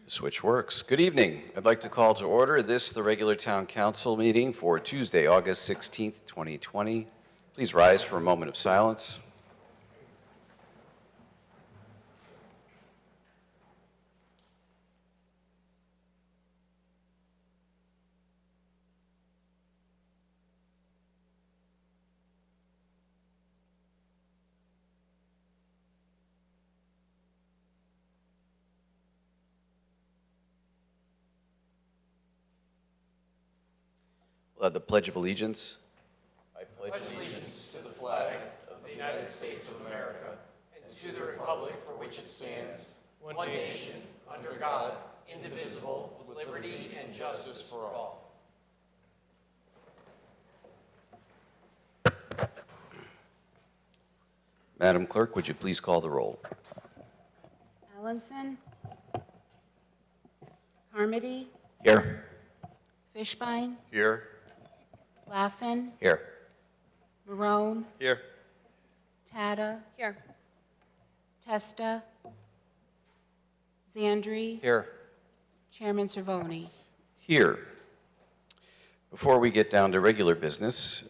The switch works. Good evening. I'd like to call to order the regular town council meeting for Tuesday, August 16th, 2020. Please rise for a moment of silence. We'll have the Pledge of Allegiance. I pledge allegiance to the flag of the United States of America and to the republic for which it stands, one nation, under God, indivisible, with liberty and justice for all. Madam Clerk, would you please call the roll? Allenson. Harmony. Here. Fishbein. Here. Laffin. Here. Marone. Here. Tata. Here. Testa. Zandri. Here. Chairman Cervoni. Here. Before we get down to regular business,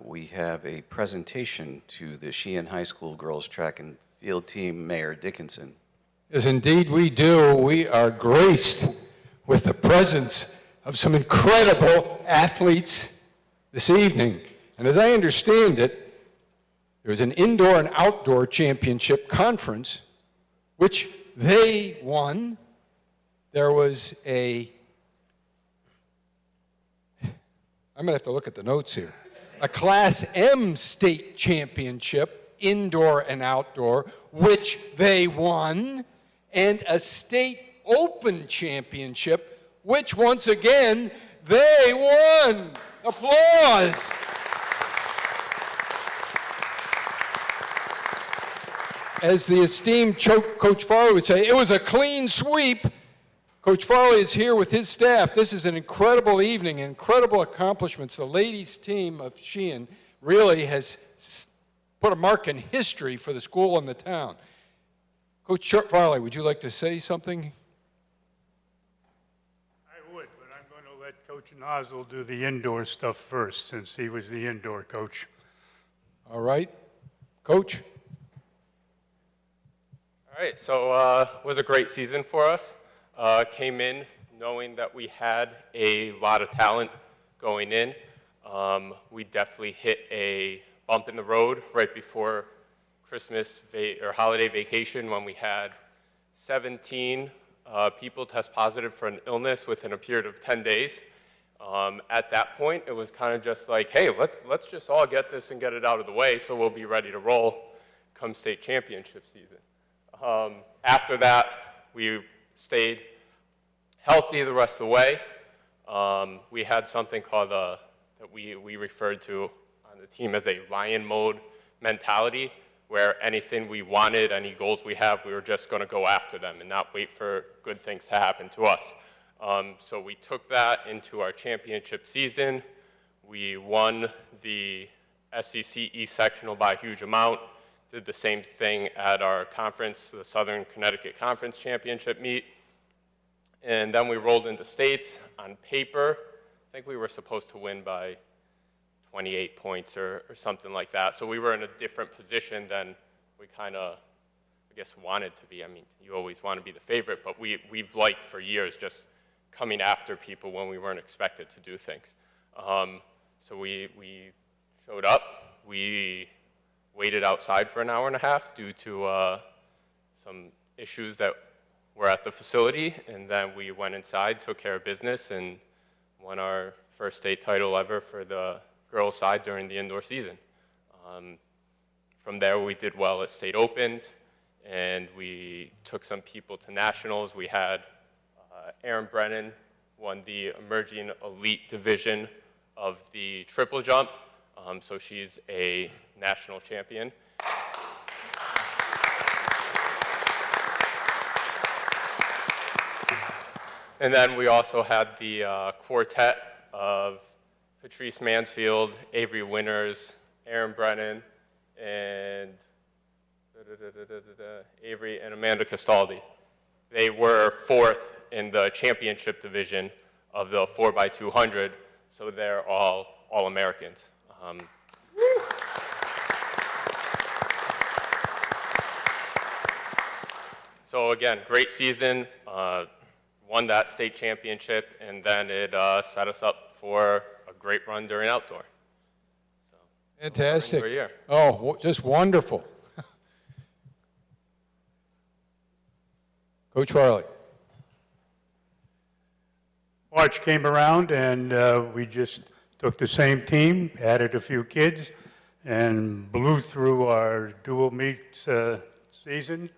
we have a presentation to the Sheehan High School girls track and field team, Mayor Dickinson. Yes, indeed we do. We are graced with the presence of some incredible athletes this evening. And as I understand it, there was an indoor and outdoor championship conference, which they won. There was I'm going to have to look at the notes here, a Class M state championship, indoor and outdoor, which they won, and a state open championship, which once again, they won. Applause. As the esteemed Coach Farley would say, it was a clean sweep. Coach Farley is here with his staff. This is an incredible evening, incredible accomplishments. The ladies' team of Sheehan really has put a mark in history for the school and the town. Coach Farley, would you like to say something? I would, but I'm going to let Coach Nozzle do the indoor stuff first, since he was the indoor coach. All right. Coach? All right, so it was a great season for us. Came in knowing that we had a lot of talent going in. We definitely hit a bump in the road right before Christmas or holiday vacation when we had 17 people test positive for an illness within a period of 10 days. At that point, it was kind of just like, hey, let's just all get this and get it out of the way so we'll be ready to roll come state championship season. After that, we stayed healthy the rest of the way. We had something called, that we referred to on the team as a lion mode mentality, where anything we wanted, any goals we have, we were just going to go after them and not wait for good things to happen to us. So we took that into our championship season. We won the SEC East Sectional by a huge amount. Did the same thing at our conference, the Southern Connecticut Conference Championship meet. And then we rolled into states. On paper, I think we were supposed to win by 28 points or something like that. So we were in a different position than we kind of, I guess, wanted to be. I mean, you always want to be the favorite, but we've liked for years just coming after people when we weren't expected to do things. So we showed up. We waited outside for an hour and a half due to some issues that were at the facility, and then we went inside, took care of business, and won our first state title ever for the girls' side during the indoor season. From there, we did well at state opens, and we took some people to nationals. We had Erin Brennan won the emerging elite division of the triple jump, so she's a national champion. And then we also had the quartet of Patrice Mansfield, Avery Winters, Erin Brennan, and Avery and Amanda Castaldi. They were fourth in the championship division of the 4x200, so they're all All-Americans. So again, great season, won that state championship, and then it set us up for a great run during outdoor. Fantastic. Another year. Oh, just wonderful. Coach Farley. March came around, and we just took the same team, added a few kids, and blew through our dual meets season.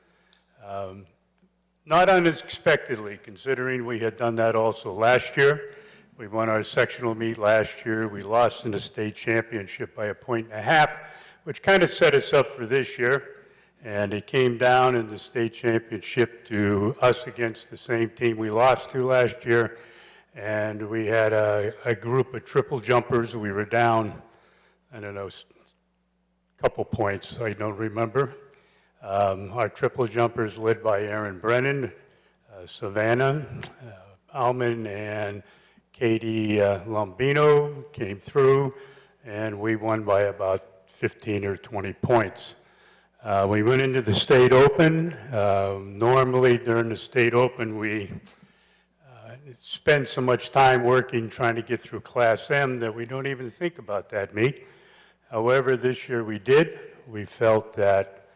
Not unexpectedly, considering we had done that also last year. We won our sectional meet last year. We lost in the state championship by 1.5 points, which kind of set us up for this year. And it came down in the state championship to us against the same team we lost to last year. And we had a group of triple jumpers. We were down, I don't know, a couple points, I don't remember. Our triple jumpers led by Aaron Brennan, Savannah, Alman, and Katie Lombino came through, and we won by about 15 or 20 points. We went into the state open. Normally during the state open, we spend so much time working trying to get through Class M that we don't even think about that meet. However, this year we did. We felt that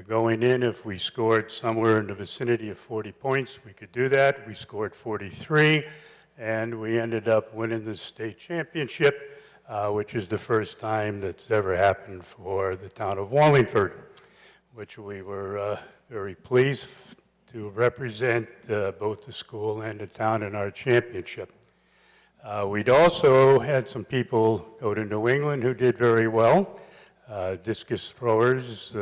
going in, if we scored somewhere in the vicinity of 40 points, we could do that. We scored 43, and we ended up winning the state championship, which is the first time that's ever happened for the town of Wallingford, which we were very pleased to represent both the school and the town in our championship. We'd also had some people go to New England who did very well. Discus throwers,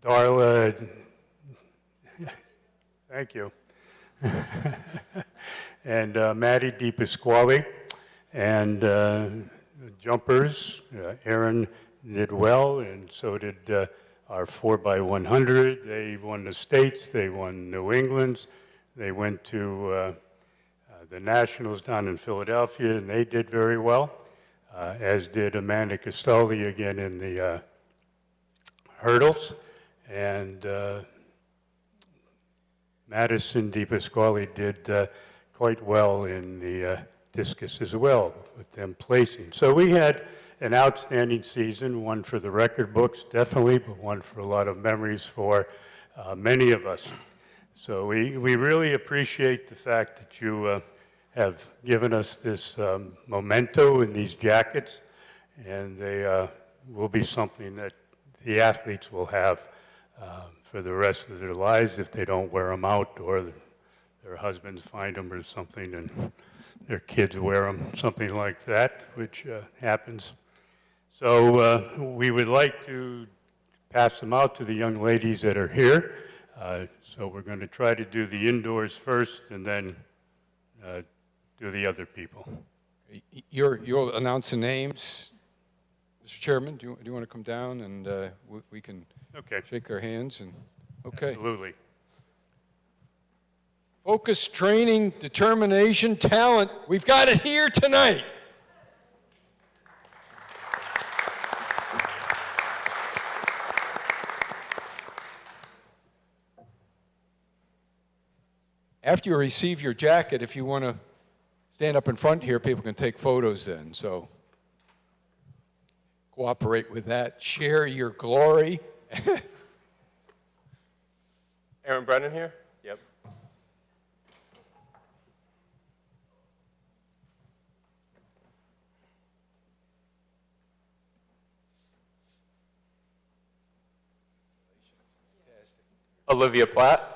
Darla, thank you, and Maddie DiPasquale, and jumpers, Aaron did well, and so did our 4x100. They won the states, they won New England's, they went to the Nationals down in Philadelphia, and they did very well, as did Amanda Castaldi again in the hurdles. And Madison DiPasquale did quite well in the discus as well, with them placing. So we had an outstanding season, one for the record books, definitely, but one for a lot of memories for many of us. So we really appreciate the fact that you have given us this memento in these jackets, and they will be something that the athletes will have for the rest of their lives if they don't wear them out, or their husbands find them or something and their kids wear them, something like that, which happens. So we would like to pass them out to the young ladies that are here. So we're going to try to do the indoors first and then do the other people. You'll announce the names. Mr. Chairman, do you want to come down and we can shake their hands? And okay. Absolutely. Focus, training, determination, talent. We've got it here tonight. After you receive your jacket, if you want to stand up in front here, people can take photos then. So cooperate with that. Share your glory. Aaron Brennan here? Yep. Olivia Platt.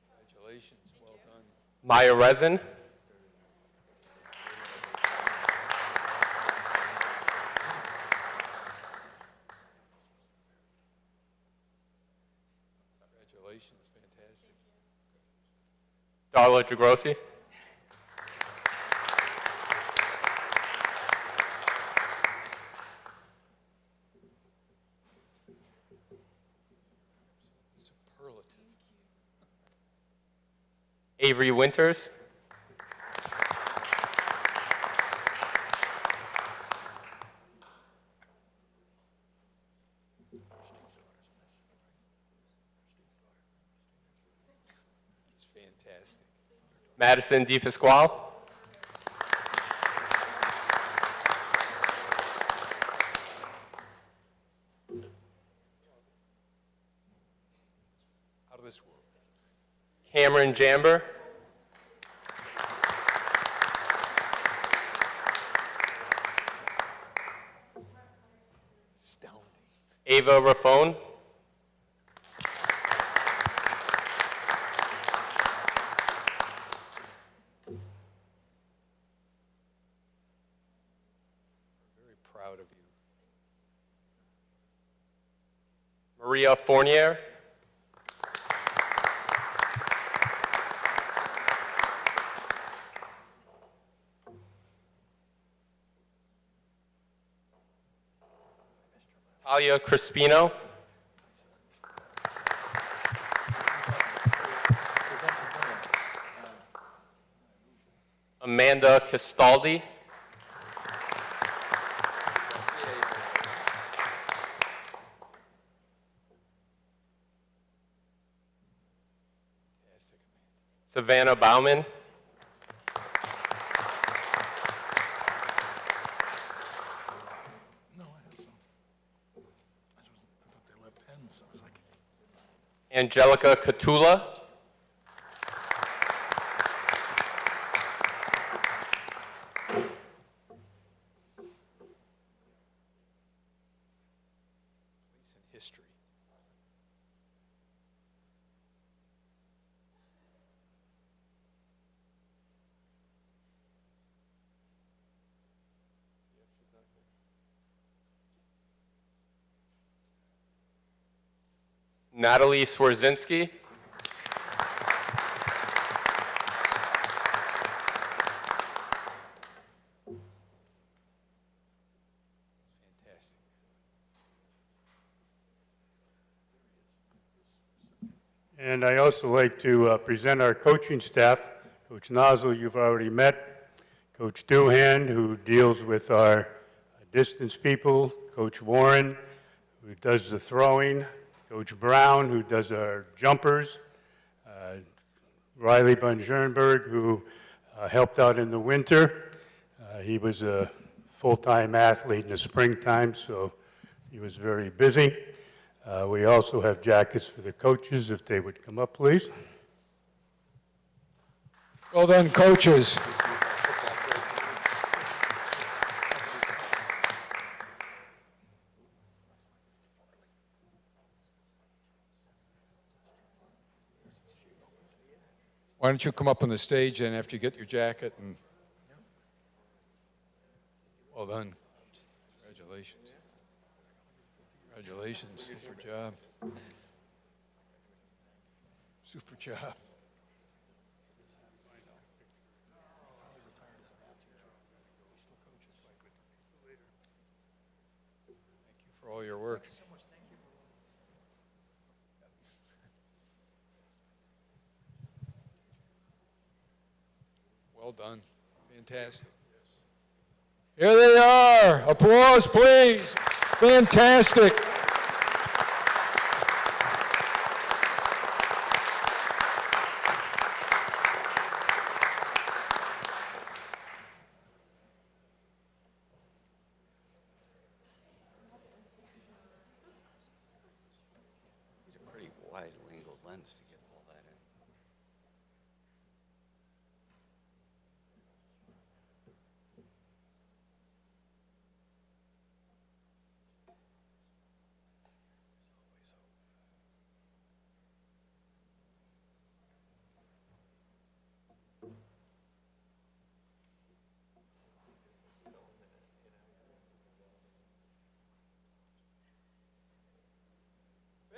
Congratulations, well done. Maya Resin. Congratulations, fantastic. Carlo DeGrossi. Avery Winters. It's fantastic. Madison DeFisquale. Out of this world. Cameron Jamber. Astounding. Ava Raffone. Very proud of you. Maria Fournier. Talia Crispino. Amanda Castaldi. Savannah Bauman. Angelica Catula. Place in history. Natalie Swarzinski. Fantastic. And I also like to present our coaching staff. Coach Nozzle, you've already met. Coach Doohan, who deals with our distance people. Coach Warren, who does the throwing. Coach Brown, who does our jumpers. Riley Bunjernberg, who helped out in the winter. He was a full-time athlete in the springtime, so he was very busy. We also have jackets for the coaches, if they would come up, please. Well done, coaches. Why don't you come up on the stage and after you get your jacket and well done. Congratulations. Congratulations. Super job. Super job. Thank you for all your work. Well done. Fantastic. Here they are. Applause, please. Fantastic. Need a pretty wide-angled lens to get all that in.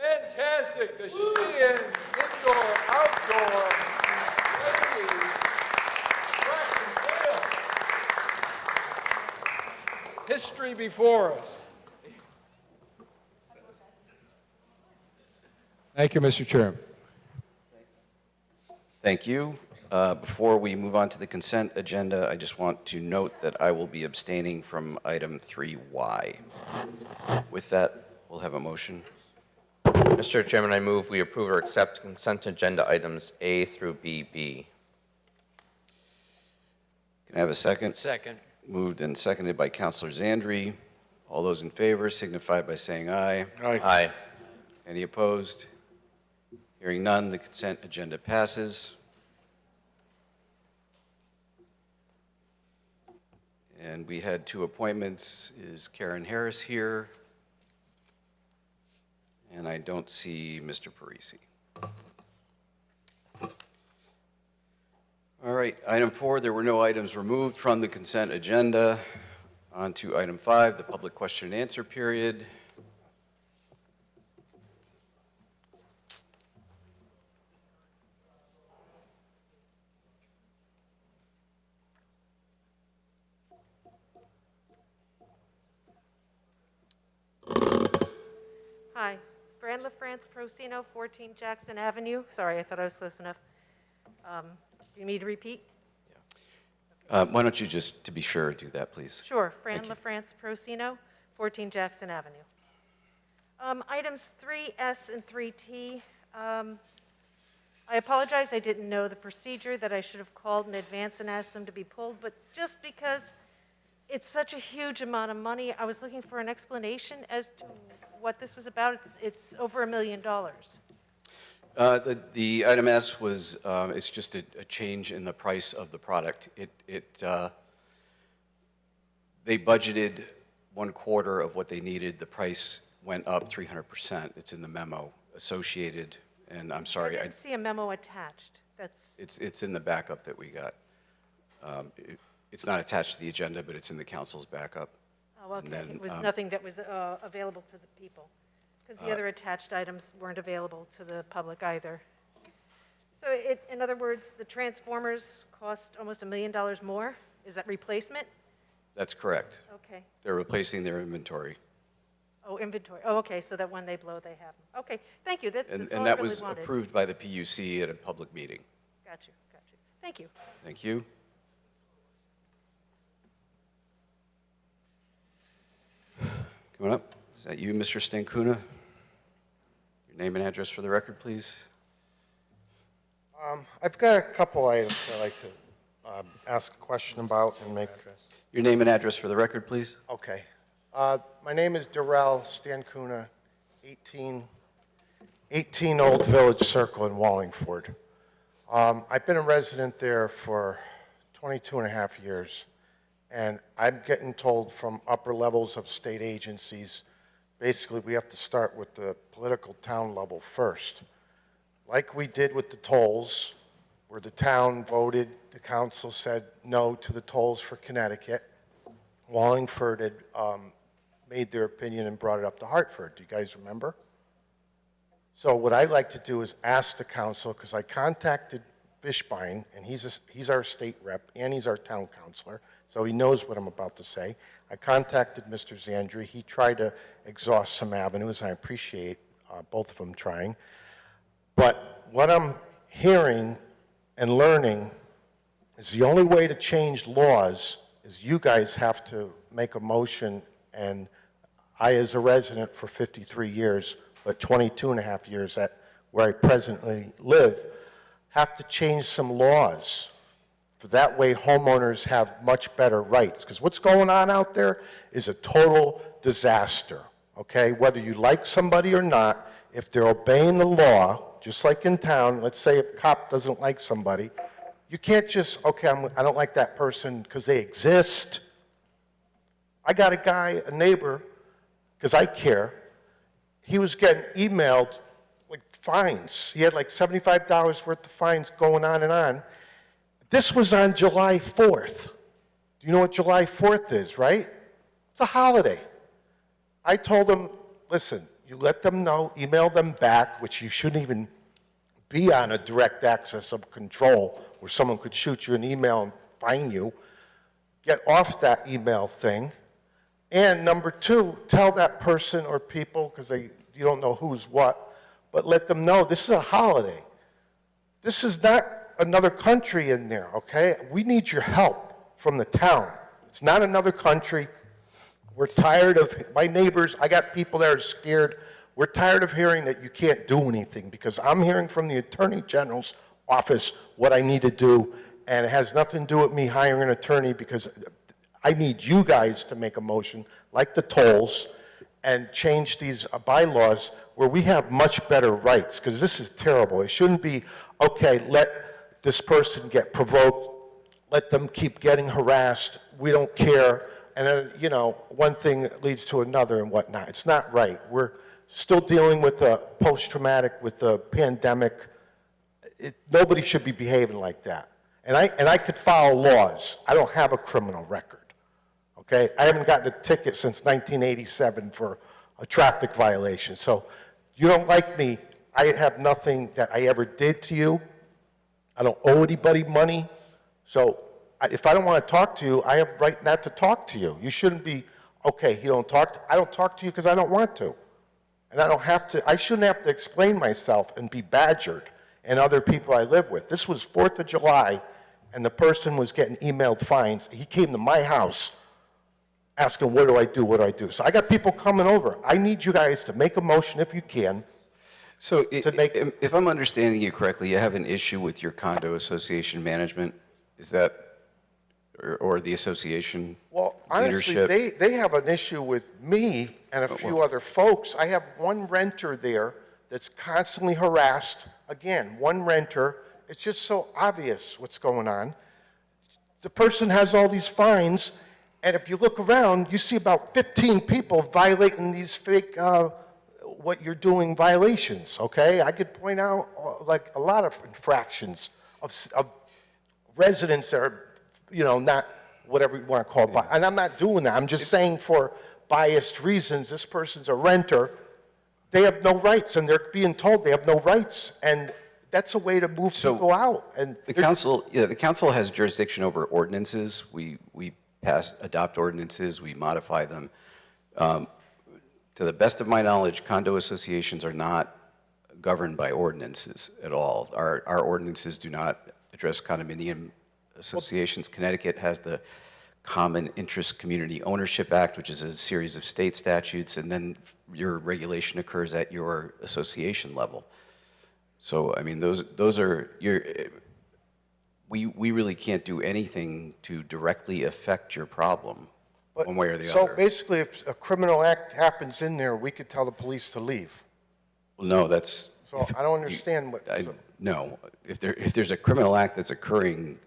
Fantastic. The Sheehan Indoor Outdoor Ready history before us. Thank you, Mr. Chairman. Thank you. Before we move on to the consent agenda, I just want to note that I will be abstaining from item 3Y. With that, we'll have a motion. Mr. Chairman, I move we approve or accept consent agenda items A through BB. Can I have a second? Second. Moved and seconded by Councilor Zandri. All those in favor signify by saying aye. Aye. Any opposed? Hearing none, the consent agenda passes. And we had two appointments. Is Karen Harris here? And I don't see Mr. Parisi. All right, item 4, there were no items removed from the consent agenda. On to item 5, the public question and answer period. Hi, Fran LaFrance Procino, 14 Jackson Avenue. Sorry, I thought I was close enough. Do you need me to repeat? Why don't you just, to be sure, do that, please? Sure, Fran Thank you. LaFrance Procino, 14 Jackson Avenue. Items 3S and 3T. I apologize, I didn't know the procedure, that I should have called in advance and asked them to be pulled, but just because it's such a huge amount of money, I was looking for an explanation as to what this was about. It's over $1 million. The item S was, it's just a change in the price of the product. They budgeted 1/4 of what they needed. The price went up 300%. It's in the memo associated, and I'm sorry, I didn't see a memo attached. it's in the backup that we got. It's not attached to the agenda, but it's in the council's backup. Oh, okay. then, It was nothing that was available to the people, because the other attached items weren't available to the public either. So in other words, the transformers cost almost $1 million more? Is that replacement? That's correct. Okay. They're replacing their inventory. Oh, inventory. Oh, okay, so that when they blow, they have them. Okay, thank you. That's all I And that really was wanted. approved by the PUC at a public meeting. Got you. Thank you. Thank you. Coming up, is that you, Mr. Stankuna? Your name and address for the record, please. I've got a couple items I'd like to ask a question about and make. Your name and address for the record, please. Okay. My name is Darrell Stankuna, 18 Old Village Circle in Wallingford. I've been a resident there for 22 and a half years, and I'm getting told from upper levels of state agencies, basically we have to start with the political town level first. Like we did with the tolls, where the town voted, the council said no to the tolls for Connecticut. Wallingford had made their opinion and brought it up to Hartford. Do you guys remember? So what I'd like to do is ask the council, because I contacted Fishbein, and he's our state rep, and he's our town councilor, so he knows what I'm about to say. I contacted Mr. Zandri. He tried to exhaust some avenues. I appreciate both of them trying. But what I'm hearing and learning is the only way to change laws is you guys have to make a motion, and I, as a resident for 53 years, but 22 and a half years at where I presently live, have to change some laws. For that way homeowners have much better rights. Because what's going on out there is a total disaster, okay? Whether you like somebody or not, if they're obeying the law, just like in town, let's say a cop doesn't like somebody, you can't just, okay, I don't like that person because they exist. I got a guy, a neighbor, because I care, he was getting emailed like fines. He had like $75 worth of fines going on and on. This was on July 4th. Do you know what July 4th is, right? It's a holiday. I told him, listen, you let them know, email them back, which you shouldn't even be on a direct access of control where someone could shoot you an email and fine you. Get off that email thing And number two, tell that person or people, because you don't know who's what, but let them know this is a holiday. This is not another country in there, okay? We need your help from the town. It's not another country. We're tired of, my neighbors, I got people that are scared. We're tired of hearing that you can't do anything, because I'm hearing from the Attorney General's office what I need to do, and it has nothing to do with me hiring an attorney, because I need you guys to make a motion, like the tolls, and change these bylaws where we have much better rights, because this is terrible. It shouldn't be, okay, let this person get provoked, let them keep getting harassed, we don't care, and then, you know, one thing leads to another and whatnot. It's not right. We're still dealing with the post-traumatic, with the pandemic. Nobody should be behaving like that. And I could follow laws. I don't have a criminal record. Okay, I haven't gotten a ticket since 1987 for a traffic violation. So you don't like me, I have nothing that I ever did to you. I don't owe anybody money. So if I don't want to talk to you, I have a right not to talk to you. You shouldn't be, okay, I don't talk to you because I don't want to. And I shouldn't have to explain myself and be badgered and other people I live with. This was 4th of July, and the person was getting emailed fines. He came to my house asking, what do I do? So I got people coming over. I need you guys to make a motion, if you can. So if I'm understanding you correctly, you have an issue with your condo association management? Is that, or the association Well, honestly, leadership? they have an issue with me and a few other folks. I have one renter there that's constantly harassed. Again, one renter. It's just so obvious what's going on. The person has all these fines, and if you look around, you see about 15 people violating these fake, what you're doing violations, okay? I could point out like a lot of infractions of residents that are, you know, not whatever you want to call it. And I'm not doing that. I'm just saying for biased reasons, this person's a renter. They have no rights, and they're being told they have no rights. And that's a way to move people out. And the council has jurisdiction over ordinances. We adopt ordinances, we modify them. To the best of my knowledge, condo associations are not governed by ordinances at all. Our ordinances do not address condominium associations. Connecticut has the Common Interest Community Ownership Act, which is a series of state statutes, and then your regulation occurs at your association level. So, I mean, those are your. We really can't do anything to directly affect your problem, one way or the other. So basically, if a criminal act happens in there, we could tell the police to leave. Well, no, that's. So I don't understand what. No, if there's a criminal act that's occurring,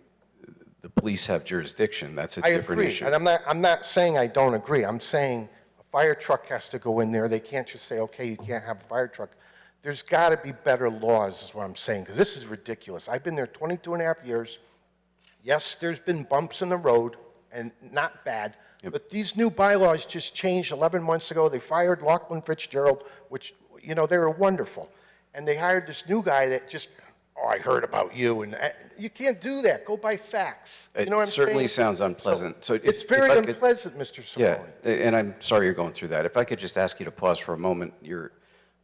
the police have jurisdiction. That's a different issue. And I'm not saying I don't agree. I'm saying a fire truck has to go in there. They can't just say, okay, you can't have a fire truck. There's got to be better laws, is what I'm saying, because this is ridiculous. I've been there 22 and a half years. Yes, there's been bumps in the road, and not bad, but these new bylaws just changed 11 months ago. They fired Lachlan Fitzgerald, which, you know, they were wonderful. And they hired this new guy that just, oh, I heard about you, and you can't do that. Go by facts. You know what I'm saying? It certainly sounds unpleasant. So it's very unpleasant, Mr. Simone. Yeah, and I'm sorry you're going through that. If I could just ask you to pause for a moment. You're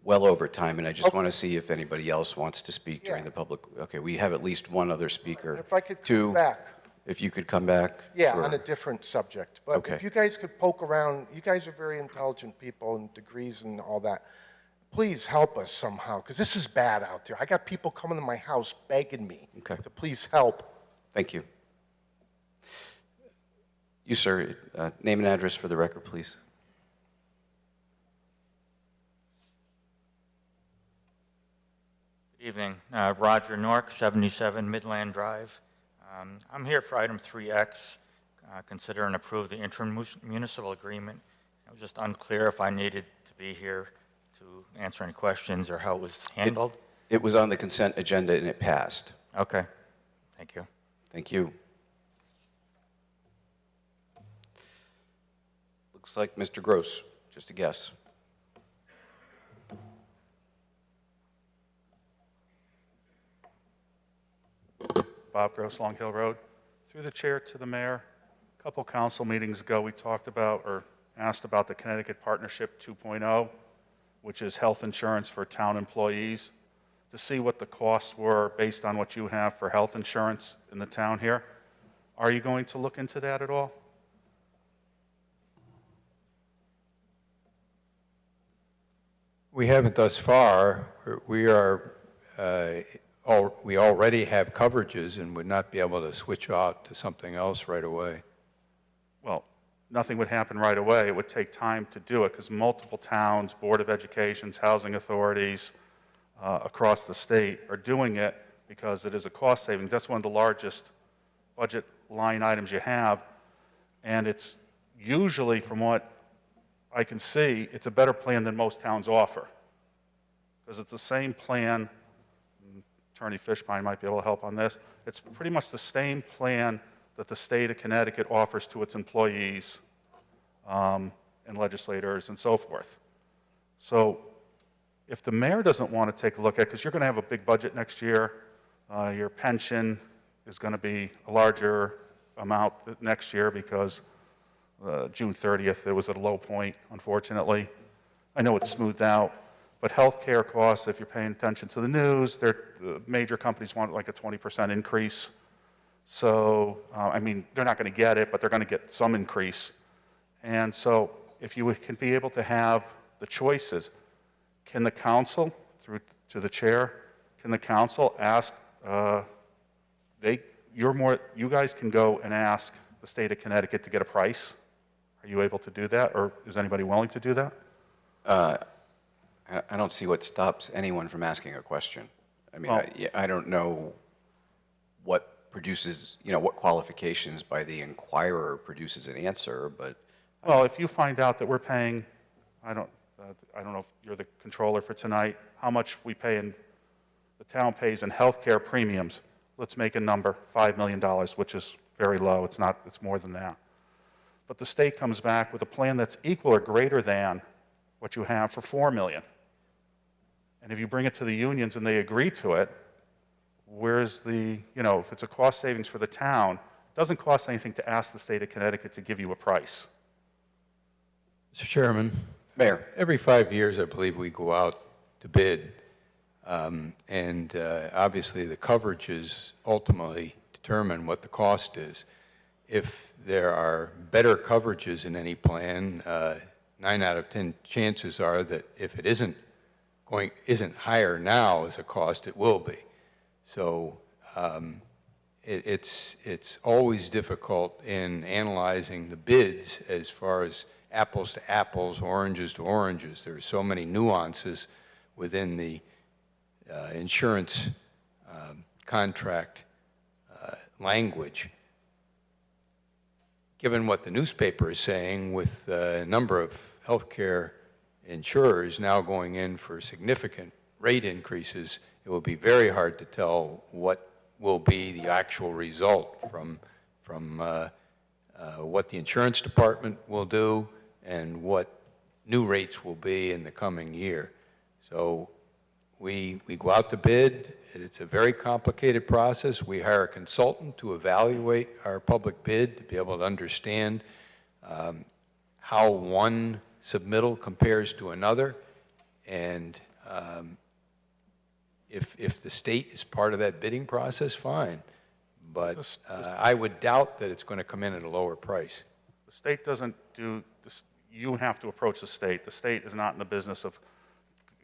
well over time, and I just want to see if anybody else wants to speak during the public. Okay, we have at least one other speaker. If I could come back. If you could come back. Yeah, sure. on a different subject. But if you guys could poke around, you guys are very intelligent people and degrees and all that. Please help us somehow, because this is bad out there. I got people coming to my house begging me to please help. Thank you. You, sir, name and address for the record, please. Good evening. Roger Nork, 77 Midland Drive. I'm here for item 3X, consider and approve the interim municipal agreement. I was just unclear if I needed to be here to answer any questions or how it was handled. It was on the consent agenda and it passed. Okay. Thank you. Thank you. Looks like Mr. Gross, just a guess. Bob Gross, Long Hill Road. Through the chair to the mayor, a couple council meetings ago, we talked about, or asked about the Connecticut Partnership 2.0, which is health insurance for town employees, to see what the costs were based on what you have for health insurance in the town here. Are you going to look into that at all? We haven't thus far. We already have coverages and would not be able to switch out to something else right away. Well, nothing would happen right away. It would take time to do it because multiple towns, Board of Educations, housing authorities across the state are doing it because it is a cost savings. That's one of the largest budget line items you have, and it's usually, from what I can see, it's a better plan than most towns offer because it's the same plan. Attorney Fishbein might be able to help on this. It's pretty much the same plan that the state of Connecticut offers to its employees and legislators and so forth. So if the mayor doesn't want to take a look at it, because you're going to have a big budget next year, your pension is going to be a larger amount next year because June 30th, it was at a low point, unfortunately. I know it's smoothed out, but healthcare costs, if you're paying attention to the news, the major companies want like a 20% increase. So, I mean, they're not going to get it, but they're going to get some increase. And so if you can be able to have the choices, can the council, through to the chair, can the council ask, you guys can go and ask the state of Connecticut to get a price? Are you able to do that, or is anybody willing to do that? I don't see what stops anyone from asking a question. I mean, Well- I don't know what produces, what qualifications by the inquirer produces an answer, but Well, if you find out that we're paying, I don't know if you're the controller for tonight, how much we pay in, the town pays in healthcare premiums. Let's make a number, $5 million, which is very low. It's not, it's more than that. But the state comes back with a plan that's equal or greater than what you have for $4 million. And if you bring it to the unions and they agree to it, where's the, if it's a cost savings for the town, it doesn't cost anything to ask the state of Connecticut to give you a price. Mr. Chairman, Mayor. every 5 years, I believe, we go out to bid, and obviously the coverages ultimately determine what the cost is. If there are better coverages in any plan, 9 out of 10 chances are that if it isn't higher now as a cost, it will be. So it's always difficult in analyzing the bids as far as apples to apples, oranges to oranges. There are so many nuances within the insurance contract language. Given what the newspaper is saying, with a number of healthcare insurers now going in for significant rate increases, it will be very hard to tell what will be the actual result from what the insurance department will do and what new rates will be in the coming year. So we go out to bid. It's a very complicated process. We hire a consultant to evaluate our public bid to be able to understand how one submittal compares to another. And if the state is part of that bidding process, fine. But I would doubt that it's going to come in at a lower price. The state doesn't do this. You have to approach the state. The state is not in the business of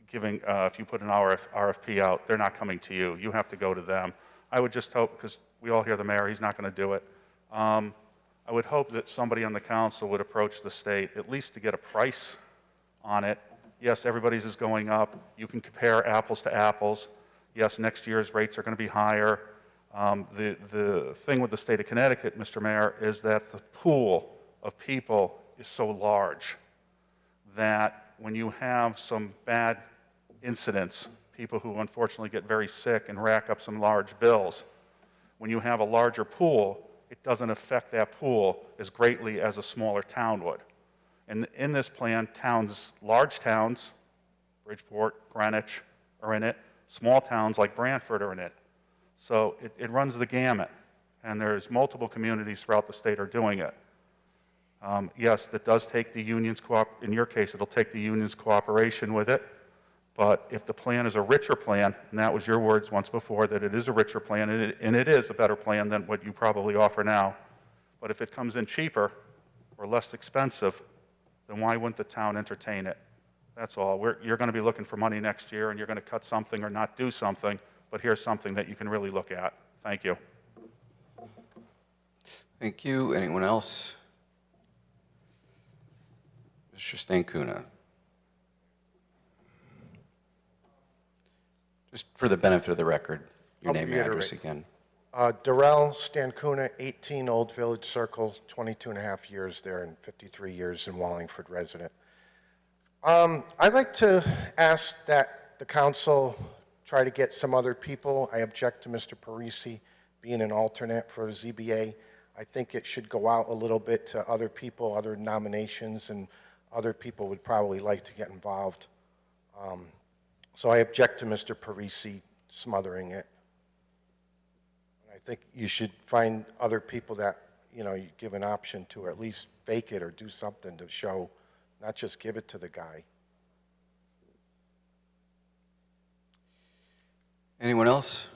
giving, if you put an RFP out, they're not coming to you. You have to go to them. I would just hope, because we all hear the mayor, he's not going to do it. I would hope that somebody on the council would approach the state, at least to get a price on it. Yes, everybody's is going up. You can compare apples to apples. Yes, next year's rates are going to be higher. The thing with the state of Connecticut, Mr. Mayor, is that the pool of people is so large that when you have some bad incidents, people who unfortunately get very sick and rack up some large bills, when you have a larger pool, it doesn't affect that pool as greatly as a smaller town would. And in this plan, large towns, Bridgeport, Greenwich, are in it. Small towns like Brantford are in it. So it runs the gamut, and there's multiple communities throughout the state are doing it. Yes, that does take the union's in your case, it'll take the union's cooperation with it. But if the plan is a richer plan, and that was your words once before, that it is a richer plan, and it is a better plan than what you probably offer now. But if it comes in cheaper or less expensive, then why wouldn't the town entertain it? That's all. You're going to be looking for money next year, and you're going to cut something or not do something, but here's something that you can really look at. Thank you. Thank you. Anyone else? Mr. Stankuna. Just for the benefit of the record, your I'll name and address reiterate. again. Darrell Stankuna, 18 Old Village Circle, 22 and a half years there and 53 years in Wallingford resident. I'd like to ask that the council try to get some other people. I object to Mr. Parisi being an alternate for the ZBA. I think it should go out a little bit to other people, other nominations, and other people would probably like to get involved. So I object to Mr. Parisi smothering it. I think you should find other people that, you know, you give an option to, or at least fake it or do something to show, not just give it to the guy. Anyone else?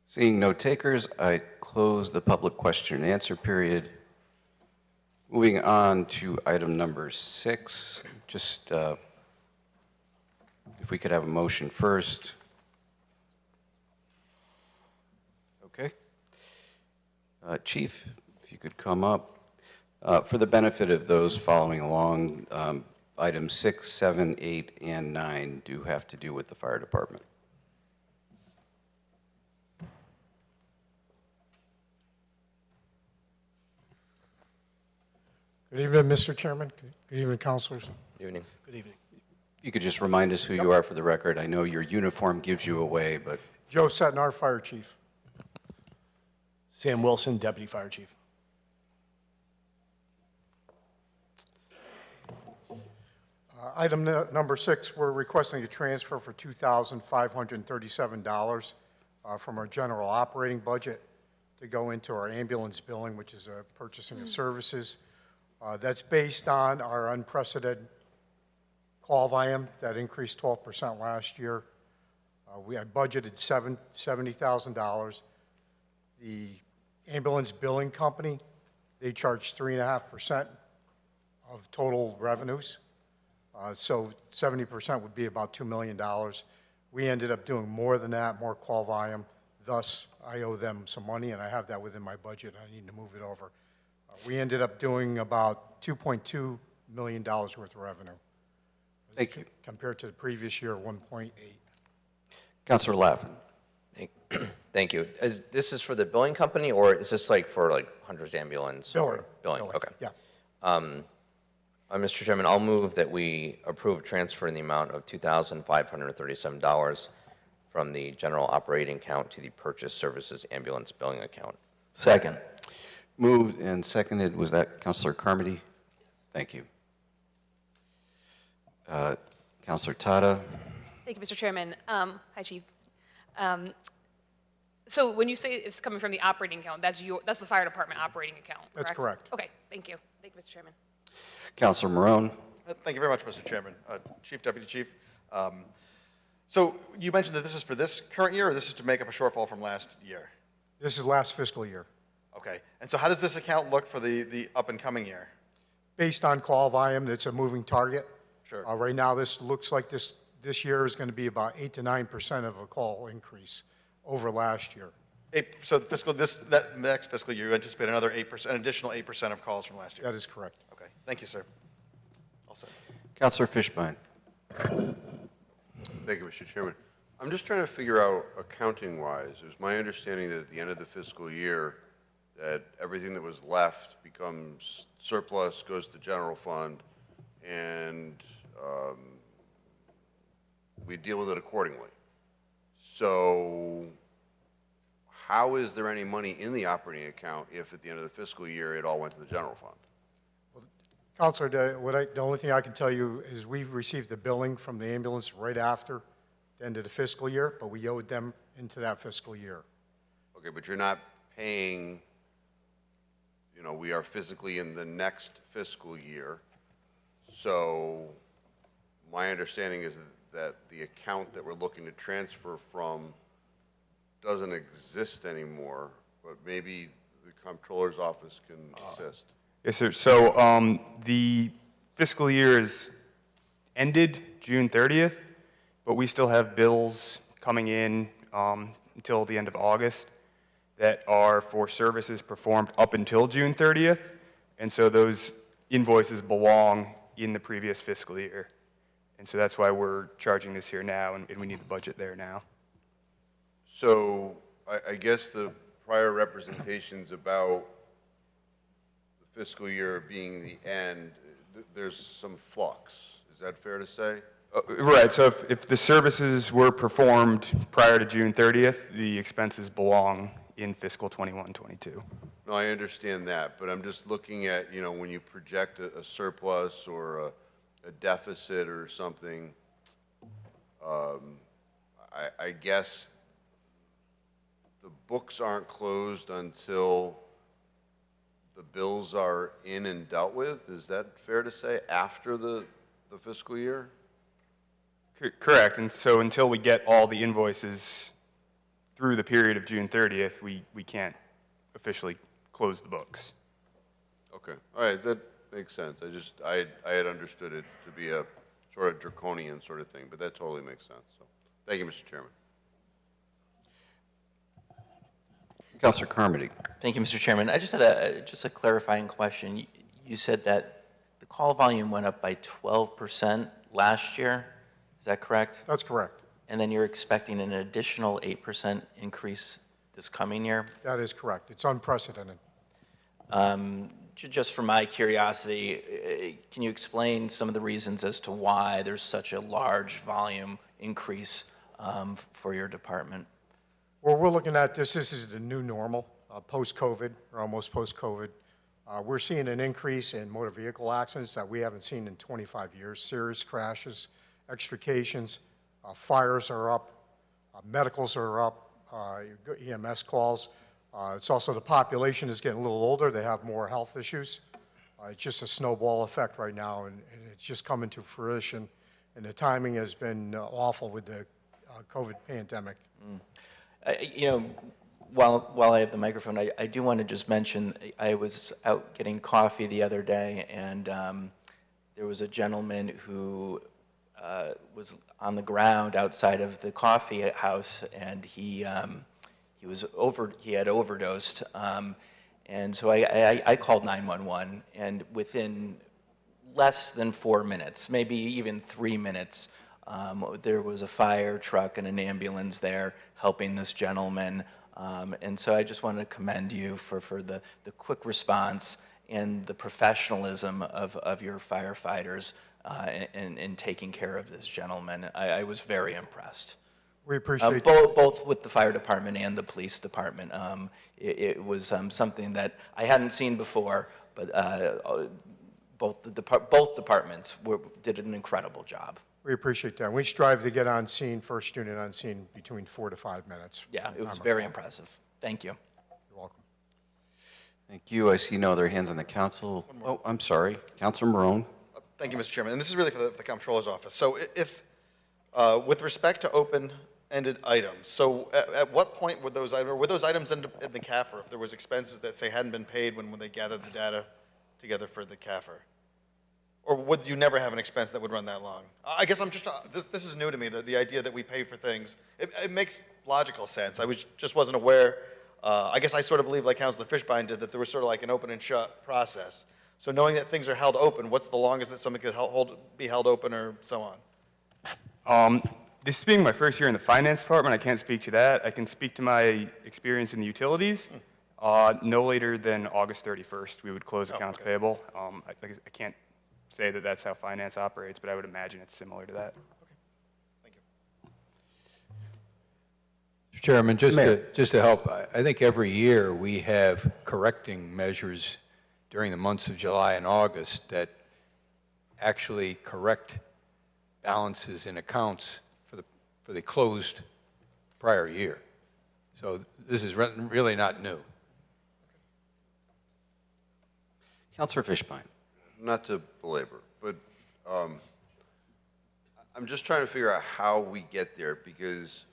Seeing no takers, I close the public question and answer period. Moving on to item number 6, just if we could have a motion first. Okay. Chief, if you could come up. For the benefit of those following along, items 6, 7, 8, and 9 do have to do with the fire department. Good evening, Mr. Chairman. Good evening, councilors. Good evening. Good evening. You could just remind us who you are for the record. I know your uniform gives you away, but Joe Setnar, Fire Chief. Sam Wilson, Deputy Fire Chief. Item number 6, we're requesting a transfer for $2,537 from our general operating budget to go into our ambulance billing, which is purchasing of services. That's based on our unprecedented call volume that increased 12% last year. We had budgeted $70,000. The ambulance billing company, they charge 3.5% of total revenues. So 70% would be about $2 million. We ended up doing more than that, more call volume. Thus, I owe them some money, and I have that within my budget. I need to move it over. We ended up doing about $2.2 million worth of revenue. thank you. Compared to the previous year, 1.8. Councilor Laffin. Thank you. This is for the billing company, or is this like for like Hunter's ambulance? or- Billing. Okay. Yeah. Mr. Chairman, I'll move that we approve a transfer in the amount of $2,537 from the general operating account to the purchase services ambulance billing account. Second. Moved and seconded. Was that Councilor Carmody? Thank you. Councilor Tata. Thank you, Mr. Chairman. Hi, Chief. So when you say it's coming from the operating account, that's the fire department operating account, correct? That's correct. Okay, thank you. Thank you, Mr. Chairman. Councilor Marone. Thank you very much, Mr. Chairman. Chief, Deputy Chief. So you mentioned that this is for this current year, or this is to make up a shortfall from last year? This is last fiscal year. Okay. And so how does this account look for the up-and-coming year? Based on call volume, it's a moving target. Sure. Right now, this looks like this year is going to be about 8 to 9% of a call increase over last year. So that next fiscal year, you anticipate another 8%, an additional 8% of calls from last year? That is correct. Okay. Thank you, sir. All set. Councilor Fishbein. Thank you, Mr. Chairman. I'm just trying to figure out, accounting-wise, it was my understanding that at the end of the fiscal year, that everything that was left becomes surplus, goes to general fund, and we deal with it accordingly. So how is there any money in the operating account if at the end of the fiscal year it all went to the general fund? Counselor, the only thing I can tell you is we received the billing from the ambulance right after the end of the fiscal year, but we owed them into that fiscal year. Okay, but you're not paying we are physically in the next fiscal year. So my understanding is that the account that we're looking to transfer from doesn't exist anymore, but maybe the comptroller's office can assist. Yes, sir. So the fiscal year is ended June 30th, but we still have bills coming in until the end of August that are for services performed up until June 30th. And so those invoices belong in the previous fiscal year. And so that's why we're charging this here now, and we need the budget there now. So I guess the prior representations about the fiscal year being the end, there's some flux. Is that fair to say? Right, so if the services were performed prior to June 30th, the expenses belong in fiscal 21-22. No, I understand that, but I'm just looking at, when you project a surplus or a deficit or something, I guess the books aren't closed until the bills are in and dealt with. Is that fair to say, after the fiscal year? Correct, and so until we get all the invoices through the period of June 30th, we can't officially close the books. Okay, all right, that makes sense. I had understood it to be a sort of draconian sort of thing, but that totally makes sense. So, thank you, Mr. Chairman. Councilor Carmody. Thank you, Mr. Chairman. I just had a clarifying question. You said that the call volume went up by 12% last year. Is that correct? That's correct. And then you're expecting an additional 8% increase this coming year? That is correct. It's unprecedented. Just for my curiosity, can you explain some of the reasons as to why there's such a large volume increase for your department? Well, we're looking at this is the new normal, post-COVID, or almost post-COVID. We're seeing an increase in motor vehicle accidents that we haven't seen in 25 years, serious crashes, extrications, fires are up, medicals are up, EMS calls. It's also the population is getting a little older. They have more health issues. It's just a snowball effect right now, and it's just coming to fruition. And the timing has been awful with the COVID pandemic. While I have the microphone, I do want to just mention, I was out getting coffee the other day, and there was a gentleman who was on the ground outside of the coffee house, and he had overdosed, and so I called 911, and within less than 4 minutes, maybe even 3 minutes, there was a fire truck and an ambulance there helping this gentleman, and so I just wanted to commend you for the quick response and the professionalism of your firefighters in taking care of this gentleman. I was very impressed. We appreciate both with the fire department and the police department. It was something that I hadn't seen before, but both departments did an incredible job. We appreciate that. We strive to get on scene, first unit on scene, between 4 to 5 minutes. Yeah, it was very impressive. Thank you. You're welcome. Thank you. I see no other hands on the council. Oh, I'm sorry. Councilor Marone. Thank you, Mr. Chairman. And this is really for the comptroller's office. So if, with respect to open-ended items, so at what point would those items end up in the CAFR if there was expenses that, say, hadn't been paid when they gathered the data together for the CAFR? Or would you never have an expense that would run that long? I guess I'm just, this is new to me, the idea that we pay for things. It makes logical sense. I just wasn't aware. I guess I sort of believe, like Councilor Fishbein did, that there was sort of like an open and shut process. So knowing that things are held open, what's the longest that something could be held open or so on? This being my first year in the finance department, I can't speak to that. I can speak to my experience in the utilities. No later than August 31st, we would close accounts payable. I can't say that that's how finance operates, but I would imagine it's similar to that. Thank you. Mr. Chairman, just to help, I think every year we have correcting measures during the months of July and August that actually correct balances in accounts for the closed prior year. So this is really not new. Counselor Fishbein. Not to belabor, but I'm just trying to figure out how we get there, because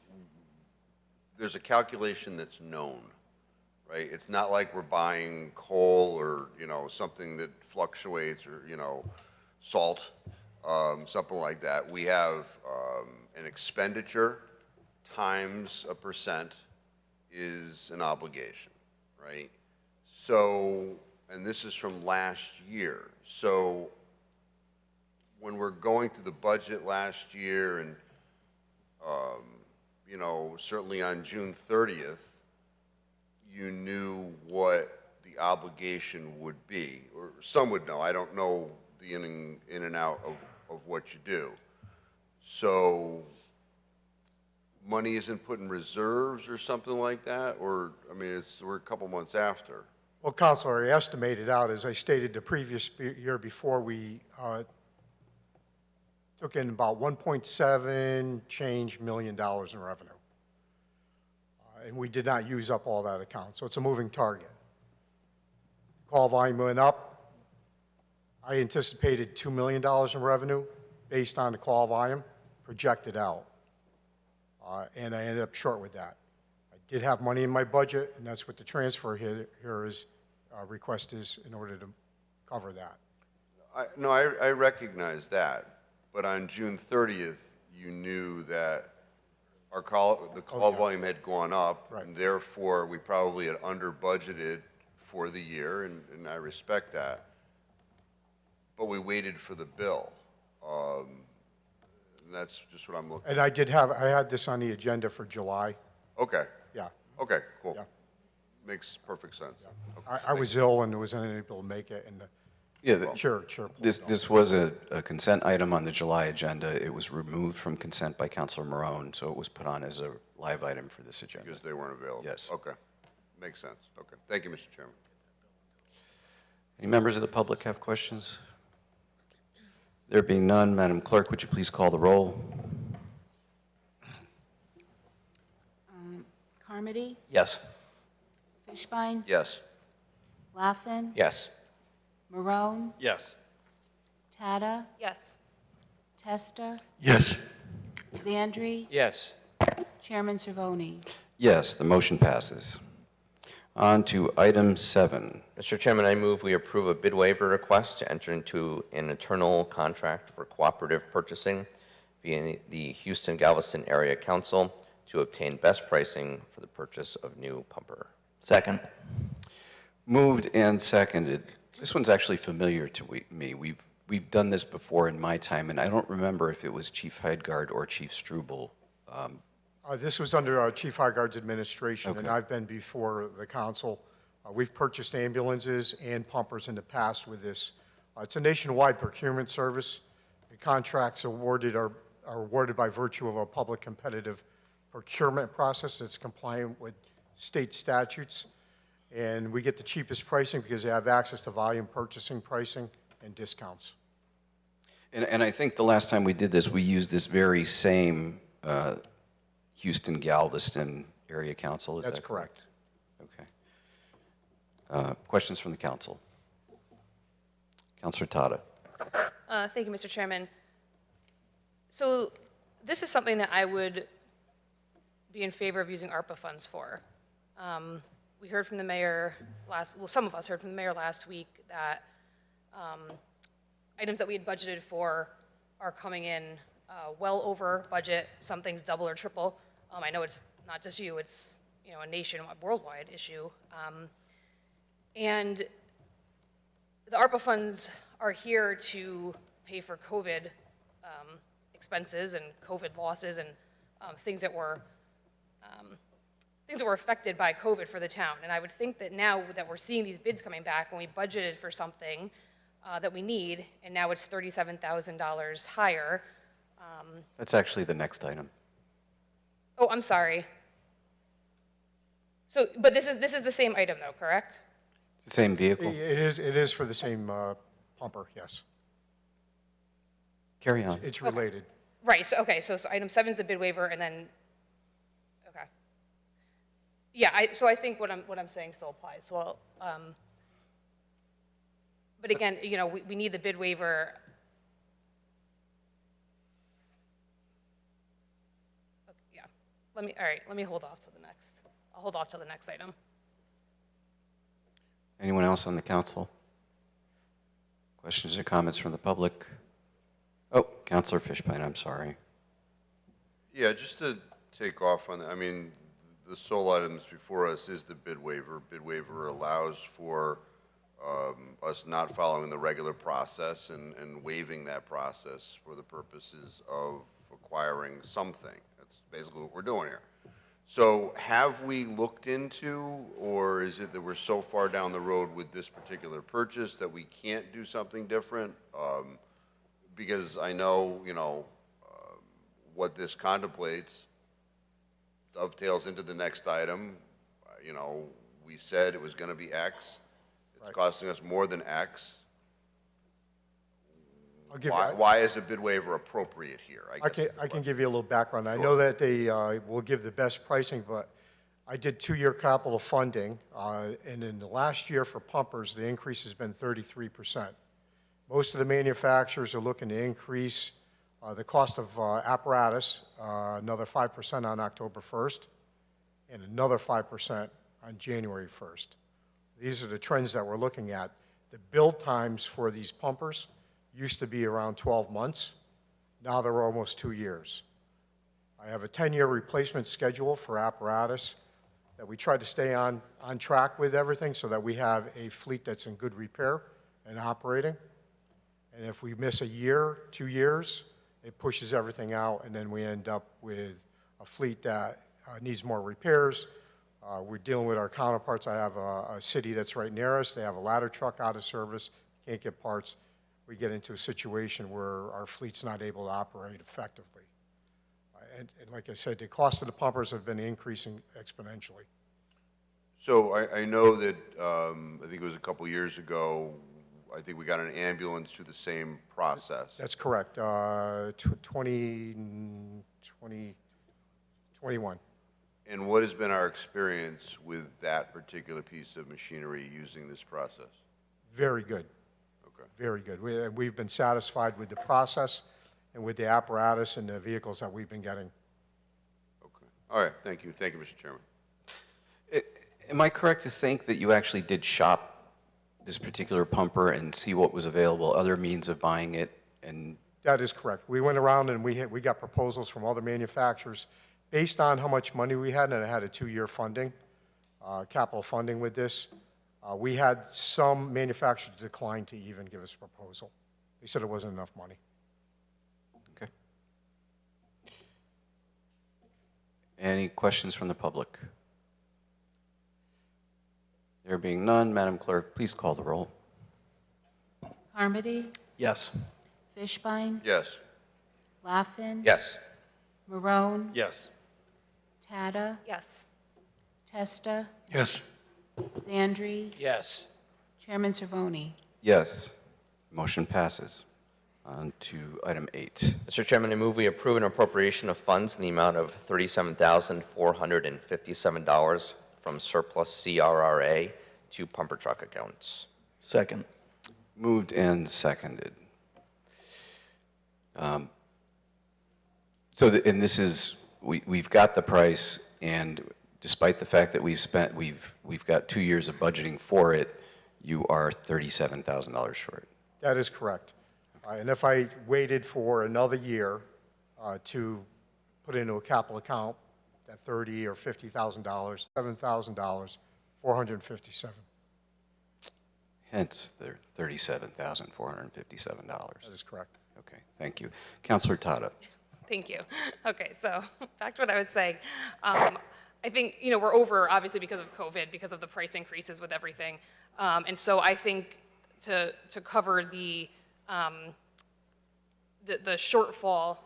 there's a calculation that's known, right? It's not like we're buying coal or, something that fluctuates, or, salt, something like that. We have an expenditure times a percent is an obligation, right? So, and this is from last year. So when we're going through the budget last year, and, certainly on June 30th, you knew what the obligation would be, or some would know. I don't know the in and out of what you do. So money isn't put in reserves or something like that? Or, we're a couple months after. Well, Counselor, I estimated out, as I stated the previous year before, we took in about 1.7 change million dollars in revenue. And we did not use up all that account, so it's a moving target. Call volume went up. I anticipated $2 million in revenue based on the call volume projected out. And I ended up short with that. I did have money in my budget, and that's what the transfer here is, request is, in order to cover that. I recognize that, but on June 30th, you knew that the call volume had gone up, Right. and therefore we probably had under budgeted for the year, and I respect that. But we waited for the bill. And that's just what I'm looking And I had this on the agenda for July. Okay. Yeah. Okay, cool. Yeah. Makes perfect sense. Okay, I was ill and was unable to make it, and the chair pulled it off. This was a consent item on the July agenda. It was removed from consent by Counselor Morone, so it was put on as a live item for this agenda. Because they weren't available? Yes. Okay. Makes sense. Okay. Thank you, Mr. Chairman. Any members of the public have questions? There being none, Madam Clerk, would you please call the roll? Carmody? Yes. Fishbein? Yes. Laffin? Yes. Marone? Yes. Tata? Yes. Testa? Yes. Zandri? Yes. Chairman Cervoni. Yes, the motion passes. On to item 7. Mr. Chairman, I move we approve a bid waiver request to enter into an internal contract for cooperative purchasing via the Houston-Galveston Area Council to obtain best pricing for the purchase of new pumper. Second. Moved and seconded. This one's actually familiar to me. We've done this before in my time, and I don't remember if it was Chief Heidgard or Chief Struble. This was under Chief Highguard's administration, and Okay. I've been before the council. We've purchased ambulances and pumpers in the past with this. It's a nationwide procurement service. The contracts awarded are awarded by virtue of a public competitive procurement process that's compliant with state statutes. And we get the cheapest pricing because they have access to volume purchasing pricing and discounts. And I think the last time we did this, we used this very same Houston-Galveston Area Council, is That's that correct? correct. Okay. Questions from the council? Councilor Tata. Thank you, Mr. Chairman. So this is something that I would be in favor of using ARPA funds for. We heard from the mayor some of us heard from the mayor last week that items that we had budgeted for are coming in well over budget, some things double or triple. I know it's not just you, it's a nationwide, worldwide issue. And the ARPA funds are here to pay for COVID expenses and COVID losses and things that were affected by COVID for the town. And I would think that now that we're seeing these bids coming back, when we budgeted for something that we need, and now it's $37,000 higher. That's actually the next item. Oh, I'm sorry. So, but this is the same item though, correct? It's the same vehicle? It is for the same pumper, yes. Carry on. It's related. Right, so item 7 is the bid waiver, and then, okay. Yeah, so I think what I'm saying still applies. Well, But again, you know, we need the bid waiver. Okay, yeah, all right, let me hold off till the next. I'll hold off till the next item. Anyone else on the council? Questions or comments from the public? Oh, Councilor Fishbein, I'm sorry. Yeah, just to take off on that, I mean, the sole items before us is the bid waiver. Bid waiver allows for us not following the regular process and waiving that process for the purposes of acquiring something. That's basically what we're doing here. So have we looked into, or is it that we're so far down the road with this particular purchase that we can't do something different? Because I know, you know, what this contemplates dovetails into the next item. You know, we said it was going to be X. It's costing us more than X. Why is a bid waiver appropriate here? I can give you a little background. I know that they will give the best pricing, but I did 2-year capital funding, and in the last year for pumpers, the increase has been 33%. Most of the manufacturers are looking to increase the cost of apparatus another 5% on October 1st and another 5% on January 1st. These are the trends that we're looking at. The build times for these pumpers used to be around 12 months. Now they're almost 2 years. I have a 10-year replacement schedule for apparatus that we try to stay on track with everything so that we have a fleet that's in good repair and operating. And if we miss a year, 2 years, it pushes everything out, and then we end up with a fleet that needs more repairs. We're dealing with our counterparts. I have a city that's right near us. They have a ladder truck out of service, can't get parts. We get into a situation where our fleet's not able to operate effectively. And like I said, the cost of the pumpers have been increasing exponentially. So I know that, I think it was a couple years ago, I think we got an ambulance through the same process. That's correct. 2021. And what has been our experience with that particular piece of machinery using this process? Very good. Okay. Very good. We've been satisfied with the process and with the apparatus and the vehicles that we've been getting. Okay. All right. Thank you. Thank you, Mr. Chairman. Am I correct to think that you actually did shop this particular pumper and see what was available, other means of buying it? And that is correct. We went around and we got proposals from other manufacturers based on how much money we had, and it had a 2-year funding, capital funding with this. We had some manufacturers decline to even give us a proposal. They said it wasn't enough money. okay. Any questions from the public? There being none, Madam Clerk, please call the roll. Carmody? Yes. Fishbein? Yes. Laffin? Yes. Marone? Yes. Tata? Yes. Testa? Yes. Zandri? Yes. Chairman Cervoni? Yes. Motion passes. On to item 8. Mr. Chairman, I move we approve an appropriation of funds in the amount of $37,457 from surplus CRRA to pumper truck accounts. Second. Moved and seconded. And this is, we've got the price, and despite the fact that we've got 2 years of budgeting for it, you are $37,000 short. That is correct. And if I waited for another year to put into a capital account, that $30,000 or $50,000, $7,000, $457. Hence, the $37,457. That is correct. Okay, thank you. Councilor Tata. Thank you. Okay, so back to what I was saying. I think, you know, we're over, obviously, because of COVID, because of the price increases with everything. And so I think to cover the shortfall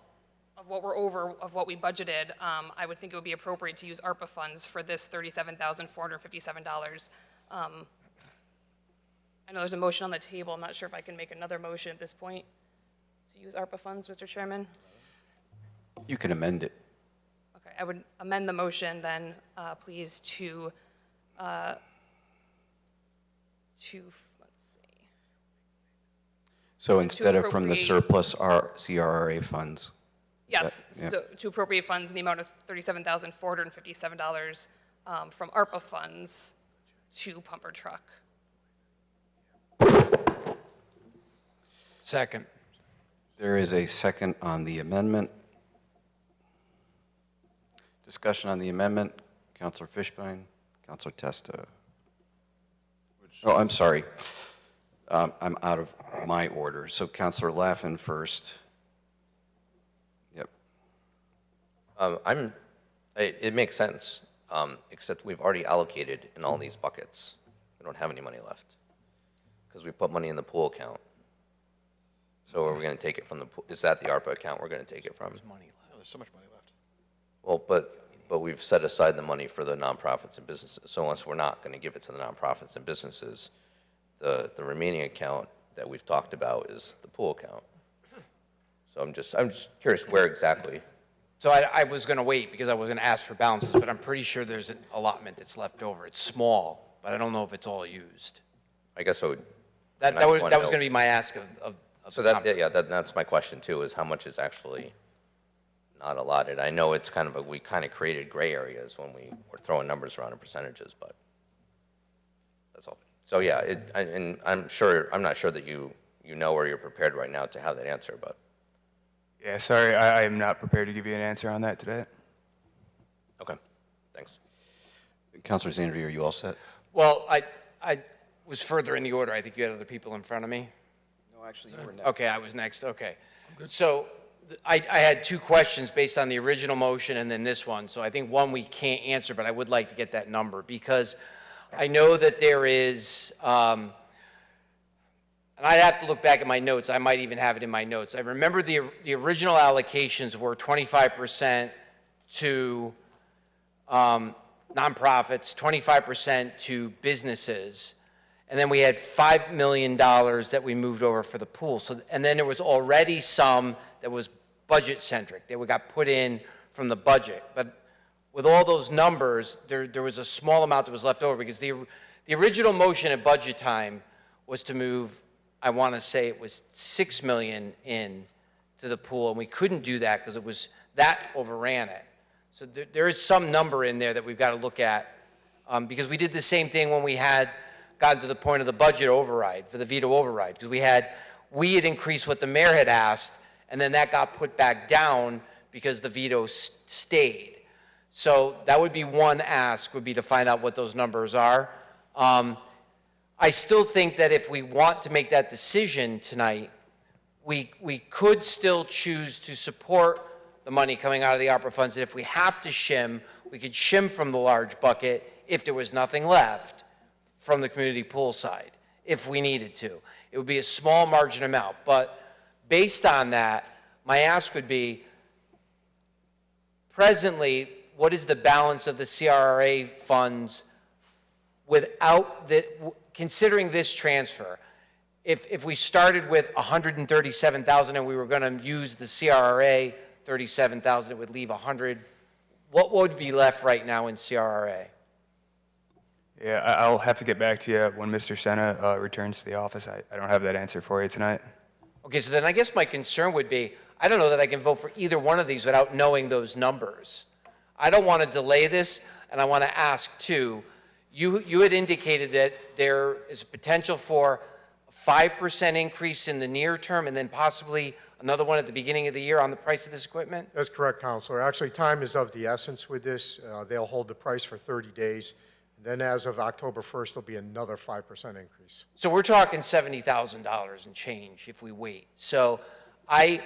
of what we're over, of what we budgeted, I would think it would be appropriate to use ARPA funds for this $37,457. I know there's a motion on the table. I'm not sure if I can make another motion at this point to use ARPA funds, Mr. Chairman. You can amend it. Okay, I would amend the motion then, please, to let's see. So instead of from the appropriate- surplus CRRA funds? Yes, Yeah. so to appropriate funds in the amount of $37,457 from ARPA funds to pumper truck. Second. There is a second on the amendment. Discussion on the amendment. Counselor Fishbein, Counselor Testa. Oh, I'm sorry. I'm out of my order. So Counselor Laffin first. Yep. It makes sense, except we've already allocated in all these buckets. We don't have any money left, because we put money in the pool account. So are we going to take it from the, is that the ARPA account we're going to take it from? There's so much money left. Well, but we've set aside the money for the nonprofits and businesses. So unless we're not going to give it to the nonprofits and businesses, the remaining account that we've talked about is the pool account. So I'm just curious where exactly. So I was going to wait because I was going to ask for balances, but I'm pretty sure there's an allotment that's left over. It's small, but I don't know if it's all used. I guess I would. That was going to be my ask of So that's my question too, is how much is actually not allotted? I know it's we kind of created gray areas when we were throwing numbers around in percentages, but that's all. So yeah, and I'm not sure that you know or you're prepared right now to have that answer, but. Yeah, sorry, I am not prepared to give you an answer on that today. Okay, thanks. Counselor Zandri, are you all set? Well, I was further in the order. I think you had other people in front of me. No, actually, you were next. Okay, I was next, okay. So I had two questions based on the original motion and then this one. So I think one we can't answer, but I would like to get that number because I know that there is, and I'd have to look back at my notes. I might even have it in my notes. I remember the original allocations were 25% to nonprofits, 25% to businesses, and then we had $5 million that we moved over for the pool. So, and then there was already some that was budget-centric, that we got put in from the budget. But with all those numbers, there was a small amount that was left over because the original motion at budget time was to move, I want to say it was $6 million in to the pool, and we couldn't do that because that overran it. So there is some number in there that we've got to look at because we did the same thing when we had gotten to the point of the budget override, for the veto override, because we had increased what the mayor had asked, and then that got put back down because the veto stayed. So that would be one ask, would be to find out what those numbers are. I still think that if we want to make that decision tonight, we could still choose to support the money coming out of the ARPA funds, and if we have to shim, we could shim from the large bucket if there was nothing left from the community pool side, if we needed to. It would be a small margin amount, but based on that, my ask would be, presently, what is the balance of the CRRA funds without considering this transfer? If we started with $137,000 and we were going to use the CRRA $37,000, it would leave $100,000. What would be left right now in CRRA? Yeah, I'll have to get back to you when Mr. Senna returns to the office. I don't have that answer for you tonight. Okay, so then I guess my concern would be, I don't know that I can vote for either one of these without knowing those numbers. I don't want to delay this, and I want to ask too, you had indicated that there is a potential for a 5% increase in the near term and then possibly another one at the beginning of the year on the price of this equipment? That's correct, Counselor. Actually, time is of the essence with this. They'll hold the price for 30 days. Then as of October 1st, there'll be another 5% increase. So we're talking $70,000 and change if we wait. So I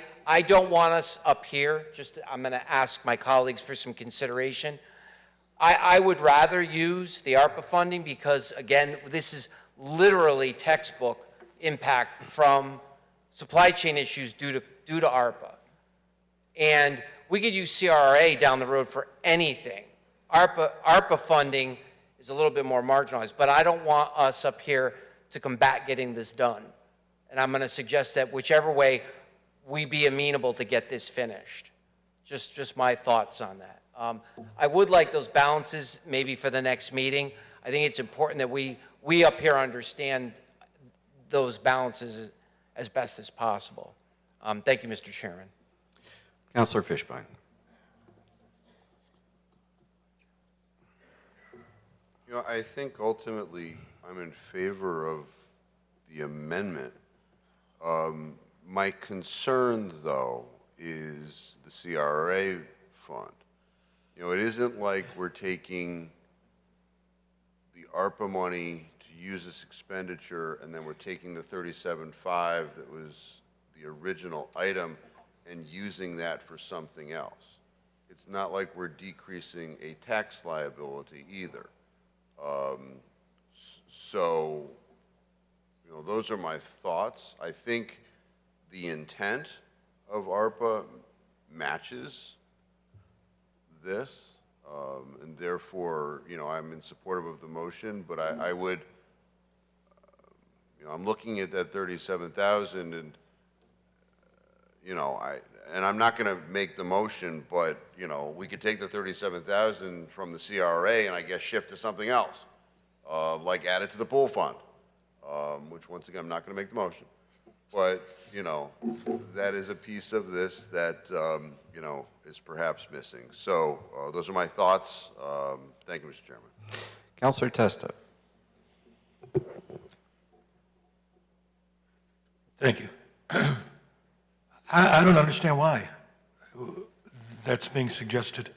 don't want us up here, I'm going to ask my colleagues for some consideration. I would rather use the ARPA funding because, again, this is literally textbook impact from supply chain issues due to ARPA. And we could use CRRA down the road for anything. ARPA funding is a little bit more marginalized, but I don't want us up here to combat getting this done. And I'm going to suggest that whichever way we be amenable to get this finished. Just my thoughts on that. I would like those balances maybe for the next meeting. I think it's important that we up here understand those balances as best as possible. Thank you, Mr. Chairman. Councilor Fishbein. You know, I think ultimately I'm in favor of the amendment. My concern, though, is the CRA fund. You know, it isn't like we're taking the ARPA money to use this expenditure, and then we're taking the 37.5 that was the original item and using that for something else. It's not like we're decreasing a tax liability either. So, you know, those are my thoughts. I think the intent of ARPA matches this, and therefore, you know, I'm in support of the motion, but I would, you know, I'm looking at that 37,000 and, you know, I'm not going to make the motion, but, you know, we could take the 37,000 from the CRA and I guess shift to something else, like add it to the pool fund, which once again, I'm not going to make the motion. But, you know, that is a piece of this that, you know, is perhaps missing. So those are my thoughts. Thank you, Mr. Chairman. Councilor Testa. Thank you. I don't understand why that's being suggested.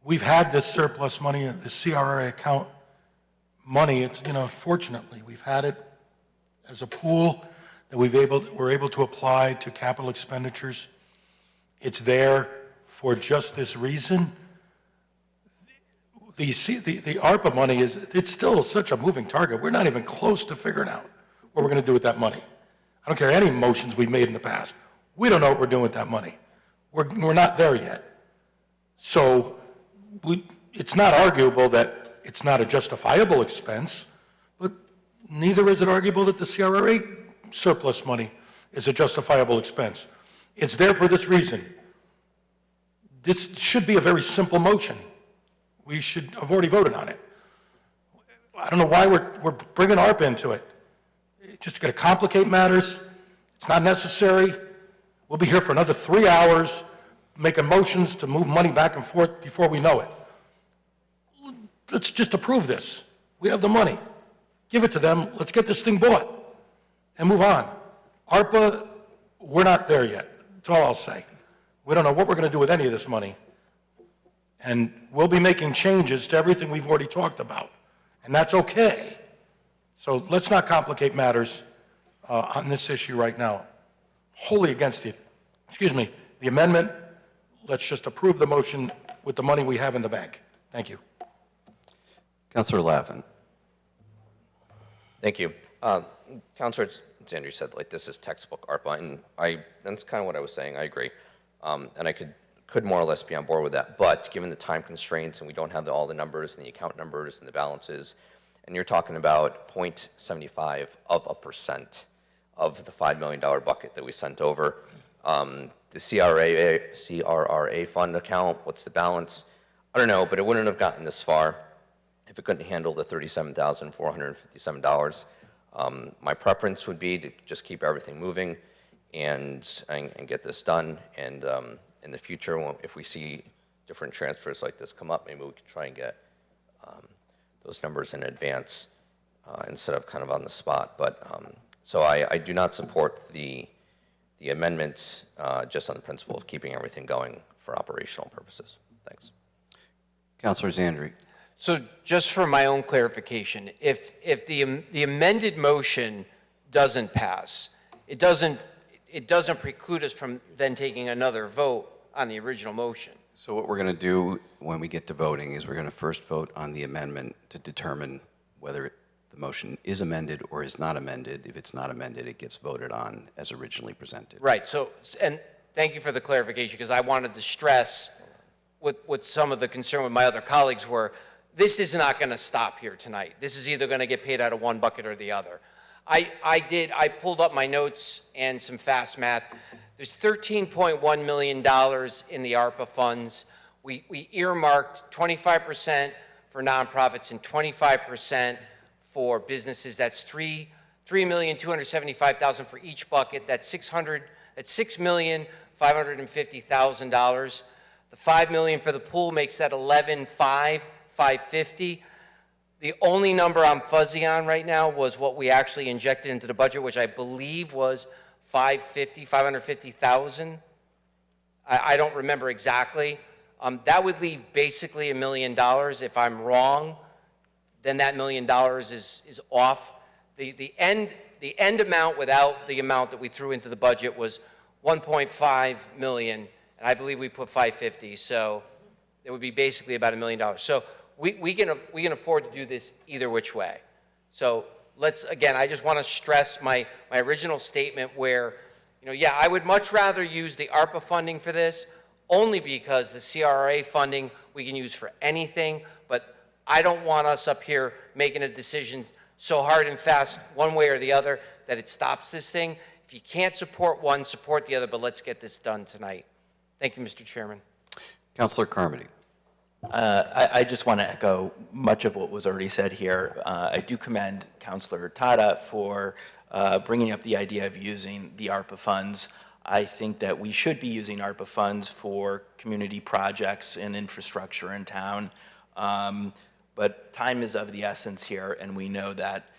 We've had this surplus money, the CRA account money, it's, you know, fortunately, we've had it as a pool that we're able to apply to capital expenditures. It's there for just this reason. The ARPA money it's still such a moving target. We're not even close to figuring out what we're going to do with that money. I don't care any motions we've made in the past. We don't know what we're doing with that money. We're not there yet. So it's not arguable that it's not a justifiable expense, but neither is it arguable that the CRA surplus money is a justifiable expense. It's there for this reason. This should be a very simple motion. We should have already voted on it. I don't know why we're bringing ARPA into it. It's just going to complicate matters. It's not necessary. We'll be here for another 3 hours making motions to move money back and forth before we know it. Let's just approve this. We have the money. Give it to them. Let's get this thing bought and move on. ARPA, we're not there yet. That's all I'll say. We don't know what we're going to do with any of this money. And we'll be making changes to everything we've already talked about. And that's okay. So let's not complicate matters on this issue right now. Wholly against the amendment. Let's just approve the motion with the money we have in the bank. Thank you. Councilor Lavin. Thank you. Councilor Zandri said, like, this is textbook ARPA, and that's kind of what I was saying. I agree. And I could more or less be on board with that. But given the time constraints, and we don't have all the numbers and the account numbers and the balances, and you're talking about 0.75% of the $5 million bucket that we sent over. The CRRA fund account, what's the balance? I don't know, but it wouldn't have gotten this far if it couldn't handle the $37,457. My preference would be to just keep everything moving and get this done. And in the future, if we see different transfers like this come up, maybe we can try and get those numbers in advance instead of kind of on the spot. But so I do not support the amendment just on the principle of keeping everything going for operational purposes. Thanks. Councilor Zandri. So just for my own clarification, if the amended motion doesn't pass, it doesn't preclude us from then taking another vote on the original motion. So what we're going to do when we get to voting is we're going to first vote on the amendment to determine whether the motion is amended or is not amended. If it's not amended, it gets voted on as originally presented. Right. So, and thank you for the clarification, because I wanted to stress what some of the concern with my other colleagues were. This is not going to stop here tonight. This is either going to get paid out of one bucket or the other. I pulled up my notes and some fast math. There's $13.1 million in the ARPA funds. We earmarked 25% for nonprofits and 25% for businesses. That's $3,275,000 for each bucket. That's $6,550,000. The $5 million for the pool makes that $11,550. The only number I'm fuzzy on right now was what we actually injected into the budget, which I believe was $550,000. I don't remember exactly. That would leave basically $1 million. If I'm wrong, then that $1 million is off. The end amount without the amount that we threw into the budget was $1.5 million, and I believe we put $550, so it would be basically about $1 million. So we can afford to do this either which way. So let's, again, I just want to stress my original statement where, yeah, I would much rather use the ARPA funding for this, only because the CRA funding we can use for anything, but I don't want us up here making a decision so hard and fast one way or the other that it stops this thing. If you can't support one, support the other, but let's get this done tonight. Thank you, Mr. Chairman. Councilor Carmody. I just want to echo much of what was already said here. I do commend Councilor Tata for bringing up the idea of using the ARPA funds. I think that we should be using ARPA funds for community projects and infrastructure in town. But time is of the essence here, and we know that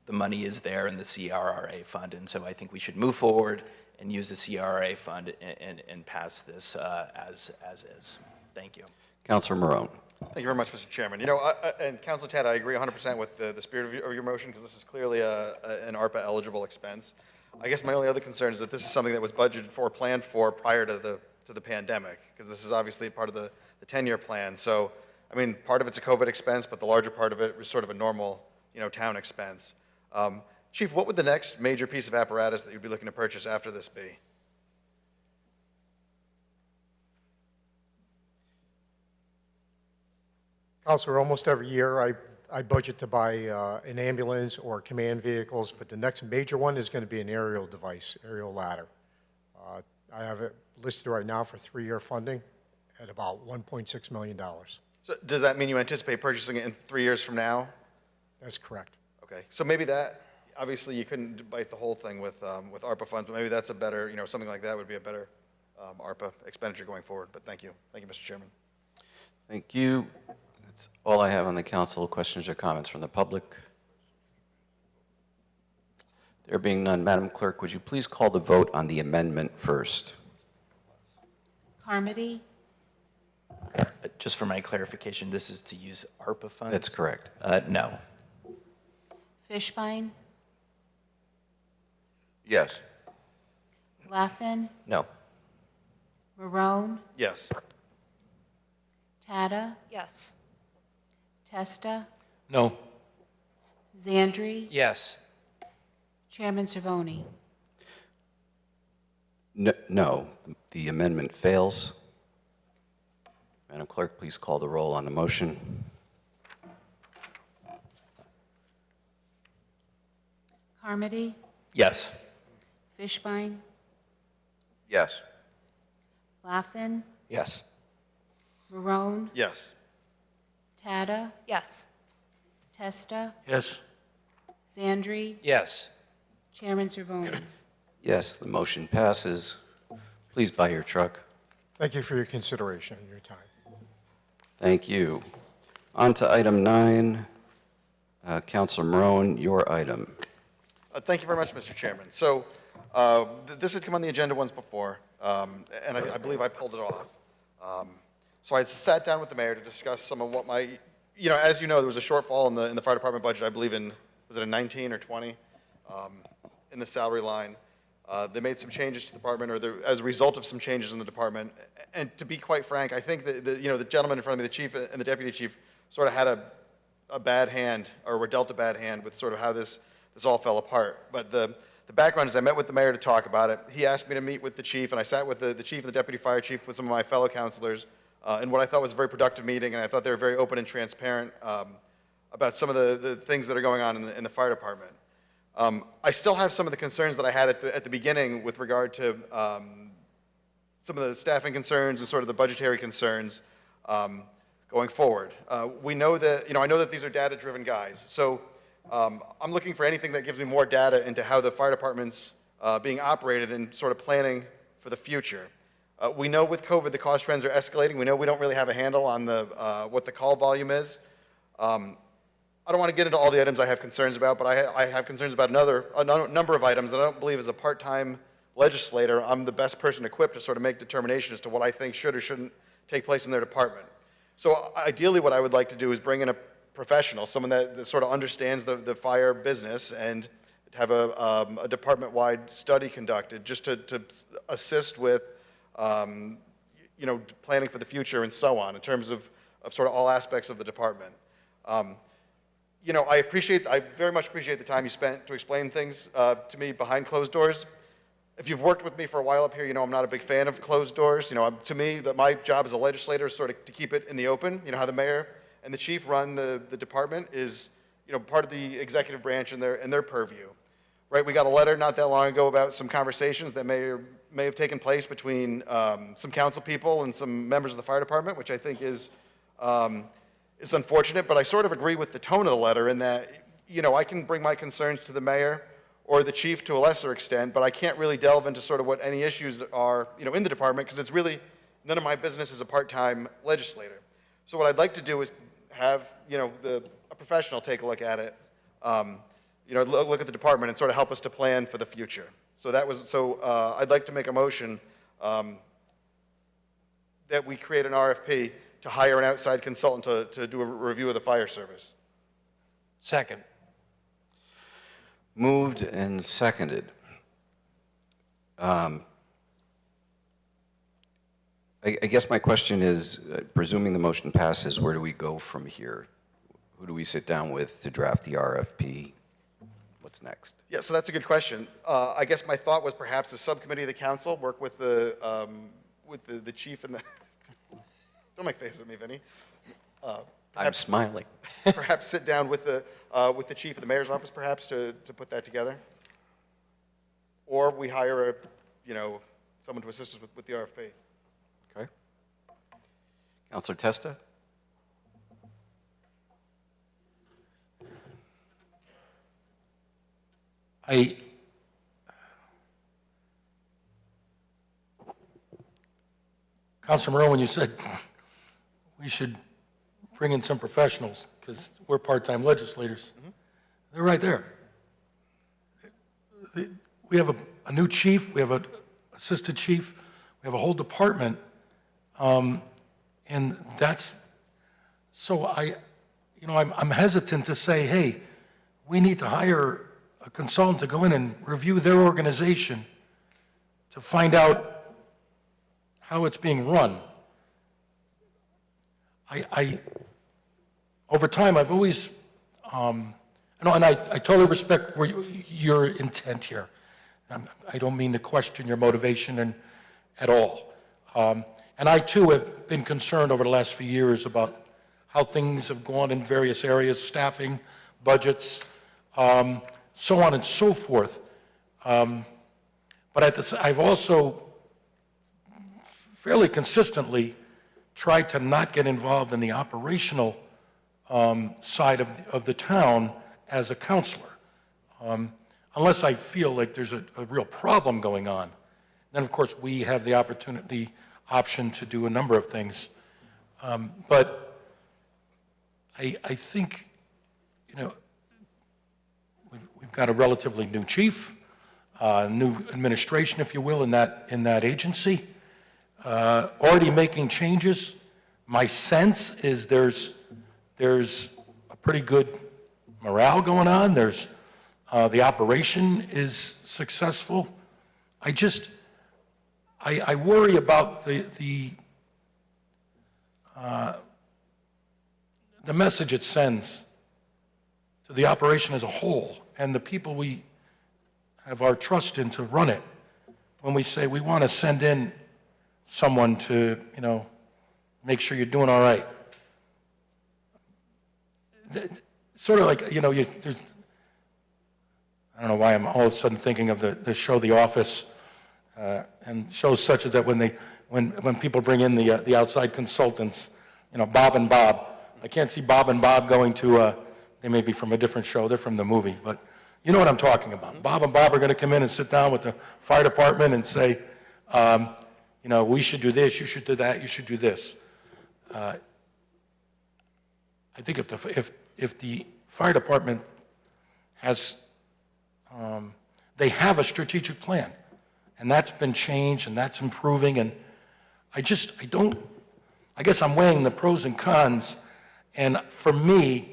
the money is there in the CRRA fund, and so I think we should move forward and use the CRRA fund and pass this as is. Thank you. Councilor Marone. Thank you very much, Mr. Chairman. And Councilor Tad, I agree 100% with the spirit of your motion, because this is clearly an ARPA-eligible expense. I guess my only other concern is that this is something that was budgeted for, planned for prior to the pandemic, because this is obviously part of the 10-year plan. So, I mean, part of it's a COVID expense, but the larger part of it was sort of a normal, town expense. Chief, what would the next major piece of apparatus that you'd be looking to purchase after this be? Counselor, almost every year I budget to buy an ambulance or command vehicles, but the next major one is going to be an aerial device, aerial ladder. I have it listed right now for 3-year funding at about $1.6 million. So does that mean you anticipate purchasing it in 3 years from now? That's correct. Okay, so maybe that, obviously you couldn't bite the whole thing with ARPA funds, but maybe that's a better, something like that would be a better ARPA expenditure going forward. But thank you. Thank you, Mr. Chairman. Thank you. That's all I have on the council. Questions or comments from the public? There being none, Madam Clerk, would you please call the vote on the amendment first? Carmody, Just for my clarification, this is to use ARPA funds? That's correct. No. Fishbein, Yes. Laffin, No. Marone, Yes. Tata, Yes. Testa, No. Zandri, Yes. Chairman Cervoni. No, the amendment fails. Madam Clerk, please call the roll on the motion. Carmody, Yes. Fishbein, Yes. Laffin, Yes. Marone, Yes. Tata, Yes. Testa, Yes. Zandri, Yes. Chairman Cervoni. Yes, the motion passes. Please buy your truck. Thank you for your consideration and your time. Thank you. On to item 9. Councilor Marone, your item. Thank you very much, Mr. Chairman. So this had come on the agenda once before, and I believe I pulled it off. So I sat down with the mayor to discuss some of what my, as you know, there was a shortfall in the fire department budget, I believe was it a 19 or 20, in the salary line. They made some changes to the department, as a result of some changes in the department. And to be quite frank, I think that the gentleman in front of me, the chief and the deputy chief, sort of had a bad hand, or were dealt a bad hand with sort of how this all fell apart. But the background is I met with the mayor to talk about it. He asked me to meet with the chief, and I sat with the chief and the deputy fire chief with some of my fellow councilors in what I thought was a very productive meeting, and I thought they were very open and transparent about some of the things that are going on in the fire department. I still have some of the concerns that I had at the beginning with regard to some of the staffing concerns and sort of the budgetary concerns going forward. We know that, I know that these are data-driven guys. So I'm looking for anything that gives me more data into how the fire department's being operated and sort of planning for the future. We know with COVID the cost trends are escalating. We know we don't really have a handle on what the call volume is. I don't want to get into all the items I have concerns about, but I have concerns about a number of items that I don't believe as a part-time legislator I'm the best person equipped to sort of make determinations as to what I think should or shouldn't take place in their department. So ideally what I would like to do is bring in a professional, someone that sort of understands the fire business, and have a department-wide study conducted just to assist with planning for the future and so on in terms of sort of all aspects of the department. I very much appreciate the time you spent to explain things to me behind closed doors. If you've worked with me for a while up here, you know I'm not a big fan of closed doors. To me, my job as a legislator is sort of to keep it in the open. You know how the mayor and the chief run the department is, part of the executive branch and their purview, right? We got a letter not that long ago about some conversations that may have taken place between some council people and some members of the fire department, which I think is unfortunate, but I sort of agree with the tone of the letter in that, I can bring my concerns to the mayor or the chief to a lesser extent, but I can't really delve into sort of what any issues are, in the department, because it's really none of my business as a part-time legislator. So what I'd like to do is have, a professional take a look at it, look at the department and sort of help us to plan for the future. So I'd like to make a motion that we create an RFP to hire an outside consultant to do a review of the fire service. Second. Moved and seconded. I guess my question is, presuming the motion passes, where do we go from here? Who do we sit down with to draft the RFP? What's next? Yeah, so that's a good question. I guess my thought was perhaps the subcommittee of the council work with the chief and the. Don't make faces at me, Vinny. I'm smiling. Perhaps sit down with the chief of the mayor's office, perhaps to put that together. Or we hire someone to assist us with the RFP. Okay. Councilor Testa? Councilor Moreau, when you said we should bring in some professionals because we're part-time legislators, they're right there. We have a new chief, we have an assistant chief, we have a whole department, and that's, so I'm hesitant to say, hey, we need to hire a consultant to go in and review their organization to find out how it's being run. Over time, I've always, and I totally respect your intent here. I don't mean to question your motivation at all. And I too have been concerned over the last few years about how things have gone in various areas, staffing, budgets, so on and so forth. But I've also fairly consistently tried to not get involved in the operational side of the town as a counselor, unless I feel like there's a real problem going on. Then, of course, we have the option to do a number of things. But I think, we've got a relatively new chief, new administration, if you will, in that agency, already making changes. My sense is there's a pretty good morale going on. The operation is successful. I worry about the message it sends to the operation as a whole and the people we have our trust in to run it when we say we want to send in someone to, make sure you're doing all right. Sort of like, there's, I don't know why I'm all of a sudden thinking of the show The Office, and shows such as that when people bring in the outside consultants, Bob and Bob. I can't see Bob and Bob going to They may be from a different show, they're from the movie, but you know what I'm talking about. Bob and Bob are going to come in and sit down with the fire department and say, you know, we should do this, you should do that, you should do this. I think if the fire department has, they have a strategic plan, and that's been changed, and that's improving, and I guess I'm weighing the pros and cons, and for me,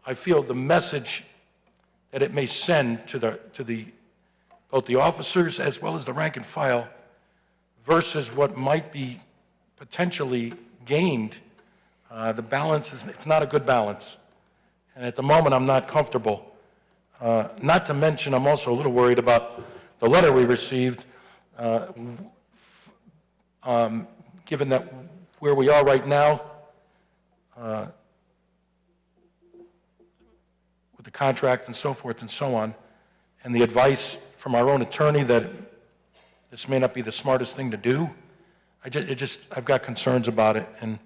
I feel the message that it may send to both the officers as well as the rank and file versus what might be potentially gained, the balance it's not a good balance. And at the moment, I'm not comfortable. Not to mention, I'm also a little worried about the letter we received, given that where we are right now, with the contract and so forth and so on, and the advice from our own attorney that this may not be the smartest thing to do. I've got concerns about it, and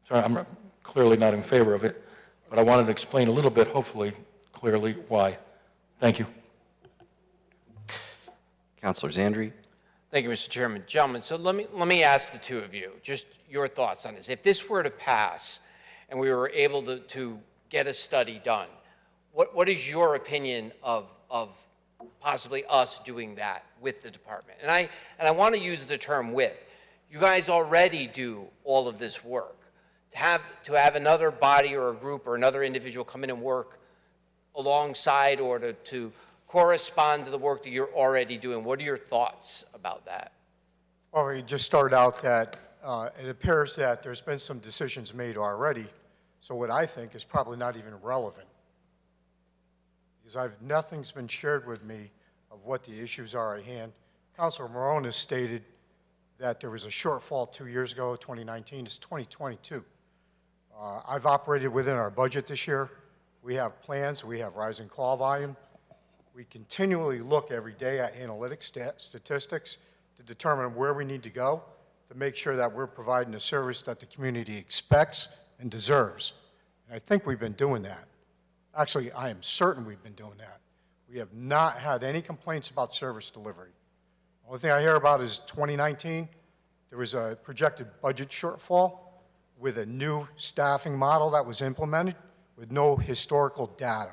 so I'm clearly not in favor of it, but I wanted to explain a little bit, hopefully, clearly why. Thank you. Councilor Zandri. Thank you, Mr. Chairman. Gentlemen, so let me ask the two of you, just your thoughts on this. If this were to pass and we were able to get a study done, what is your opinion of possibly us doing that with the department? And I want to use the term with. You guys already do all of this work. To have another body or a group or another individual come in and work alongside or to correspond to the work that you're already doing, what are your thoughts about that? Well, we just started out that it appears that there's been some decisions made already, so what I think is probably not even relevant. Because nothing's been shared with me of what the issues are at hand. Councilor Morone has stated that there was a shortfall 2 years ago, 2019, it's 2022. I've operated within our budget this year. We have plans, we have rising call volume. We continually look every day at analytics, statistics to determine where we need to go to make sure that we're providing a service that the community expects and deserves. And I think we've been doing that. Actually, I am certain we've been doing that. We have not had any complaints about service delivery. The only thing I hear about is 2019, there was a projected budget shortfall with a new staffing model that was implemented with no historical data.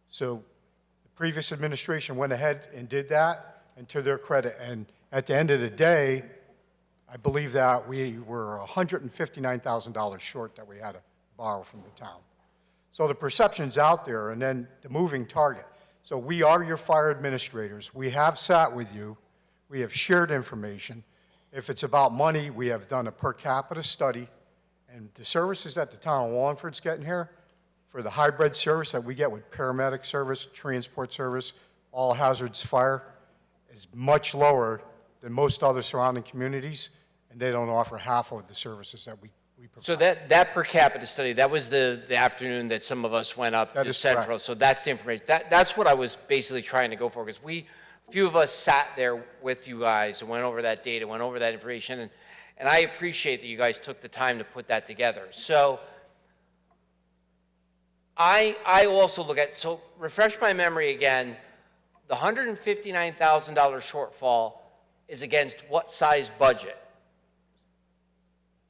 So the previous administration went ahead and did that, and to their credit, and at the end of the day, I believe that we were $159,000 short that we had to borrow from the town. So the perception's out there, and then the moving target. So we are your fire administrators. We have sat with you. We have shared information. If it's about money, we have done a per capita study, and the services that the town of Wallingford's getting here, for the hybrid service that we get with paramedic service, transport service, all hazards fire, is much lower than most other surrounding communities, and they don't offer half of the services that we provide. So that per capita study, that was the afternoon that some of us went up to Central. Correct. So that's the information. That's what I was basically trying to go for, because a few of us sat there with you guys and went over that data, went over that information, and I appreciate that you guys took the time to put that together. So I also look at, so refresh my memory again, the $159,000 shortfall is against what size budget?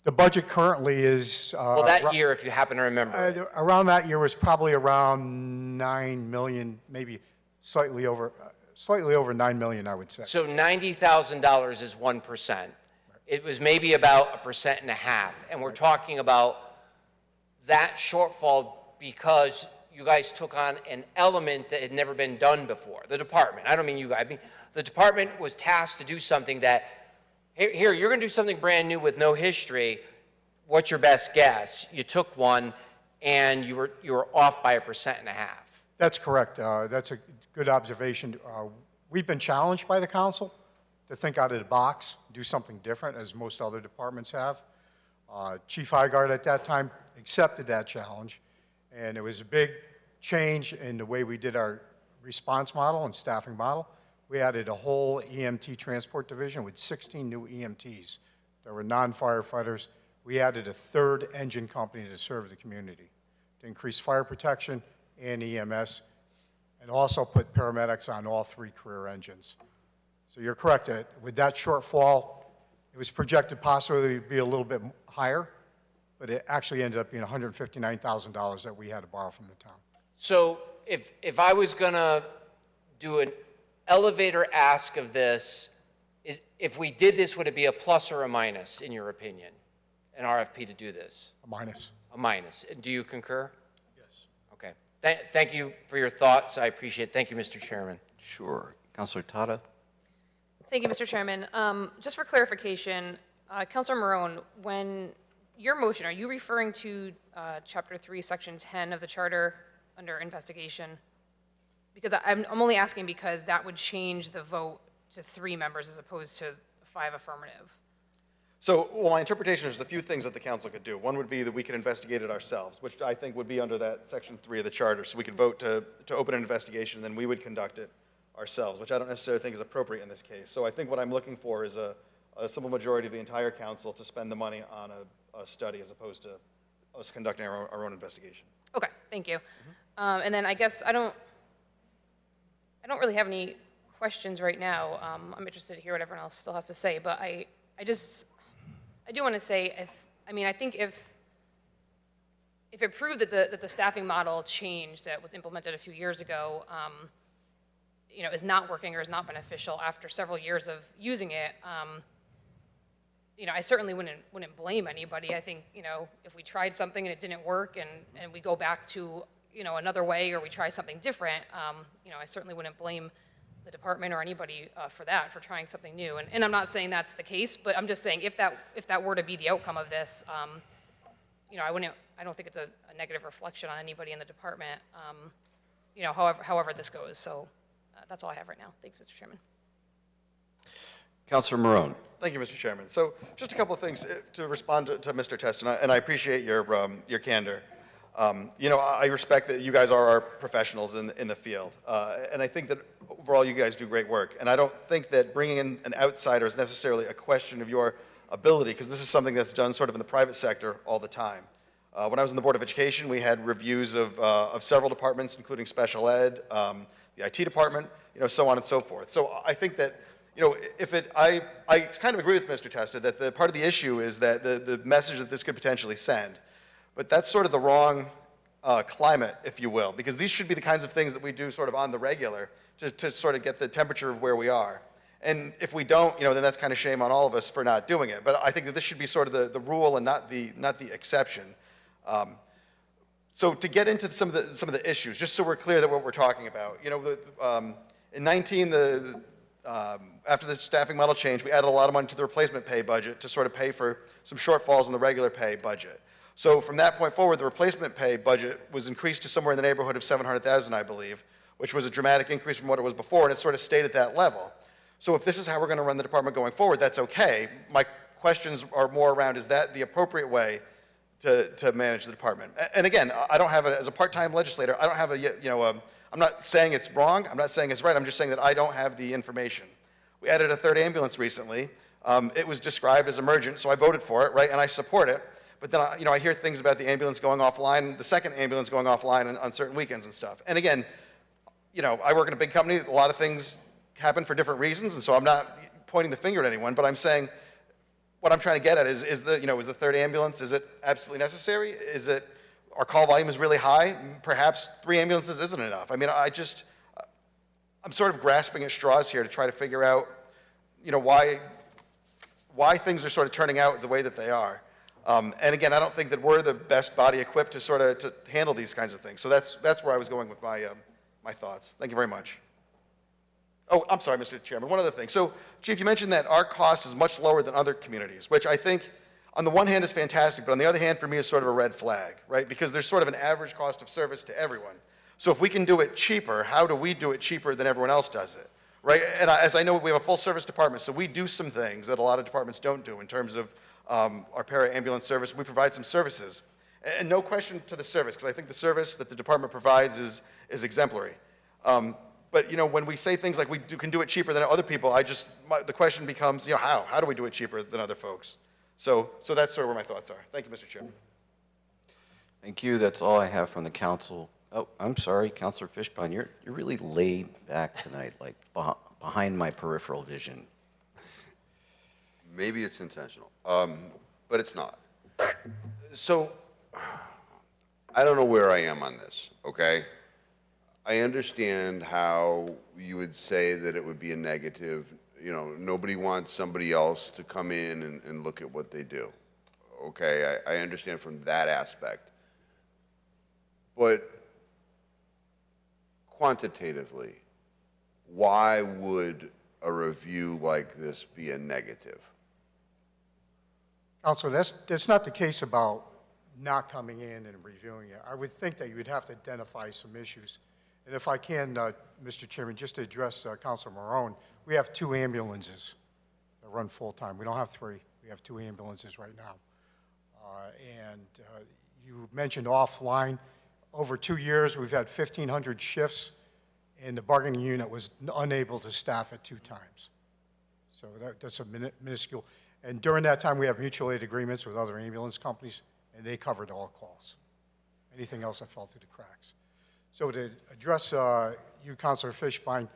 The budget currently is... Well, that year, if you happen to remember. Around that year was probably around 9 million, maybe slightly over 9 million, I would say. So $90,000 is 1%. It was maybe about 1.5%, and we're talking about that shortfall because you guys took on an element that had never been done before. The department, I don't mean you guys, I mean the department was tasked to do something that, here, you're going to do something brand new with no history. What's your best guess? You took one, and you were off by 1.5%. That's correct. That's a good observation. We've been challenged by the council to think out of the box, do something different, as most other departments have. Chief Highgard at that time accepted that challenge, and it was a big change in the way we did our response model and staffing model. We added a whole EMT transport division with 16 new EMTs. There were non-firefighters. We added a third engine company to serve the community, to increase fire protection and EMS, and also put paramedics on all 3 career engines. So you're correct, with that shortfall, it was projected possibly to be a little bit higher, but it actually ended up being $159,000 that we had to borrow from the town. So if I was gonna do an elevator ask of this, if we did this, would it be a plus or a minus, in your opinion, an RFP to do this? A minus. A minus. Do you concur? Yes. Okay. Thank you for your thoughts. I appreciate it. Thank you, Mr. Chairman. Sure. Councilor Tata? Thank you, Mr. Chairman. Just for clarification, Councilor Marone, when your motion, are you referring to Chapter 3, Section 10 of the Charter under investigation? Because I'm only asking because that would change the vote to 3 members as opposed to 5 affirmative. So, well, my interpretation is there's a few things that the council could do. One would be that we could investigate it ourselves, which I think would be under that Section 3 of the Charter. So we could vote to open an investigation, and then we would conduct it ourselves, which I don't necessarily think is appropriate in this case. So I think what I'm looking for is a simple majority of the entire council to spend the money on a study as opposed to us conducting our own investigation. Okay, thank you. And then I guess I don't really have any questions right now. I'm interested to hear what everyone else still has to say, but I do want to say I think if it proved that the staffing model change that was implemented a few years ago, is not working or is not beneficial after several years of using it, I certainly wouldn't blame anybody. I think, if we tried something and it didn't work and we go back to, another way or we try something different, I certainly wouldn't blame the department or anybody for that, for trying something new. And I'm not saying that's the case, but I'm just saying if that were to be the outcome of this, I don't think it's a negative reflection on anybody in the department, however this goes. So that's all I have right now. Thanks, Mr. Chairman. Councilor Marone? Thank you, Mr. Chairman. So just a couple of things to respond to Mr. Test, and I appreciate your candor. I respect that you guys are our professionals in the field, and I think that overall you guys do great work. And I don't think that bringing in an outsider is necessarily a question of your ability, because this is something that's done sort of in the private sector all the time. When I was in the Board of Education, we had reviews of several departments, including special ed, the IT department, so on and so forth. So I think that, I kind of agree with Mr. Testa that the part of the issue is that the message that this could potentially send. But that's sort of the wrong climate, if you will, because these should be the kinds of things that we do sort of on the regular to sort of get the temperature of where we are. And if we don't, then that's kind of shame on all of us for not doing it. But I think that this should be sort of the rule and not the exception. So to get into some of the issues, just so we're clear that what we're talking about, in 19, after the staffing model change, we added a lot of money to the replacement pay budget to sort of pay for some shortfalls in the regular pay budget. So from that point forward, the replacement pay budget was increased to somewhere in the neighborhood of $700,000, I believe, which was a dramatic increase from what it was before, and it sort of stayed at that level. So if this is how we're going to run the department going forward, that's okay. My questions are more around, is that the appropriate way to manage the department? And again, I don't have as a part-time legislator, I don't have I'm not saying it's wrong, I'm not saying it's right, I'm just saying that I don't have the information. We added a 3rd ambulance recently. It was described as emergent, so I voted for it, right, and I support it. But then, I hear things about the ambulance going offline, the 2nd ambulance going offline on certain weekends and stuff. And again, I work in a big company, a lot of things happen for different reasons, and so I'm not pointing the finger at anyone, but I'm saying, what I'm trying to get at is the 3rd ambulance, is it absolutely necessary? Is it, our call volume is really high? Perhaps 3 ambulances isn't enough. I mean, I'm sort of grasping at straws here to try to figure out, why things are sort of turning out the way that they are. And again, I don't think that we're the best body equipped to handle these kinds of things. So that's where I was going with my thoughts. Thank you very much. Oh, I'm sorry, Mr. Chairman, one other thing. So, Chief, you mentioned that our cost is much lower than other communities, which I think, on the one hand, is fantastic, but on the other hand, for me, is sort of a red flag, right? Because there's sort of an average cost of service to everyone. So if we can do it cheaper, how do we do it cheaper than everyone else does it, right? And as I know, we have a full-service department, so we do some things that a lot of departments don't do in terms of our para-ambulance service. We provide some services. And no question to the service, because I think the service that the department provides is exemplary. But when we say things like we can do it cheaper than other people, the question becomes, how? How do we do it cheaper than other folks? So that's sort of where my thoughts are. Thank you, Mr. Chairman. Thank you. That's all I have from the council. Oh, I'm sorry, Councilor Fishbein, you're really laid back tonight, like behind my peripheral vision. Maybe it's intentional, but it's not. So, I don't know where I am on this, okay? I understand how you would say that it would be a negative. You know, nobody wants somebody else to come in and look at what they do. Okay, I understand from that aspect. But quantitatively, why would a review like this be a negative? Counselor, that's not the case about not coming in and reviewing it. I would think that you would have to identify some issues. And if I can, Mr. Chairman, just to address Councilor Marone, we have 2 ambulances that run full-time. We don't have 3. We have 2 ambulances right now. And you mentioned offline. Over 2 years, we've had 1,500 shifts, and the bargaining unit was unable to staff it 2 times. So that's a minuscule. And during that time, we have mutual aid agreements with other ambulance companies, and they covered all calls. Anything else that fell through the cracks. So to address you, Councilor Fishbein,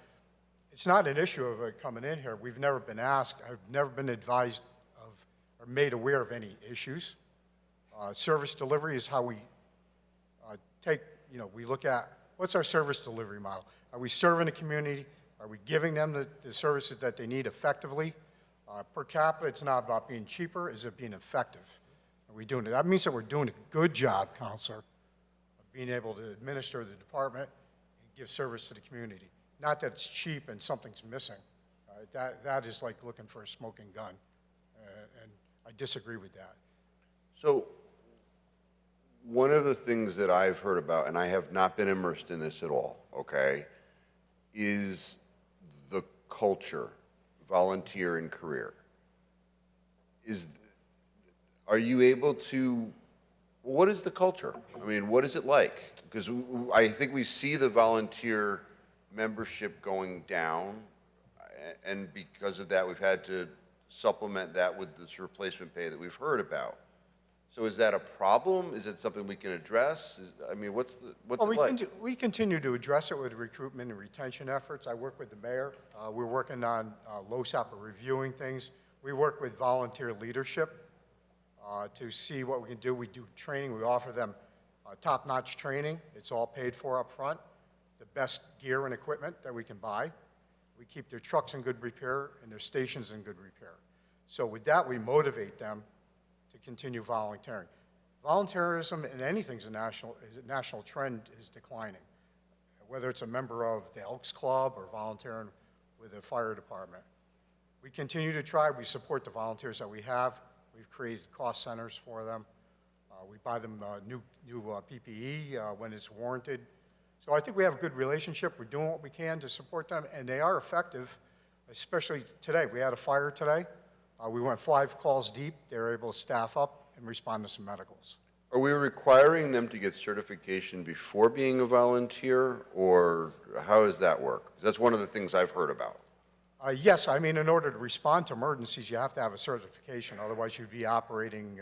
it's not an issue of it coming in here. We've never been asked. I've never been advised of or made aware of any issues. Service delivery is how we we look at what's our service delivery model. Are we serving the community? Are we giving them the services that they need effectively? Per capita, it's not about being cheaper, is it being effective? Are we doing it? That means that we're doing a good job, Counselor, of being able to administer the department and give service to the community. Not that it's cheap and something's missing. That is like looking for a smoking gun, and I disagree with that. So, one of the things that I've heard about, and I have not been immersed in this at all, okay, is the culture, volunteer and career. Are you able to, what is the culture? I mean, what is it like? Because I think we see the volunteer membership going down, and because of that, we've had to supplement that with this replacement pay that we've heard about. So is that a problem? Is it something we can address? I mean, what's it like? We continue to address it with recruitment and retention efforts. I work with the mayor. We're working on LoSAP reviewing things. We work with volunteer leadership to see what we can do. We do training. We offer them top-notch training. It's all paid for up front. The best gear and equipment that we can buy. We keep their trucks in good repair and their stations in good repair. So with that, we motivate them to continue volunteering. Volunteerism in anything is a national trend is declining, whether it's a member of the Elks Club or volunteering with the fire department. We continue to try. We support the volunteers that we have. We've created cost centers for them. We buy them new PPE when it's warranted. So I think we have a good relationship. We're doing what we can to support them, and they are effective, especially today. We had a fire today. We went 5 calls deep. They were able to staff up and respond to some medicals. Are we requiring them to get certification before being a volunteer, or how does that work? 'Cause that's one of the things I've heard about. Yes, I mean, in order to respond to emergencies, you have to have a certification. Otherwise, you'd be operating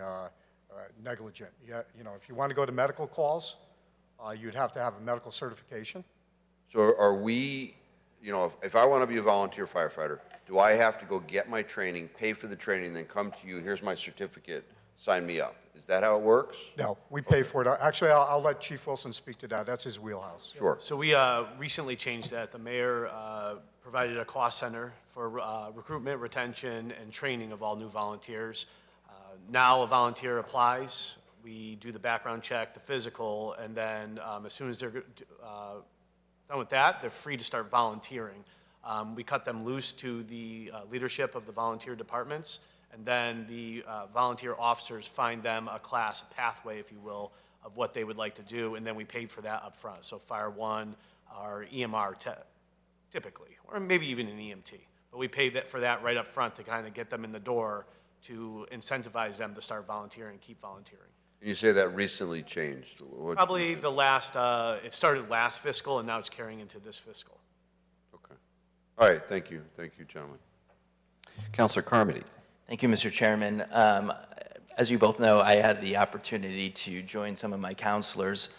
negligent. You know, if you want to go to medical calls, you'd have to have a medical certification. So are we, you know, if I want to be a volunteer firefighter, do I have to go get my training, pay for the training, then come to you, here's my certificate, sign me up? Is that how it works? No, we pay for it. Actually, I'll let Chief Wilson speak to that. That's his wheelhouse. Sure. So we recently changed that. The mayor provided a cost center for recruitment, retention, and training of all new volunteers. Now a volunteer applies, we do the background check, the physical, and then as soon as they're done with that, they're free to start volunteering. We cut them loose to the leadership of the volunteer departments, and then the volunteer officers find them a class, a pathway, if you will, of what they would like to do, and then we paid for that up front. So Fire 1, our EMR typically, or maybe even an EMT. But we paid for that right up front to kind of get them in the door to incentivize them to start volunteering, keep volunteering. You say that recently changed. Probably the last, it started last fiscal, and now it's carrying into this fiscal. Okay. All right, thank you. Thank you, gentlemen. Councilor Carmody. Thank you, Mr. Chairman. As you both know, I had the opportunity to join some of my counselors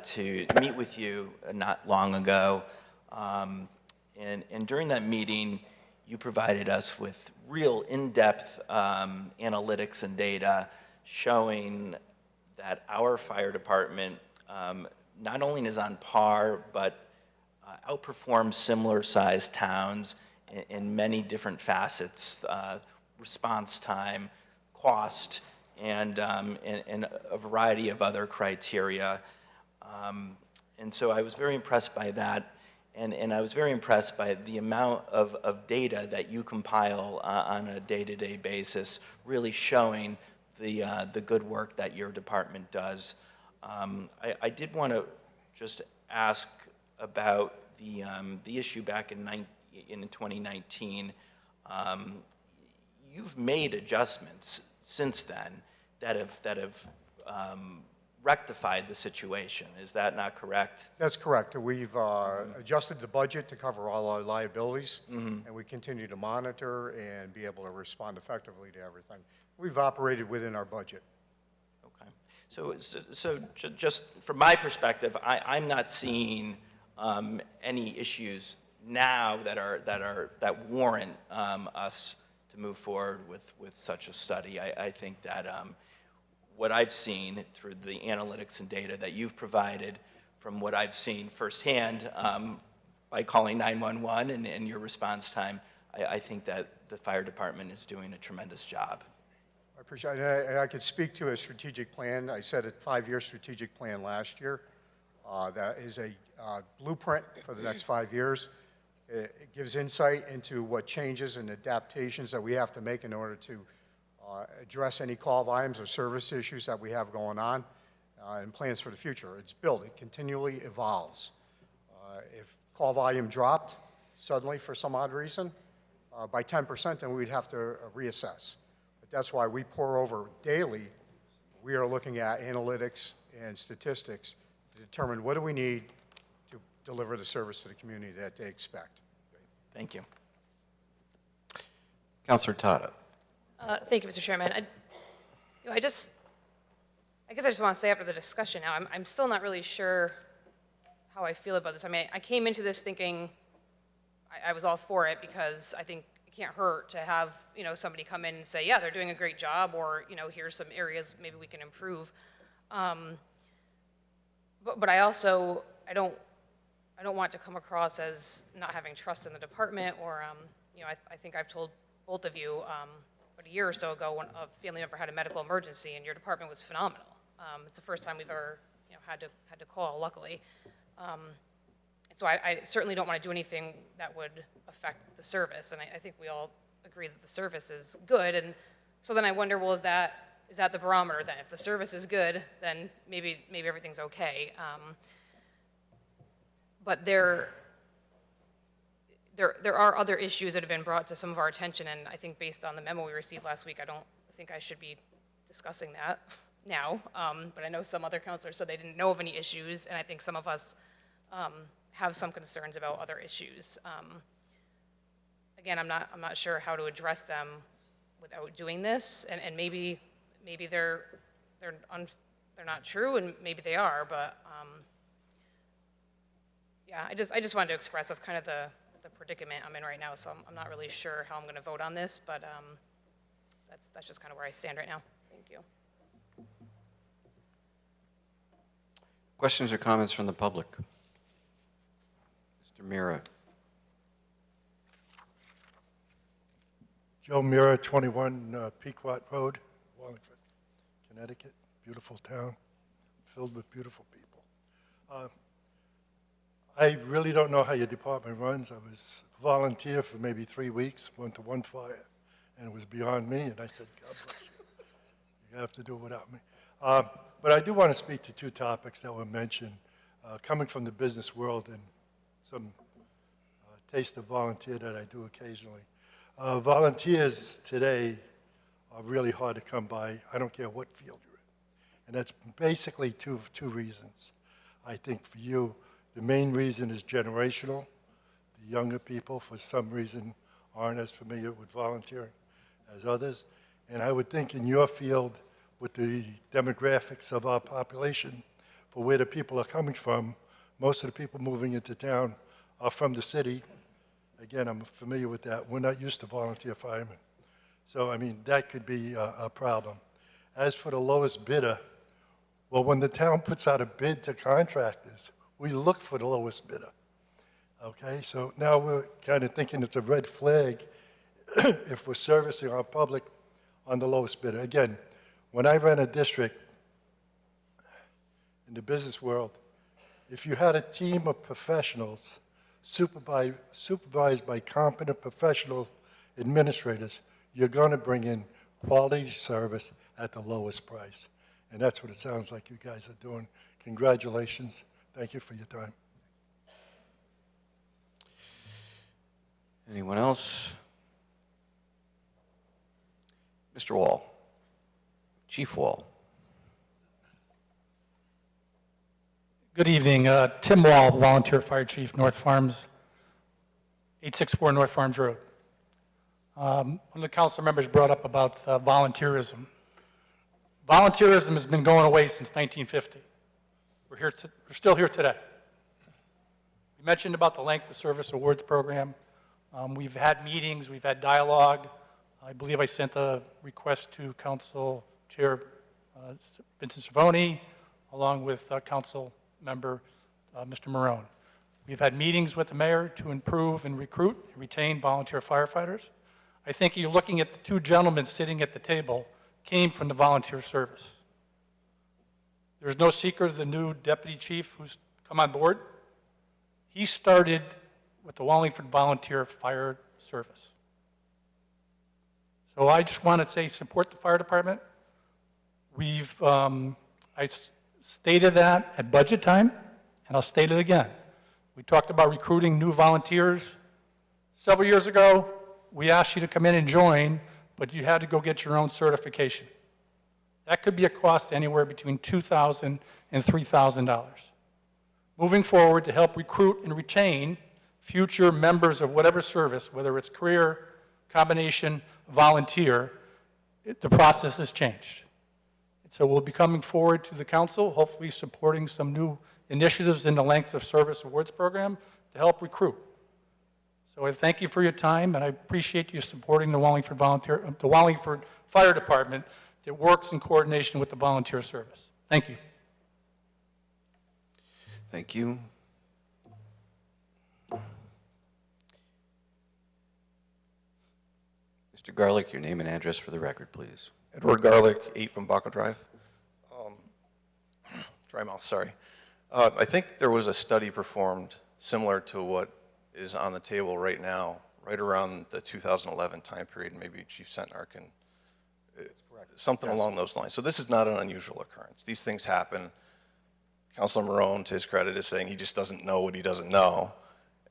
to meet with you not long ago. And during that meeting, you provided us with real in-depth analytics and data showing that our fire department not only is on par, but outperforms similar-sized towns in many different facets, response time, cost, and a variety of other criteria. And so I was very impressed by that. And I was very impressed by the amount of data that you compile on a day-to-day basis, really showing the good work that your department does. I did want to just ask about the issue back in 2019. You've made adjustments since then that have rectified the situation. Is that not correct? That's correct. We've adjusted the budget to cover all our liabilities, and we continue to monitor and be able to respond effectively to everything. We've operated within our budget. Okay. So just from my perspective, I'm not seeing any issues now that warrant us to move forward with such a study. I think that what I've seen through the analytics and data that you've provided, from what I've seen firsthand by calling 911 and your response time, I think that the fire department is doing a tremendous job. I appreciate it. And I could speak to a strategic plan. I said a 5-year strategic plan last year. That is a blueprint for the next 5 years. It gives insight into what changes and adaptations that we have to make in order to address any call volumes or service issues that we have going on, and plans for the future. It's built. It continually evolves. If call volume dropped suddenly for some odd reason by 10%, then we'd have to reassess. But that's why we pour over daily. We are looking at analytics and statistics to determine what do we need to deliver the service to the community that they expect. Thank you. Councilor Tata. Thank you, Mr. Chairman. I guess I just want to say after the discussion now, I'm still not really sure how I feel about this. I mean, I came into this thinking I was all for it because I think it can't hurt to have, somebody come in and say, yeah, they're doing a great job, or, here's some areas maybe we can improve. But I also, I don't want to come across as not having trust in the department, or, I think I've told both of you, about a year or so ago, when a family member had a medical emergency, and your department was phenomenal. It's the first time we've ever, had to call, luckily. And so I certainly don't want to do anything that would affect the service, and I think we all agree that the service is good. And so then I wonder, well, is that the barometer then? If the service is good, then maybe everything's okay. But there are other issues that have been brought to some of our attention, and I think based on the memo we received last week, I don't think I should be discussing that now. But I know some other counselors said they didn't know of any issues, and I think some of us have some concerns about other issues. Again, I'm not sure how to address them without doing this, and maybe they're not true, and maybe they are, but yeah, I just wanted to express that's kind of the predicament I'm in right now, so I'm not really sure how I'm going to vote on this, but that's just kind of where I stand right now. Thank you. Questions or comments from the public? Mr. Mira. Joe Mira, 21 Pequot Road, Wallingford, Connecticut. Beautiful town, filled with beautiful people. I really don't know how your department runs. I was a volunteer for maybe 3 weeks, went to one fire, and it was beyond me, and I said, God bless you. You have to do it without me. But I do want to speak to two topics that were mentioned, coming from the business world and some taste of volunteer that I do occasionally. Volunteers today are really hard to come by. I don't care what field you're in. And that's basically two reasons. I think for you, the main reason is generational. The younger people, for some reason, aren't as familiar with volunteering as others. And I would think in your field, with the demographics of our population, for where the people are coming from. Most of the people moving into town are from the city. Again, I'm familiar with that. We're not used to volunteer firemen. So, I mean, that could be a problem. As for the lowest bidder, well, when the town puts out a bid to contractors, we look for the lowest bidder. Okay, so now we're kind of thinking it's a red flag if we're servicing our public on the lowest bidder. Again, when I ran a district in the business world, if you had a team of professionals supervised by competent professional administrators, you're going to bring in quality service at the lowest price. And that's what it sounds like you guys are doing. Congratulations. Thank you for your time. Anyone else? Mr. Wall. Chief Wall. Good evening. Tim Wall, Volunteer Fire Chief, North Farms, 864 North Farms Road. One of the council members brought up about volunteerism. Volunteerism has been going away since 1950. We're still here today. We mentioned about the Length of Service Awards program. We've had meetings, we've had dialogue. I believe I sent a request to Council Chair Vincent Cervoni, along with Council Member Mr. Marone. We've had meetings with the mayor to improve and recruit and retain volunteer firefighters. I think you're looking at the two gentlemen sitting at the table came from the volunteer service. There's no secret the new deputy chief who's come on board. He started with the Wallingford Volunteer Fire Service. So I just want to say support the fire department. I stated that at budget time, and I'll state it again. We talked about recruiting new volunteers. Several years ago, we asked you to come in and join, but you had to go get your own certification. That could be a cost anywhere between $2,000 and $3,000. Moving forward, to help recruit and retain future members of whatever service, whether it's career, combination, volunteer, the process has changed. So we'll be coming forward to the council, hopefully supporting some new initiatives in the Length of Service Awards program to help recruit. So I thank you for your time, and I appreciate you supporting the Wallingford Fire Department that works in coordination with the volunteer service. Thank you. Thank you. Mr. Garlick, your name and address for the record, please. Edward Garlick, 8 from Baca Drive. Dry mouth, sorry. I think there was a study performed similar to what is on the table right now, right around the 2011 time period. Maybe Chief Sentnar can, something along those lines. So this is not an unusual occurrence. These things happen. Councilor Marone, to his credit, is saying he just doesn't know what he doesn't know.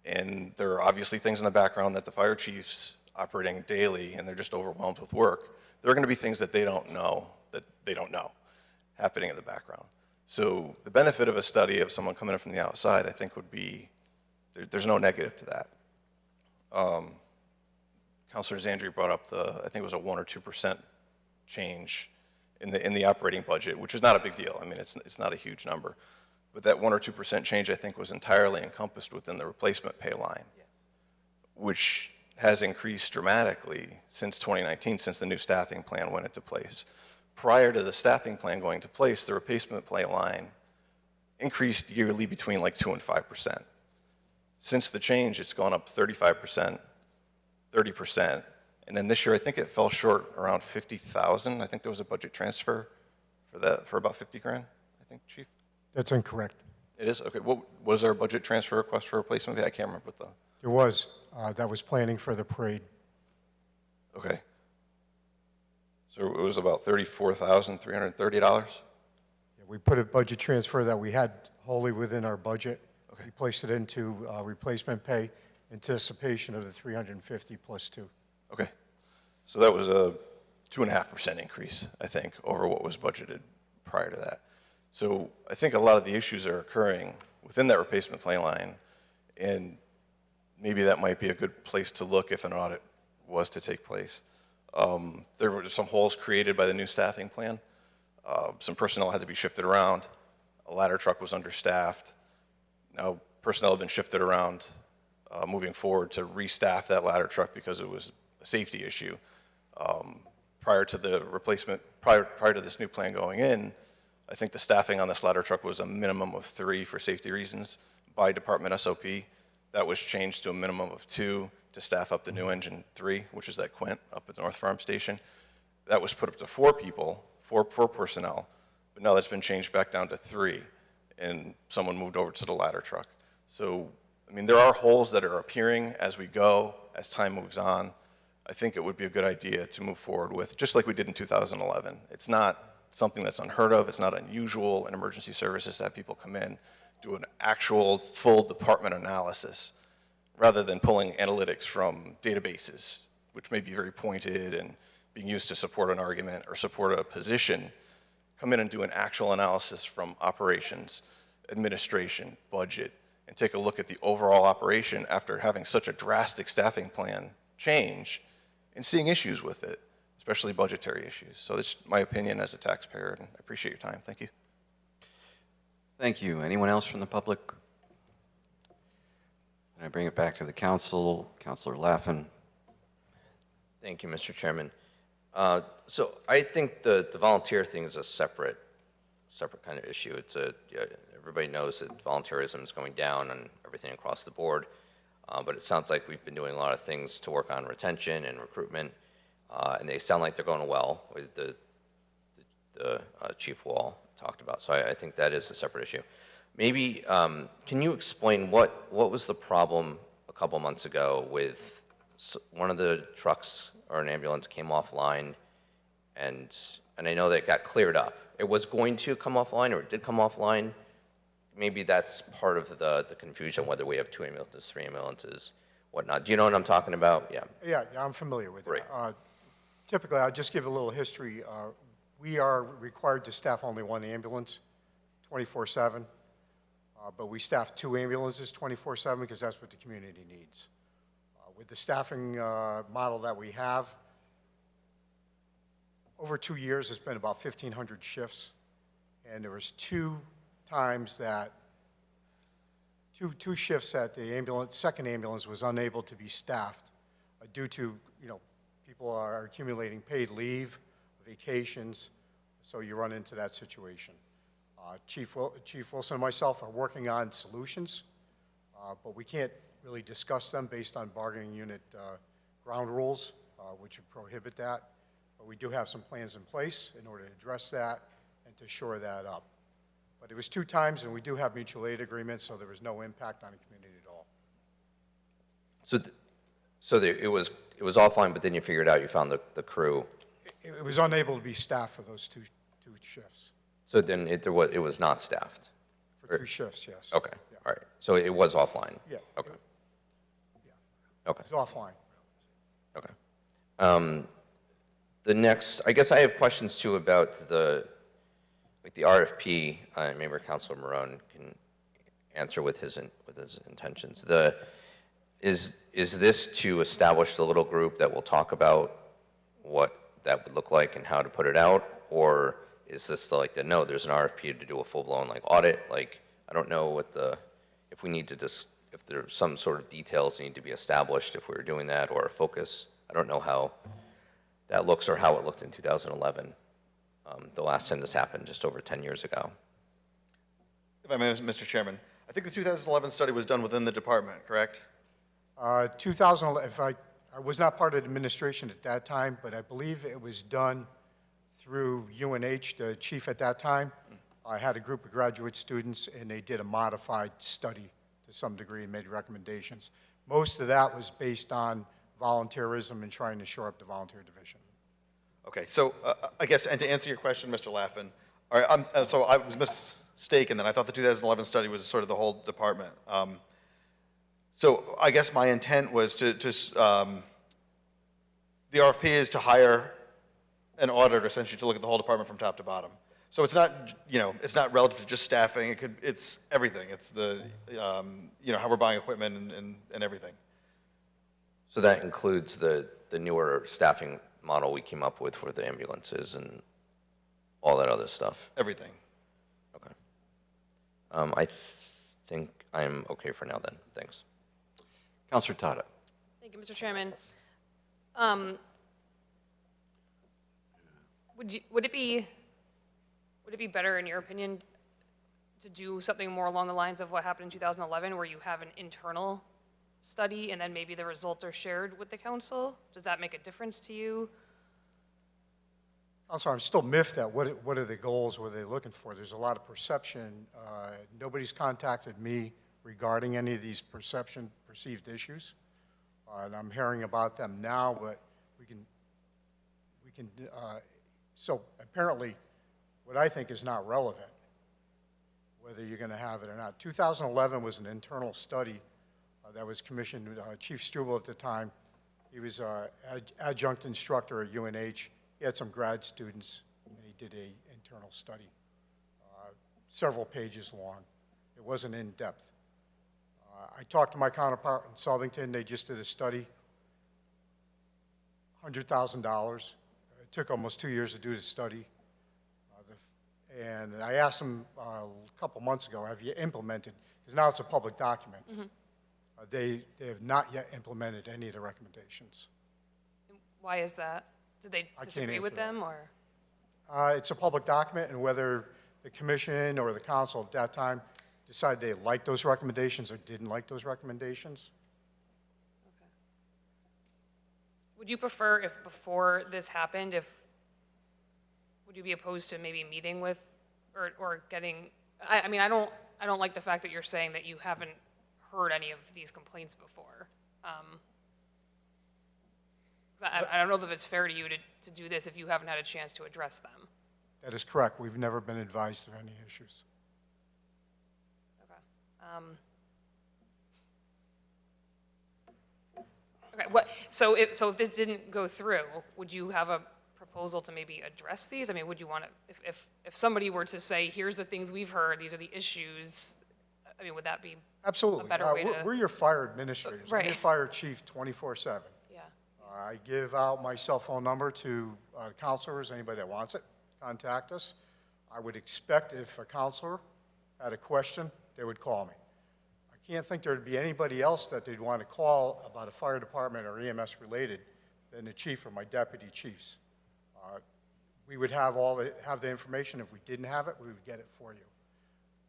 And there are obviously things in the background that the fire chiefs operating daily, and they're just overwhelmed with work. There are going to be things that they don't know happening in the background. So the benefit of a study of someone coming in from the outside, I think, would be, there's no negative to that. Councilor Zandri brought up I think it was a 1 or 2% change in the operating budget, which is not a big deal. I mean, it's not a huge number. But that 1 or 2% change, I think, was entirely encompassed within the replacement pay line, which has increased dramatically since 2019, since the new staffing plan went into place. Prior to the staffing plan going into place, the replacement pay line increased yearly between like 2 and 5%. Since the change, it's gone up 35%, 30%, and then this year I think it fell short around 50,000. I think there was a budget transfer for about 50 grand, I think, Chief? That's incorrect. It is? Okay. What was there a budget transfer request for replacement pay? I can't remember what the... There was. That was planning for the parade. Okay. So it was about $34,330? Yeah, we put a budget transfer that we had wholly within our budget. Okay. We placed it into replacement pay, anticipation of the 350 plus 2. Okay. So that was a 2.5% increase, I think, over what was budgeted prior to that. So I think a lot of the issues are occurring within that replacement pay line, and maybe that might be a good place to look if an audit was to take place. There were some holes created by the new staffing plan. Some personnel had to be shifted around. A ladder truck was understaffed. Now, personnel have been shifted around moving forward to restaff that ladder truck because it was a safety issue. Prior to the replacement, prior to this new plan going in, I think the staffing on this ladder truck was a minimum of 3 for safety reasons by department SOP. That was changed to a minimum of 2 to staff up the new engine 3, which is that Quint up at North Farm Station. That was put up to 4 people, 4 personnel, but now that's been changed back down to 3, and someone moved over to the ladder truck. So, I mean, there are holes that are appearing as we go, as time moves on. I think it would be a good idea to move forward with, just like we did in 2011. It's not something that's unheard of. It's not unusual in emergency services to have people come in, do an actual full department analysis, rather than pulling analytics from databases, which may be very pointed and being used to support an argument or support a position. Come in and do an actual analysis from operations, administration, budget, and take a look at the overall operation after having such a drastic staffing plan change and seeing issues with it, especially budgetary issues. So that's my opinion as a taxpayer, and I appreciate your time. Thank you. Thank you. Anyone else from the public? Can I bring it back to the council? Councilor Laffin. Thank you, Mr. Chairman. So I think the volunteer thing is a separate kind of issue. It's everybody knows that volunteerism is going down and everything across the board. But it sounds like we've been doing a lot of things to work on retention and recruitment, and they sound like they're going well, with the Chief Wall talked about. So I think that is a separate issue. Maybe, can you explain what was the problem a couple months ago with one of the trucks or an ambulance came offline, and I know that it got cleared up. It was going to come offline, or it did come offline. Maybe that's part of the confusion, whether we have 2 ambulances, 3 ambulances, whatnot. Do you know what I'm talking about? Yeah. Yeah, I'm familiar with Great. it. Typically, I'll just give a little history. We are required to staff only 1 ambulance, 24/7, but we staff 2 ambulances 24/7 because that's what the community needs. With the staffing model that we have, over 2 years, it's been about 1,500 shifts, and there was 2 times that two shifts that the second ambulance was unable to be staffed due to, people are accumulating paid leave, vacations, so you run into that situation. Chief Wilson and myself are working on solutions, but we can't really discuss them based on bargaining unit ground rules, which would prohibit that. But we do have some plans in place in order to address that and to shore that up. But it was 2 times, and we do have mutual aid agreements, so there was no impact on the community at all. So it was offline, but then you figured out you found the crew. It was unable to be staffed for those two shifts. So then it was not staffed? For 2 shifts, yes. Okay, Yeah. all right. So it was offline? Yeah. Okay. Yeah. Okay. It's offline. Okay. The next, I guess I have questions too about the RFP. Maybe Councilor Marone can answer with his intentions. Is this to establish the little group that will talk about what that would look like and how to put it out, or is this no, there's an RFP to do a full-blown audit? I don't know if we need to if there's some sort of details need to be established if we were doing that, or a focus. I don't know how that looks or how it looked in 2011. The last time this happened, just over 10 years ago. If I may, Mr. Chairman, I think the 2011 study was done within the department, correct? 2011, I was not part of administration at that time, but I believe it was done through UNH, the chief at that time. I had a group of graduate students, and they did a modified study to some degree and made recommendations. Most of that was based on volunteerism and trying to shore up the volunteer division. Okay, so I guess, and to answer your question, Mr. Laffin, all right, so I was mistaken then. I thought the 2011 study was sort of the whole department. So I guess my intent was the RFP is to hire an auditor essentially to look at the whole department from top to bottom. So it's not, it's not relative to just staffing. It's everything. It's the, how we're buying equipment and everything. So that includes the newer staffing model we came up with for the ambulances, and all that other stuff? Everything. Okay. I think I'm okay for now then. Thanks. Counselor Tata. Thank you, Mr. Chairman. Would it be better, in your opinion, to do something more along the lines of what happened in 2011, where you have an internal study and then maybe the results are shared with the council? Does that make a difference to you? Counselor, I'm still miffed at what are the goals, what are they looking for? There's a lot of perception. Nobody's contacted me regarding any of these perceived issues. And I'm hearing about them now, but so apparently what I think is not relevant, whether you're going to have it or not. 2011 was an internal study that was commissioned. Chief Struble at the time, he was adjunct instructor at UNH. He had some grad students, and he did an internal study, several pages long. It wasn't in-depth. I talked to my counterpart in Southington. They just did a study, $100,000. It took almost 2 years to do the study. And I asked them a couple months ago, have you implemented, because now it's a public document. Mm-hmm. They have not yet implemented any of the recommendations. Why is that? Did they disagree with them, or? It's a public document, and whether the commission or the council at that time decided they liked those recommendations or didn't like those recommendations. Okay. Would you prefer, if before this happened, would you be opposed to maybe meeting with or getting, I mean, I don't like the fact that you're saying that you haven't heard any of these complaints before. I don't know if it's fair to you to do this if you haven't had a chance to address them. That is correct. We've never been advised of any issues. Okay. So if this didn't go through, would you have a proposal to maybe address these? I mean, would you want to, if somebody were to say, here's the things we've heard, these are the issues, I mean, would that be Absolutely. a better way to? We're your fire administrators. Right. I'm your fire chief 24/7. Yeah. I give out my cell phone number to counselors, anybody that wants it, contact us. I would expect if a counselor had a question, they would call me. I can't think there would be anybody else that they'd want to call about a fire department or EMS related than the chief or my deputy chiefs. We would have the information. If we didn't have it, we would get it for you.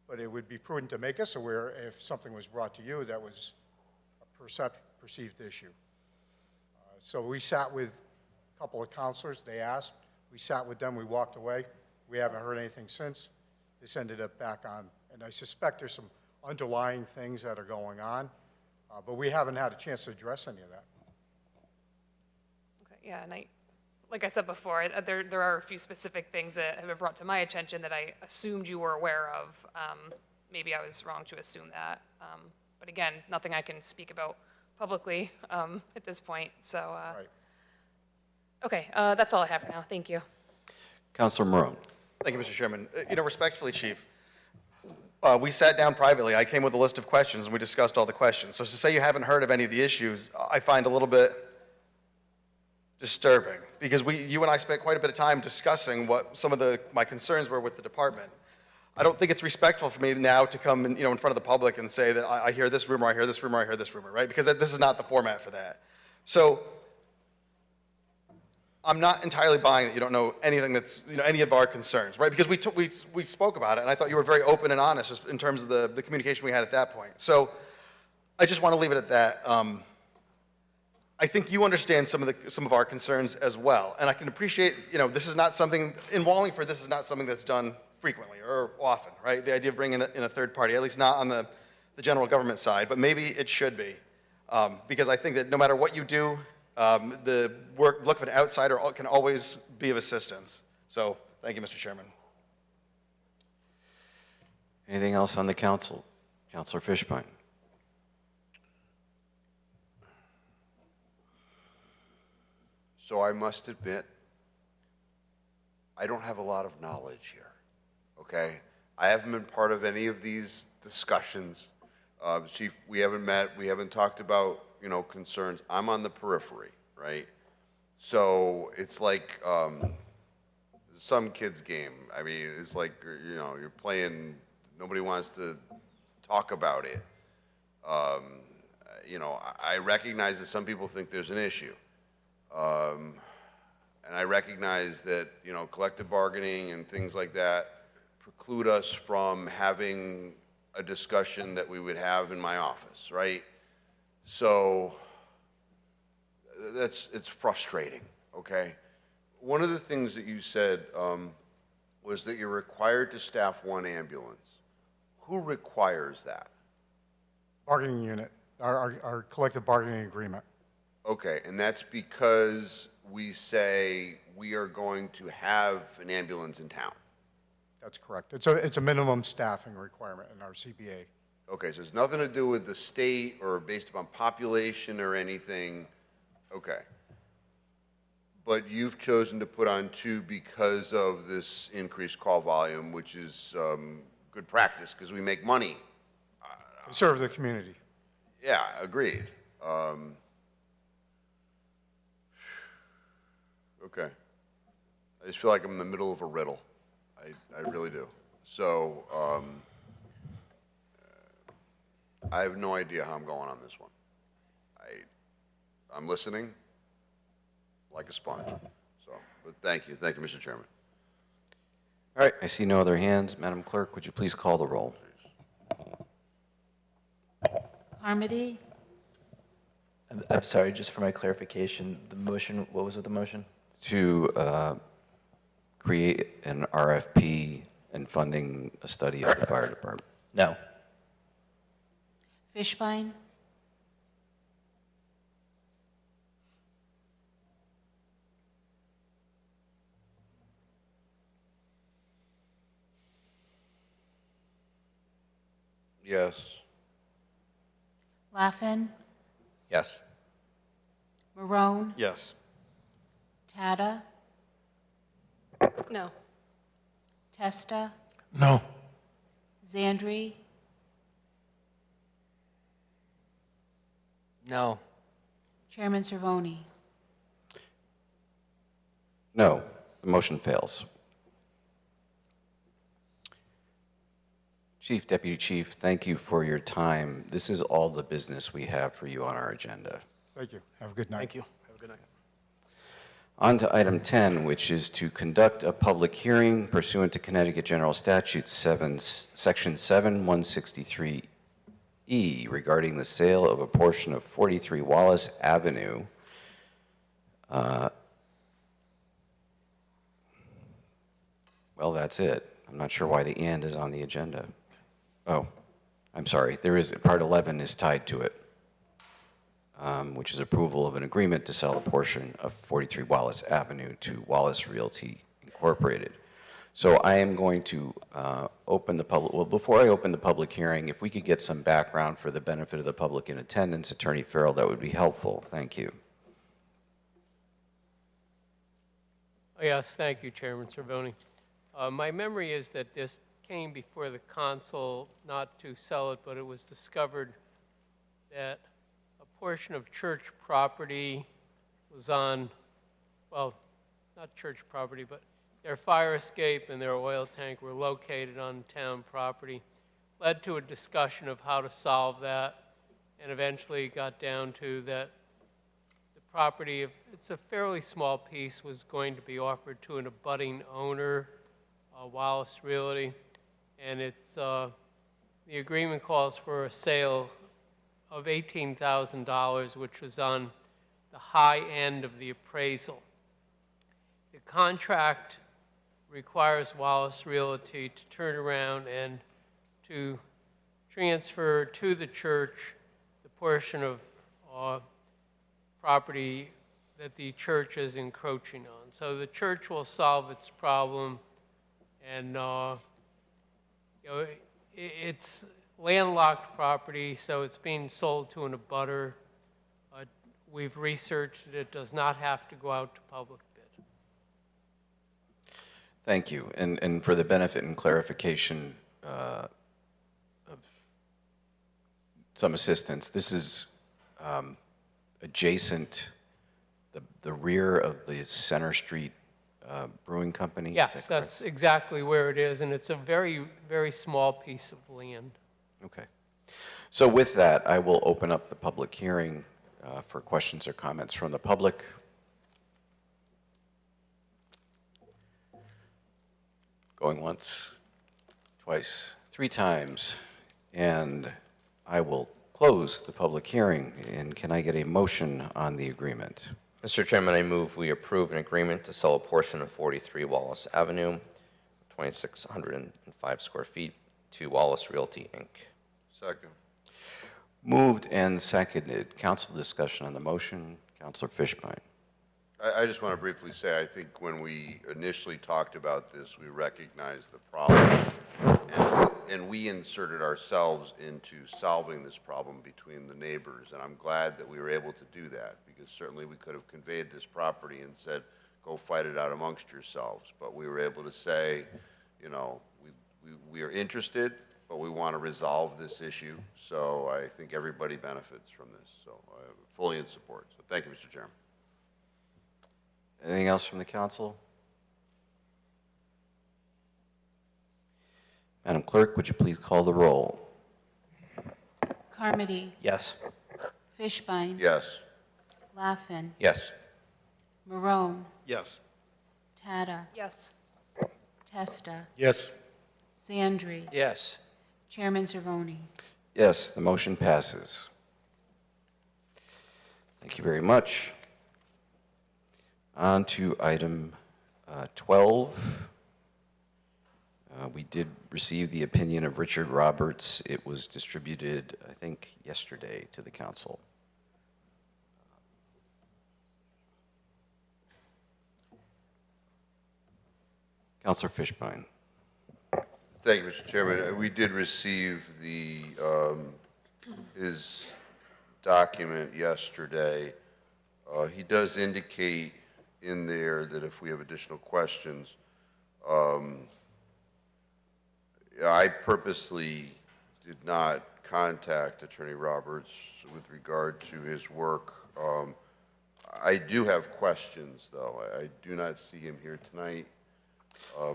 But it would be prudent to make us aware if something was brought to you that was a perceived issue. So we sat with a couple of counselors. They asked. We sat with them. We walked away. We haven't heard anything since. This ended up back on. And I suspect there's some underlying things that are going on, but we haven't had a chance to address any of that. Okay, yeah, and like I said before, there are a few specific things that have been brought to my attention that I assumed you were aware of. Maybe I was wrong to assume that. But again, nothing I can speak about publicly at this point. So, Right. Okay, that's all I have for now. Thank you. Counselor Marone. Thank you, Mr. Chairman. Respectfully, Chief, we sat down privately. I came with a list of questions, and we discussed all the questions. So to say you haven't heard of any of the issues, I find a little bit disturbing, because you and I spent quite a bit of time discussing what some of my concerns were with the department. I don't think it's respectful for me now to come in front of the public and say that I hear this rumor, I hear this rumor, I hear this rumor, right? Because this is not the format for that. So I'm not entirely buying that you don't know anything that's, any of our concerns, right? Because we spoke about it, and I thought you were very open and honest in terms of the communication we had at that point. So I just want to leave it at that. I think you understand some of our concerns as well, and I can appreciate, this is not something, in Wallingford, this is not something that's done frequently or often, right? The idea of bringing in a third party, at least not on the general government side, but maybe it should be. Because I think that no matter what you do, the look of an outsider can always be of assistance. So, thank you, Mr. Chairman. Anything else on the council? Councilor Fishbein. So I must admit, I don't have a lot of knowledge here, okay? I haven't been part of any of these discussions. Chief, we haven't met, we haven't talked about, concerns. I'm on the periphery, right? So it's like, some kid's game. I mean, it's like, you know, you're playing, nobody wants to talk about it. You know, I recognize that some people think there's an issue. And I recognize that, you know, collective bargaining and things like that preclude us from having a discussion that we would have in my office, right? So it's frustrating, okay? One of the things that you said was that you're required to staff one ambulance. Who requires that? Bargaining unit, our collective bargaining agreement. Okay, and that's because we say we are going to have an ambulance in town. That's correct. It's a minimum staffing requirement in our CBA. Okay, so it's nothing to do with the state or based upon population or anything. Okay. But you've chosen to put on 2 because of this increased call volume, which is good practice because we make money. Serve the community. Yeah, agreed. Okay. I just feel like I'm in the middle of a riddle. I really do. So I have no idea how I'm going on this one. I'm listening like a sponge. So, but thank you, Mr. Chairman. All right, I see no other hands. Madam Clerk, would you please call the roll? Carmody, I'm sorry, just for my clarification, the motion, what was with the motion? To create an RFP and funding a study of the fire department. No. Fishbein, Yes. Laffin, Yes. Marone, Yes. Tata, No. Testa, No. Zandri, No. Chairman Cervoni. No, the motion fails. Chief, Deputy Chief, thank you for your time. This is all the business we have for you on our agenda. Thank you. Have a good night. Thank you. Have a good night. On to item 10, which is to conduct a public hearing pursuant to Connecticut General Statute Section 7163E regarding the sale of a portion of 43 Wallace Avenue. Well, that's it. I'm not sure why the and is on the agenda. Oh, I'm sorry. There is, part 11 is tied to it, which is approval of an agreement to sell a portion of 43 Wallace Avenue to Wallace Realty Incorporated. So I am going to open the public, well, before I open the public hearing, if we could get some background for the benefit of the public in attendance, Attorney Farrell, that would be helpful. Thank you. Oh, yes, thank you, Chairman Cervoni. My memory is that this came before the council not to sell it, but it was discovered that a portion of church property was on, well, not church property, but their fire escape and their oil tank were located on town property. Led to a discussion of how to solve that, and eventually got down to that the property, it's a fairly small piece, was going to be offered to an abutting owner, Wallace Realty, and it's the agreement calls for a sale of $18,000, which was on the high end of the appraisal. The contract requires Wallace Realty to turn around and to transfer to the church the portion of property that the church is encroaching on. So the church will solve its problem, and you know, it's landlocked property, so it's being sold to an abutter. We've researched it. It does not have to go out to public bid. Thank you. And for the benefit and clarification of some assistance, this is adjacent, the rear of the Center Street Brewing Company? Is Yes, that correct? that's exactly where it is, and it's a very, very small piece of land. Okay. So with that, I will open up the public hearing for questions or comments from the public. Going once, twice, 3 times, and I will close the public hearing. And can I get a motion on the agreement? Mr. Chairman, I move we approve an agreement to sell a portion of 43 Wallace Avenue, 2,605 square feet, to Wallace Realty, Inc. Second. Moved and seconded. Council discussion on the motion. Councilor Fishbein. I just want to briefly say, I think when we initially talked about this, we recognized the problem, and we inserted ourselves into solving this problem between the neighbors, and I'm glad that we were able to do that, because certainly we could have conveyed this property and said, go fight it out amongst yourselves, but we were able to say, you know, we are interested, but we want to resolve this issue, so I think everybody benefits from this, so I'm fully in support. So thank you, Mr. Chairman. Anything else from the council? Madam Clerk, would you please call the roll? Carmody. Yes. Fishbein. Yes. Laffin. Yes. Marone. Yes. Tata. Yes. Testa. Yes. Zandri. Yes. Chairman Cervoni. Yes, the motion passes. Thank you very much. On to item 12. We did receive the opinion of Richard Roberts. It was distributed, I think, yesterday to the council. Councilor Fishbein. Thank you, Mr. Chairman. We did receive his document yesterday. He does indicate in there that if we have additional questions, I purposely did not contact Attorney Roberts with regard to his work. I do have questions, though. I do not see him here tonight.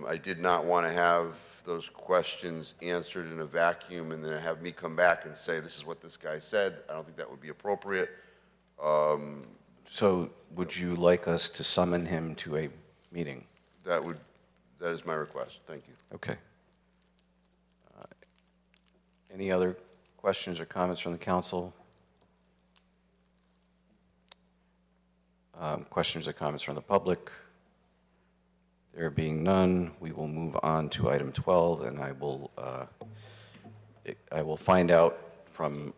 I did not want to have those questions answered in a vacuum and then have me come back and say, this is what this guy said. I don't think that would be appropriate. So would you like us to summon him to a meeting? That is my request. Thank you. Okay. Any other questions or comments from the council? Questions or comments from the public? There being none, we will move on to item 12, and I will find out from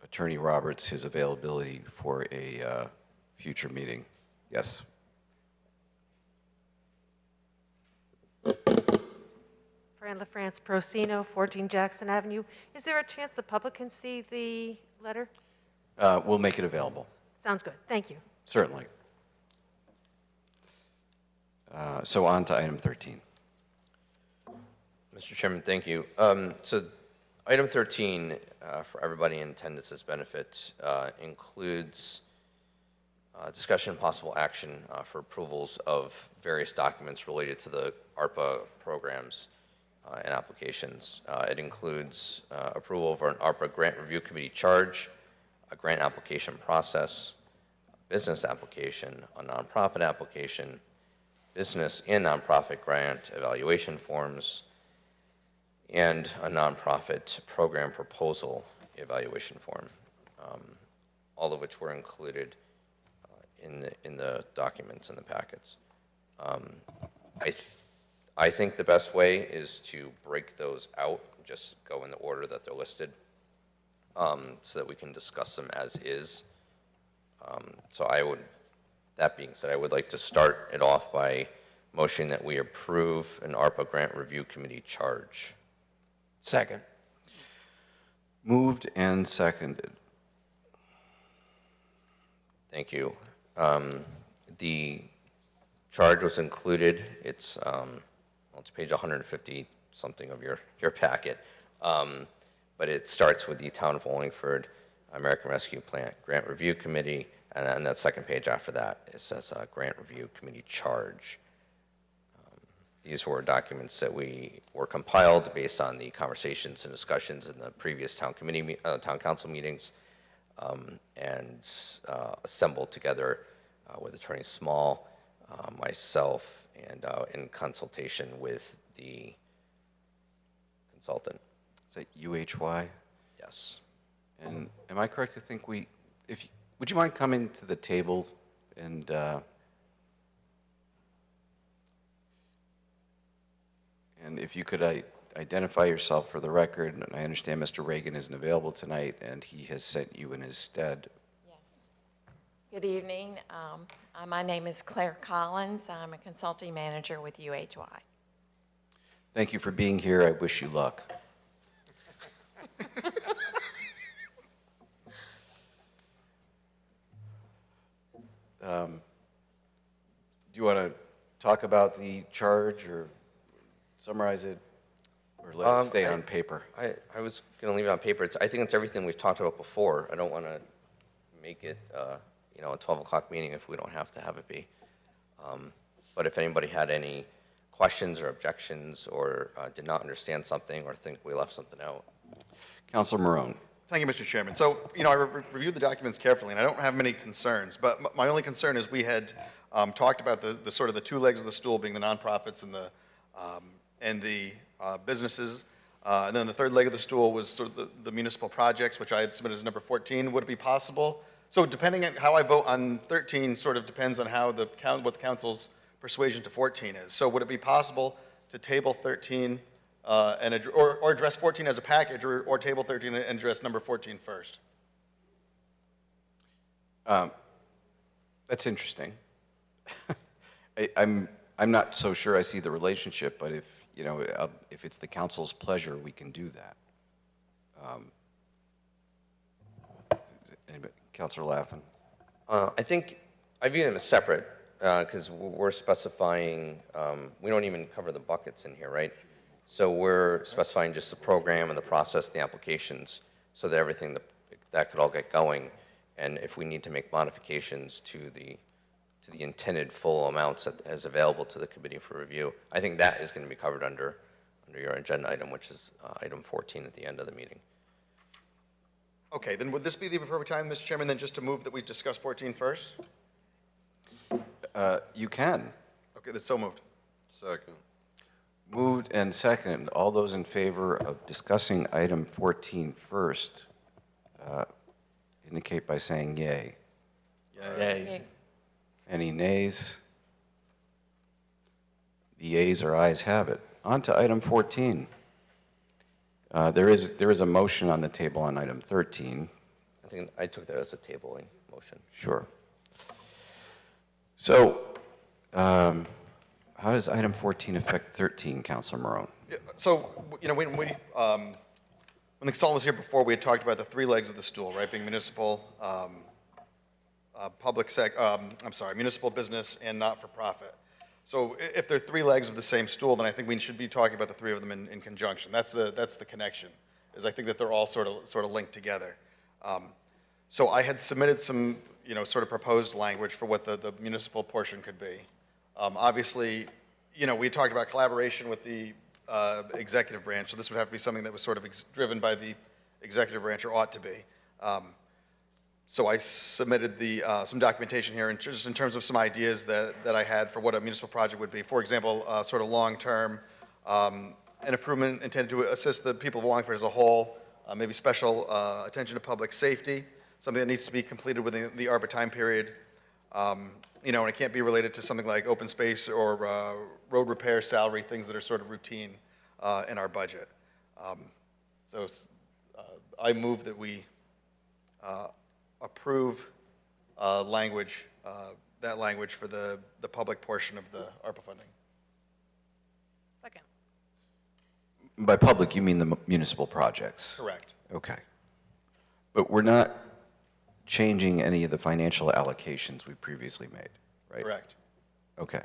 Attorney Roberts his availability for a future meeting. Yes. Fran LaFrance Procino, 14 Jackson Avenue. Is there a chance the public can see the letter? We'll make it available. Sounds good. Thank you. Certainly. So on to item 13. Mr. Chairman, thank you. So item 13, for everybody in attendance's benefit, includes discussion and possible action for approvals of various documents related to the ARPA programs and applications. It includes approval of an ARPA Grant Review Committee charge, a grant application process, a business application, a nonprofit application, business and nonprofit grant evaluation forms, and a nonprofit program proposal evaluation form, all of which were included in the documents in the packets. I think the best way is to break those out, just go in the order that they're listed, so that we can discuss them as is. That being said, I would like to start it off by motioning that we approve an ARPA Grant Review Committee charge. Second. Moved and seconded. Thank you. The charge was included. It's page 150 something of your packet, but it starts with the Town of Wallingford American Rescue Plan Grant Review Committee, and on that second page after that, it says Grant Review Committee charge. These were documents that we were compiled based on the conversations and discussions in the previous town committee, town council meetings, and assembled together with Attorney Small, myself, and in consultation with the consultant. Is that UHY? Yes. And am I correct to think would you mind coming to the table and if you could identify yourself for the record, and I understand Mr. Reagan isn't available tonight, and he has sent you in his stead. Good evening. My name is Claire Collins. I'm a consulting manager with UHY. Thank you for being here. I wish you luck. Do you want to talk about the charge or summarize it, or let it stay on paper? I was going to leave it on paper. I think it's everything we've talked about before. I don't want to make it, a 12 o'clock meeting if we don't have to have it be. But if anybody had any questions or objections or did not understand something or think we left something out. Councilor Marone. Thank you, Mr. Chairman. So, I reviewed the documents carefully, and I don't have many concerns, but my only concern is we had talked about the sort of the two legs of the stool being the nonprofits and the businesses, and then the third leg of the stool was sort of the municipal projects, which I had submitted as number 14. Would it be possible? So depending on how I vote on 13 sort of depends on how what the council's persuasion to 14 is. So would it be possible to table 13 or address 14 as a package, or table 13 and address number 14 first? That's interesting. I'm not so sure I see the relationship, but if it's the council's pleasure, we can do that. Councilor Laffin. I think I view them as separate because we're specifying, we don't even cover the buckets in here, right? So we're specifying just the program and the process, the applications, so that everything that could all get going. And if we need to make modifications to the intended full amounts as available to the committee for review, I think that is going to be covered under your agenda item, which is item 14 at the end of the meeting. Okay, then would this be the appropriate time, Mr. Chairman, then just to move that we discuss 14 first? You can. Okay, that's so moved. Second. Moved and seconded. All those in favor of discussing item 14 first indicate by saying yay. Yay. Any nays? The ayes or ayes have it. On to item 14. There is a motion on the table on item 13. I think I took that as a tabling motion. Sure. So, how does item 14 affect 13, Councilor Marone? Yeah, so, when the consultant was here before, we had talked about the three legs of the stool, right, being municipal, municipal business and not-for-profit. So if they're three legs of the same stool, then I think we should be talking about the three of them in conjunction. That's the connection, is I think that they're all sort of linked together. So I had submitted some, sort of proposed language for what the municipal portion could be. Obviously, we talked about collaboration with the executive branch, so this would have to be something that was sort of driven by the executive branch, or ought to be. So I submitted some documentation here, and just in terms of some ideas that I had for what a municipal project would be. For example, sort of long-term, an improvement intended to assist the people of Wallingford as a whole, maybe special attention to public safety, something that needs to be completed within the ARPA time period. And it can't be related to something like open space or road repair salary, things that are sort of routine in our budget. So I move that we approve that language for the public portion of the ARPA funding. Second. By public, you mean the municipal projects? Correct. Okay. But we're not changing any of the financial allocations we previously made, right? Correct. Okay.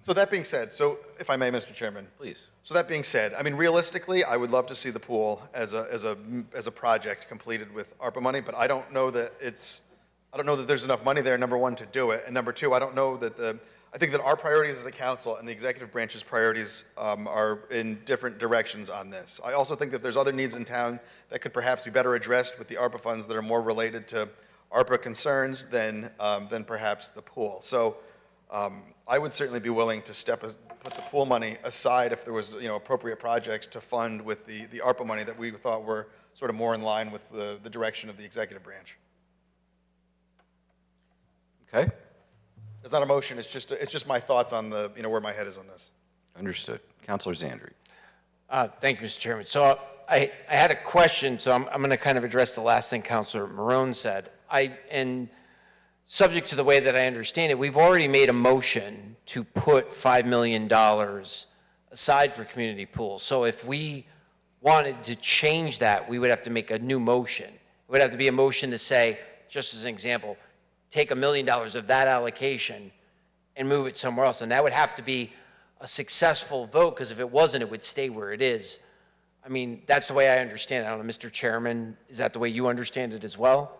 So that being said, so if I may, Mr. Chairman. Please. So that being said, I mean, realistically, I would love to see the pool as a project completed with ARPA money, but I don't know that there's enough money there, number one, to do it, and number two, I don't know that I think that our priorities as a council and the executive branch's priorities are in different directions on this. I also think that there's other needs in town that could perhaps be better addressed with the ARPA funds that are more related to ARPA concerns than perhaps the pool. So I would certainly be willing to put the pool money aside if there was, appropriate projects to fund with the ARPA money that we thought were sort of more in line with the direction of the executive branch. Okay, It's not a motion, it's just my thoughts on where my head is on this. understood. Councilor Zandri. Thank you, Mr. Chairman. So I had a question, so I'm going to kind of address the last thing Councilor Marone said. And subject to the way that I understand it, we've already made a motion to put $5 million aside for community pools. So if we wanted to change that, we would have to make a new motion. It would have to be a motion to say, just as an example, take $1 million of that allocation and move it somewhere else. And that would have to be a successful vote, because if it wasn't, it would stay where it is. I mean, that's the way I understand it. I don't know, Mr. Chairman, is that the way you understand it as well?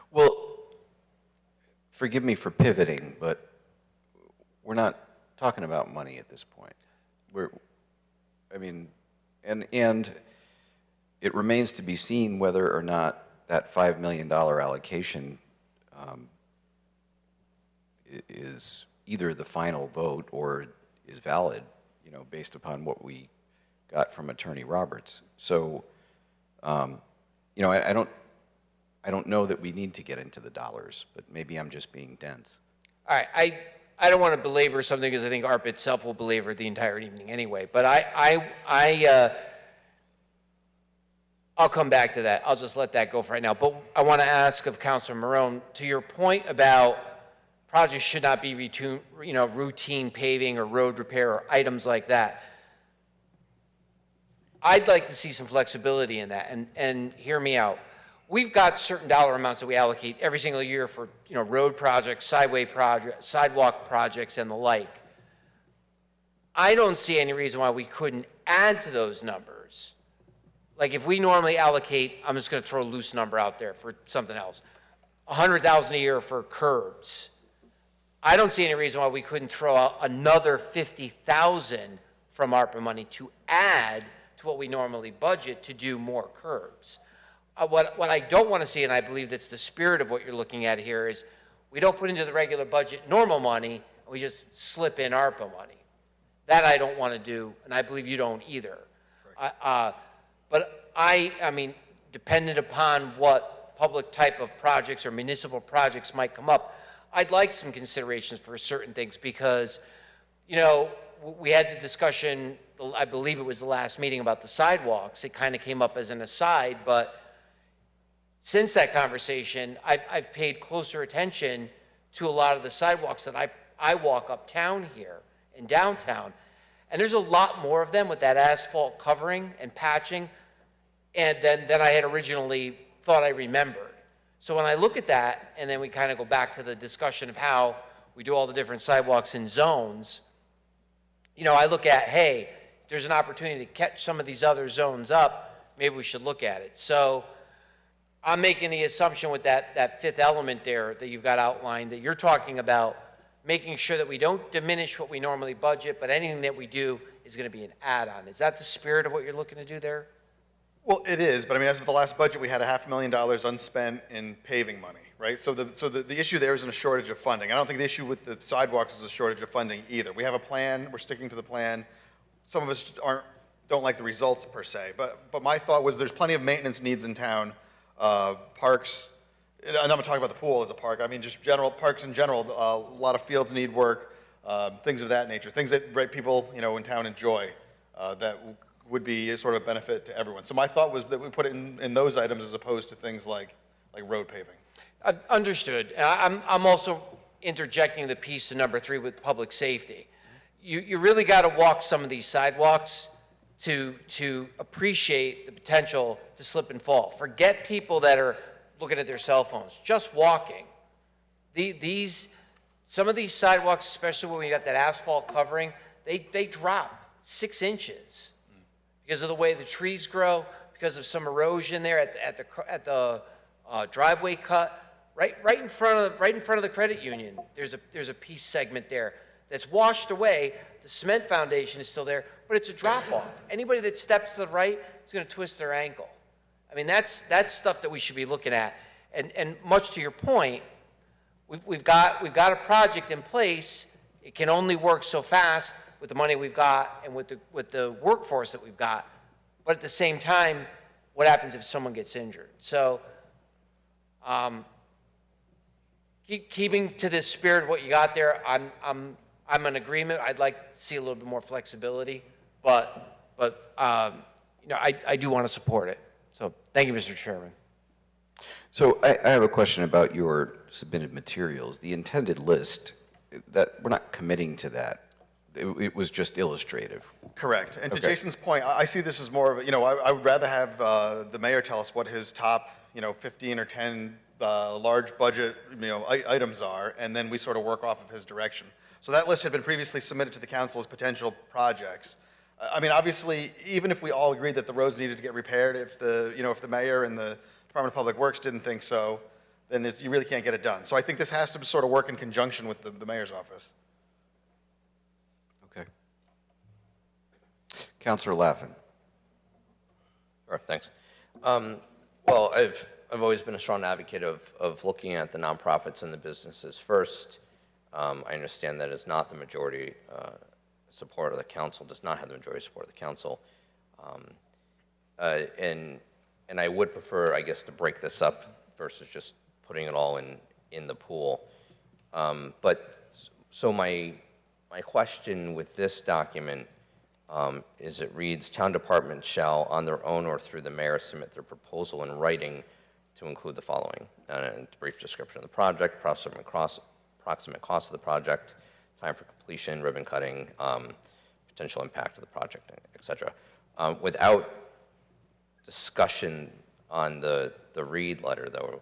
Well, forgive me for pivoting, but we're not talking about money at this point. And it remains to be seen whether or not that $5 million allocation is either the final vote or is valid, based upon what we got from Attorney Roberts. So, I don't know that we need to get into the dollars, but maybe I'm just being dense. All right, I don't want to belabor something, because I think ARPA itself will belabor the entire evening anyway, but I'll come back to that. I'll just let that go for right now. But I want to ask of Councilor Marone, to your point about projects should not be routine paving or road repair or items like that. I'd like to see some flexibility in that, and hear me out. We've got certain dollar amounts that we allocate every single year for road projects, sidewalk projects, and the like. I don't see any reason why we couldn't add to those numbers. Like if we normally allocate, I'm just going to throw a loose number out there for something else, $100,000 a year for curbs. I don't see any reason why we couldn't throw out another $50,000 from ARPA money to add to what we normally budget to do more curbs. What I don't want to see, and I believe that's the spirit of what you're looking at here, is we don't put into the regular budget normal money, and we just slip in ARPA money. That I don't want to do, and I believe you don't either. But I mean, dependent upon what public type of projects or municipal projects might come up, I'd like some considerations for certain things, because, we had the discussion, I believe it was the last meeting, about the sidewalks. It kind of came up as an aside, but since that conversation, I've paid closer attention to a lot of the sidewalks that I walk uptown here in downtown. And there's a lot more of them with that asphalt covering and patching than I had originally thought I remembered. So when I look at that, and then we kind of go back to the discussion of how we do all the different sidewalks in zones, I look at, hey, if there's an opportunity to catch some of these other zones up, maybe we should look at it. So I'm making the assumption with that fifth element there that you've got outlined, that you're talking about making sure that we don't diminish what we normally budget, but anything that we do is going to be an add-on. Is that the spirit of what you're looking to do there? Well, it is, but I mean, as of the last budget, we had $500,000 unspent in paving money, right? So the issue there isn't a shortage of funding. I don't think the issue with the sidewalks is a shortage of funding either. We have a plan, we're sticking to the plan. Some of us don't like the results per se, but my thought was there's plenty of maintenance needs in town. Parks, and I'm not talking about the pool as a park, I mean just parks in general, a lot of fields need work, things of that nature, things that people in town enjoy, that would be sort of a benefit to everyone. So my thought was that we put it in those items as opposed to things like road paving. Understood. I'm also interjecting the piece of number 3 with public safety. You really got to walk some of these sidewalks to appreciate the potential to slip and fall. Forget people that are looking at their cell phones, just walking. Some of these sidewalks, especially when we got that asphalt covering, they drop 6 inches because of the way the trees grow, because of some erosion there at the driveway cut. right in front of the credit union, there's a piece segment there that's washed away. The cement foundation is still there, but it's a drop-off. Anybody that steps to the right is going to twist their ankle. I mean, that's stuff that we should be looking at. And much to your point, we've got a project in place. It can only work so fast with the money we've got and with the workforce that we've got. But at the same time, what happens if someone gets injured? So, keeping to the spirit of what you got there, I'm in agreement. I'd like to see a little bit more flexibility, but you know, I do want to support it. So, thank you, Mr. Chairman. So I have a question about your submitted materials. The intended list, that we're not committing to that. It was just illustrative. Correct. And to Okay. Jason's point, I see this as more of a, you know, I would rather have the mayor tell us what his top, you know, 15 or 10 large budget, you know, items are, and then we sort of work off of his direction. So that list had been previously submitted to the council as potential projects. I mean, obviously, even if we all agreed that the roads needed to get repaired, if the mayor and the Department of Public Works didn't think so, then you really can't get it done. So I think this has to sort of work in conjunction with the mayor's office. Okay. Councilor Laffin. Sure, thanks. Well, I've always been a strong advocate of looking at the nonprofits and the businesses first. I understand that is not the majority support of the council, does not have the majority support of the council. And I would prefer, I guess, to break this up versus just putting it all in the pool. So my question with this document is it reads, town departments shall on their own or through the mayor submit their proposal in writing to include the following. A brief description of the project, approximate cost of the project, time for completion, ribbon cutting, potential impact of the project, et cetera. Without discussion on the Reed letter, though,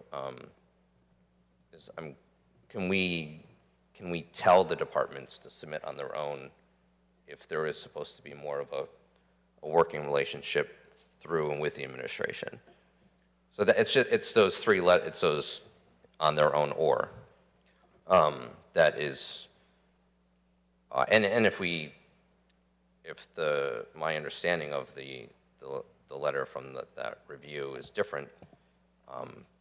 can we tell the departments to submit on their own if there is supposed to be more of a working relationship through and with the administration? So that it's those three it's those on their own or that is and if my understanding of the letter from that review is different,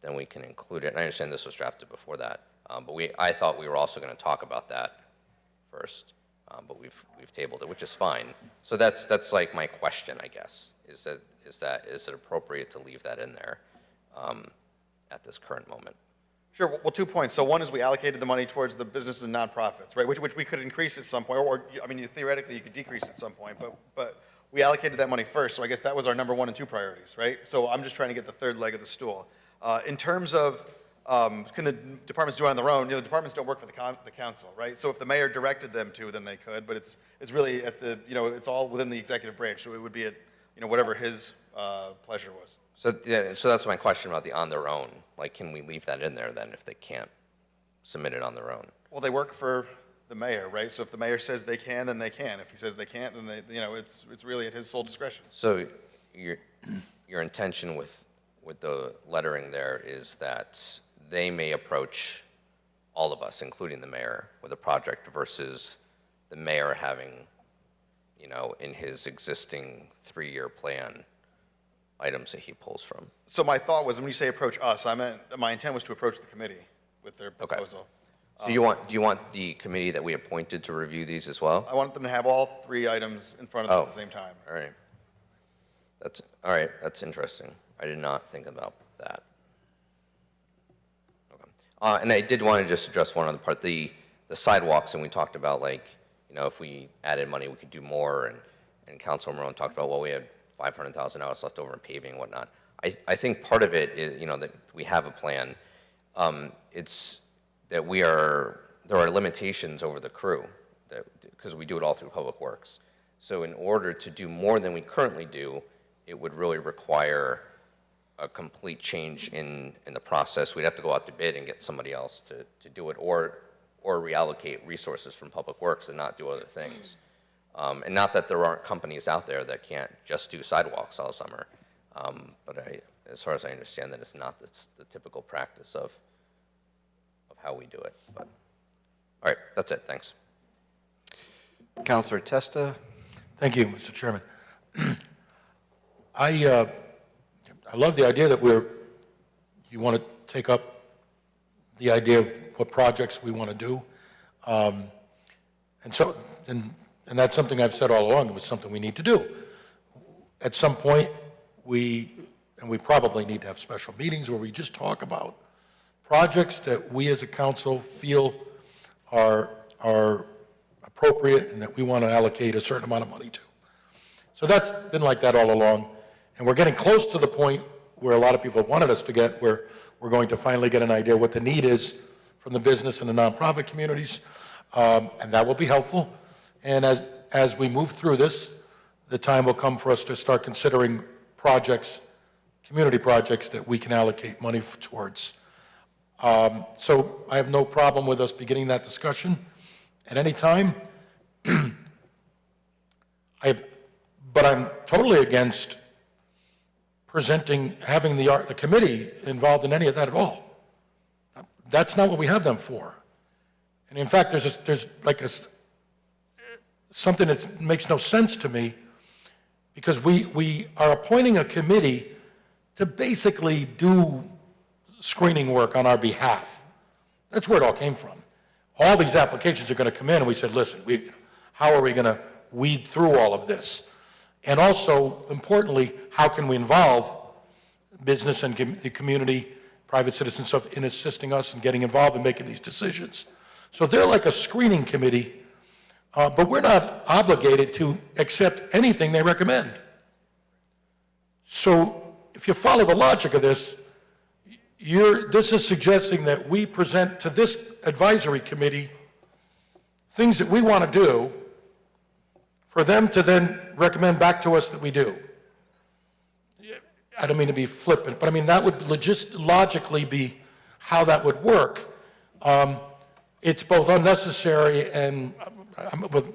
then we can include it. And I understand this was drafted before that, but I thought we were also going to talk about that first, but we've tabled it, which is fine. So that's like my question, I guess, is it appropriate to leave that in there at this current moment? Sure. Well, 2 points. So one is we allocated the money towards the businesses and nonprofits, right? Which we could increase at some point, or I mean, theoretically you could decrease at some point, but we allocated that money first. So I guess that was our number 1 and 2 priorities, right? So I'm just trying to get the third leg of the stool. In terms of can the departments do it on their own? You know, departments don't work for the council, right? So if the mayor directed them to, then they could. But it's really at the it's all within the executive branch. So it would be at whatever his pleasure was. So yeah, so that's my question about the on their own. Like, can we leave that in there then if they can't submit it on their own? Well, they work for the mayor, right? So if the mayor says they can, then they can. If he says they can't, then it's really at his sole discretion. So your intention with the lettering there is that they may approach all of us, including the mayor, with a project versus the mayor having, in his existing 3-year plan, items that he pulls from. So my thought was, when you say approach us, my intent was to approach the committee with their proposal. So do you want the committee that we appointed to review these as well? I want them to have all 3 items in front of them at the same time. All right. That's interesting. I did not think about that. Okay. And I did want to just address one other part, the sidewalks, and we talked about, if we added money, we could do more, and Councilor Marone talked about, we had $500,000 left over in paving and whatnot. I think part of it is, that we have a plan. It's that there are limitations over the crew, because we do it all through Public Works. So in order to do more than we currently do, it would really require a complete change in the process. We'd have to go out to bid and get somebody else to do it, or reallocate resources from Public Works and not do other things. And not that there aren't companies out there that can't just do sidewalks all summer, but as far as I understand, that it's not the typical practice of how we do it. But, all right, that's it, thanks. Councilor Testa. Thank you, Mr. Chairman. I love the idea that you want to take up the idea of what projects we want to do. And that's something I've said all along, it was something we need to do. At some point, we probably need to have special meetings where we just talk about projects that we as a council feel are appropriate and that we want to allocate a certain amount of money to. So that's been like that all along. And we're getting close to the point where a lot of people wanted us to get, where we're going to finally get an idea what the need is from the business and the nonprofit communities. And that will be helpful. And as we move through this, the time will come for us to start considering projects, community projects that we can allocate money towards. So I have no problem with us beginning that discussion at any time. But I'm totally against having the committee involved in any of that at all. That's not what we have them for. And in fact, there's like something that makes no sense to me, because we are appointing a committee to basically do screening work on our behalf. That's where it all came from. All these applications are going to come in, and we said, listen, how are we going to weed through all of this? And also, importantly, how can we involve business and the community, private citizens in assisting us and getting involved in making these decisions? So they're like a screening committee, but we're not obligated to accept anything they recommend. So if you follow the logic of this, this is suggesting that we present to this advisory committee things that we want to do for them to then recommend back to us that we do. I don't mean to be flippant, but I mean that would logically be how that would work. It's both unnecessary and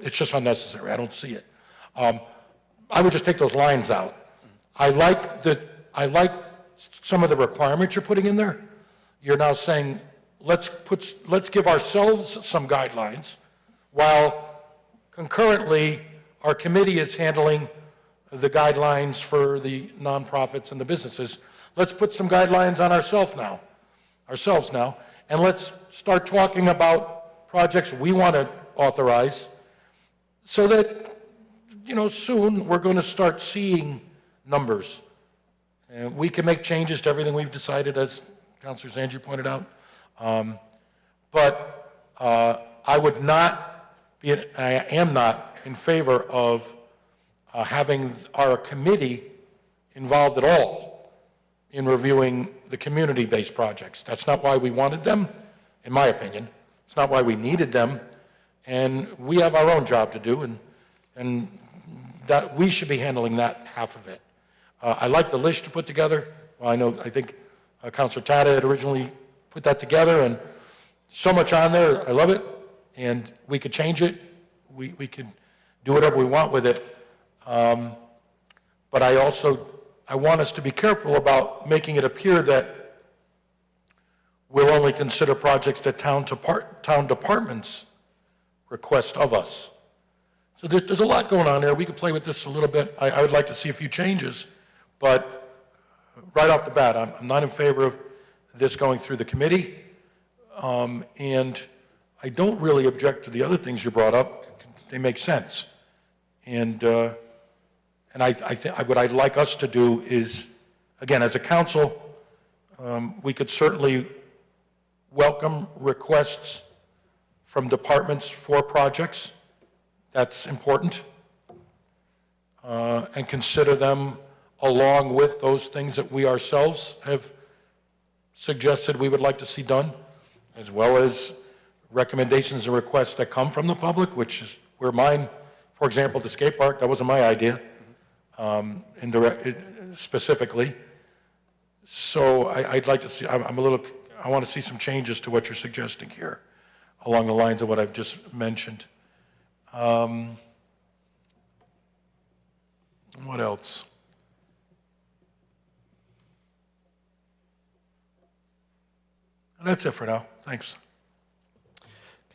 it's just unnecessary. I don't see it. I would just take those lines out. I like some of the requirements you're putting in there. You're now saying, let's give ourselves some guidelines, while concurrently our committee is handling the guidelines for the nonprofits and the businesses. Let's put some guidelines on ourselves now, and let's start talking about projects we want to authorize, so that, soon we're going to start seeing numbers. And we can make changes to everything we've decided, as Councilor Zangi pointed out. But I would not be, I am not in favor of having our committee involved at all in reviewing the community-based projects. That's not why we wanted them, in my opinion. It's not why we needed them. And we have our own job to do, and that we should be handling that half of it. I like the list to put together. Well, I think Councilor Tata had originally put that together, and so much on there. I love it, and we could change it. We could do whatever we want with it. But I want us to be careful about making it appear that we'll only consider projects that town departments request of us. So there's a lot going on there. We could play with this a little bit. I would like to see a few changes, but right off the bat, I'm not in favor of this going through the committee, and I don't really object to the other things you brought up. They make sense. And I think what I'd like us to do is, again, as a council, we could certainly welcome requests from departments for projects. That's important. And consider them along with those things that we ourselves have suggested we would like to see done, as well as recommendations and requests that come from the public, which is where mine, for example, the skate park, that wasn't my idea, specifically. So I'd like to see, I want to see some changes to what you're suggesting here, along the lines of what I've just mentioned. What else? And that's it for now. Thanks.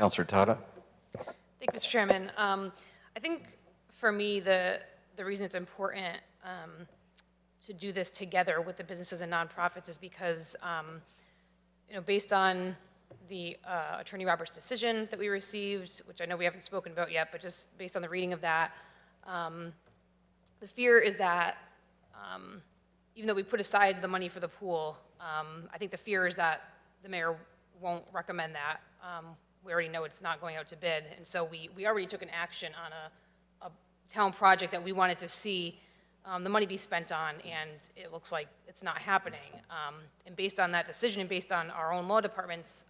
Counselor Tata? Thank you, Mr. Chairman. I think for me, the reason it's important to do this together with the businesses and nonprofits is because, based on the Attorney Roberts' decision that we received, which I know we haven't spoken about yet, but just based on the reading of that, the fear is that even though we put aside the money for the pool, I think the fear is that the mayor won't recommend that. We already know it's not going out to bid, and so we already took an action on a town project that we wanted to see the money be spent on, and it looks like it's not happening. And based on that decision and based on our own law department's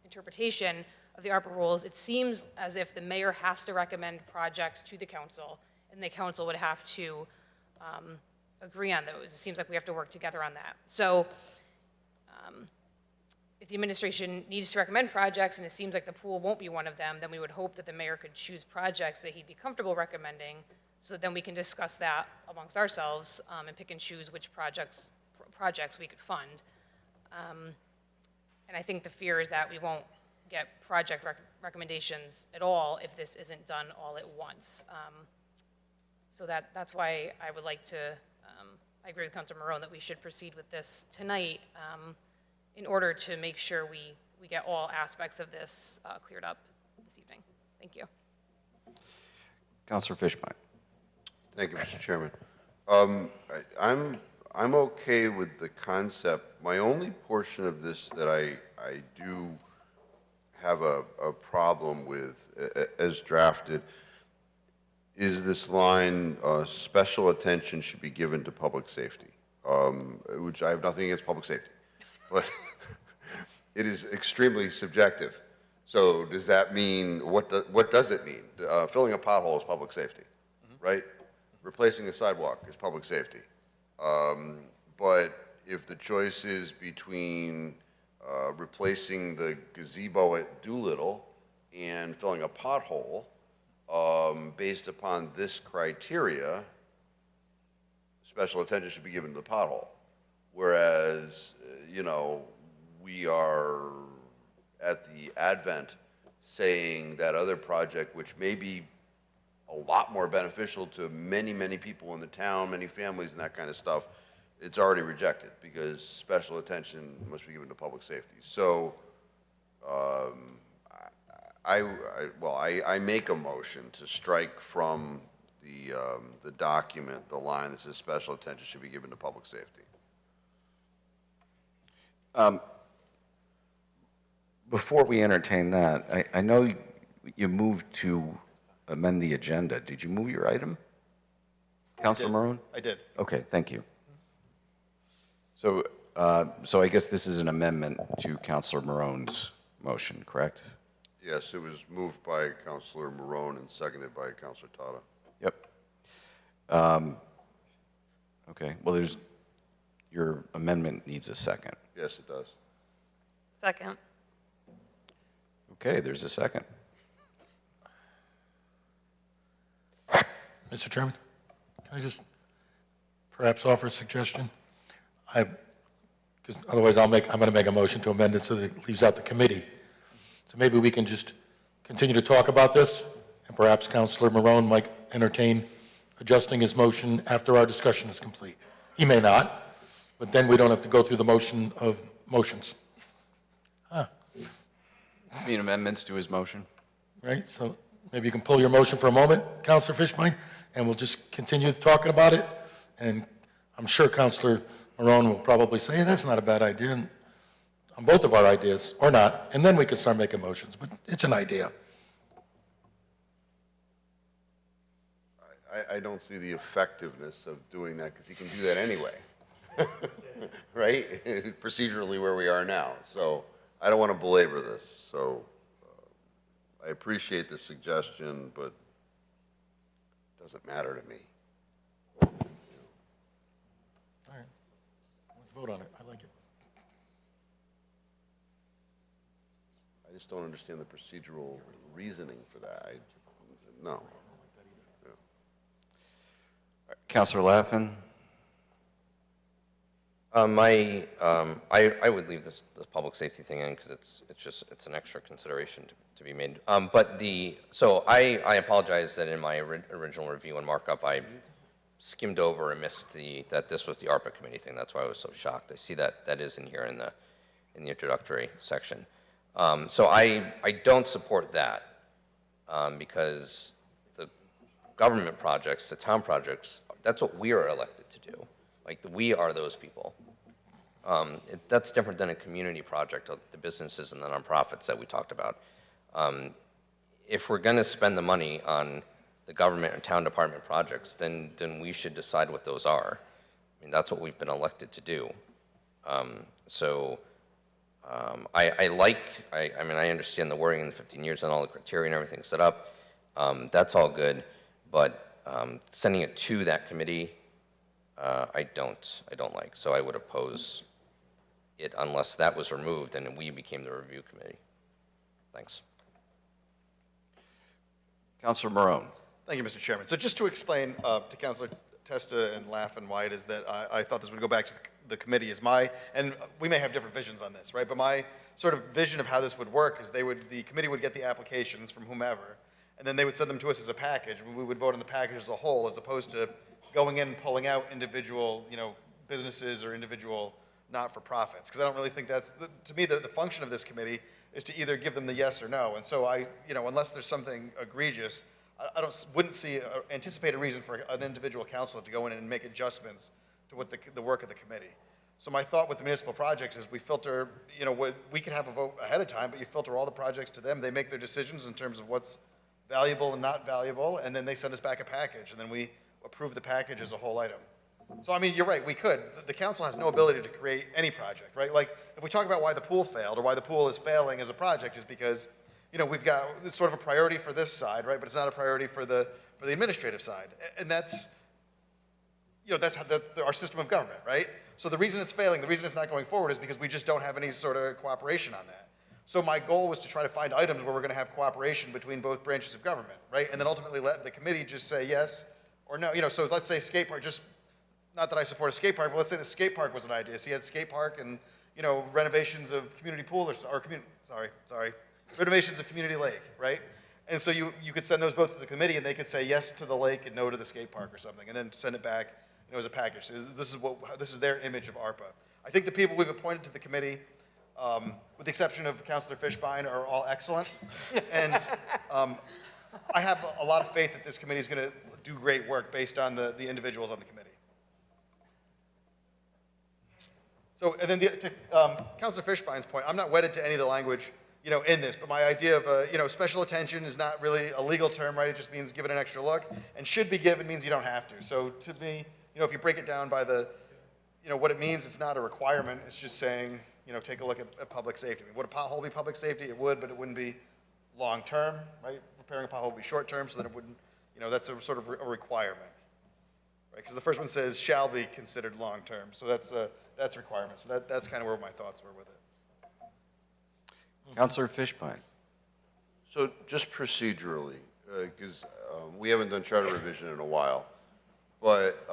interpretation of the ARPA rules, it seems as if the mayor has to recommend projects to the council, and the council would have to agree on those. It seems like we have to work together on that. So if the administration needs to recommend projects, and it seems like the pool won't be one of them, then we would hope that the mayor could choose projects that he'd be comfortable recommending, so then we can discuss that amongst ourselves and pick and choose which projects we could fund. And I think the fear is that we won't get project recommendations at all if this isn't done all at once. So that's why I would like to, I agree with Councilor Marone that we should proceed with this tonight in order to make sure we get all aspects of this cleared up this evening. Thank you. Counselor Fishbein? Thank you, Mr. Chairman. I'm okay with the concept. My only portion of this that I do have a problem with, as drafted, is this line, special attention should be given to public safety, which I have nothing against public safety, but it is extremely subjective. So does that mean, what does it mean? Filling a pothole is public safety, right? Replacing a sidewalk is public safety. But if the choice is between replacing the gazebo at Doolittle and filling a pothole, based upon this criteria, special attention should be given to the pothole. Whereas, we are at the advent saying that other project, which may be a lot more beneficial to many, many people in the town, many families and that kind of stuff, it's already rejected because special attention must be given to public safety. So I make a motion to strike from the document the line that says special attention should be given to public safety. Before we entertain that, I know you moved to amend the agenda. Did you move your item? Councilor Marone? I did. Okay, thank you. So I guess this is an amendment to Councilor Marone's motion, correct? Yes, it was moved by Councilor Marone and seconded by Councilor Tata. Yep. Okay, well, your amendment needs a second. Yes, it does. Second. Okay, there's a second. Mr. Chairman, can I just perhaps offer a suggestion? Because otherwise I'm going to make a motion to amend it so that it leaves out the committee. So maybe we can just continue to talk about this, and perhaps Councilor Marone might entertain adjusting his motion after our discussion is complete. He may not, but then we don't have to go through the motion of motions. You mean amendments to his motion? Right, so maybe you can pull your motion for a moment, Councilor Fishbein, and we'll just continue talking about it. And I'm sure Councilor Marone will probably say, hey, that's not a bad idea, and on both of our ideas, or not, and then we can start making motions, but it's an idea. I don't see the effectiveness of doing that because he can do that anyway, right? Procedurally where we are now. So I don't want to belabor this. So I appreciate the suggestion, but it doesn't matter to me. All right, let's vote on it. I like it. I just don't understand the procedural reasoning for that. No. Councilor Laffin? I would leave this public safety thing in because it's an extra consideration to be made. So I apologize that in my original review and markup, I skimmed over and missed that this was the ARPA committee thing. That's why I was so shocked. I see that is in here in the introductory section. So I don't support that because the government projects, the town projects, that's what we are elected to do. Like, we are those people. That's different than a community project of the businesses and the nonprofits that we talked about. If we're going to spend the money on the government and town department projects, then we should decide what those are. I mean, that's what we've been elected to do. I mean, I understand the wording in the 15 years and all the criteria and everything set up. That's all good, but sending it to that committee, I don't like. So I would oppose it unless that was removed and we became the review committee. Thanks. Councilor Morone. Thank you, Mr. Chairman. So just to explain to Councilor Testa and Laff and White is that I thought this would go back to the committee and we may have different visions on this, right? But my sort of vision of how this would work is the committee would get the applications from whomever, and then they would send them to us as a package. We would vote on the package as a whole, as opposed to going in and pulling out individual, businesses or individual not-for-profits. Because I don't really think to me, the function of this committee is to either give them the yes or no. And so unless there's something egregious, I wouldn't anticipate a reason for an individual councilor to go in and make adjustments to what the work of the committee. So my thought with the municipal projects is we filter, we can have a vote ahead of time, but you filter all the projects to them. They make their decisions in terms of what's valuable and not valuable, and then they send us back a package, and then we approve the package as a whole item. So, I mean, you're right, we could. The council has no ability to create any project, right? Like, if we talk about why the pool failed or why the pool is failing as a project is because, we've got it's sort of a priority for this side, right? But it's not a priority for the administrative side. And that's, that's our system of government, right? So the reason it's failing, the reason it's not going forward is because we just don't have any sort of cooperation on that. So my goal was to try to find items where we're going to have cooperation between both branches of government, right? And then ultimately let the committee just say yes or no. So let's say skate park, not that I support a skate park, but let's say the skate park was an idea. So you had skate park and, renovations of community pool renovations of community lake, right? And so you could send those both to the committee and they could say yes to the lake and no to the skate park or something, and then send it back, as a package. This is their image of ARPA. I think the people we've appointed to the committee, with the exception of Councilor Fishbein, are all excellent. And I have a lot of faith that this committee is going to do great work based on the individuals on the committee. So, and then to Councilor Fishbein's point, I'm not wedded to any of the language, in this, but my idea of, special attention is not really a legal term, right? It just means give it an extra look, and should be given means you don't have to. So to me, if you break it down by what it means, it's not a requirement. It's just saying, take a look at public safety. I mean, would a pothole be public safety? It would, but it wouldn't be long-term, right? Repairing a pothole would be short-term, so then it wouldn't, that's a sort of a requirement, right? Because the first one says shall be considered long-term, so that's a requirement. So that's kind of where my thoughts were with it. Councilor Fishbein. So just procedurally, because we haven't done charter revision in a while, but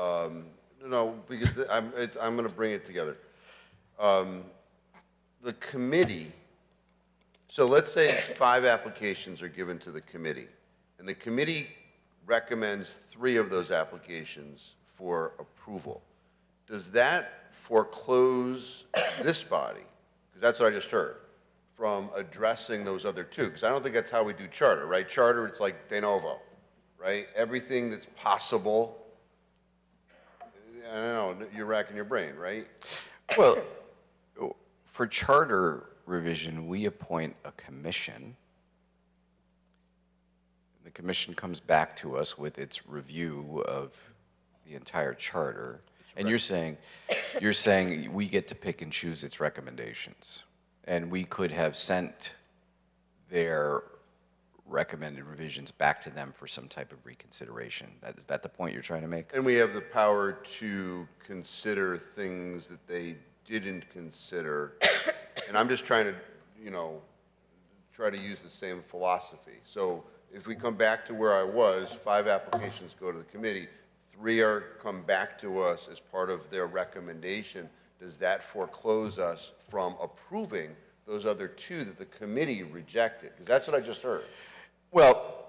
because I'm going to bring it together. The committee, so let's say 5 applications are given to the committee, and the committee recommends 3 of those applications for approval. Does that foreclose this body, because that's what I just heard, from addressing those other 2? Because I don't think that's how we do charter, right? Charter, it's like de novo, right? Everything that's possible, I don't know, you're racking your brain, right? Well, for charter revision, we appoint a commission. The commission comes back to us with its review of the entire charter. And you're saying we get to pick and choose its recommendations. And we could have sent their recommended revisions back to them for some type of reconsideration. Is that the point you're trying to make? And we have the power to consider things that they didn't consider. And I'm just trying to, try to use the same philosophy. So if we come back to where I was, 5 applications go to the committee, 3 come back to us as part of their recommendation. does that foreclose us from approving those other two that the committee rejected? Because that's what I just heard. Well,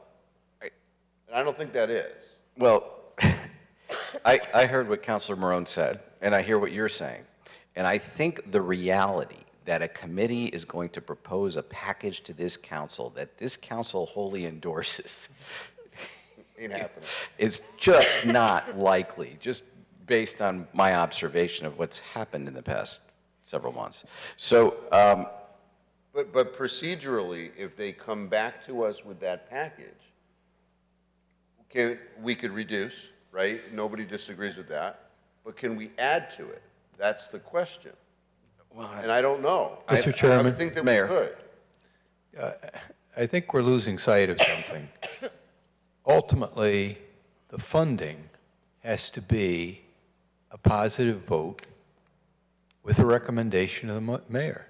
And I don't think that is. well, I heard what Councilor Marone said, and I hear what you're saying. And I think the reality that a committee is going to propose a package to this council that this council wholly endorses Ain't happening. is just not likely, just based on my observation of what's happened in the past several months. So, But procedurally, if they come back to us with that package, we could reduce, right? Nobody disagrees with that. But can we add to it? That's the question. And I don't know. Mr. I Chairman. think that Mayor. we could. I think we're losing sight of something. Ultimately, the funding has to be a positive vote with a recommendation of the mayor.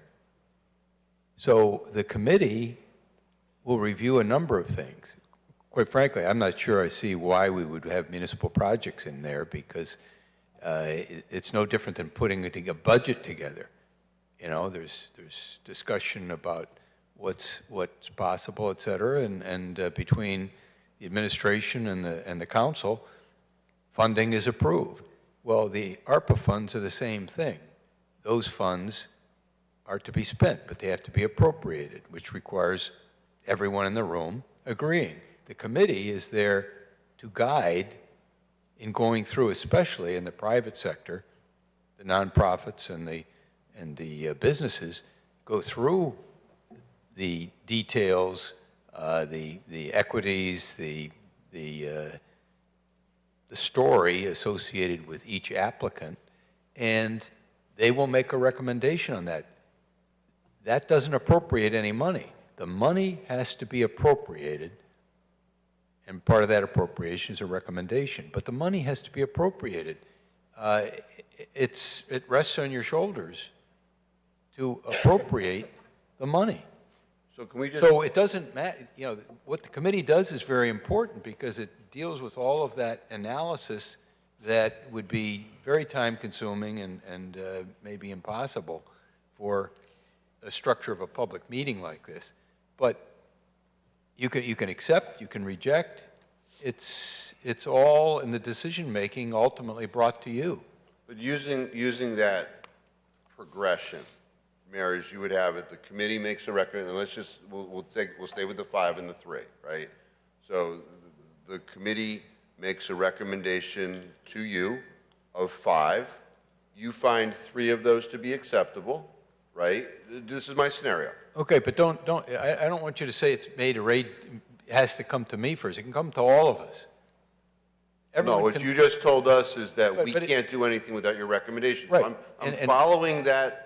So the committee will review a number of things. Quite frankly, I'm not sure I see why we would have municipal projects in there, because it's no different than putting a budget together. You know, there's discussion about what's possible, et cetera, and between the administration and the council, funding is approved. Well, the ARPA funds are the same thing. Those funds are to be spent, but they have to be appropriated, which requires everyone in the room agreeing. The committee is there to guide in going through, especially in the private sector, the nonprofits and the businesses go through the details, the equities, the story associated with each applicant, and they will make a recommendation on that. That doesn't appropriate any money. The money has to be appropriated, and part of that appropriation is a recommendation. But the money has to be appropriated. It rests on your shoulders to appropriate the money. So can we just... So it doesn't matter, you know, what the committee does is very important because it deals with all of that analysis that would be very time-consuming and maybe impossible for the structure of a public meeting like this. But you can accept, you can reject. It's all in the decision-making ultimately brought to you. But using that progression, Mayor, as you would have it, the committee makes a recommendation, let's just, we'll stay with the 5 and the 3, right? So the committee makes a recommendation to you of 5. You find 3 of those to be acceptable, right? This is my scenario. Okay, but I don't want you to say it's made it has to come to me first. It can come to all of us. No, what you just told us is that we can't do anything without your recommendation. Right. I'm following that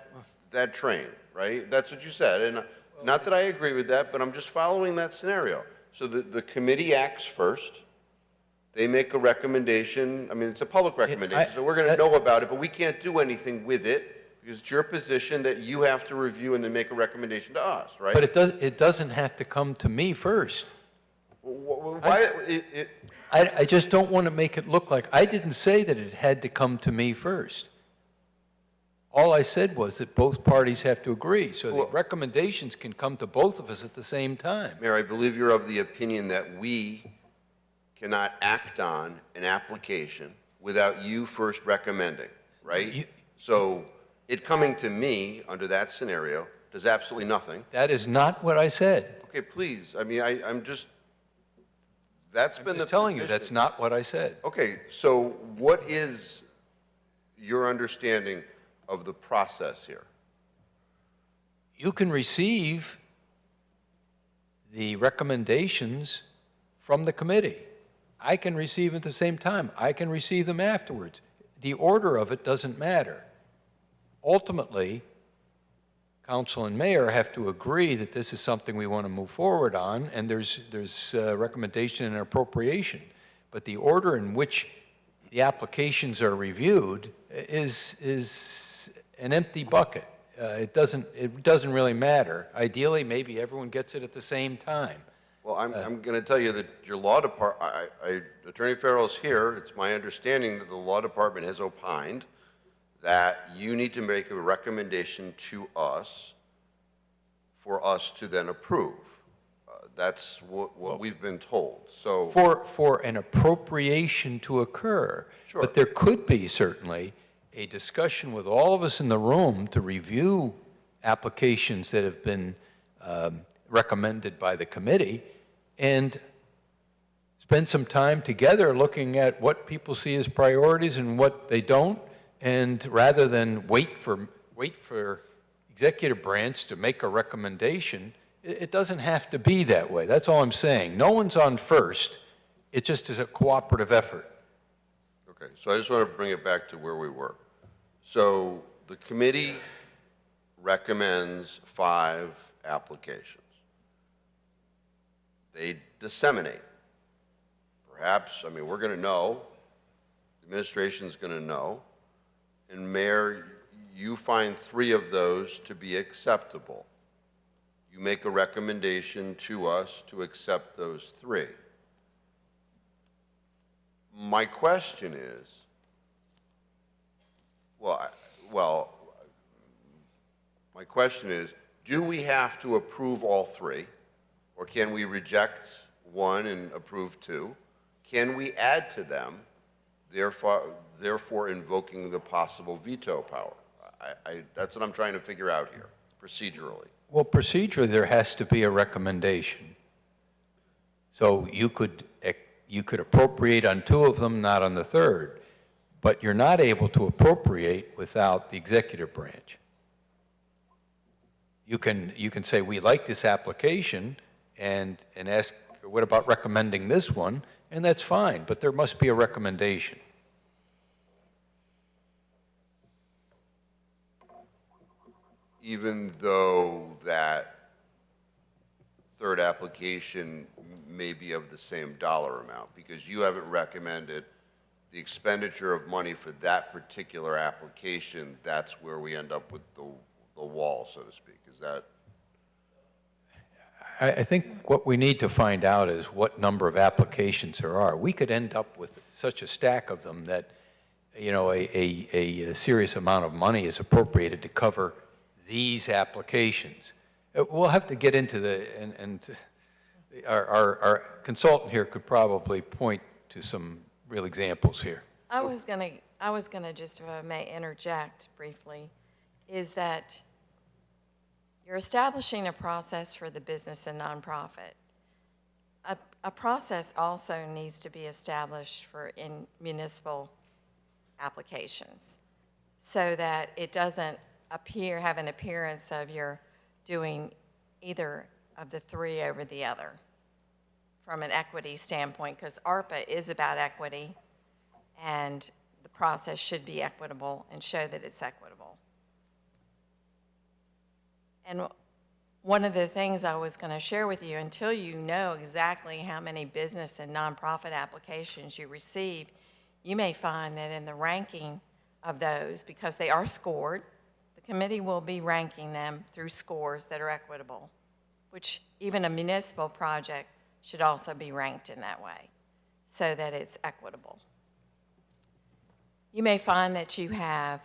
train, right? That's what you said, and not that I agree with that, but I'm just following that scenario. So the committee acts first. They make a recommendation. I mean, it's a public recommendation, so we're going to know about it, but we can't do anything with it because it's your position that you have to review and then make a recommendation to us, right? But it doesn't have to come to me first. Why? I just don't want to make it look like, I didn't say that it had to come to me first. All I said was that both parties have to agree, so the recommendations can come to both of us at the same time. Mayor, I believe you're of the opinion that we cannot act on an application without you first recommending, right? So it coming to me under that scenario does absolutely nothing. That is not what I said. Okay, please. I mean, I'm just, that's been the I'm just telling you, position. that's not what I said. Okay, so what is your understanding of the process here? You can receive the recommendations from the committee. I can receive them at the same time. I can receive them afterwards. The order of it doesn't matter. Ultimately, council and mayor have to agree that this is something we want to move forward on, and there's recommendation and appropriation. But the order in which the applications are reviewed is an empty bucket. It doesn't really matter. Ideally, maybe everyone gets it at the same time. Well, I'm going to tell you that your law department, Attorney Farrell's here. It's my understanding that the law department has opined that you need to make a recommendation to us for us to then approve. That's what we've been told. So For an appropriation to occur. Sure. But there could be certainly a discussion with all of us in the room to review applications that have been recommended by the committee and spend some time together looking at what people see as priorities and what they don't, and rather than wait for executive branch to make a recommendation, it doesn't have to be that way. That's all I'm saying. No one's on first. It just is a cooperative effort. Okay, so I just want to bring it back to where we were. So the committee recommends 5 applications. They disseminate. Perhaps, I mean, we're going to know, the administration's going to know, and Mayor, you find 3 of those to be acceptable. You make a recommendation to us to accept those 3. My question is, my question is, do we have to approve all 3, or can we reject 1 and approve 2? Can we add to them, therefore invoking the possible veto power? That's what I'm trying to figure out here, procedurally. Well, procedurally, there has to be a recommendation. So you could appropriate on 2 of them, not on the 3rd, but you're not able to appropriate without the executive branch. You can say, we like this application, and ask, what about recommending this one? And that's fine, but there must be a recommendation. Even though that 3rd application may be of the same dollar amount, because you haven't recommended the expenditure of money for that particular application, that's where we end up with the wall, so to speak. Is that? I think what we need to find out is what number of applications there are. We could end up with such a stack of them that, you know, a serious amount of money is appropriated to cover these applications. We'll have to get into and our consultant here could probably point to some real examples here. I was gonna just, if I may interject briefly, is that you're establishing a process for the business and nonprofit. A process also needs to be established for in municipal applications so that it doesn't have an appearance of you're doing either of the 3 over the other from an equity standpoint, because ARPA is about equity, and the process should be equitable and show that it's equitable. And one of the things I was going to share with you, until you know exactly how many business and nonprofit applications you receive, you may find that in the ranking of those, because they are scored, the committee will be ranking them through scores that are equitable, which even a municipal project should also be ranked in that way so that it's equitable. You may find that you have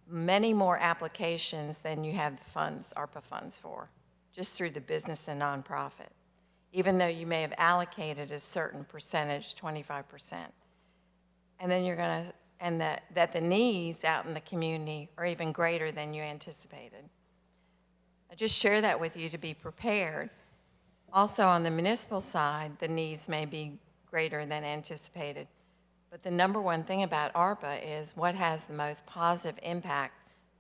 many more applications than you have the funds, ARPA funds for, just through the business and nonprofit, even though you may have allocated a certain percentage, 25%. And then you're going to, and that the needs out in the community are even greater than you anticipated. I just share that with you to be prepared. Also on the municipal side, the needs may be greater than anticipated. But the number one thing about ARPA is what has the most positive impact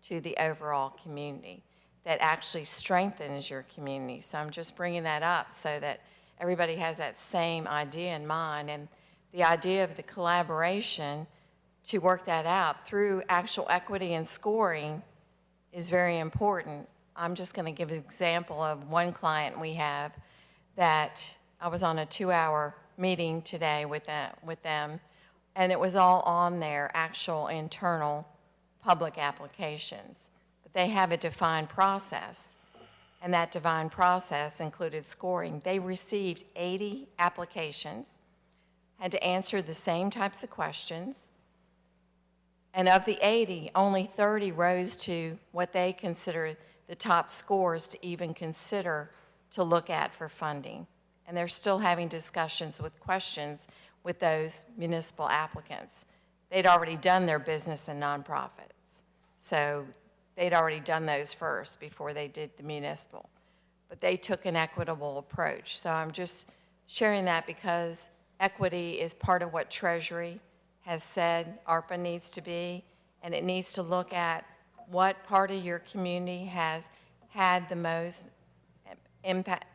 to the overall community that actually strengthens your community. So I'm just bringing that up so that everybody has that same idea in mind. And the idea of the collaboration to work that out through actual equity and scoring is very important. I'm just going to give an example of one client we have that I was on a 2-hour meeting today with them, and it was all on their actual internal public applications. But they have a defined process, and that defined process included scoring. They received 80 applications, had to answer the same types of questions, And of the 80, only 30 rose to what they consider the top scores to even consider to look at for funding. And they're still having discussions with questions with those municipal applicants. They'd already done their business and nonprofits. So they'd already done those first before they did the municipal. But they took an equitable approach. So I'm just sharing that because equity is part of what Treasury has said ARPA needs to be, and it needs to look at what part of your community has had the most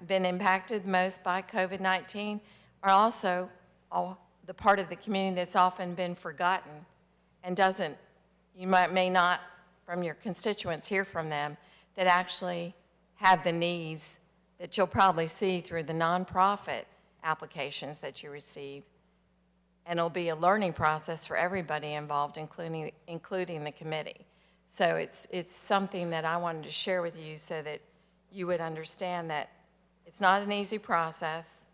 been impacted most by COVID-19, or also the part of the community that's often been forgotten and doesn't, you may not, from your constituents, hear from them, that actually have the needs that you'll probably see through the nonprofit applications that you receive. And it'll be a learning process for everybody involved, including the committee. So it's something that I wanted to share with you so that you would understand that it's not an easy process.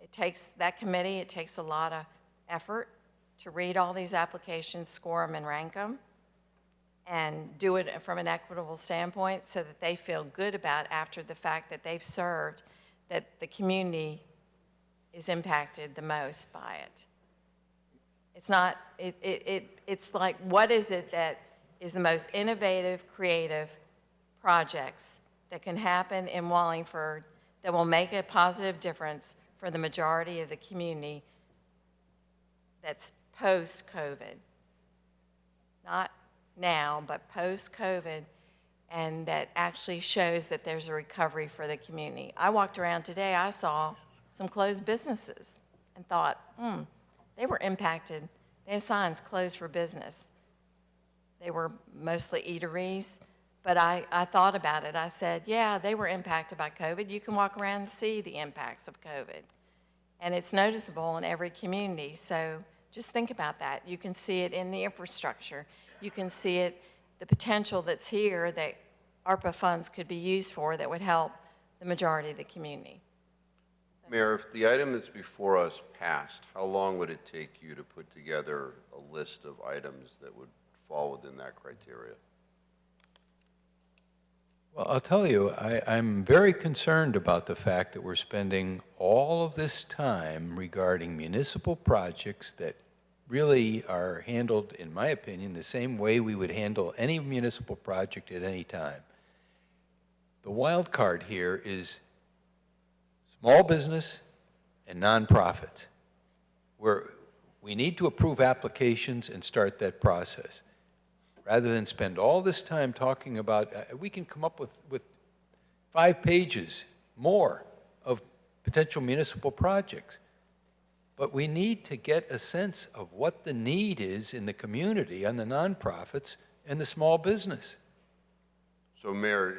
It takes that committee, it takes a lot of effort to read all these applications, score them and rank them, and do it from an equitable standpoint so that they feel good about after the fact that they've served, that the community is impacted the most by it. It's not, it's like, what is it that is the most innovative, creative projects that can happen in Wallingford that will make a positive difference for the majority of the community that's post-COVID? Not now, but post-COVID, and that actually shows that there's a recovery for the community. I walked around today, I saw some closed businesses and thought, they were impacted. They have signs closed for business. They were mostly eateries, but I thought about it. I said, yeah, they were impacted by COVID. You can walk around and see the impacts of COVID. And it's noticeable in every community. So just think about that. You can see it in the infrastructure. You can see it, the potential that's here that ARPA funds could be used for that would help the majority of the community. Mayor, if the item that's before us passed, how long would it take you to put together a list of items that would fall within that criteria? Well, I'll tell you, I'm very concerned about the fact that we're spending all of this time regarding municipal projects that really are handled, in my opinion, the same way we would handle any municipal project at any time. The wild card here is small business and nonprofits, where we need to approve applications and start that process. Rather than spend all this time talking about, we can come up with 5 pages more of potential municipal projects. But we need to get a sense of what the need is in the community on the nonprofits and the small business. So Mayor,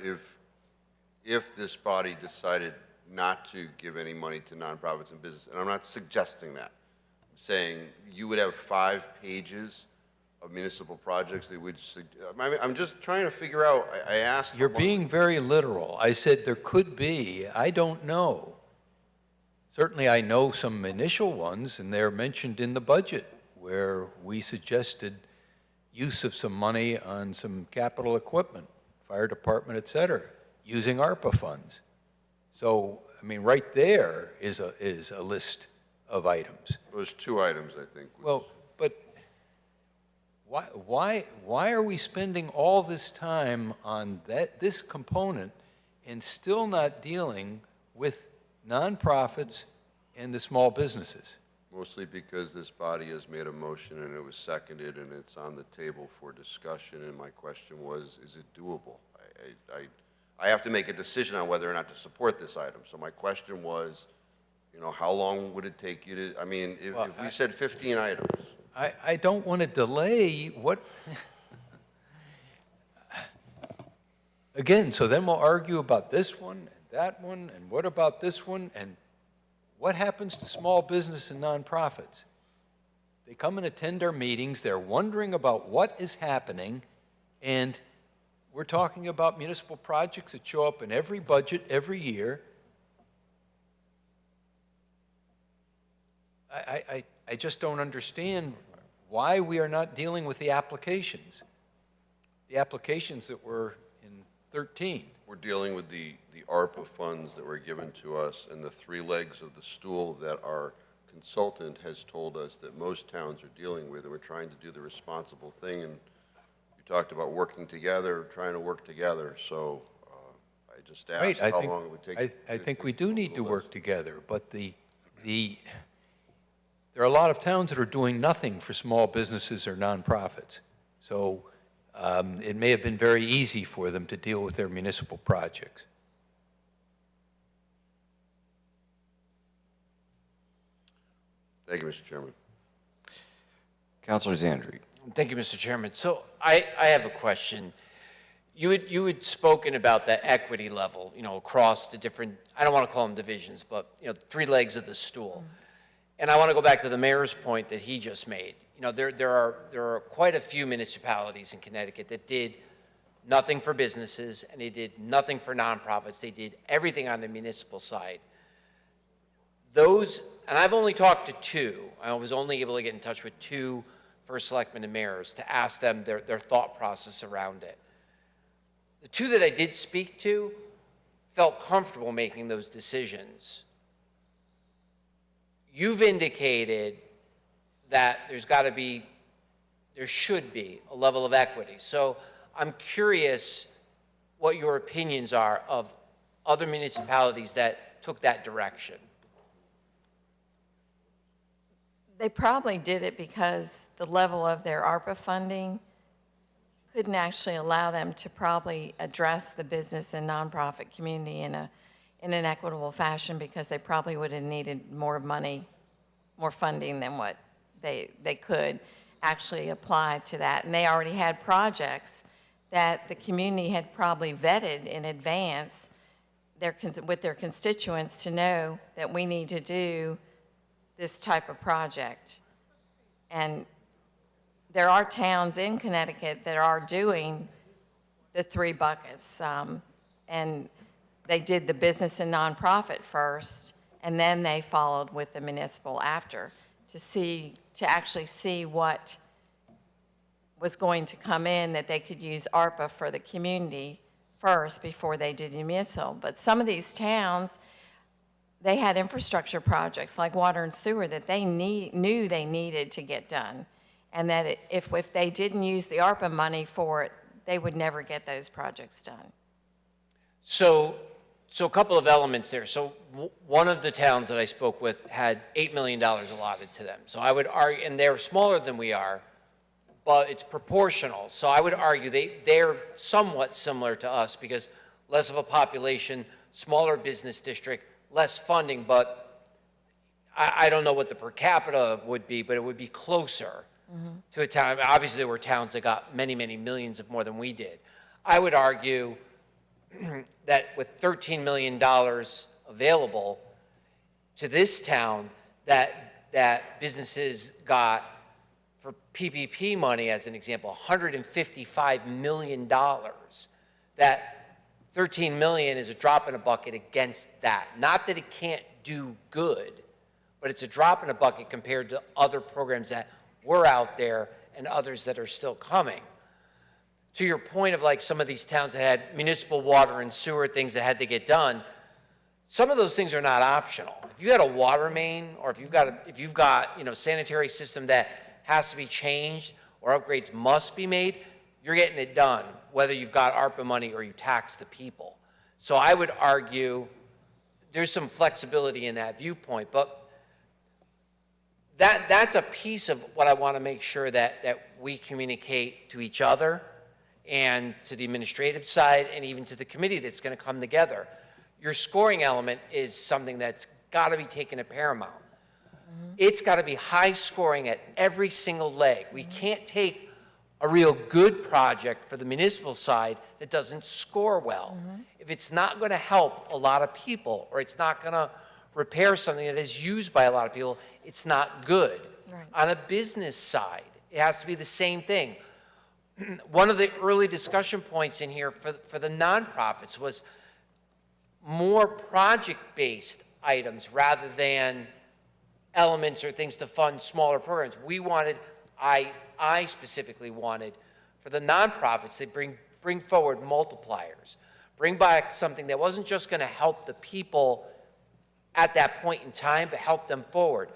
if this body decided not to give any money to nonprofits and business, and I'm not suggesting that, I'm saying you would have 5 pages of municipal projects that would, I'm just trying to figure out, I asked. You're being very literal. I said there could be, I don't know. Certainly I know some initial ones, and they're mentioned in the budget, where we suggested use of some money on some capital equipment, fire department, et cetera, using ARPA funds. So, I mean, right there is a list of items. There's 2 items, I think. Well, but why are we spending all this time on this component and still not dealing with nonprofits and the small businesses? Mostly because this body has made a motion and it was seconded and it's on the table for discussion, and my question was, is it doable? I have to make a decision on whether or not to support this item. So my question was, you know, how long would it take you to, I mean, if we said 15 items. I don't want to delay what, again, so then we'll argue about this one and that one, and what about this one, and what happens to small business and nonprofits? They come and attend our meetings, they're wondering about what is happening, and we're talking about municipal projects that show up in every budget every year. I just don't understand why we are not dealing with the applications. The applications that were in 13. We're dealing with the ARPA funds that were given to us and the three legs of the stool that our consultant has told us that most towns are dealing with, and we're trying to do the responsible thing. And you talked about working together, trying to work together, so I just asked Right, how long it would take. I think we do need to work together, but there are a lot of towns that are doing nothing for small businesses or nonprofits. So it may have been very easy for them to deal with their municipal projects. Thank you, Mr. Chairman. Councilor Zandri. Thank you, Mr. Chairman. So I have a question. You had spoken about that equity level, across the different, I don't want to call them divisions, but, three legs of the stool. And I want to go back to the mayor's point that he just made. There are quite a few municipalities in Connecticut that did nothing for businesses and they did nothing for nonprofits. They did everything on the municipal side. Those, and I've only talked to two. I was only able to get in touch with two first selectmen and mayors to ask them their thought process around it. The two that I did speak to felt comfortable making those decisions. You've indicated that there should be a level of equity. So I'm curious what your opinions are of other municipalities that took that direction. They probably did it because the level of their ARPA funding couldn't actually allow them to probably address the business and nonprofit community in an equitable fashion, because they probably would have needed more money, more funding than what they could actually apply to that. And they already had projects that the community had probably vetted in advance with their constituents to know that we need to do this type of project. And there are towns in Connecticut that are doing the three buckets. And they did the business and nonprofit first, and then they followed with the municipal after to actually see what was going to come in, that they could use ARPA for the community first before they did the municipal. But some of these towns, they had infrastructure projects like water and sewer that they knew they needed to get done. And that if they didn't use the ARPA money for it, they would never get those projects done. So a couple of elements there. So one of the towns that I spoke with had $8 million allotted to them. So I would argue, and they're smaller than we are, but it's proportional. So I would argue they're somewhat similar to us because less of a population, smaller business district, less funding, but I don't know what the per capita would be, but it would be closer to a town. I mean, obviously, there were towns that got many, many millions of more than we did. I would argue that with $13 million available to this town, that businesses got, for PPP money, as an example, $155 million. That $13 million is a drop in a bucket against that. Not that it can't do good, but it's a drop in a bucket compared to other programs that were out there and others that are still coming. To your point of like some of these towns that had municipal water and sewer things that had to get done, some of those things are not optional. If you got a water main, or if you've got sanitary system that has to be changed or upgrades must be made, you're getting it done, whether you've got ARPA money or you tax the people. So I would argue there's some flexibility in that viewpoint, but that's a piece of what I want to make sure that we communicate to each other and to the administrative side and even to the committee that's going to come together. Your scoring element is something that's got to be taken to paramount. It's got to be high scoring at every single leg. We can't take a real good project for the municipal side that doesn't score well. If it's not going to help a lot of people, or it's not going to repair something that is used by a lot of people, it's not good. Right. On a business side, it has to be the same thing. One of the early discussion points in here for the nonprofits was more project-based items rather than elements or things to fund smaller programs. We wanted I specifically wanted for the nonprofits to bring forward multipliers, bring back something that wasn't just going to help the people at that point in time, but help them forward,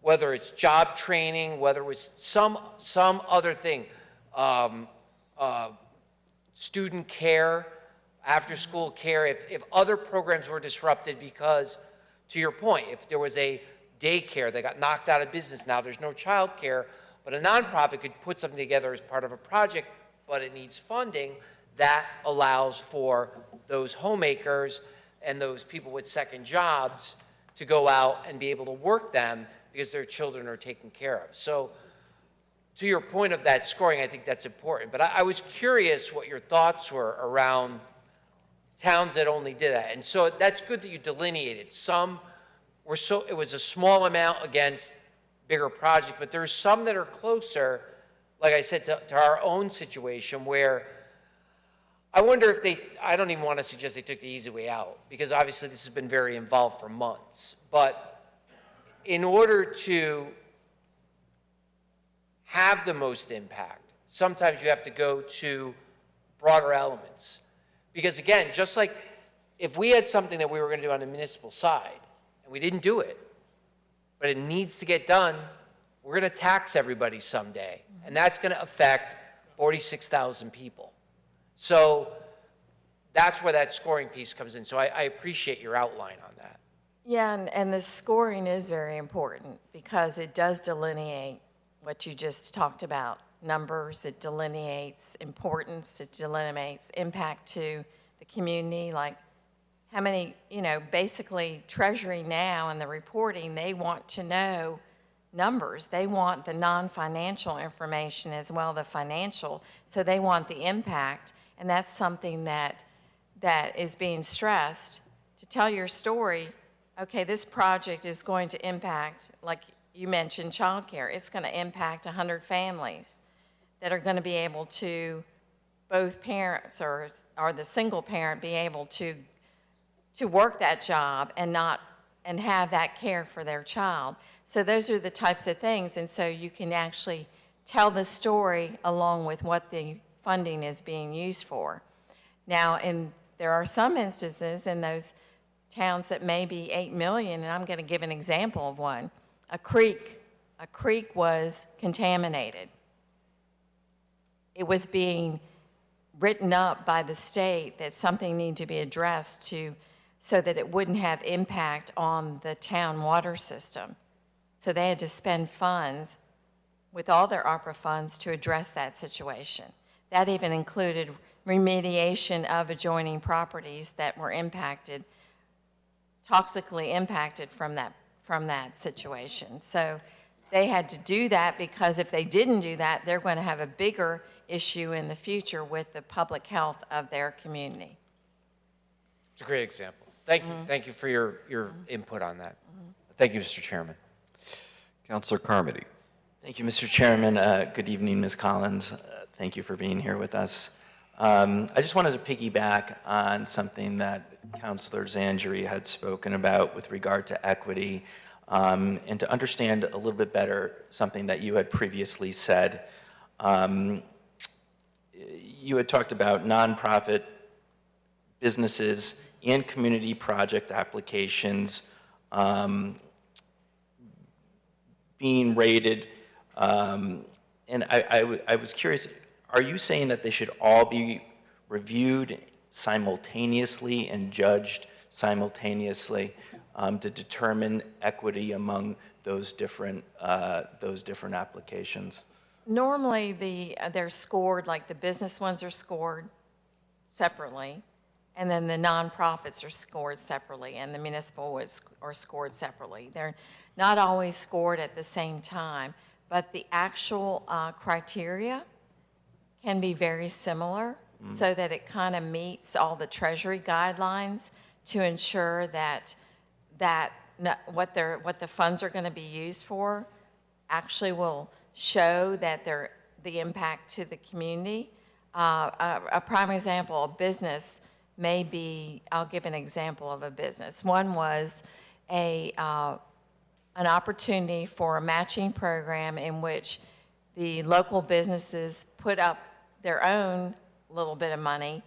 whether it's job training, whether it was some other thing, student care, after-school care, if other programs were disrupted because, to your point, if there was a daycare that got knocked out of business, now there's no child care, but a nonprofit could put something together as part of a project, but it needs funding, that allows for those homemakers and those people with second jobs to go out and be able to work them because their children are taken care of. So to your point of that scoring, I think that's important. But I was curious what your thoughts were around towns that only did that. And so that's good that you delineated. Some were it was a small amount against bigger projects, but there's some that are closer, like I said, to our own situation where I wonder if I don't even want to suggest they took the easy way out, because obviously this has been very involved for months. But in order to have the most impact, sometimes you have to go to broader elements. Because again, just like if we had something that we were going to do on the municipal side, and we didn't do it, but it needs to get done, we're going to tax everybody someday. And that's going to affect 46,000 people. So that's where that scoring piece comes in. So I appreciate your outline on that. Yeah, and the scoring is very important because it does delineate what you just talked about. Numbers, it delineates importance, it delineates impact to the community, like how many, basically Treasury now and the reporting, they want to know numbers. They want the non-financial information as well, the financial, so they want the impact, and that's something that is being stressed. To tell your story, okay, this project is going to impact, like you mentioned, childcare. It's going to impact 100 families that are going to be able to, both parents or the single parent, be able to work that job and have that care for their child. So those are the types of things, and so you can actually tell the story along with what the funding is being used for. Now, there are some instances in those towns that may be 8 million, and I'm going to give an example of one. A creek was contaminated. It was being written up by the state that something needed to be addressed so that it wouldn't have impact on the town water system. So they had to spend funds with all their ARPA funds to address that situation. That even included remediation of adjoining properties that were impacted, toxically impacted from that situation. So they had to do that because if they didn't do that, they're going to have a bigger issue in the future with the public health of their community. It's a great example. Thank you. Thank you for your input on that. Thank you, Mr. Chairman. Councilor Carmody. Thank you, Mr. Chairman. Good evening, Ms. Collins. Thank you for being here with us. I just wanted to piggyback on something that Councilor Zandri had spoken about with regard to equity, and to understand a little bit better something that you had previously said. You had talked about nonprofit businesses and community project applications being rated, and I was curious, are you saying that they should all be reviewed simultaneously and judged simultaneously to determine equity among those different applications? Normally, they're scored, like the business ones are scored separately, and then the nonprofits are scored separately, and the municipal ones are scored separately. They're not always scored at the same time, but the actual criteria can be very similar, so that it kind of meets all the Treasury guidelines to ensure that what the funds are going to be used for actually will show that the impact to the community. A prime example, a business may be, I'll give an example of a business. One was an opportunity for a matching program in which the local businesses put up their own little bit of money,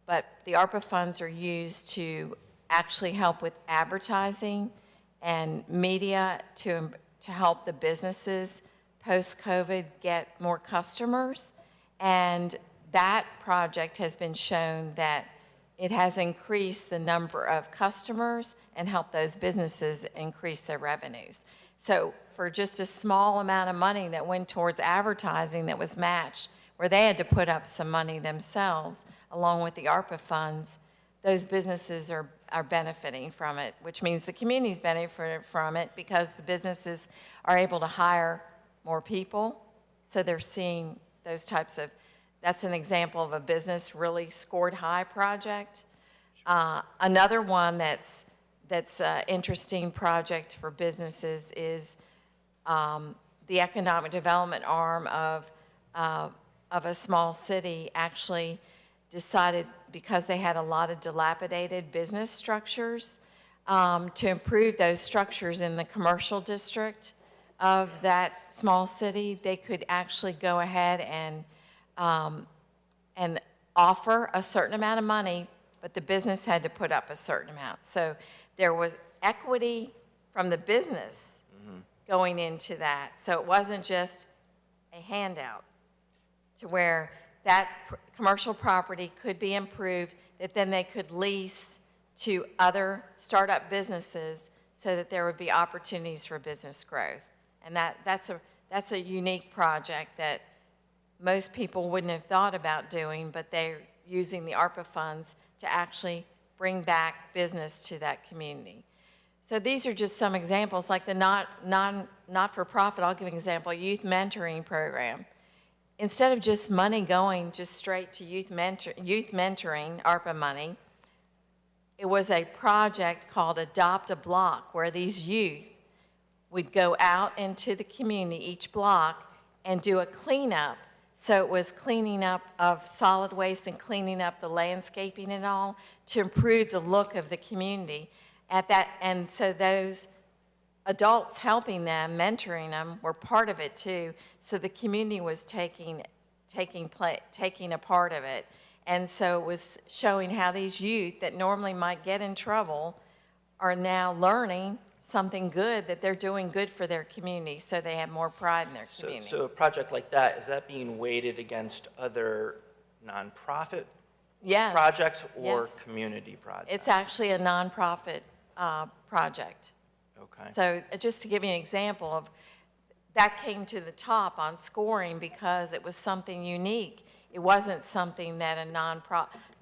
but the ARPA funds are used to actually help with advertising and media to help the businesses post-COVID get more customers. And that project has been shown that it has increased the number of customers and helped those businesses increase their revenues. So for just a small amount of money that went towards advertising that was matched, where they had to put up some money themselves along with the ARPA funds, those businesses are benefiting from it, which means the community's benefiting from it because the businesses are able to hire more people. So they're seeing those types of, that's an example of a business really scored high project. Another one that's an interesting project for businesses is the economic development arm of a small city actually decided, because they had a lot of dilapidated business structures, to improve those structures in the commercial district of that small city. They could actually go ahead and offer a certain amount of money, but the business had to put up a certain amount. So there was equity from the business going into that. So it wasn't just a handout, to where that commercial property could be improved, that then they could lease to other startup businesses so that there would be opportunities for business growth. And that's a unique project that most people wouldn't have thought about doing, but they're using the ARPA funds to actually bring back business to that community. So these are just some examples, like the not-for-profit, I'll give an example, youth mentoring program. Instead of just money going just straight to youth mentoring, ARPA money, it was a project called Adopt a Block, where these youth would go out into the community, each block, and do a cleanup. So it was cleaning up of solid waste and cleaning up the landscaping and all to improve the look of the community. And so those adults helping them, mentoring them, were part of it too. So the community was taking a part of it. And so it was showing how these youth that normally might get in trouble are now learning something good, that they're doing good for their community, so they have more pride in their community. So a project like that, is that being weighted against other nonprofit projects or community projects? It's actually a nonprofit project. Okay. So just to give you an example of, that came to the top on scoring because it was something unique. It wasn't something that a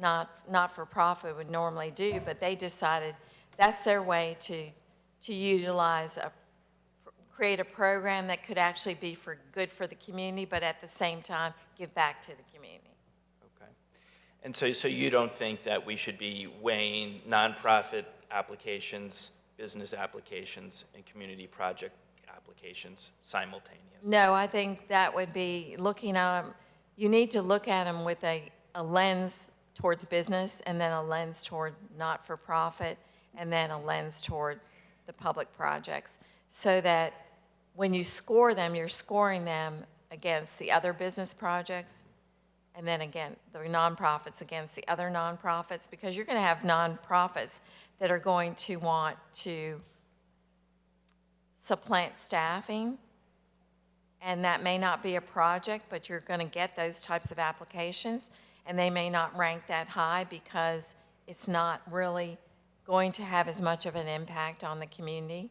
not-for-profit would normally do, but they decided that's their way to utilize, create a program that could actually be good for the community, but at the same time, give back to the community. Okay. And so you don't think that we should be weighing nonprofit applications, business applications, and community project applications simultaneously? No, I think that would be looking at them, you need to look at them with a lens towards business, and then a lens toward not-for-profit, and then a lens towards the public projects, so that when you score them, you're scoring them against the other business projects, and then again, the nonprofits against the other nonprofits, because you're going to have nonprofits that are going to want to supplant staffing, and that may not be a project, but you're going to get those types of applications, and they may not rank that high because it's not really going to have as much of an impact on the community.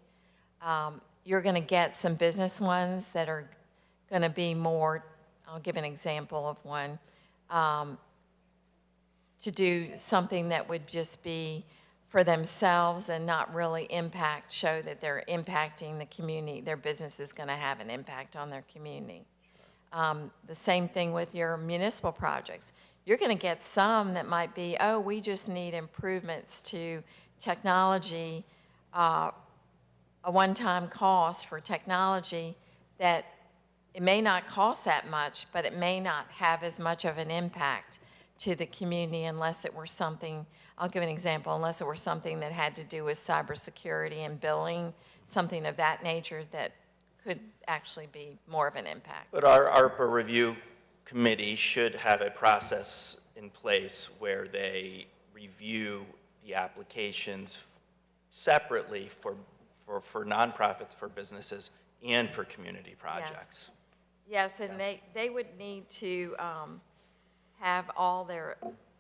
You're going to get some business ones that are going to be more, I'll give an example of one, to do something that would just be for themselves and not really show that they're impacting the community. Their business is going to have an impact on their community. The same thing with your municipal projects. You're going to get some that might be, oh, we just need improvements to technology, a one-time cost for technology that it may not cost that much, but it may not have as much of an impact to the community unless it were something, I'll give an example, unless it were something that had to do with cybersecurity and billing, something of that nature that could actually be more of an impact. But our ARPA review committee should have a process in place where they review the applications separately for nonprofits, for businesses, and for community projects. Yes, and they would need to have all their,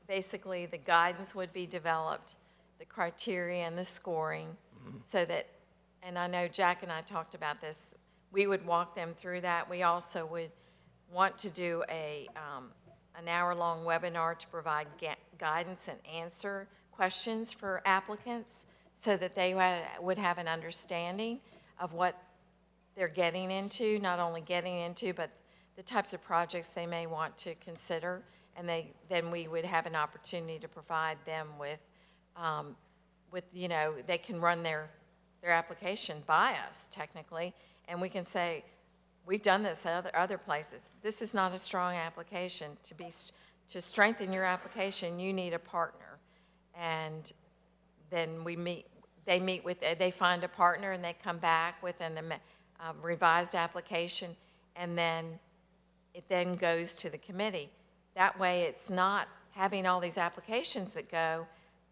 basically, the guidance would be developed, the criteria and the scoring, so that, and I know Jack and I talked about this, we would walk them through that. We also would want to do an hour-long webinar to provide guidance and answer questions for applicants so that they would have an understanding of what they're getting into, not only getting into, but the types of projects they may want to consider. And then we would have an opportunity to provide them with, you know, they can run their application by us technically, and we can say, we've done this at other places. This is not a strong application. To strengthen your application, you need a partner. And then they find a partner and they come back with a revised application, and then it then goes to the committee. That way it's not having all these applications that go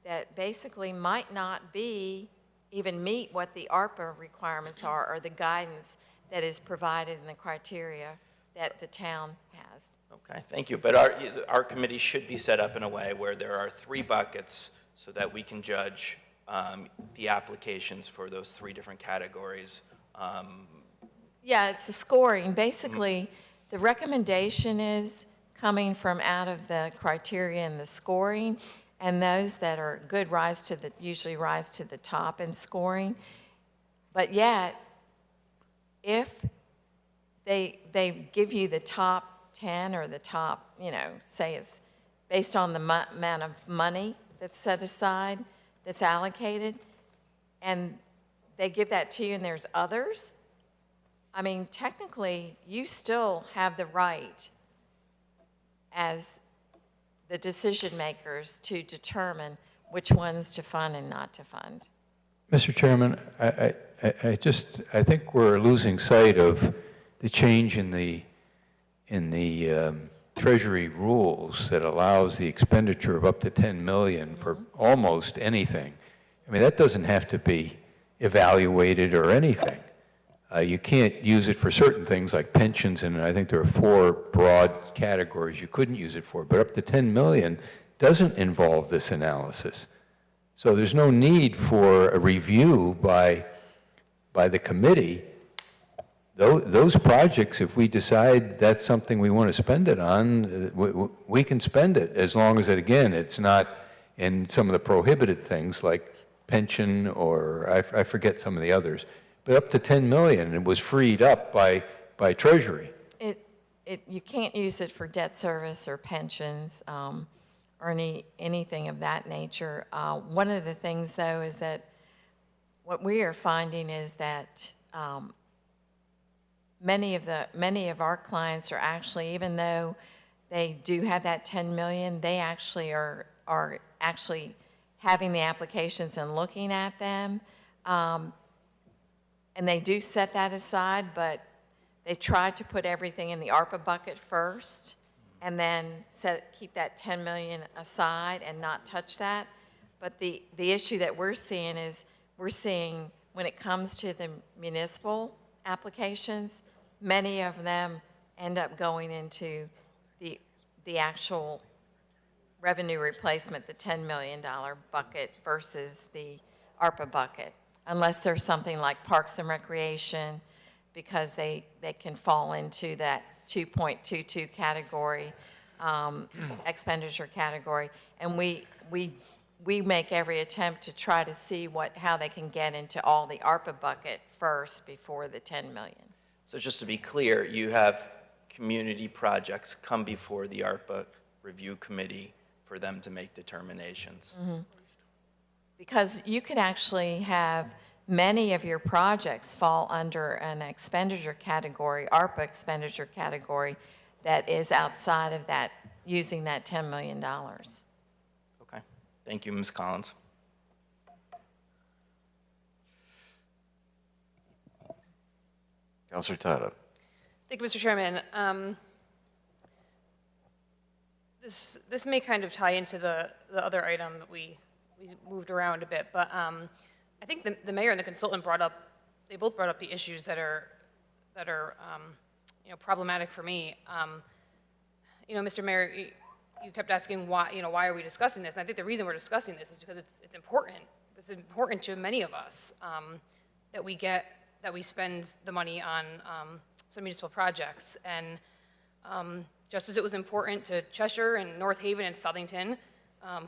that basically might not even meet what the ARPA requirements are or the guidance that is provided in the criteria that the town has. Okay, thank you. But our committee should be set up in a way where there are 3 buckets so that we can judge the applications for those 3 different categories. Yeah, it's the scoring. Basically, the recommendation is coming from out of the criteria and the scoring, and those that are good usually rise to the top in scoring. But yet, if they give you the top 10 or the top, you know, say it's based on the amount of money that's set aside, that's allocated, and they give that to you and there's others, I mean, technically, you still have the right as the decision makers to determine which ones to fund and not to fund. Mr. Chairman, I think we're losing sight of the change in the Treasury rules that allows the expenditure of up to $10 million for almost anything. I mean, that doesn't have to be evaluated or anything. You can't use it for certain things like pensions, and I think there are 4 broad categories you couldn't use it for, but up to $10 million doesn't involve this analysis. So there's no need for a review by the committee. Those projects, if we decide that's something we want to spend it on, we can spend it, as long as, again, it's not in some of the prohibited things like pension or I forget some of the others. But up to $10 million, it was freed up by Treasury. You can't use it for debt service or pensions or anything of that nature. One of the things, though, is that what we are finding is that many of our clients are actually, even though they do have that $10 million, they actually are actually having the applications and looking at them. And they do set that aside, but they try to put everything in the ARPA bucket first and then keep that $10 million aside and not touch that. But the issue that we're seeing is when it comes to the municipal applications, many of them end up going into the actual revenue replacement, the $10 million bucket versus the ARPA bucket. Unless there's something like Parks and Recreation, because they can fall into that 2.22 category, expenditure category. And we make every attempt to try to see how they can get into all the ARPA bucket first before the $10 million. So just to be clear, you have community projects come before the ARPA review committee for them to make determinations. Mm-hmm. Because you could actually have many of your projects fall under an expenditure category, ARPA expenditure category, that is outside of that, using that $10 million. Okay. Thank you, Ms. Collins. Counselor Tata. Thank you, Mr. Chairman. This may kind of tie into the other item that we moved around a bit, but I think the mayor and the consultant they both brought up the issues that are problematic for me. Mr. Mayor, you kept asking why are we discussing this? And I think the reason we're discussing this is because it's important. It's important to many of us that we spend the money on some municipal projects. And just as it was important to Cheshire and North Haven and Southington,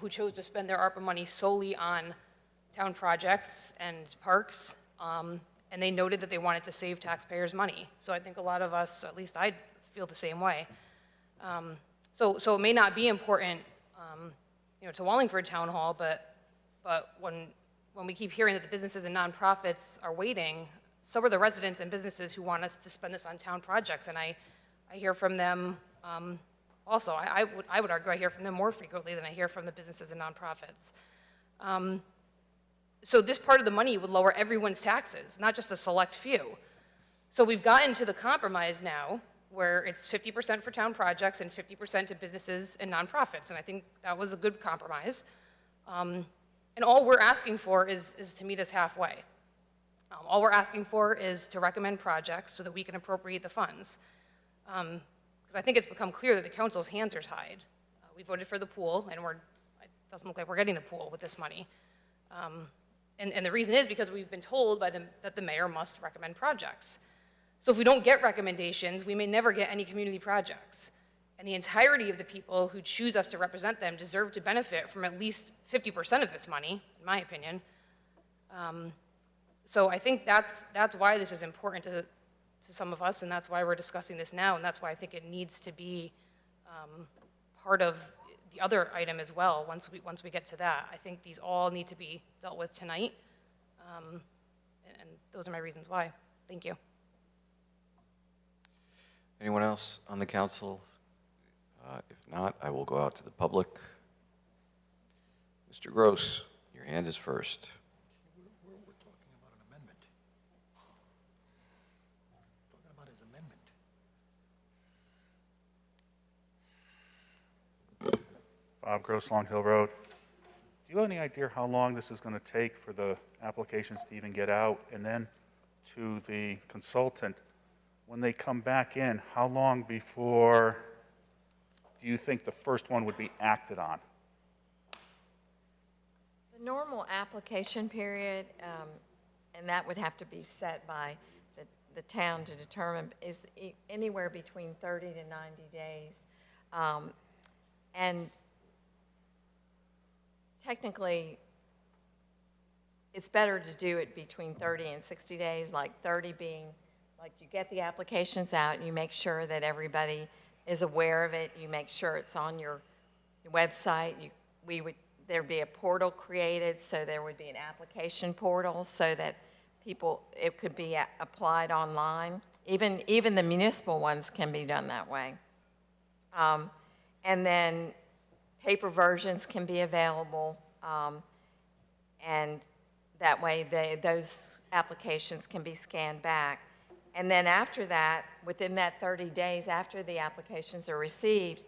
who chose to spend their ARPA money solely on town projects and parks, and they noted that they wanted to save taxpayers' money. So I think a lot of us, at least I feel the same way. So it may not be important, to Wallingford Town Hall, but when we keep hearing that the businesses and nonprofits are waiting, so are the residents and businesses who want us to spend this on town projects, and I hear from them also. I would argue I hear from them more frequently than I hear from the businesses and nonprofits. So this part of the money would lower everyone's taxes, not just a select few. So we've gotten to the compromise now where it's 50% for town projects and 50% to businesses and nonprofits, and I think that was a good compromise. And all we're asking for is to meet us halfway. All we're asking for is to recommend projects so that we can appropriate the funds. Because I think it's become clear that the council's hands are tied. We voted for the pool, and it doesn't look like we're getting the pool with this money. And the reason is because we've been told by that the mayor must recommend projects. So if we don't get recommendations, we may never get any community projects. And the entirety of the people who choose us to represent them deserve to benefit from at least 50% of this money, in my opinion. So I think that's why this is important to some of us, and that's why we're discussing this now, and that's why I think it needs to be part of the other item as well. Once we get to that, I think these all need to be dealt with tonight, and those are my reasons why. Thank you. Anyone else on the council? If not, I will go out to the public. Mr. Gross, your hand is first. We're talking about an amendment. Talking about his amendment. Bob Gross, Long Hill Road. Do you have any idea how long this is going to take for the applications to even get out? And then to the consultant, when they come back in, how long before do you think the first one would be acted on? The normal application period, and that would have to be set by the town to determine, is anywhere between 30 to 90 days. And technically, it's better to do it between 30 and 60 days, like 30 being, like you get the applications out, and you make sure that everybody is aware of it, you make sure it's on your website. There'd be a portal created, so there would be an application portal so that it could be applied online. Even the municipal ones can be done that way. And then paper versions can be available, and that way those applications can be scanned back. And then after that, within that 30 days after the applications are received,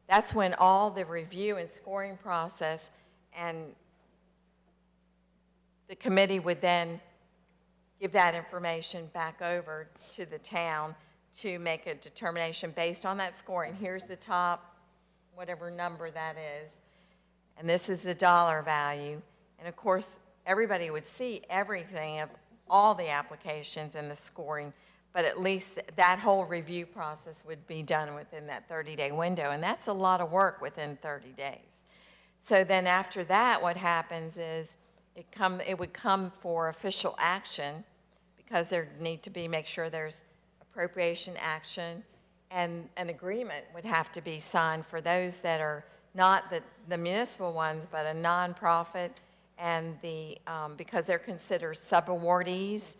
that's when all the review and scoring process, and the committee would then give that information back over to the town to make a determination based on that scoring. Here's the top, whatever number that is, and this is the dollar value. And of course, everybody would see everything of all the applications and the scoring, but at least that whole review process would be done within that 30-day window, and that's a lot of work within 30 days. So then after that, what happens is it would come for official action, because there need to be, make sure there's appropriation action, and an agreement would have to be signed for those that are not the municipal ones, but a nonprofit, and because they're considered subawardees,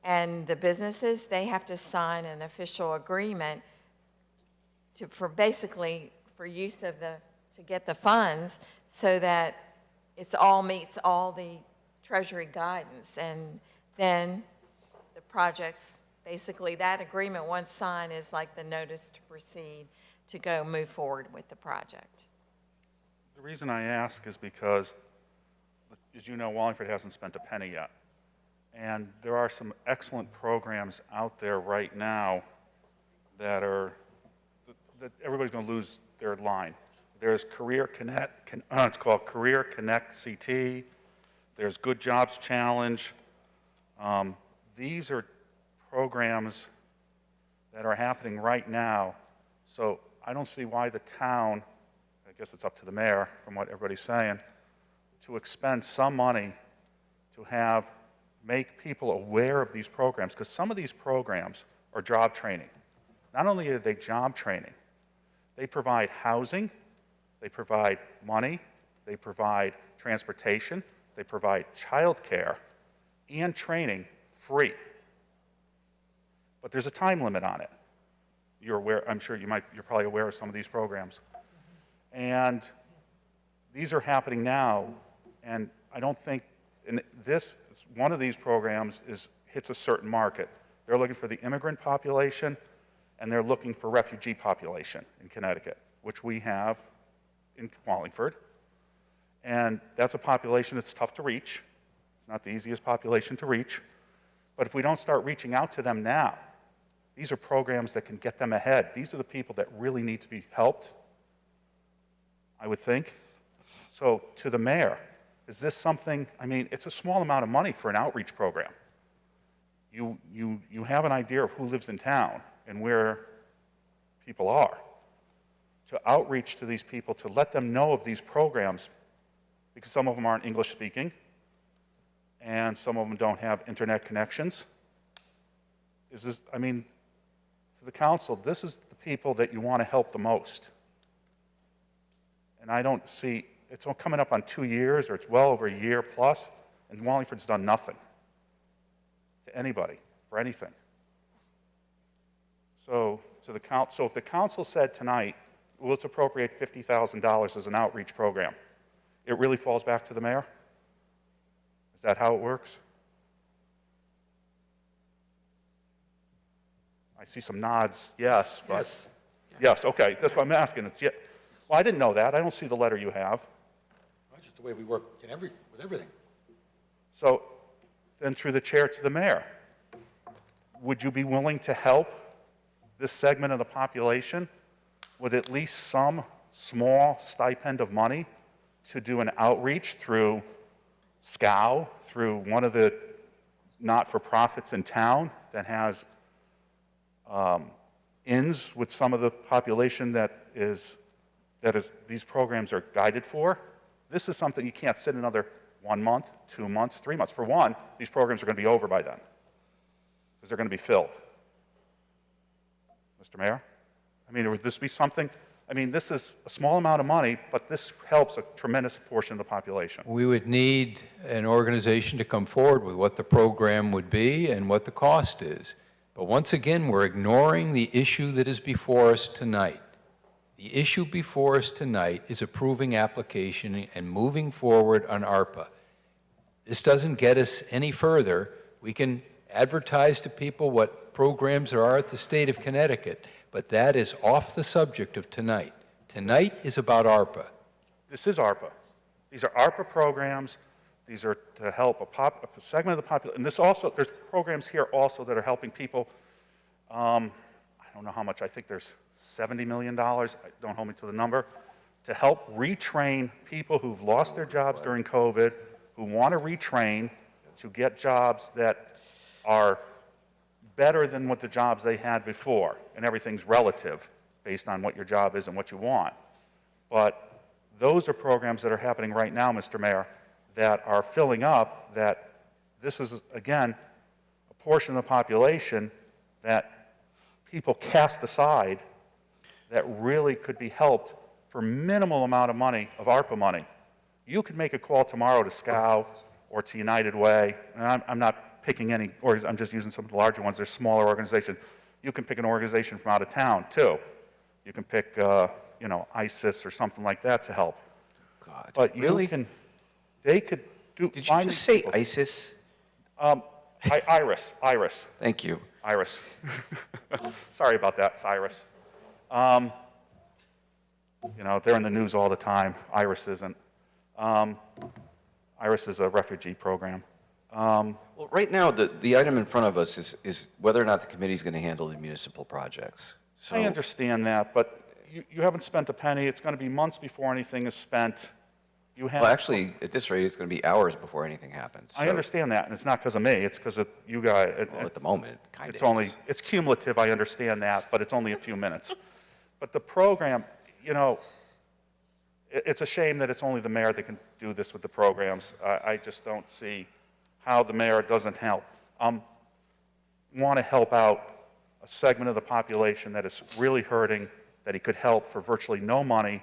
and the businesses, they have to sign an official agreement for use of to get the funds, so that it's all meets all the Treasury guidance, and then the projects Basically, that agreement, once signed, is like the notice to proceed to go move forward with the project. The reason I ask is because, as you know, Wallingford hasn't spent a penny yet. And there are some excellent programs out there right now that everybody's going to lose their line. There's Career Connect, it's called Career Connect CT. There's Good Jobs Challenge. These are programs that are happening right now. So I don't see why the town, I guess it's up to the mayor from what everybody's saying, to expend some money to make people aware of these programs, because some of these programs are job training. Not only are they job training, they provide housing, they provide money, they provide transportation, they provide childcare and training free. But there's a time limit on it. You're aware, I'm sure you're probably aware of some of these programs. And these are happening now, and I don't think, and one of these programs hits a certain market. They're looking for the immigrant population, and they're looking for refugee population in Connecticut, which we have in Wallingford. And that's a population that's tough to reach. It's not the easiest population to reach. But if we don't start reaching out to them now, these are programs that can get them ahead. These are the people that really need to be helped, I would think. So to the mayor, is this something, I mean, it's a small amount of money for an outreach program. You have an idea of who lives in town and where people are. To outreach to these people, to let them know of these programs, because some of them aren't English speaking, and some of them don't have internet connections. I mean, to the council, this is the people that you want to help the most. And I don't see, it's all coming up on 2 years, or it's well over a year plus, and Wallingford's done nothing to anybody for anything. So if the council said tonight, well, let's appropriate $50,000 as an outreach program, it really falls back to the mayor? Is that how it works? I see some nods, yes, but yes, okay, that's what I'm asking. Well, I didn't know that. I don't see the letter you have. That's just the way we work with everything. So then through the chair to the mayor, would you be willing to help this segment of the population with at least some small stipend of money to do an outreach through SCOW, through one of the not-for-profits in town that has inns with some of the population that these programs are guided for? This is something you can't sit another 1 month, 2 months, 3 months. For one, these programs are going to be over by then, because they're going to be filled. Mr. Mayor? I mean, would this be something? I mean, this is a small amount of money, but this helps a tremendous portion of the population. We would need an organization to come forward with what the program would be and what the cost is. But once again, we're ignoring the issue that is before us tonight. The issue before us tonight is approving application and moving forward on ARPA. This doesn't get us any further. We can advertise to people what programs there are at the state of Connecticut, but that is off the subject of tonight. Tonight is about ARPA. This is ARPA. These are ARPA programs. These are to help a segment of the population. And there's programs here also that are helping people. I don't know how much. I think there's $70 million. Don't hold me to the number. To help retrain people who've lost their jobs during COVID, who want to retrain to get jobs that are better than what the jobs they had before. And everything's relative based on what your job is and what you want. But those are programs that are happening right now, Mr. Mayor, that are filling up, that this is, again, a portion of the population that people cast aside that really could be helped for minimal amount of money, of ARPA money. You could make a call tomorrow to SCOW or to United Way, and I'm not picking any, or I'm just using some of the larger ones. They're smaller organizations. You can pick an organization from out of town, too. You can pick, ISIS or something like that to help. God, but really? They could do. Did you just say ISIS? Iris. Thank you. Iris. Sorry about that, Cyrus. You know, they're in the news all the time. Iris isn't. Iris is a refugee program. Well, right now, the item in front of us is whether or not the committee's going to handle the municipal projects. So, I understand that, but you haven't spent a penny. It's going to be months before anything is spent. You have. well, actually, at this rate, it's going to be hours before anything happens. I So- understand that, and it's not because of me. It's because of you guys. Well, at the moment, kind It's of only, is. it's cumulative, I understand that, but it's only a few minutes. But the program, you know, it's a shame that it's only the mayor that can do this with the programs. I just don't see how the mayor doesn't help. Want to help out a segment of the population that is really hurting, that he could help for virtually no money,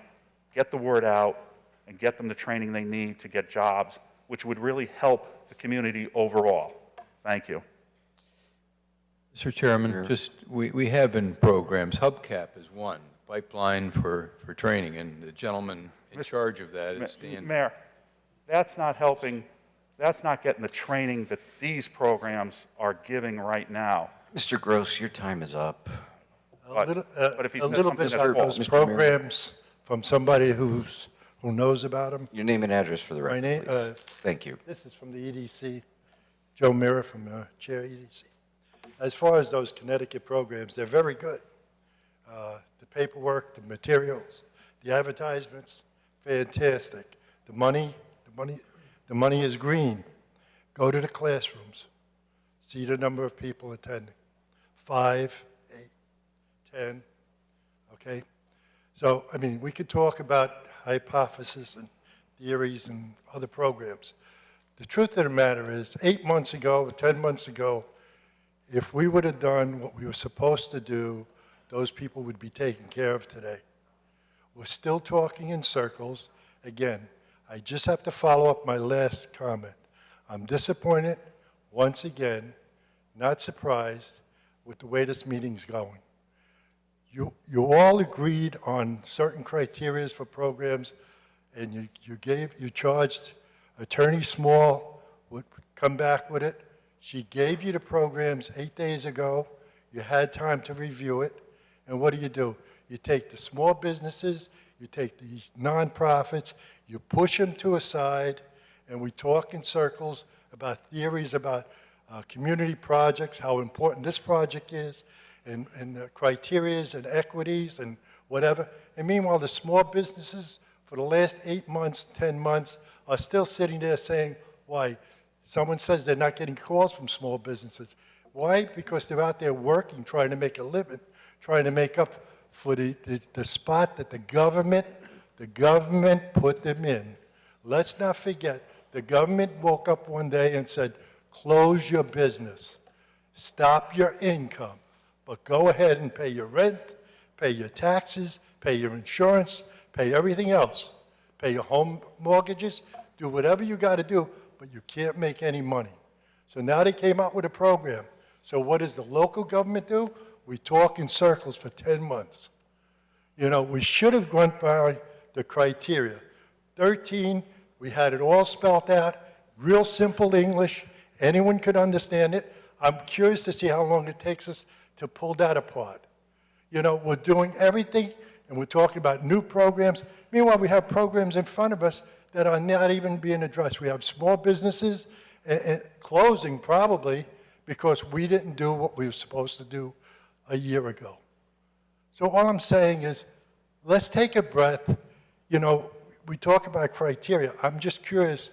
get the word out, and get them the training they need to get jobs, which would really help the community overall. Thank you. Mr. Chairman, just, we have in programs, Hubcap is one, pipeline for training, and the gentleman in charge of that is Dan. Mayor, that's not helping, that's not getting the training that these programs are giving right now. Mr. Gross, your time is up. But if he A says little something bit that's about false. those programs from somebody who knows about them. Your name and address for the My record, name, please. Thank you. This is from the EDC, Joe Mira from Chair EDC. As far as those Connecticut programs, they're very good. The paperwork, the materials, the advertisements, fantastic. The money is green. Go to the classrooms. See the number of people attending. 5, 8, 10, okay? So, I mean, we could talk about hypotheses and theories and other programs. The truth of the matter is, 8 months ago, 10 months ago, if we would have done what we were supposed to do, those people would be taken care of today. We're still talking in circles. Again, I just have to follow up my last comment. I'm disappointed, once again, not surprised with the way this meeting's going. You all agreed on certain criteria for programs, and you charged Attorney Small would come back with it. She gave you the programs 8 days ago. You had time to review it. And what do? You take the small businesses, you take the nonprofits, you push them to a side, and we talk in circles about theories about community projects, how important this project is, and criterias and equities and whatever. And meanwhile, the small businesses for the last 8 months, 10 months are still sitting there saying, why? Someone says they're not getting calls from small businesses. Why? Because they're out there working, trying to make a living, trying to make up for the spot that the government put them in. Let's not forget, the government woke up one day and said, close your business, stop your income, but go ahead and pay your rent, pay your taxes, pay your insurance, pay everything else, pay your home mortgages, do whatever you got to do, but you can't make any money. So now they came out with a program. So what does the local government do? We talk in circles for 10 months. You know, we should have gone by the criteria. 13, we had it all spelled out, real simple English. Anyone could understand it. I'm curious to see how long it takes us to pull that apart. You know, we're doing everything, and we're talking about new programs. Meanwhile, we have programs in front of us that are not even being addressed. We have small businesses closing probably because we didn't do what we were supposed to do a year ago. So all I'm saying is, let's take a breath. You know, we talk about criteria. I'm just curious,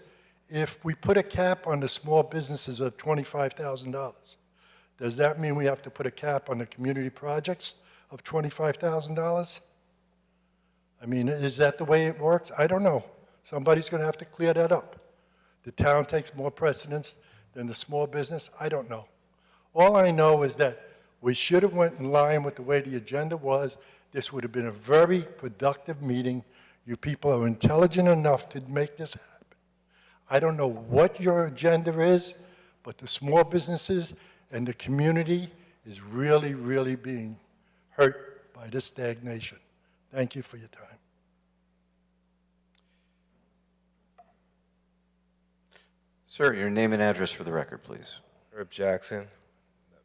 if we put a cap on the small businesses of $25,000, does that mean we have to put a cap on the community projects of $25,000? I mean, is that the way it works? I don't know. Somebody's going to have to clear that up. The town takes more precedence than the small business? I don't know. All I know is that we should have went in line with the way the agenda was. This would have been a very productive meeting. You people are intelligent enough to make this happen. I don't know what your agenda is, but the small businesses and the community is really, really being hurt by this stagnation. Thank you for your time. Sir, your name and address for the record, please. Herb Jackson,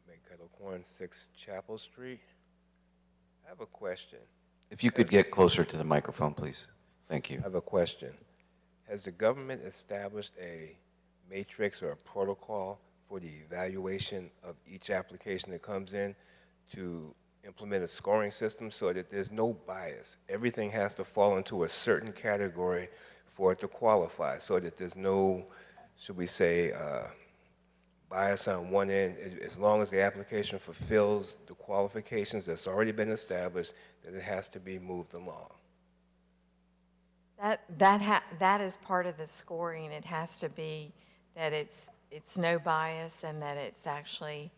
Main Title 6 Chapel Street. I have a question. If you could get closer to the microphone, please. Thank you. I have a question. Has the government established a matrix or a protocol for the evaluation of each application that comes in to implement a scoring system so that there's no bias? Everything has to fall into a certain category for it to qualify, so that there's no, should we say, bias on one end. As long as the application fulfills the qualifications that's already been established, then it has to be moved along. That is part of the scoring. It has to be that it's no bias and that it's actually,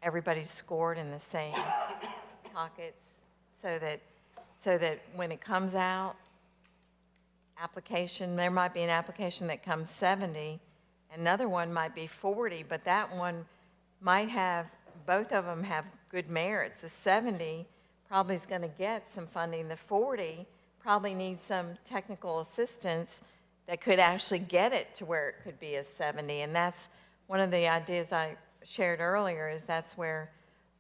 everybody's scored in the same pockets, so that when it comes out, there might be an application that comes 70, another one might be 40, but that one might have, both of them have good merits. The 70 probably is going to get some funding. The 40 probably needs some technical assistance that could actually get it to where it could be a 70. And that's one of the ideas I shared earlier, is that's where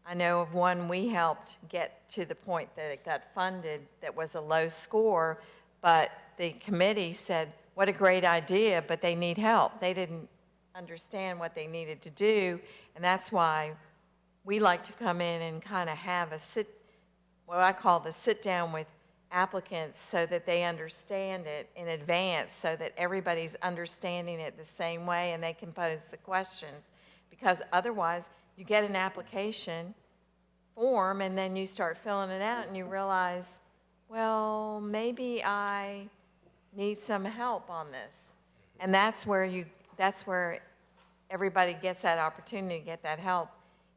I know of one we helped get to the point that it got funded that was a low score, but the committee said, what a great idea, but they need help. They didn't understand what they needed to do, and that's why we like to come in and kind of have what I call the sit down with applicants, so that they understand it in advance, so that everybody's understanding it the same way and they can pose the questions. Because otherwise, you get an application form and then you start filling it out and you realize, well, maybe I need some help on this. And that's where everybody gets that opportunity to get that help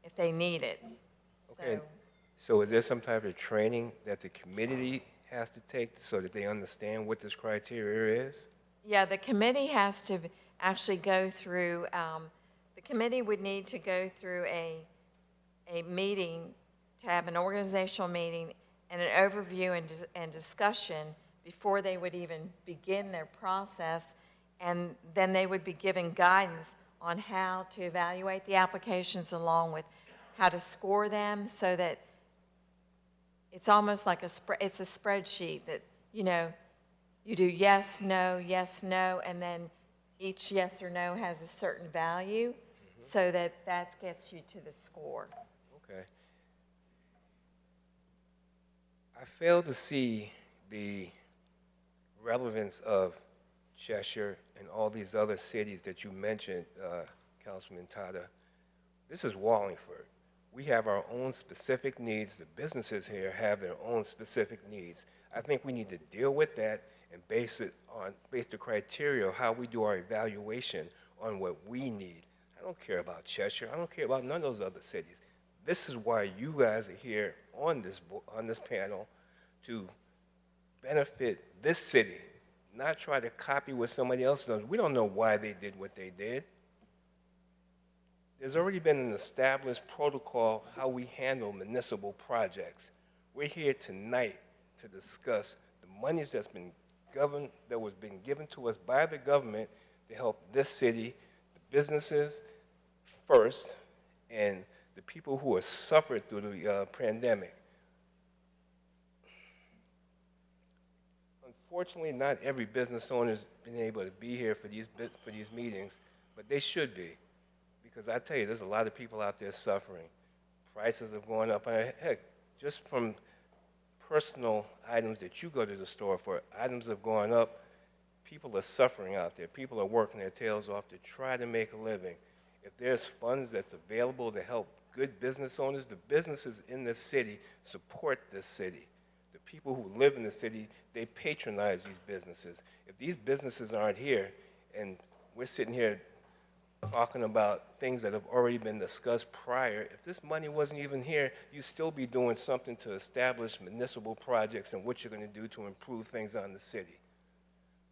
if they need it. Okay. So is there some type of training that the committee has to take so that they understand what this criteria is? Yeah, the committee has to actually go through, the committee would need to go through a meeting, to have an organizational meeting and an overview and discussion before they would even begin their process. And then they would be given guidance on how to evaluate the applications, along with how to score them, so that it's almost like it's a spreadsheet that, you do yes, no, and then each yes or no has a certain value, so that gets you to the score. Okay. I fail to see the relevance of Cheshire and all these other cities that you mentioned, Councilman Tata. This is Wallingford. We have our own specific needs. The businesses here have their own specific needs. I think we need to deal with that and base the criteria of how we do our evaluation on what we need. I don't care about Cheshire. I don't care about none of those other cities. This is why you guys are here on this panel, to benefit this city, not try to copy what somebody else does. We don't know why they did what they did. There's already been an established protocol how we handle municipal projects. We're here tonight to discuss the monies that was being given to us by the government to help this city, the businesses first, and the people who have suffered through the pandemic. Unfortunately, not every business owner has been able to be here for these meetings, but they should be. Because I tell you, there's a lot of people out there suffering. Prices have gone up. And heck, just from personal items that you go to the store for, items have gone up. People are suffering out there. People are working their tails off to try to make a living. If there's funds that's available to help good business owners, the businesses in this city support this city. The people who live in the city, they patronize these businesses. If these businesses aren't here, and we're sitting here talking about things that have already been discussed prior, if this money wasn't even here, you'd still be doing something to establish municipal projects and what you're going to do to improve things on the city.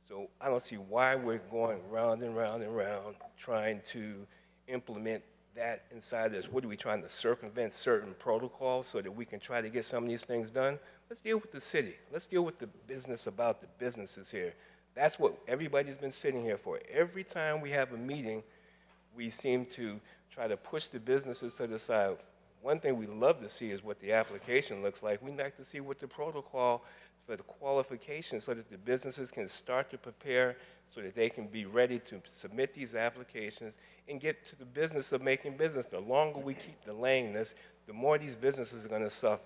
So I don't see why we're going round and round and round trying to implement that inside this. What are we trying to circumvent certain protocols so that we can try to get some of these things done? Let's deal with the city. Let's deal with the business about the businesses here. That's what everybody's been sitting here for. Every time we have a meeting, we seem to try to push the businesses to the side. One thing we love to see is what the application looks like. We'd like to see what the protocol for the qualifications so that the businesses can start to prepare so that they can be ready to submit these applications and get to the business of making business. The longer we keep delaying this, the more these businesses are going to suffer.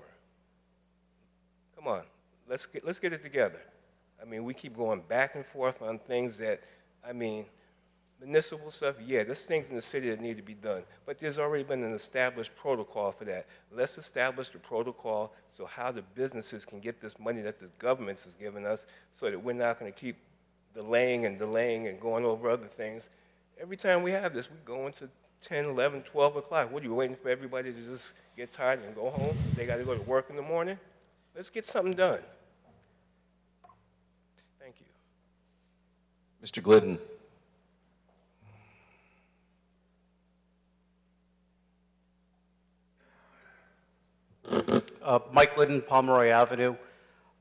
Come on, let's get it together. I mean, we keep going back and forth on things that, I mean, municipal stuff, yeah, there's things in the city that need to be done, but there's already been an established protocol for that. Let's establish the protocol so how the businesses can get this money that the government is giving us so that we're not going to keep delaying and going over other things. Every time we have this, we go into 10, 11, 12 o'clock. What, are you waiting for everybody to just get tired and go home? They got to go to work in the morning? Let's get something done. Thank you. Mr. Glidden. Mike Glidden, Pomeroy Avenue.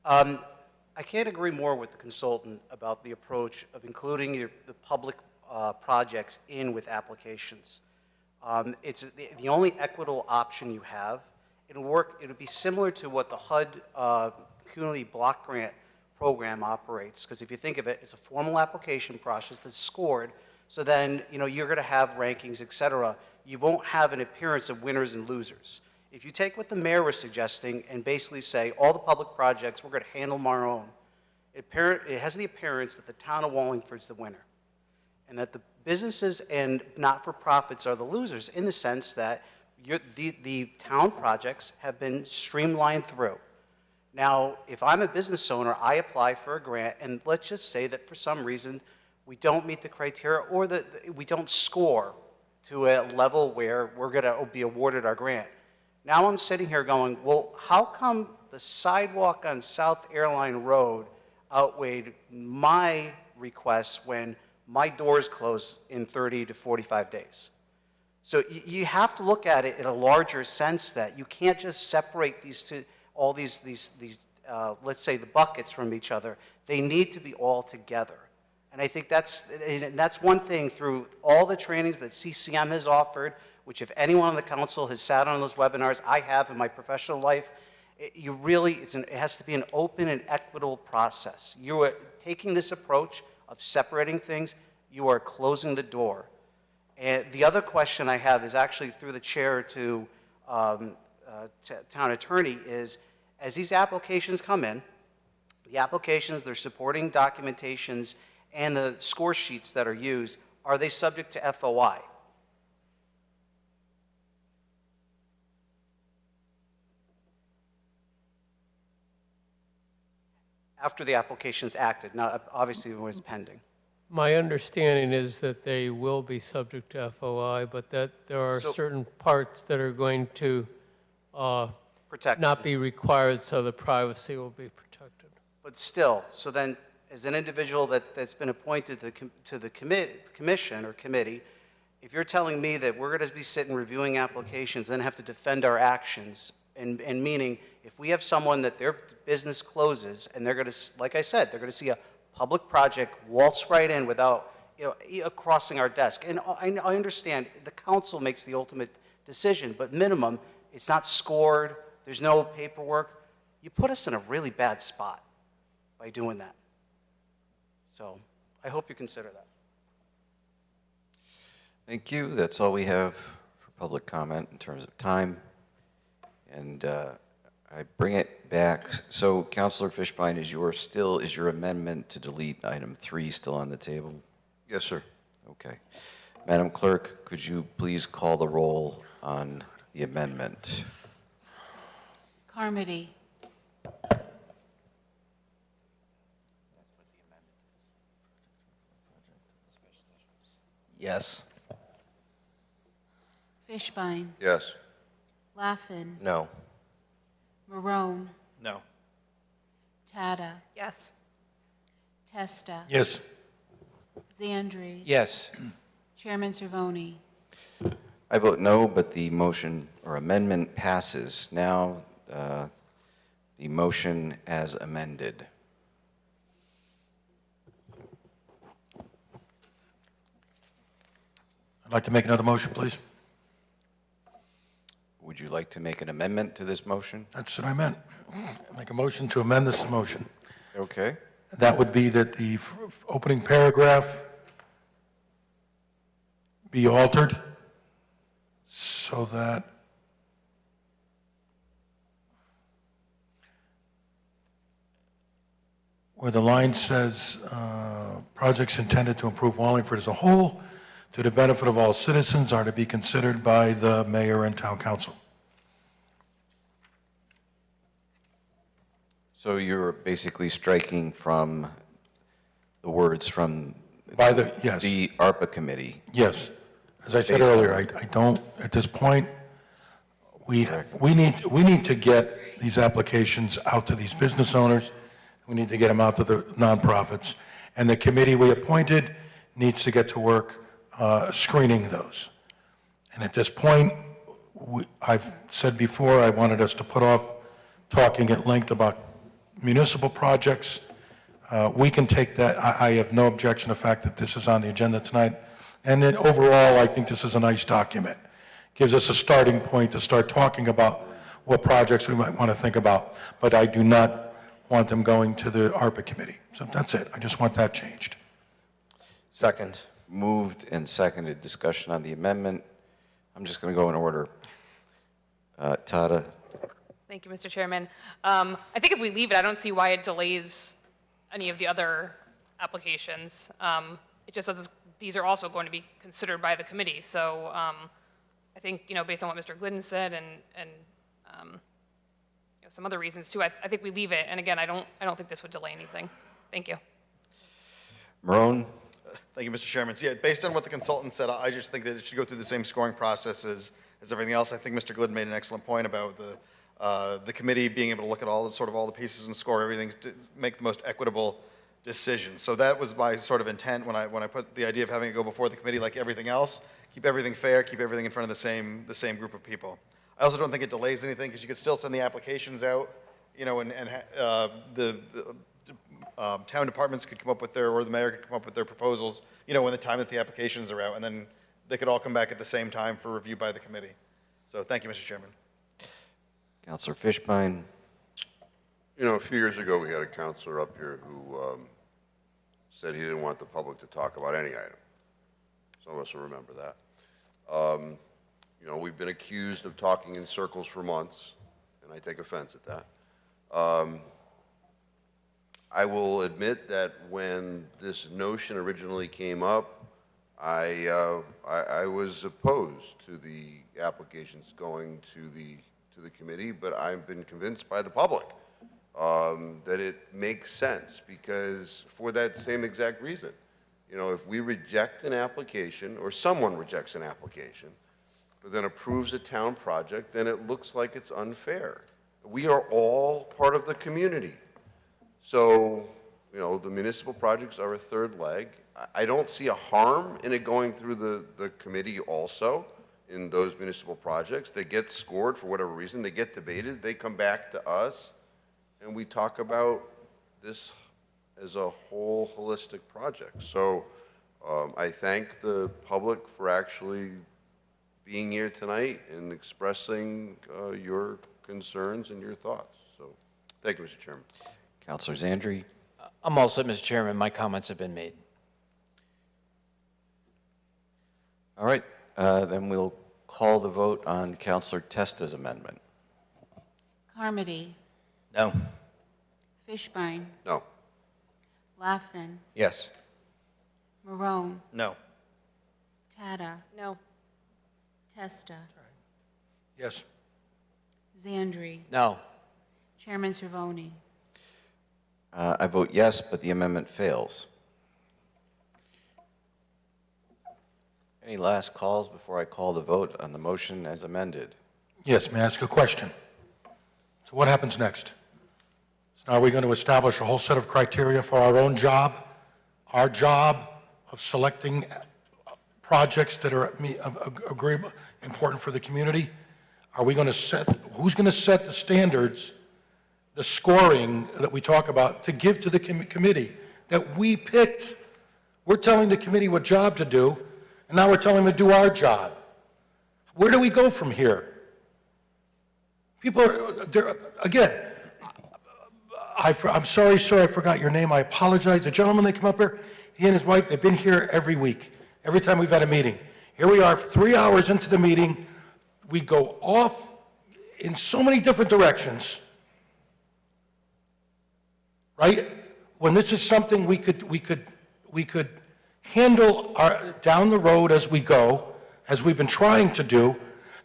I can't agree more with the consultant about the approach of including the public projects in with applications. It's the only equitable option you have. It'll be similar to what the HUD community block grant program operates, because if you think of it, it's a formal application process that's scored, so then you're going to have rankings, et cetera. You won't have an appearance of winners and losers. If you take what the mayor was suggesting and basically say, all the public projects, we're going to handle them our own, it has the appearance that the town of Wallingford is the winner, and that the businesses and not-for-profits are the losers in the sense that the town projects have been streamlined through. Now, if I'm a business owner, I apply for a grant, and let's just say that for some reason we don't meet the criteria or that we don't score to a level where we're going to be awarded our grant. Now I'm sitting here going, well, how come the sidewalk on South Airline Road outweighed my requests when my doors close in 30 to 45 days? So you have to look at it in a larger sense that you can't just separate all these let's say the buckets from each other. They need to be all together. And I think that's one thing through all the trainings that CCM has offered, which if anyone on the council has sat on those webinars, I have in my professional life, it has to be an open and equitable process. You are taking this approach of separating things, you are closing the door. And the other question I have is actually through the chair to town attorney is, as these applications come in, the applications, their supporting documentations, and the score sheets that are used, are they subject to FOI? After the application is acted, not obviously when it's pending. My understanding is that they will be subject to FOI, but that there are certain parts that are going to not be required, so the privacy will be protected. But still, so then, as an individual that's been appointed to the commission or committee, if you're telling me that we're going to be sitting reviewing applications and have to defend our actions, and meaning if we have someone that their business closes and they're going to, like I said, they're going to see a public project waltz right in without crossing our desk. And I understand the council makes the ultimate decision, but minimum, it's not scored, there's no paperwork. You put us in a really bad spot by doing that. So I hope you consider that. Thank you. That's all we have for public comment in terms of time. And I bring it back. So, Councilor Fishbein, is your amendment to delete item 3 still on the table? Yes, sir. Okay. Madam Clerk, could you please call the roll on the amendment? Carmody. Yes. Fishbein. Yes. Laffin. No. Marone. No. Tata. Yes. Testa. Yes. Zandri. Yes. Chairman Cervoni. I vote no, but the motion or amendment passes. Now, the motion as amended. I'd like to make another motion, please. would you like to make an amendment to this motion? That's what I meant. Make a motion to amend this motion. Okay. That would be that the opening paragraph be altered so that where the line says, projects intended to improve Wallingford as a whole to the benefit of all citizens are to be considered by the mayor and town council. So you're basically striking from the words from Yes. the ARPA committee? Yes. As I said Based on- earlier, I don't, at this point, we need to get these applications out to these business owners. We need to get them out to the nonprofits. And the committee we appointed needs to get to work screening those. And at this point, I've said before, I wanted us to put off talking at length about municipal projects. We can take that. I have no objection to the fact that this is on the agenda tonight. And then overall, I think this is a nice document. Gives us a starting point to start talking about what projects we might want to think about. But I do not want them going to the ARPA committee. So that's it. I just want that changed. Second. Moved and seconded. Discussion on the amendment. I'm just going to go in order. Tada. Thank you, Mr. Chairman. I think if we leave it, I don't see why it delays any of the other applications. It just says these are also going to be considered by the committee. So I think, based on what Mr. Glidden said and some other reasons too, I think we leave it. And again, I don't think this would delay anything. Thank you. Marone? Thank you, Mr. Chairman. So, yeah, based on what the consultant said, I just think that it should go through the same scoring process as everything else. I think Mr. Glidden made an excellent point about the committee being able to look at all the pieces and score everything to make the most equitable decision. So that was my sort of intent when I put the idea of having it go before the committee like everything else. Keep everything fair, keep everything in front of the same group of people. I also don't think it delays anything because you could still send the applications out, and the town departments could come up with or the mayor could come up with their proposals, when the time that the applications are out, and then they could all come back at the same time for review by the committee. So thank you, Mr. Chairman. Councilor Fishbein? A few years ago, we had a counselor up here who said he didn't want the public to talk about any item. Some of us will remember that. We've been accused of talking in circles for months, and I take offense at that. I will admit that when this notion originally came up, I was opposed to the applications going to the committee, but I've been convinced by the public that it makes sense because for that same exact reason. If we reject an application or someone rejects an application, but then approves a town project, then it looks like it's unfair. We are all part of the community. So, the municipal projects are a third leg. I don't see a harm in it going through the committee also in those municipal projects. They get scored for whatever reason. They get debated. They come back to us, and we talk about this as a whole holistic project. So I thank the public for actually being here tonight and expressing your concerns and your thoughts. So thank you, Mr. Chairman. Councilor Zandri? I'm all set, Mr. Chairman. My comments have been made. All right, then we'll call the vote on Councilor Testa's amendment. Carmody? No. Fishbein? No. Laughlin? Yes. Marone? No. Tata? No. Testa? Yes. Zandri? No. Chairman Cervoni? I vote yes, but the amendment fails. Any last calls before I call the vote on the motion as amended? Yes, may I ask a question? So what happens next? So are we going to establish a whole set of criteria for our own job? Our job of selecting projects that are agreeable, important for the community? Are we going to who's going to set the standards, the scoring that we talk about to give to the committee that we picked? We're telling the committee what job to do, and now we're telling them to do our job. Where do we go from here? People are, again, I'm sorry, sir, I forgot your name, I apologize. The gentleman that came up here, he and his wife, they've been here every week, every time we've had a meeting. Here we are, 3 hours into the meeting, we go off in so many different directions, right? When this is something we could handle down the road as we go, as we've been trying to do.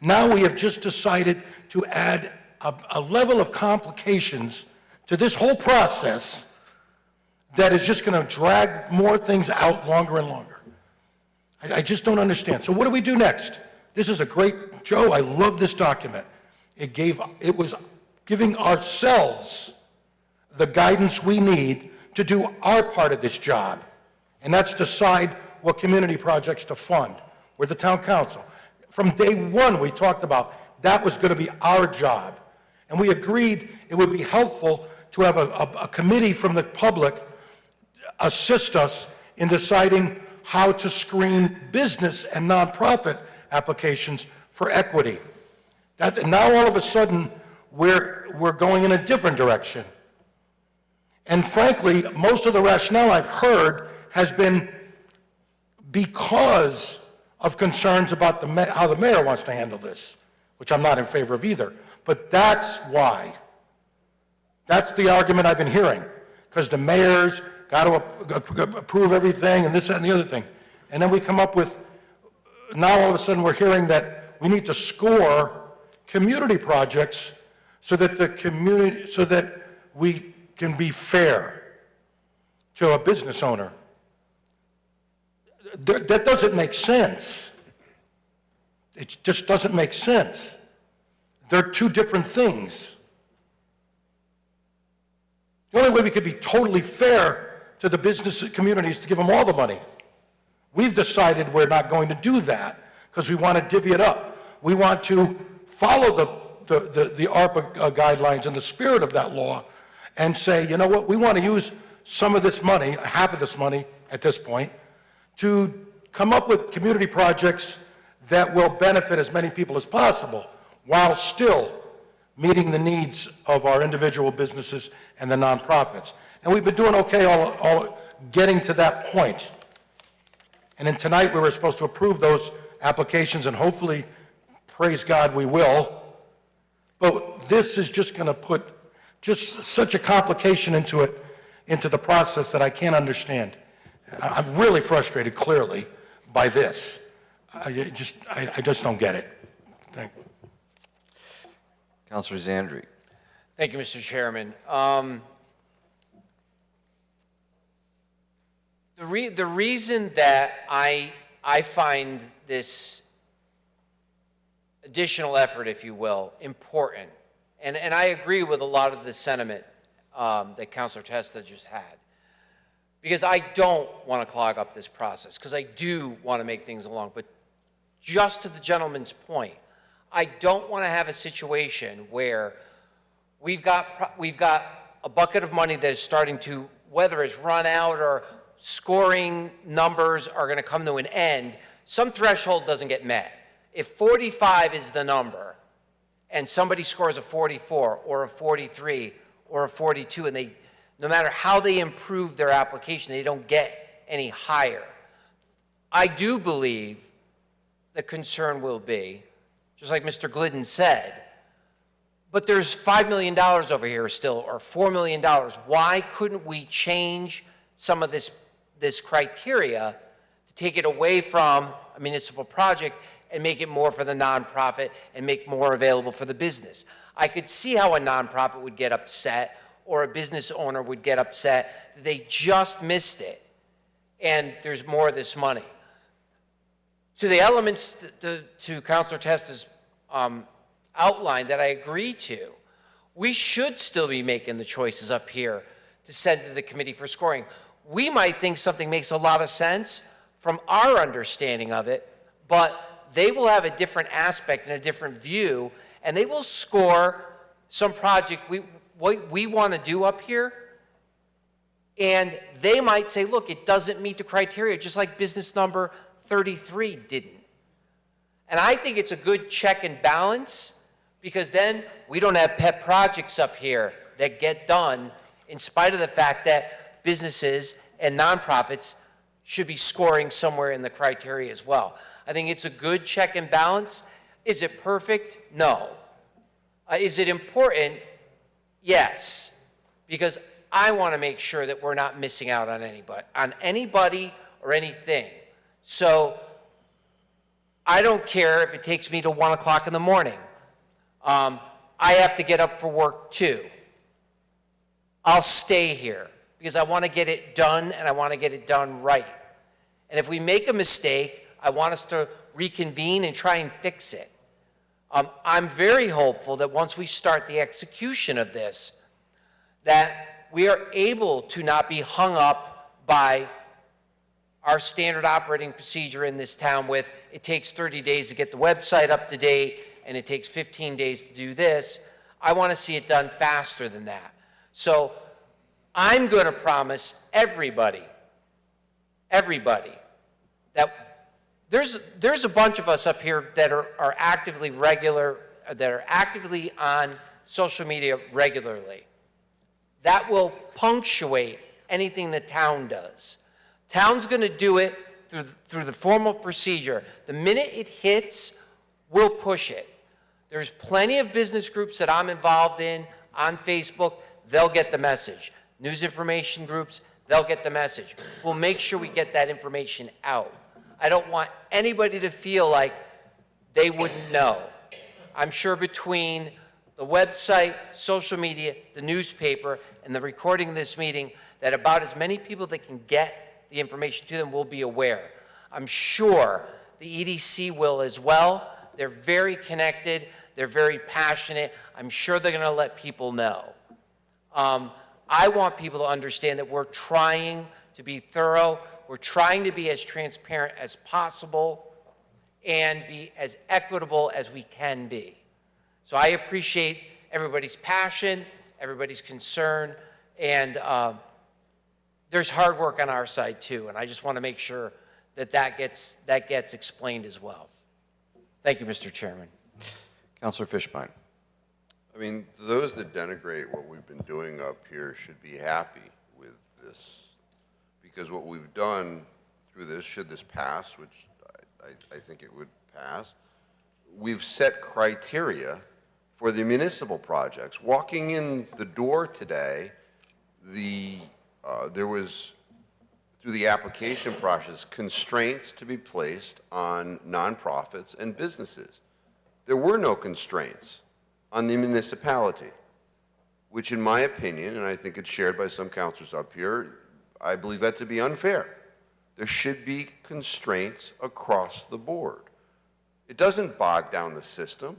Now we have just decided to add a level of complications to this whole process that is just going to drag more things out longer and longer. I just don't understand. So what do we do next? This is a great, Joe, I love this document. It was giving ourselves the guidance we need to do our part of this job, and that's decide what community projects to fund. We're the town council. From day one, we talked about that was going to be our job, and we agreed it would be helpful to have a committee from the public assist us in deciding how to screen business and nonprofit applications for equity. Now all of a sudden, we're going in a different direction. And frankly, most of the rationale I've heard has been because of concerns about how the mayor wants to handle this, which I'm not in favor of either. But that's why. That's the argument I've been hearing, because the mayor's got to approve everything and this, that, and the other thing. And then we come up with, now all of a sudden we're hearing that we need to score community projects so that we can be fair to a business owner. That doesn't make sense. It just doesn't make sense. They're two different things. The only way we could be totally fair to the business community is to give them all the money. We've decided we're not going to do that because we want to divvy it up. We want to follow the ARPA guidelines and the spirit of that law and say, you know what, we want to use some of this money, half of this money at this point, to come up with community projects that will benefit as many people as possible while still meeting the needs of our individual businesses and the nonprofits. And we've been doing okay all getting to that point. And then tonight we were supposed to approve those applications, and hopefully, praise God, we will. But this is just going to put just such a complication into the process that I can't understand. I'm really frustrated, clearly, by this. I just don't get it. Thank you. Councilor Zandri. Thank you, Mr. Chairman. The reason that I find this additional effort, if you will, important, and I agree with a lot of the sentiment that Councilor Testa just had, because I don't want to clog up this process, because I do want to make things along. But just to the gentleman's point, I don't want to have a situation where we've got a bucket of money that is starting to, whether it's run out or scoring numbers are going to come to an end, some threshold doesn't get met. If 45 is the number and somebody scores a 44 or a 43 or a 42, and no matter how they improve their application, they don't get any higher. I do believe the concern will be, just like Mr. Glidden said, but there's $5 million over here still, or $4 million. Why couldn't we change some of this criteria to take it away from a municipal project and make it more for the nonprofit and make more available for the business? I could see how a nonprofit would get upset, or a business owner would get upset that they just missed it and there's more of this money. To the elements to Councilor Testa's outline that I agree to, we should still be making the choices up here to send to the committee for scoring. We might think something makes a lot of sense from our understanding of it, but they will have a different aspect and a different view, and they will score some project we want to do up here, and they might say, look, it doesn't meet the criteria, just like business number 33 didn't. And I think it's a good check and balance Because then we don't have pet projects up here that get done in spite of the fact that businesses and nonprofits should be scoring somewhere in the criteria as well. I think it's a good check and balance. Is it perfect? No. Is it important? Yes. Because I want to make sure that we're not missing out on anybody or anything. So I don't care if it takes me to 1 o'clock in the morning. I have to get up for work too. I'll stay here because I want to get it done and I want to get it done right. And if we make a mistake, I want us to reconvene and try and fix it. I'm very hopeful that once we start the execution of this, that we are able to not be hung up by our standard operating procedure in this town with it takes 30 days to get the website up to date and it takes 15 days to do this. I want to see it done faster than that. So I'm going to promise everybody, that there's a bunch of us up here that are actively on social media regularly. That will punctuate anything the town does. Town's going to do it through the formal procedure. The minute it hits, we'll push it. There's plenty of business groups that I'm involved in on Facebook. They'll get the message. News information groups, they'll get the message. We'll make sure we get that information out. I don't want anybody to feel like they wouldn't know. I'm sure between the website, social media, the newspaper, and the recording of this meeting, that about as many people that can get the information to them will be aware. I'm sure the EDC will as well. They're very connected. They're very passionate. I'm sure they're going to let people know. I want people to understand that we're trying to be thorough. We're trying to be as transparent as possible and be as equitable as we can be. So I appreciate everybody's passion, everybody's concern, and there's hard work on our side too, and I just want to make sure that that gets explained as well. Thank you, Mr. Chairman. Councilor Fishbein. I mean, those that denigrate what we've been doing up here should be happy with this, because what we've done through this, should this pass, which I think it would pass, we've set criteria for the municipal projects. Walking in the door today, there was, through the application process, constraints to be placed on nonprofits and businesses. There were no constraints on the municipality, which in my opinion, and I think it's shared by some councilors up here, I believe that to be unfair. There should be constraints across the board. It doesn't bog down the system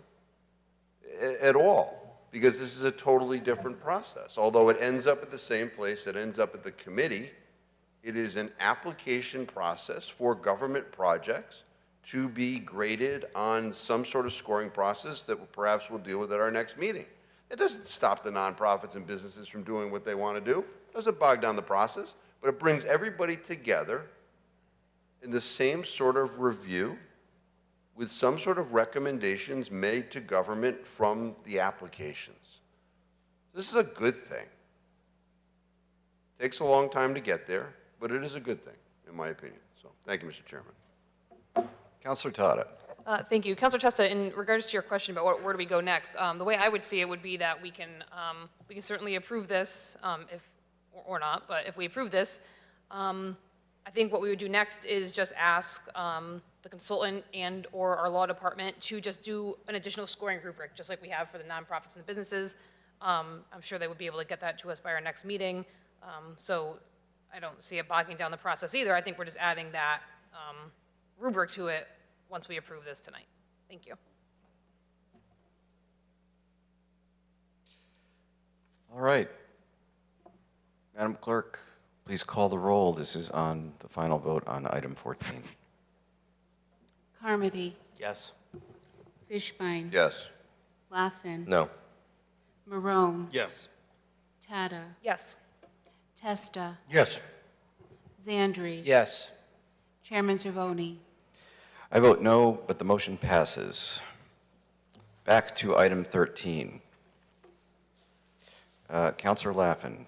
at all, because this is a totally different process. Although it ends up at the same place, it ends up at the committee, it is an application process for government projects to be graded on some sort of scoring process that perhaps we'll deal with at our next meeting. It doesn't stop the nonprofits and businesses from doing what they want to do. It doesn't bog down the process, but it brings everybody together in the same sort of review with some sort of recommendations made to government from the applications. This is a good thing. Takes a long time to get there, but it is a good thing, in my opinion. So, thank you, Mr. Chairman. Councilor Tata. Thank you. Councilor Testa, in regards to your question about where do we go next, the way I would see it would be that we can certainly approve this, or not, but if we approve this, I think what we would do next is just ask the consultant and or our law department to just do an additional scoring rubric, just like we have for the nonprofits and the businesses. I'm sure they would be able to get that to us by our next meeting. So I don't see it bogging down the process either. I think we're just adding that rubric to it once we approve this tonight. Thank you. All right. Madam Clerk, please call the roll. This is on the final vote on item 14. Carmody. Yes. Fishbein. Yes. Laughlin. No. Marone. Yes. Tata. Yes. Testa. Yes. Zandri. Yes. Chairman Cervoni. I vote no, but the motion passes. Back to item 13. Counselor Laffin.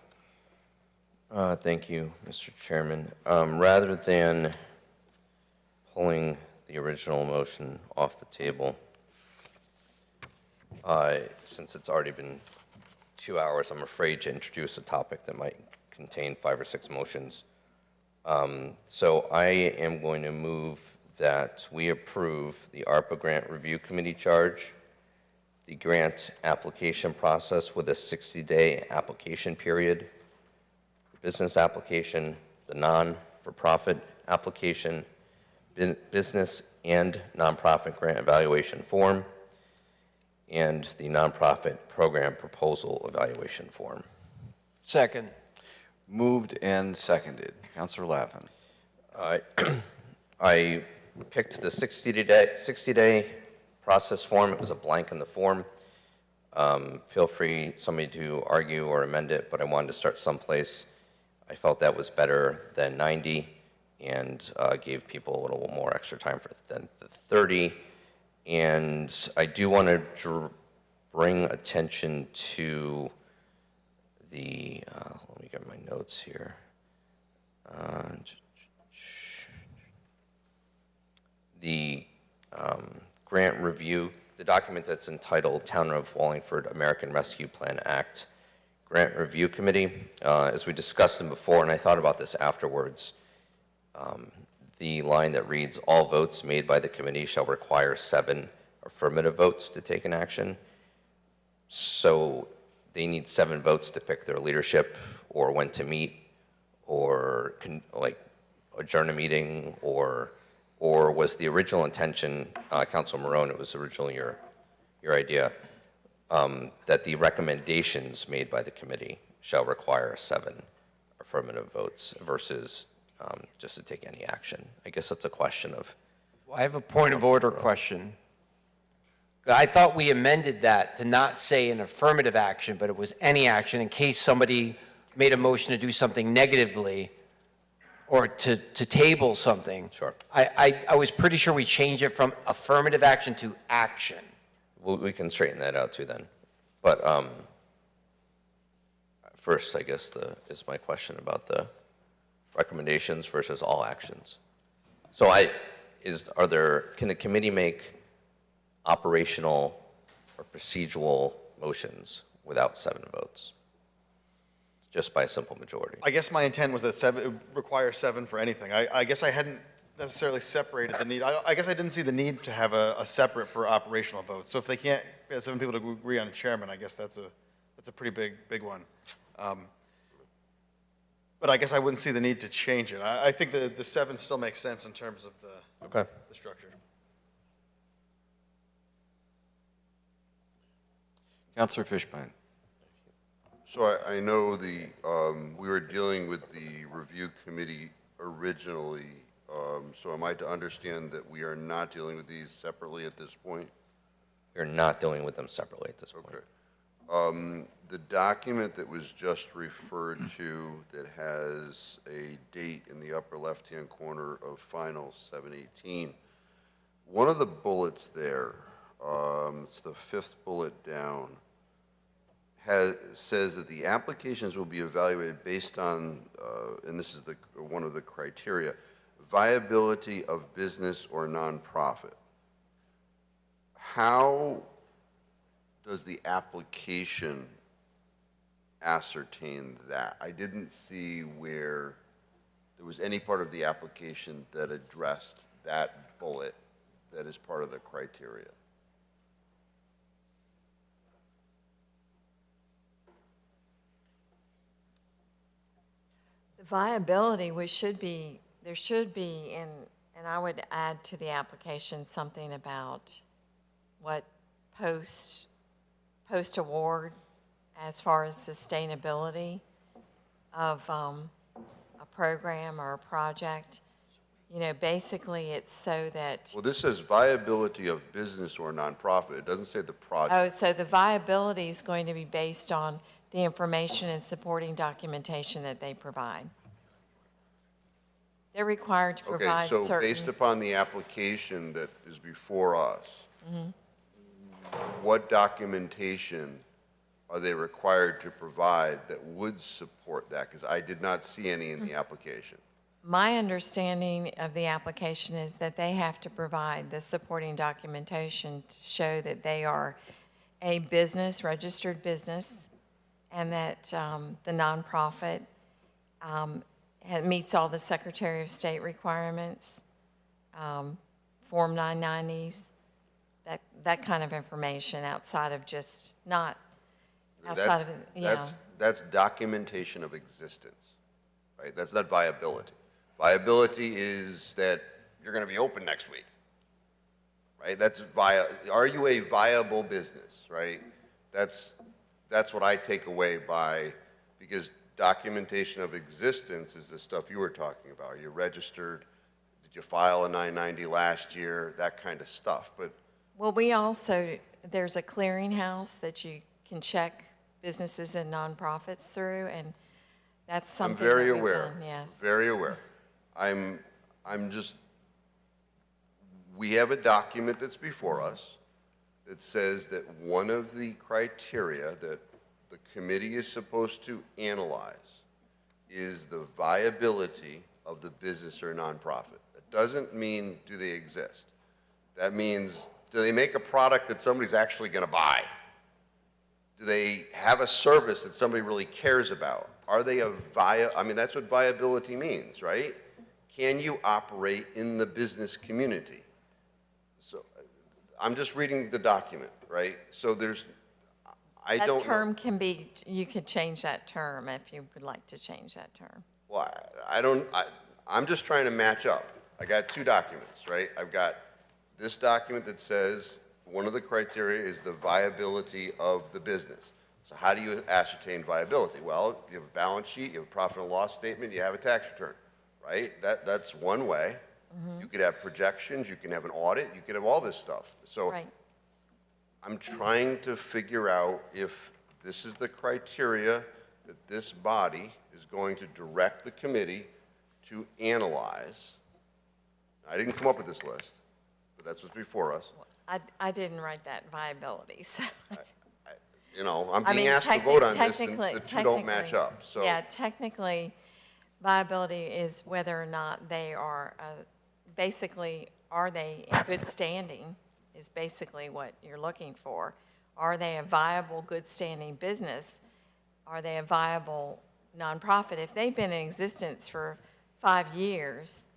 Thank you, Mr. Chairman. Rather than pulling the original motion off the table, since it's already been 2 hours, I'm afraid to introduce a topic that might contain 5 or 6 motions. So I am going to move that we approve the ARPA Grant Review Committee charge, the grant application process with a 60-day application period, the business application, the non-for-profit application, business and nonprofit grant evaluation form, and the nonprofit program proposal evaluation form. Second. Moved and seconded. Counselor Laffin. I picked the 60-day process form. It was a blank in the form. Feel free, somebody, to argue or amend it, but I wanted to start someplace. I felt that was better than 90 and gave people a little more extra time than the 30. And I do want to bring attention to the, let me get my notes here. The grant review, the document that's entitled Town of Wallingford American Rescue Plan Act Grant Review Committee. As we discussed them before, and I thought about this afterwards, the line that reads, all votes made by the committee shall require 7 affirmative votes to take an action. So they need 7 votes to pick their leadership or when to meet or adjourn a meeting, or was the original intention, Councilor Marone, it was originally your idea, that the recommendations made by the committee shall require 7 affirmative votes versus just to take any action. I guess that's a question of. Well, I have a point of order question. I thought we amended that to not say an affirmative action, but it was any action in case somebody made a motion to do something negatively or to table something. Sure. I was pretty sure we changed it from affirmative action to action. Well, we can straighten that out too then. But first, I guess is my question about the recommendations versus all actions. So can the committee make operational or procedural motions without 7 votes? Just by a simple majority. I guess my intent was that it requires 7 for anything. I guess I hadn't necessarily separated the need. I guess I didn't see the need to have a separate for operational votes. So if they can't get 7 people to agree on a chairman, I guess that's a pretty big one. But I guess I wouldn't see the need to change it. I think the 7 still makes sense in terms of the structure. Counselor Fishbein. So I know we were dealing with the review committee originally, so am I to understand that we are not dealing with these separately at this point? We're not dealing with them separately at this point. Okay. The document that was just referred to that has a date in the upper left-hand corner of final 7/18, one of the bullets there, it's the 5th bullet down, says that the applications will be evaluated based on, and this is one of the criteria, viability of business or nonprofit. How does the application ascertain that? I didn't see where there was any part of the application that addressed that bullet that is part of the criteria. The viability, there should be, and I would add to the application something about what post-award as far as sustainability of a program or a project. You know, basically it's so that. Well, this says viability of business or nonprofit. It doesn't say the project. Oh, so the viability is going to be based on the information and supporting documentation that they provide. They're required to provide certain. Okay, so based upon the application that is before us, what documentation are they required to provide that would support that? Because I did not see any in the application. My understanding of the application is that they have to provide the supporting documentation to show that they are a business, registered business, and that the nonprofit meets all the Secretary of State requirements, Form 990s, that kind of information outside of just not, outside of, yeah. That's documentation of existence, right? That's not viability. Viability is that you're going to be open next week, right? Are you a viable business, right? That's what I take away because documentation of existence is the stuff you were talking about. You're registered, did you file a 990 last year, that kind of stuff. But Well, there's a clearinghouse that you can check businesses and nonprofits through, and that's something I'm very that we've aware. done, yes. Very aware. We have a document that's before us that says that one of the criteria that the committee is supposed to analyze is the viability of the business or nonprofit. That doesn't mean do they exist. That means do they make a product that somebody's actually going to buy? Do they have a service that somebody really cares about? Are they that's what viability means, right? Can you operate in the business community? So I'm just reading the document, right? So I don't know. That term can be, you could change that term if you would like to change that term. Well, I'm just trying to match up. I got two documents, right? I've got this document that says one of the criteria is the viability of the business. So how do you ascertain viability? Well, you have a balance sheet, you have a profit and loss statement, you have a tax return, right? That's one way. You could have projections, you can have an audit, you could have all this stuff. So Right. I'm trying to figure out if this is the criteria that this body is going to direct the committee to analyze. I didn't come up with this list, but that's what's before us. I didn't write that viability, so. I'm being asked to vote on this, and the two don't match up, so. Yeah, technically, viability is whether or not they are, basically, are they in good standing is basically what you're looking for. Are they a viable, good standing business? Are they a viable nonprofit? If they've been in existence for 5 years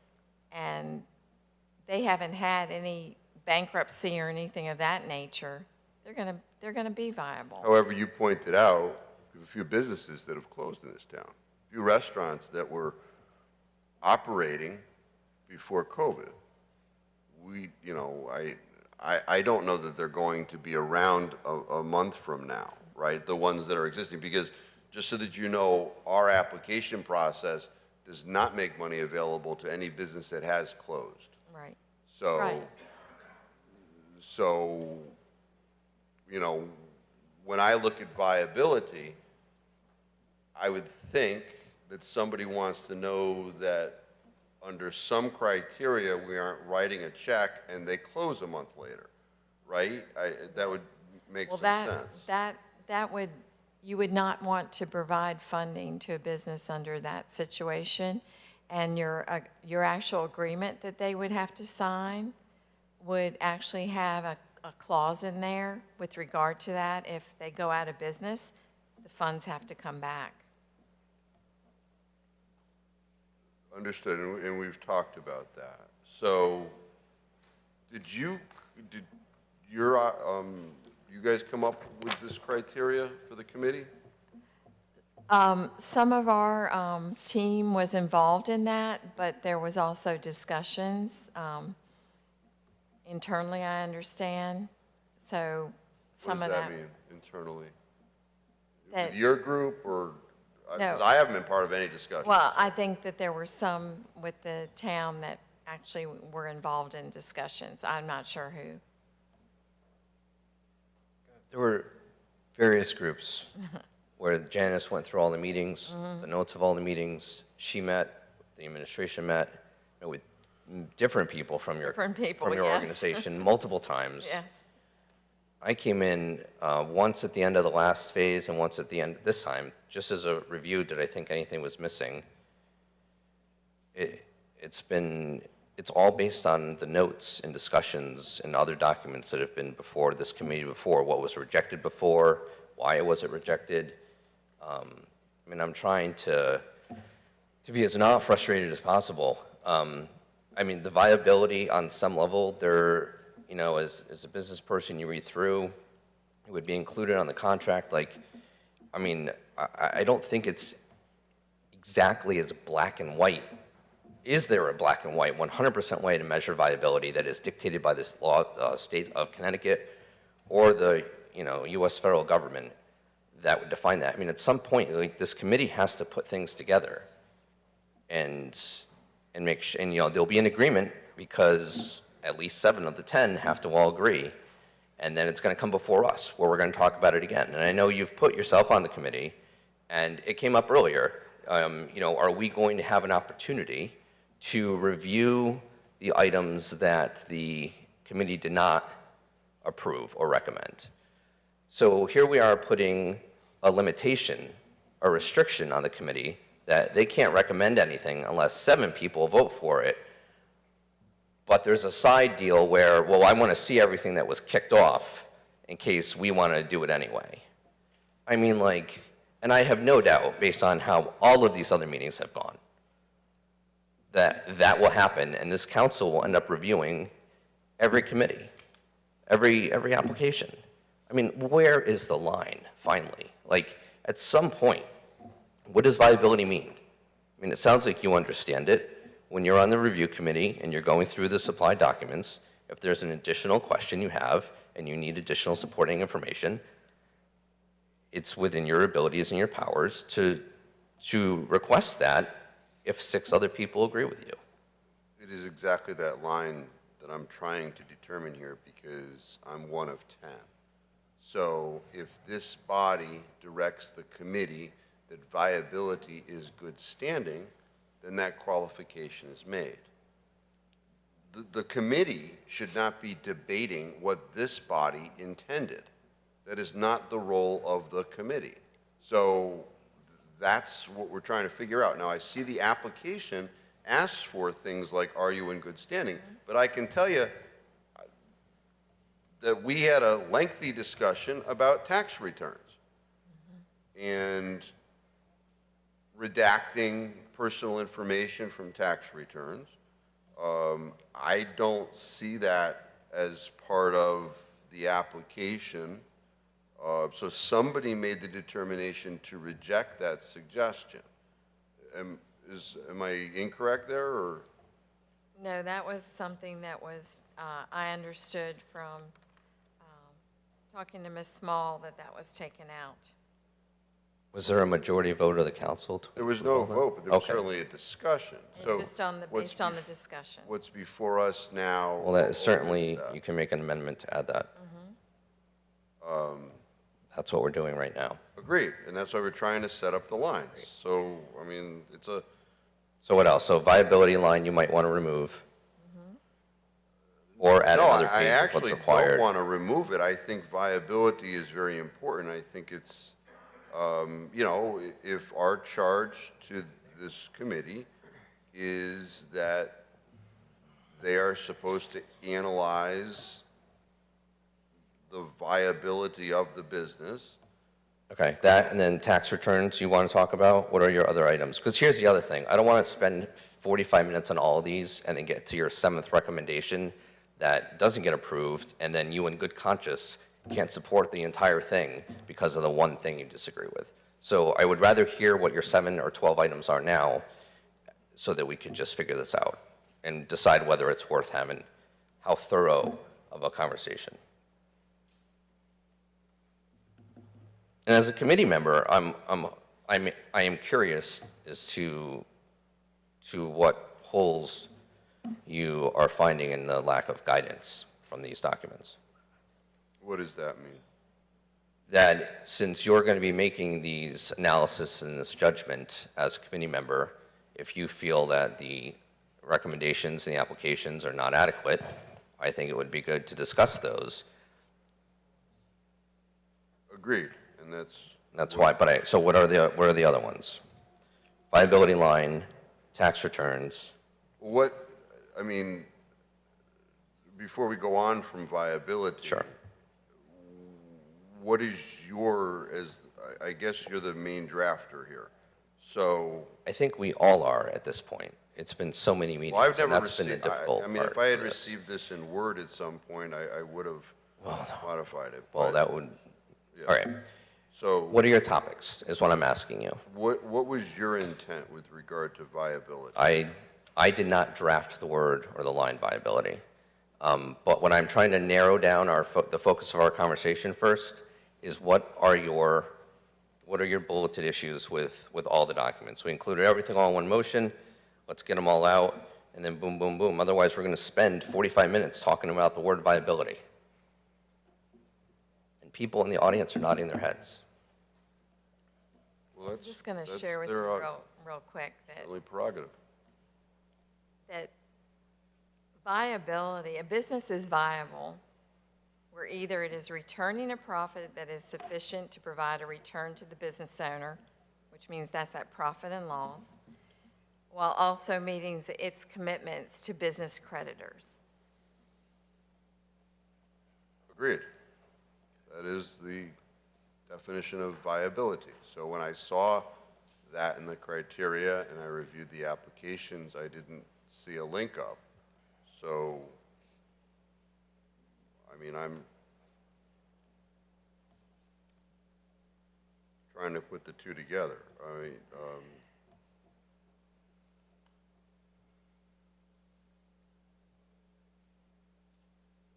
and they haven't had any bankruptcy or anything of that nature, they're gonna be viable. However, you pointed out, we have a few businesses that have closed in this town, a few restaurants that were operating before COVID. I don't know that they're going to be around a month from now, right? The ones that are existing, because just so that you know, our application process does not make money available to any business that has closed. Right. So, Right. so, when I look at viability, I would think that somebody wants to know that under some criteria, we aren't writing a check and they close a month later, right? That would make some sense. That would, you would not want to provide funding to a business under that situation. And your actual agreement that they would have to sign would actually have a clause in there with regard to that. If they go out of business, the funds have to come back. Understood, and we've talked about that. So, did you guys come up with this criteria for the committee? Some of our team was involved in that, but there was also discussions internally, I understand. So some of that. What does that mean, internally? That- With your group, or? No. Because I haven't been part of any discussion. Well, I think that there were some with the town that actually were involved in discussions. I'm not sure who. There were various groups where Janice went through all the meetings, the notes of all the meetings. She met, the administration met with different people from your Different people, from your yes. organization multiple times. Yes. I came in once at the end of the last phase and once at the end this time, just as a review, did I think anything was missing? It's all based on the notes and discussions and other documents that have been before this committee before, what was rejected before, why was it rejected. I mean, I'm trying to be as not frustrated as possible. I mean, the viability on some level, there, you know, as a business person, you read through, it would be included on the contract. Like, I mean, I don't think it's exactly as black and white. Is there a black and white, 100% way to measure viability that is dictated by this law, state of Connecticut, or the, you know, U.S. federal government that would define that? I mean, at some point, like, this committee has to put things together and make sure, and, you know, there'll be an agreement because at least 7 of the 10 have to all agree, and then it's going to come before us where we're going to talk about it again. And I know you've put yourself on the committee, and it came up earlier. You know, are we going to have an opportunity to review the items that the committee did not approve or recommend? So here we are putting a limitation, a restriction on the committee that they can't recommend anything unless 7 people vote for it. But there's a side deal where, well, I want to see everything that was kicked off in case we want to do it anyway. I mean, like, and I have no doubt, based on how all of these other meetings have gone, that that will happen, and this council will end up reviewing every committee, every application. I mean, where is the line, finally? Like, at some point, what does viability mean? I mean, it sounds like you understand it. When you're on the review committee and you're going through the supplied documents, if there's an additional question you have and you need additional supporting information, it's within your abilities and your powers to request that if 6 other people agree with you. It is exactly that line that I'm trying to determine here because I'm one of 10. So if this body directs the committee that viability is good standing, then that qualification is made. The committee should not be debating what this body intended. That is not the role of the committee. So that's what we're trying to figure out. Now, I see the application asks for things like, are you in good standing? But I can tell you that we had a lengthy discussion about tax returns and redacting personal information from tax returns. I don't see that as part of the application. So somebody made the determination to reject that suggestion. Am I incorrect there, or? No, that was something that was, I understood from talking to Ms. Small that was taken out. Was there a majority vote of the council? There was no vote, but there was certainly a discussion. So Just on the, based on the discussion. what's before us now? Well, that is certainly, you can make an amendment to add that. That's what we're doing right now. Agreed, and that's why we're trying to set up the lines. So, I mean, it's a. So what else? So viability line you might want to remove. Or add another I page of what's actually required. don't want to remove it. I think viability is very important. I think it's, you know, if our charge to this committee is that they are supposed to analyze the viability of the business. Okay, that and then tax returns you want to talk about? What are your other items? Because here's the other thing. I don't want to spend 45 minutes on all of these and then get to your 7th recommendation that doesn't get approved, and then you in good conscience can't support the entire thing because of the one thing you disagree with. So I would rather hear what your 7 or 12 items are now so that we can just figure this out and decide whether it's worth having how thorough of a conversation. And as a committee member, I am curious as to what holes you are finding in the lack of guidance from these documents. What does that mean? That since you're going to be making these analysis and this judgment as a committee member, if you feel that the recommendations and the applications are not adequate, I think it would be good to discuss those Agreed, and That's why, so what are the other ones? Viability line, tax returns. what, I mean, before we go on from viability. Sure. What is I guess you're the main drafter here, so. I think we all are at this point. It's been so many meetings, Well, I've and never that's been the received, difficult I mean, part if I had for this. received this in Word at some point, I would have modified it. Well, but- that would, Yeah. all right. So. What are your topics, is what I'm asking you. What was your intent with regard to viability? I did not draft the word or the line viability. But what I'm trying to narrow down the focus of our conversation first is what are your bulleted issues with all the documents? We included everything all in one motion. Let's get them all out, and then boom, boom, boom. Otherwise, we're going to spend 45 minutes talking about the word viability. And people in the audience are nodding their heads. Well, I'm just going to share with you real quick Certainly prerogative. that viability, a business is viable where either it is returning a profit that is sufficient to provide a return to the business owner, which means that's that profit and loss, while also meeting its commitments to business creditors. Agreed. That is the definition of viability. So when I saw that in the criteria and I reviewed the applications, I didn't see a link up. So, I mean, I'm trying to put the two together. I mean,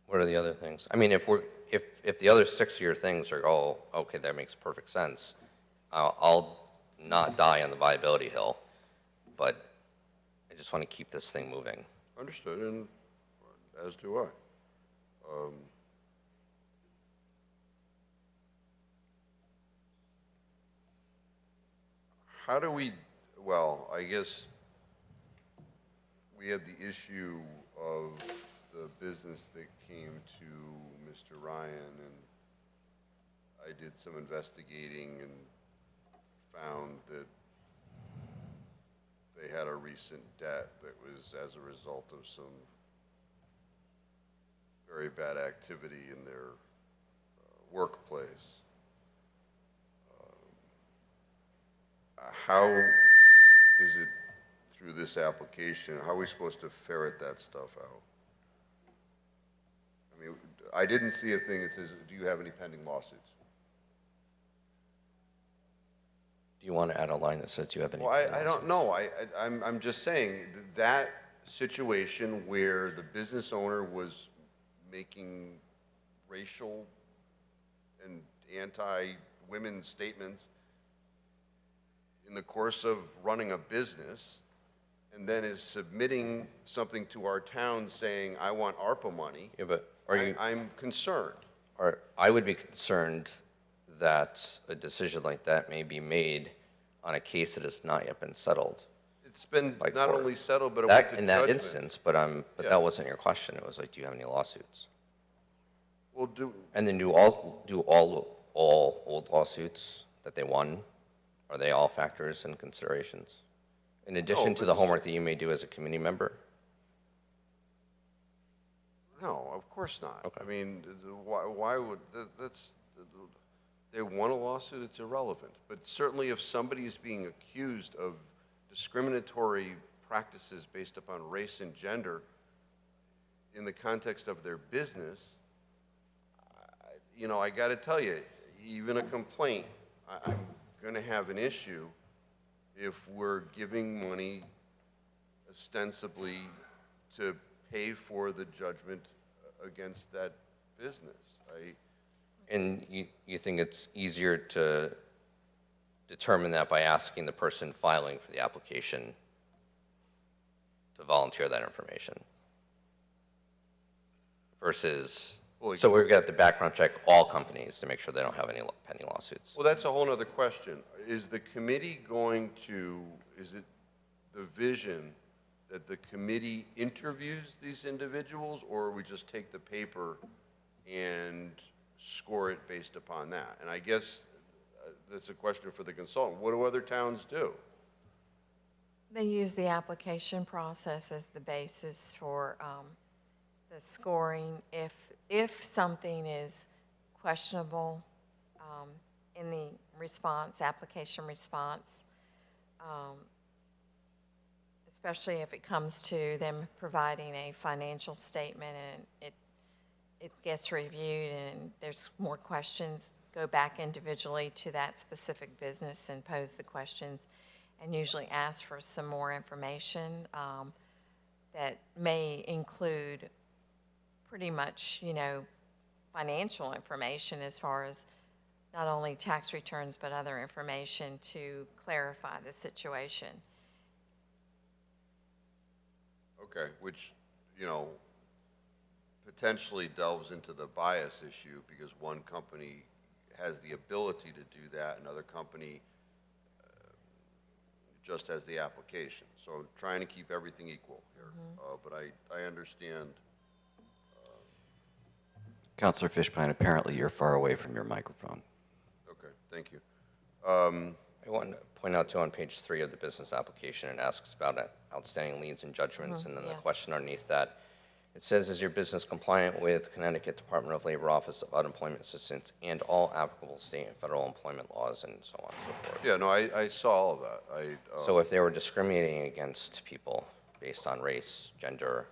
What are the other things? I mean, if the other 6 of your things are all, okay, that makes perfect sense, I'll not die on the viability hill, but I just want to keep this thing moving. understood, and as do I. How do we, well, I guess we had the issue of the business that came to Mr. Ryan, and I did some investigating and found that they had a recent debt that was as a result of some very bad activity in their workplace. How is it through this application, how are we supposed to ferret that stuff out? I mean, I didn't see a thing that says, do you have any pending lawsuits? Do you want to add a line that says, do you have any? Well, I don't know. I'm just saying that situation where the business owner was making racial and anti-women statements in the course of running a business, and then is submitting something to our town saying, I want ARPA money. Yeah, but I'm concerned. I would be concerned that a decision like that may be made on a case that has not yet been settled. It's been not only settled, but it that, went to in that judgment. instance, but Yeah. that wasn't your question. It was like, do you have any lawsuits? Well, And then do all old lawsuits that they won, are they all factors and considerations? In addition to the homework that you may do as a committee member? No, of course not. Okay. I mean, why would, they won a lawsuit, it's irrelevant. But certainly if somebody is being accused of discriminatory practices based upon race and gender in the context of their business, I got to tell you, even a complaint, I'm going to have an issue if we're giving money ostensibly to pay for the judgment against that business. And you think it's easier to determine that by asking the person filing for the application to volunteer that information? Versus, so we're going to have to background check all companies to make sure they don't have any pending lawsuits. Well, that's a whole other question. Is the committee is it the vision that the committee interviews these individuals, or we just take the paper and score it based upon that. And I guess that's a question for the consultant. What do other towns do? They use the application process as the basis for the scoring. If something is questionable in the response, application response, especially if it comes to them providing a financial statement and it gets reviewed and there's more questions, go back individually to that specific business and pose the questions and usually ask for some more information that may include pretty much, financial information as far as not only tax returns but other information to clarify the situation. Okay, which, potentially delves into the bias issue because one company has the ability to do that, another company just has the application. So I'm trying to keep everything equal here, but I understand. Counselor Fishbein, apparently you're far away from your microphone. Okay, thank you. I want to point out, too, on page 3 of the business application, it asks about outstanding liens and judgments, and then the question underneath that, it says, is your business compliant with Connecticut Department of Labor Office of Unemployment Assistance and all applicable state and federal employment laws, and so on and so forth? Yeah, no, I saw all of that. So if they were discriminating against people based on race, gender,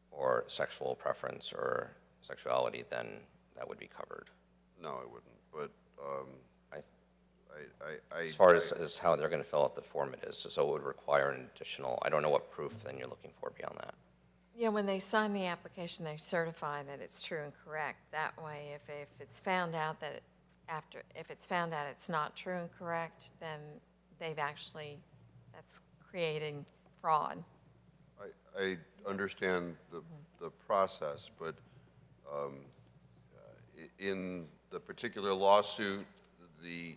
or sexual preference or sexuality, then that would be covered. No, I wouldn't, but as far as how they're going to fill out the form it is, so it would require an additional, I don't know what proof then you're looking for beyond that. Yeah, when they sign the application, they certify that it's true and correct. That way, if it's found out that if it's found out it's not true and correct, then that's creating fraud. I understand the process, but in the particular lawsuit, the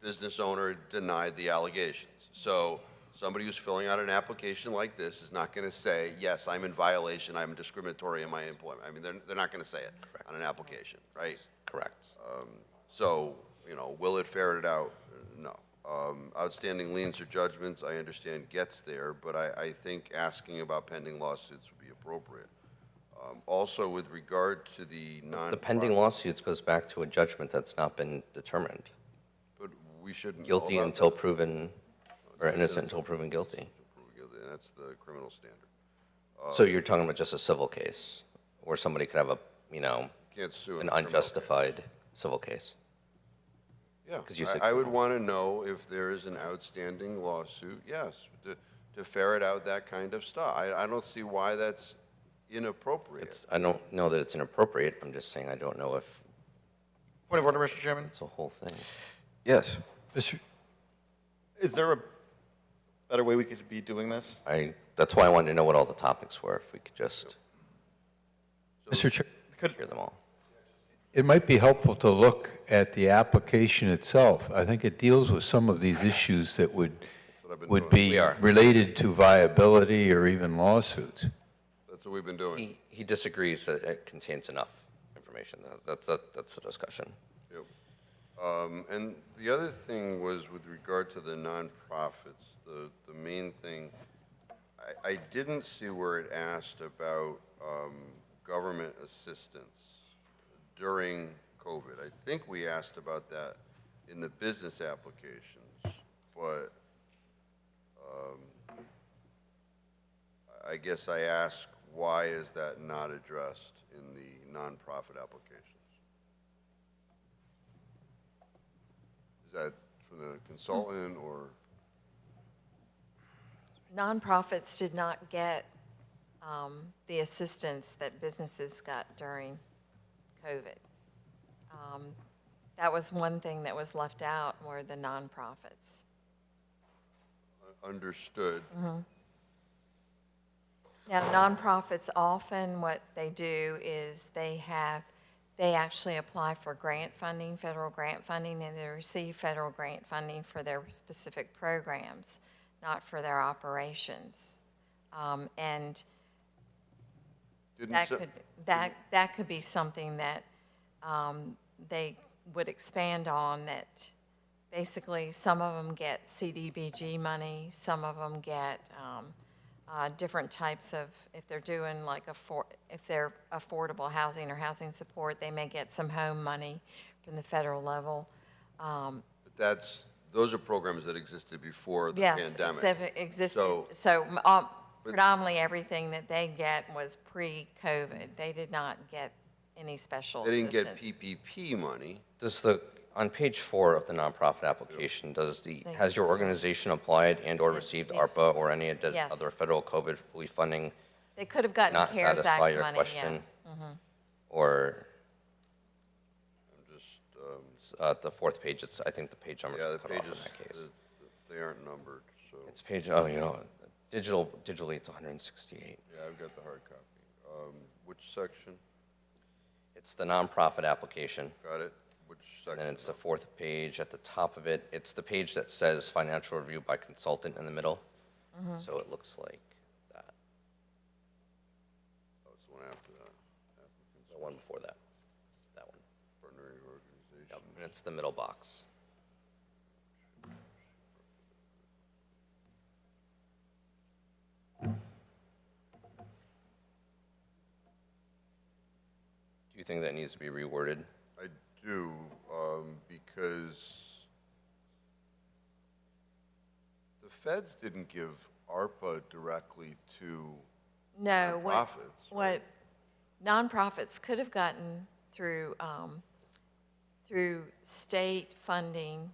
business owner denied the allegations. So somebody who's filling out an application like this is not going to say, yes, I'm in violation, I'm discriminatory in my employment. I mean, they're not going to say it on an application, right? Correct. So, will it ferret it out? No. Outstanding liens or judgments, I understand, gets there, but I think asking about pending lawsuits would be appropriate. Also, with regard to the The pending lawsuits goes back to a judgment that's not been determined. But we shouldn't. Guilty know about until that. proven, or innocent until proven guilty. That's the criminal standard. So you're talking about just a civil case, where somebody could have Can't sue an in a criminal unjustified civil case? Yeah, 'Cause you said I would criminal. want to know if there is an outstanding lawsuit, yes, to ferret out that kind of stuff. I don't see why that's inappropriate. I don't know that it's inappropriate, I'm just saying I don't know if Point of order, Mr. Chairman. it's a whole thing. Yes. Is there a better way we could be doing this? That's why I wanted to know what all the topics were, if we could just Mr. Chair, hear them all. it might be helpful to look at the application itself. I think it deals with some of these issues that would be We are. related to viability or even lawsuits. That's what we've been doing. He disagrees that it contains enough information. That's the discussion. Yep. And the other thing was with regard to the nonprofits, the main thing, I didn't see where it asked about government assistance during COVID. I think we asked about that in the business applications, but I guess I ask, why is that not addressed in the nonprofit applications? Is that from the consultant or? Nonprofits did not get the assistance that businesses got during COVID. That was one thing that was left out, were the nonprofits. Understood. Now, nonprofits often, what they do is they actually apply for grant funding, federal grant funding, and they receive federal grant funding for their specific programs, not for their operations. And Didn't that so- could, that could be something that they would expand on that. Basically, some of them get CDBG money, some of them get different types of, if they're doing like if they're affordable housing or housing support, they may get some home money from the federal level. Those are programs that existed before the Yes, pandemic. existed. So predominantly everything that they get was pre-COVID. They did not get any special They didn't get assistance. PPP money. On page 4 of the nonprofit application, has your organization applied and/or received ARPA or any Yes. other federal COVID relief funding? They could have gotten Not CARES satisfy Act your money, question? yeah. Mhm. Or I'm just, the 4th page, I think the page number yeah, is the cut off in pages, that case. they aren't numbered, so. It's page, digitally it's 168. Yeah, I've got the hard copy. Which section? It's the nonprofit application. Got it. Which And section? then it's the 4th page at the top of it. It's the page that says financial review by consultant in the middle. Mhm. So it looks like that. Oh, it's the one after that. Applicants. The one before that. That one. Partnering organization. Yep, and it's the middle box. Do you think that needs to be reworded? I do, because the feds didn't give ARPA directly to No, nonprofits. what nonprofits could have gotten through, through state funding,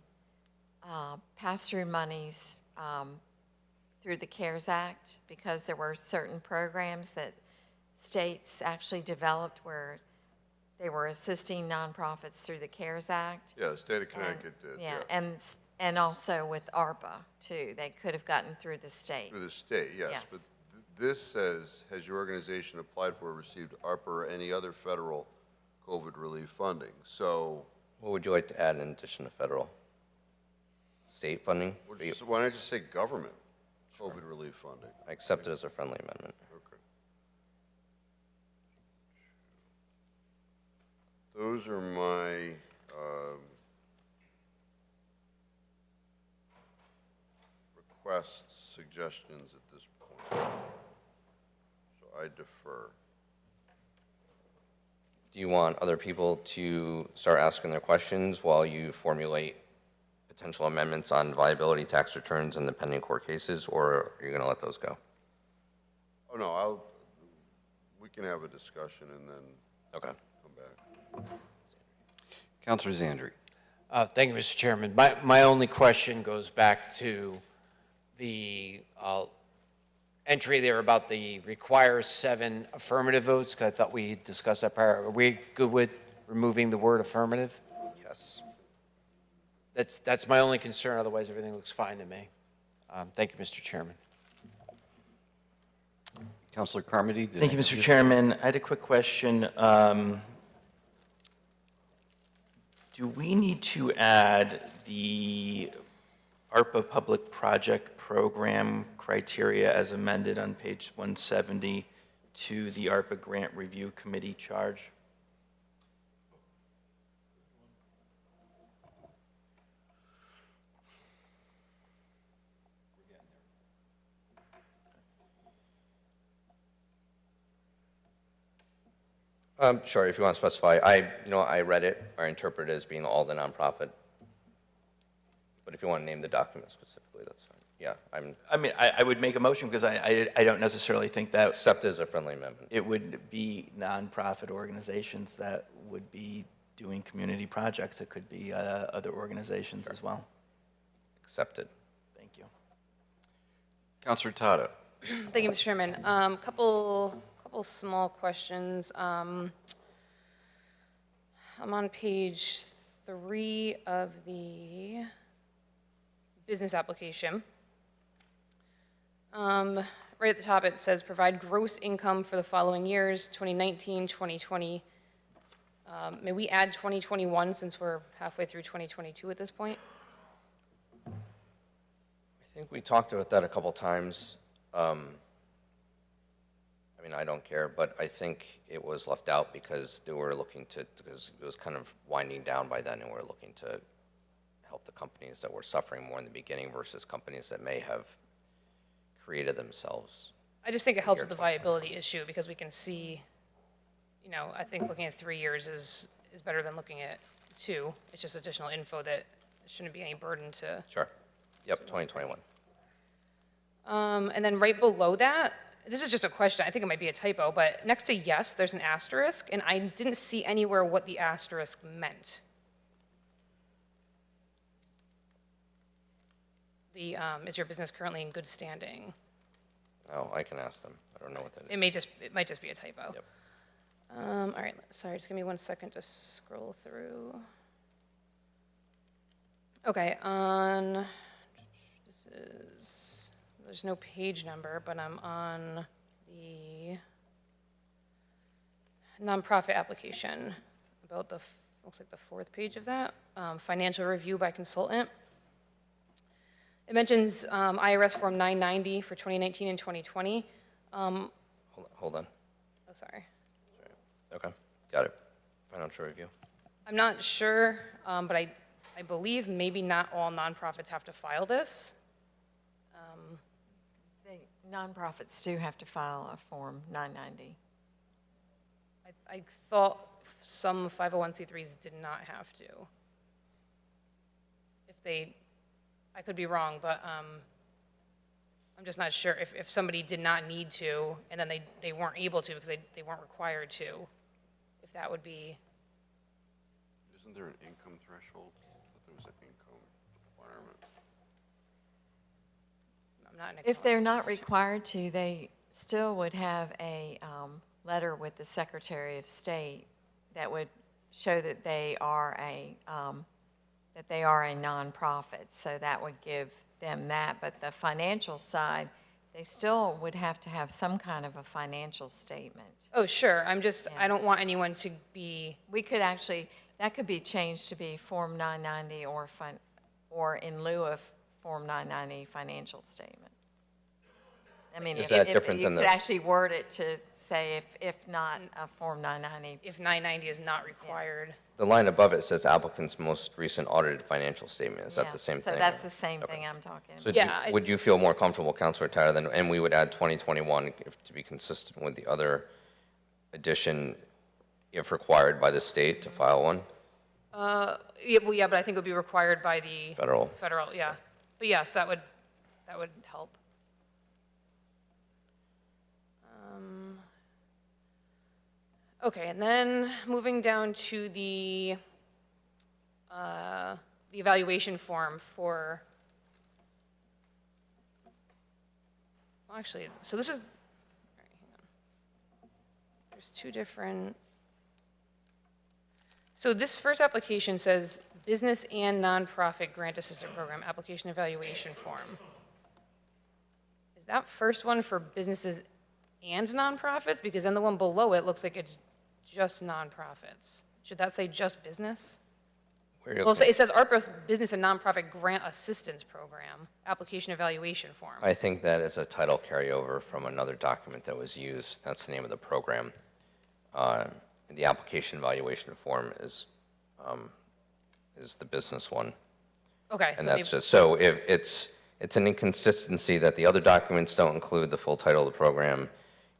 pass-through monies, through the CARES Act, because there were certain programs that states actually developed where they were assisting nonprofits through the CARES Act. Yeah, the state of Connecticut did, Yeah, yeah. and also with ARPA, too. They could have gotten through the state. Through the state, yes. Yes. But this says, has your organization applied for or received ARPA or any other federal COVID relief funding? So. What would you like to add in addition to federal? State funding? Why don't I just say government COVID relief funding? I accept it as a friendly amendment. Okay. Those are my requests, suggestions at this point. So I defer. Do you want other people to start asking their questions while you formulate potential amendments on viability tax returns and the pending court cases, or are you going to let those go? Oh, no, we can have a discussion and then Okay. come back. Councilor Zandri. Thank you, Mr. Chairman. My only question goes back to the entry there about the requires 7 affirmative votes, because I thought we discussed that prior. Are we good with removing the word affirmative? Yes. That's my only concern, otherwise everything looks fine to me. Thank you, Mr. Chairman. Councilor Carmody. Thank you, Mr. Chairman. I had a quick question. Do we need to add the ARPA Public Project Program criteria as amended on page 170 to the ARPA Grant Review Committee charge? Sure, if you want to specify. I read it or interpret it as being all the nonprofit. But if you want to name the document specifically, that's fine. Yeah, I would make a motion because I don't necessarily think that. Accept it as a friendly amendment. It would be nonprofit organizations that would be doing community projects. It could be other organizations as well. Accepted. Thank you. Councilor Tata. Thank you, Mr. Chairman. Couple small questions. I'm on page 3 of the business application. Right at the top, it says provide gross income for the following years, 2019, 2020. May we add 2021 since we're halfway through 2022 at this point? I think we talked about that a couple times. I mean, I don't care, but I think it was left out because they were looking to, because it was kind of winding down by then, and we're looking to help the companies that were suffering more in the beginning versus companies that may have created themselves. I just think it helps with the viability issue because we can see, you know, I think looking at 3 years is better than looking at 2. It's just additional info that shouldn't be any burden to. Sure. Yep, 2021. And then right below that, this is just a question, I think it might be a typo, but next to yes, there's an asterisk, and I didn't see anywhere what the asterisk meant. The, is your business currently in good standing? Oh, I can ask them. I don't know what that is. It might just be a typo. Yep. All right, sorry, just give me 1 second to scroll through. Okay, there's no page number, but I'm on the nonprofit application, about the, looks like the 4th page of that, financial review by consultant. It mentions IRS Form 990 for 2019 and 2020. Hold on. Oh, sorry. Okay, got it. Financial review. I'm not sure, but I believe maybe not all nonprofits have to file this. Nonprofits do have to file a Form 990. I thought some 501c3s did not have to. If they, I could be wrong, but I'm just not sure if somebody did not need to and then they weren't able to because they weren't required to, if that would be. Isn't there an income threshold? I thought there was an income requirement. I'm not an If they're not required to, they still would have a letter with the Secretary of State that would show that they are a nonprofit. So that would give them that. But the financial side, they still would have to have some kind of a financial statement. Oh, sure. I'm just, I don't want anyone to be. We could actually, that could be changed to be Form 990 or in lieu of Form 990 financial statement. I mean, Is if that if different you than could the- actually word it to say if not a Form 990. If 990 is not required. The line above it says applicant's most recent audited financial statement. Is that Yeah, the same thing? So that's the same thing I'm talking So about. would you feel more comfortable, Councilor Tyler, then, and we would add 2021 to be consistent with the other addition, if required by the state to file one? Yeah, well, yeah, but I think it would be required by the. Federal. Federal, yeah. But yes, that would help. Okay, and then moving down to the evaluation form for, well, actually, so this is, all right, hang on. There's 2 different, so this first application says business and nonprofit grant assistance program application evaluation form. Is that first one for businesses and nonprofits? Because then the one below it looks like it's just nonprofits. Should that say just business? Where are you Well, looking? it says ARPA Business and Nonprofit Grant Assistance Program, application evaluation form. I think that is a title carryover from another document that was used. That's the name of the program. The application evaluation form is the business one. Okay, And so that's maybe, just, so if it's an inconsistency that the other documents don't include the full title of the program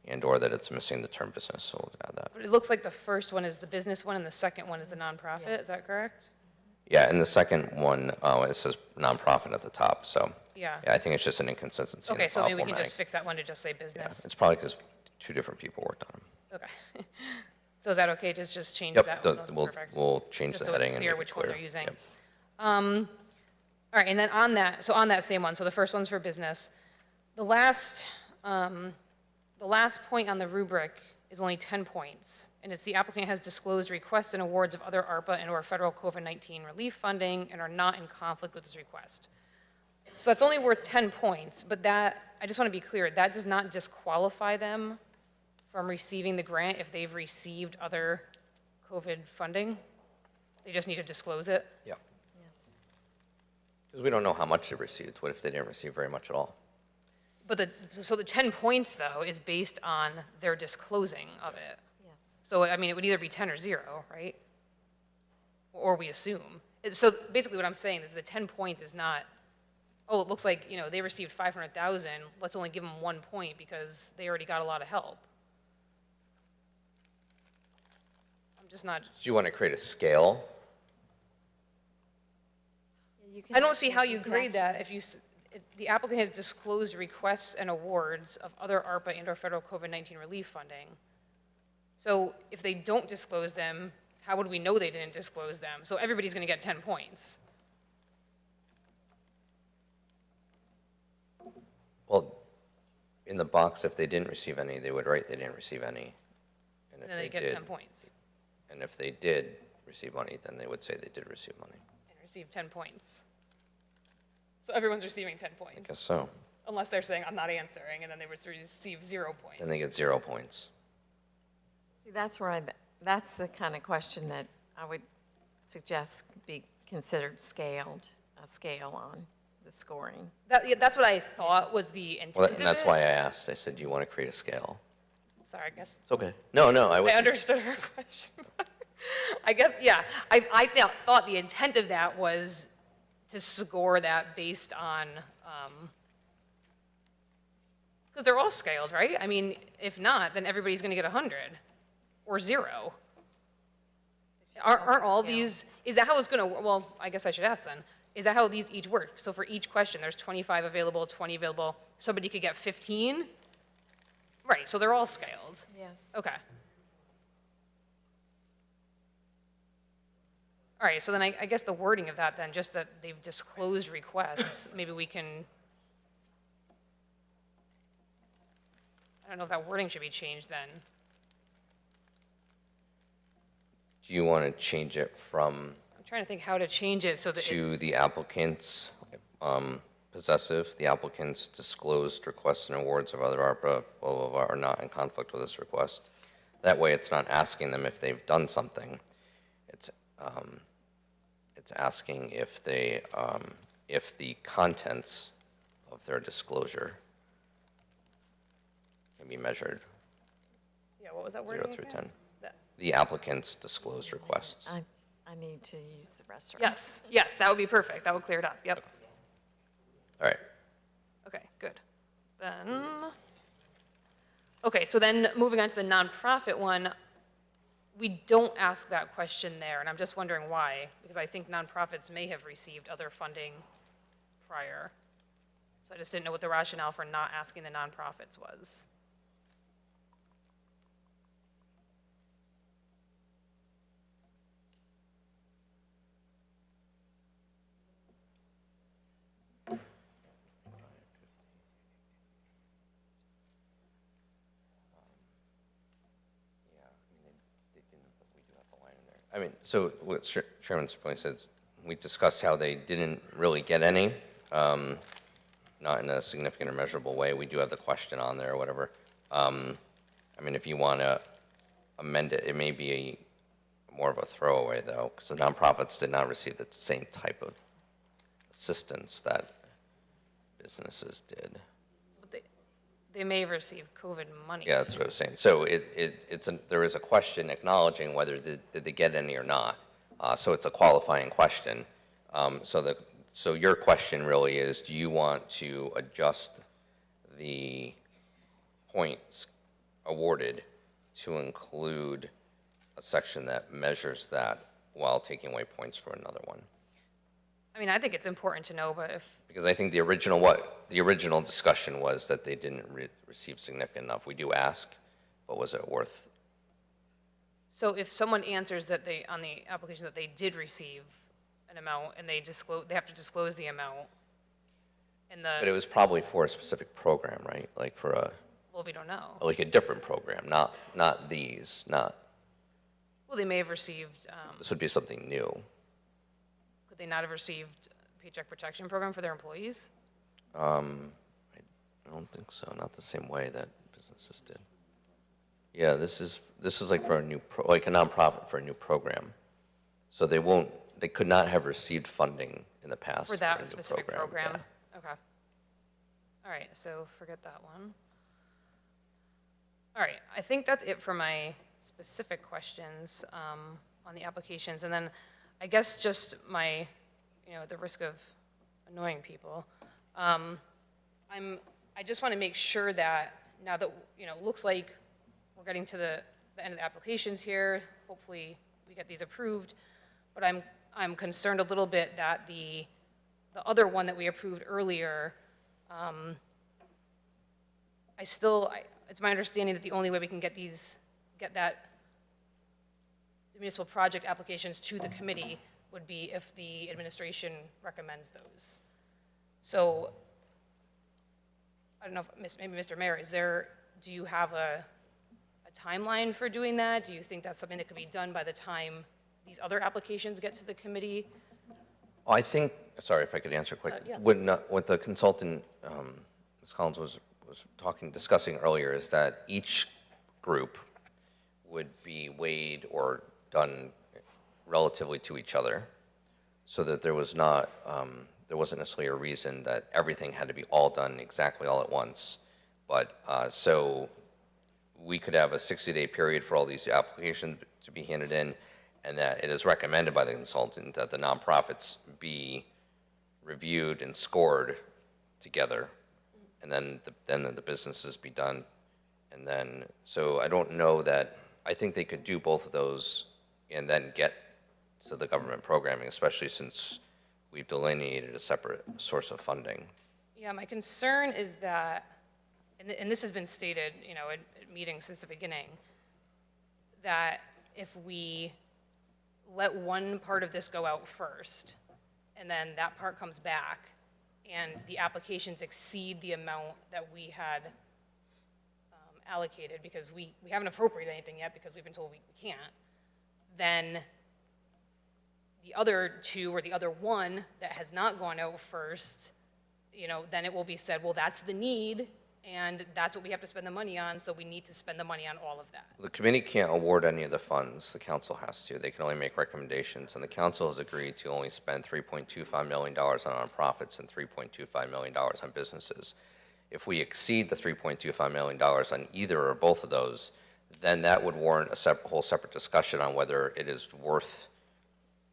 and/or that it's missing the term business, so we'll add that. but it looks like the first one is the business one and the second one is the nonprofit, is that correct? Yeah, and the second one, it says nonprofit at the top, so. Yeah. I think it's just an inconsistency in Okay, the so file maybe we can formatting. just fix that one to just say Yeah, business. it's probably because 2 different people worked on them. Okay. So is that okay, just change Yep, that the- one? Okay, we'll- perfect. we'll change Just the so it's heading and clear make it which one clear. they're using. Yep. All right, and then on that same one, so the first one's for business. The last point on the rubric is only 10 points, and it's the applicant has disclosed requests and awards of other ARPA and/or federal COVID-19 relief funding and are not in conflict with this request. So that's only worth 10 points, but that, I just want to be clear, that does not disqualify them from receiving the grant if they've received other COVID funding. They just need to disclose it. Yeah. Yes. Because we don't know how much they received. What if they didn't receive very much at all? But so the 10 points, though, is based on their disclosing of it. Yes. So, I mean, it would either be 10 or 0, right? Or we assume. So basically what I'm saying is the 10 points is not, oh, it looks like, you know, they received 500,000, let's only give them 1 point because they already got a lot of help. I'm just not. Do you want to create a scale? I don't see how you grade that if the applicant has disclosed requests and awards of other ARPA and/or federal COVID-19 relief funding. So if they don't disclose them, how would we know they didn't disclose them? So everybody's going to get 10 points. Well, in the box, if they didn't receive any, they would write they didn't receive any. And if Then they get did, 10 points and if they did receive money, then they would say they did receive money. and receive 10 points. So everyone's receiving 10 points. I guess so. Unless they're saying, I'm not answering, and then they would receive 0 points. Then they get 0 points. See, that's where that's the kind of question that I would suggest be considered scaled, a scale on the scoring. That's what I thought was the intent Well, of and that's it. why I asked. I said, do you want to create a scale? Sorry, I guess. It's okay. No, I I wasn't. understood her question. I guess, yeah, I thought the intent of that was to score that based on, because they're all scaled, right? I mean, if not, then everybody's going to get 100 or 0. Aren't all these, is that how it's going to, well, I guess I should ask then, is that how these each work? So for each question, there's 25 available, 20 available, somebody could get 15? Right, so they're all scaled. Yes. Okay. All right, so then I guess the wording of that then, just that they've disclosed requests, maybe we can, I don't know if that wording should be changed then. Do you want to change it from I'm trying to think how to change it so that to the applicant's possessive, the applicant's disclosed requests and awards of other ARPA, blah, blah, blah, are not in conflict with this request. That way, it's not asking them if they've done something. It's asking if they, if the contents of their disclosure can be measured. Yeah, what was that wording 0 through again? 10. The applicant's disclosed requests. I need to use the restroom. Yes, that would be perfect. That would clear it up, yep. All right. Okay, good. Then, okay, so then moving on to the nonprofit one, we don't ask that question there, and I'm just wondering why, because I think nonprofits may have received other funding prior. So I just didn't know what the rationale for not asking the nonprofits was. I mean, so what Chairman Spillane says, we discussed how they didn't really get any, not in a significant or measurable way. We do have the question on there or whatever. I mean, if you want to amend it, it may be more of a throwaway, though, because the nonprofits did not receive the same type of assistance that businesses did. But they may have received COVID money. Yeah, that's what I was saying. So there is a question acknowledging whether did they get any or not. So it's a qualifying question. So your question really is, do you want to adjust the points awarded to include a section that measures that while taking away points for another one? I mean, I think it's important to know, but if, Because I think the original discussion was that they didn't receive significant enough. We do ask, but was it worth? so if someone answers that they, on the application that they did receive an amount and they have to disclose the amount, and But it was probably for a specific program, right? Like for well, we don't know. like a different program, not these, not, Well, they may have received, this would be something new. could they not have received paycheck protection program for their employees? I don't think so, not the same way that businesses did. Yeah, this is like for a new, like a nonprofit for a new program. So they could not have received funding in the past. For a that new specific program? Okay. All right, so forget that one. All right, I think that's it for my specific questions on the applications. And then I guess just my, at the risk of annoying people, I just want to make sure that now that, looks like we're getting to the end of the applications here, hopefully we get these approved, but I'm concerned a little bit that the other one that we approved earlier, it's my understanding that the only way we can get the municipal project applications to the committee would be if the administration recommends those. So, I don't know, if maybe Mr. Mayor, do you have a timeline for doing that? Do you think that's something that could be done by the time these other applications get to the committee? I think, sorry if I could answer quick. Yeah. What the consultant, Ms. Collins, was discussing earlier is that each group would be weighed or done relatively to each other, so that there wasn't necessarily a reason that everything had to be all done exactly all at once. But so we could have a 60-day period for all these applications to be handed in, and that it is recommended by the consultant that the nonprofits be reviewed and scored together, and then the businesses be done. And then, so I don't know that, I think they could do both of those and then get to the government programming, especially since we've delineated a separate source of funding. Yeah, my concern is that, and this has been stated, at meetings since the beginning, that if we let one part of this go out first, and then that part comes back, and the applications exceed the amount that we had allocated, because we haven't appropriated anything yet because we've been told we can't, then the other two or the other one that has not gone out first, then it will be said, well, that's the need, and that's what we have to spend the money on, so we need to spend the money on all of that. The committee can't award any of the funds. The council has to. They can only make recommendations, and the council has agreed to only spend $3.25 million on nonprofits and $3.25 million on businesses. If we exceed the $3.25 million on either or both of those, then that would warrant a whole separate discussion on whether it is worth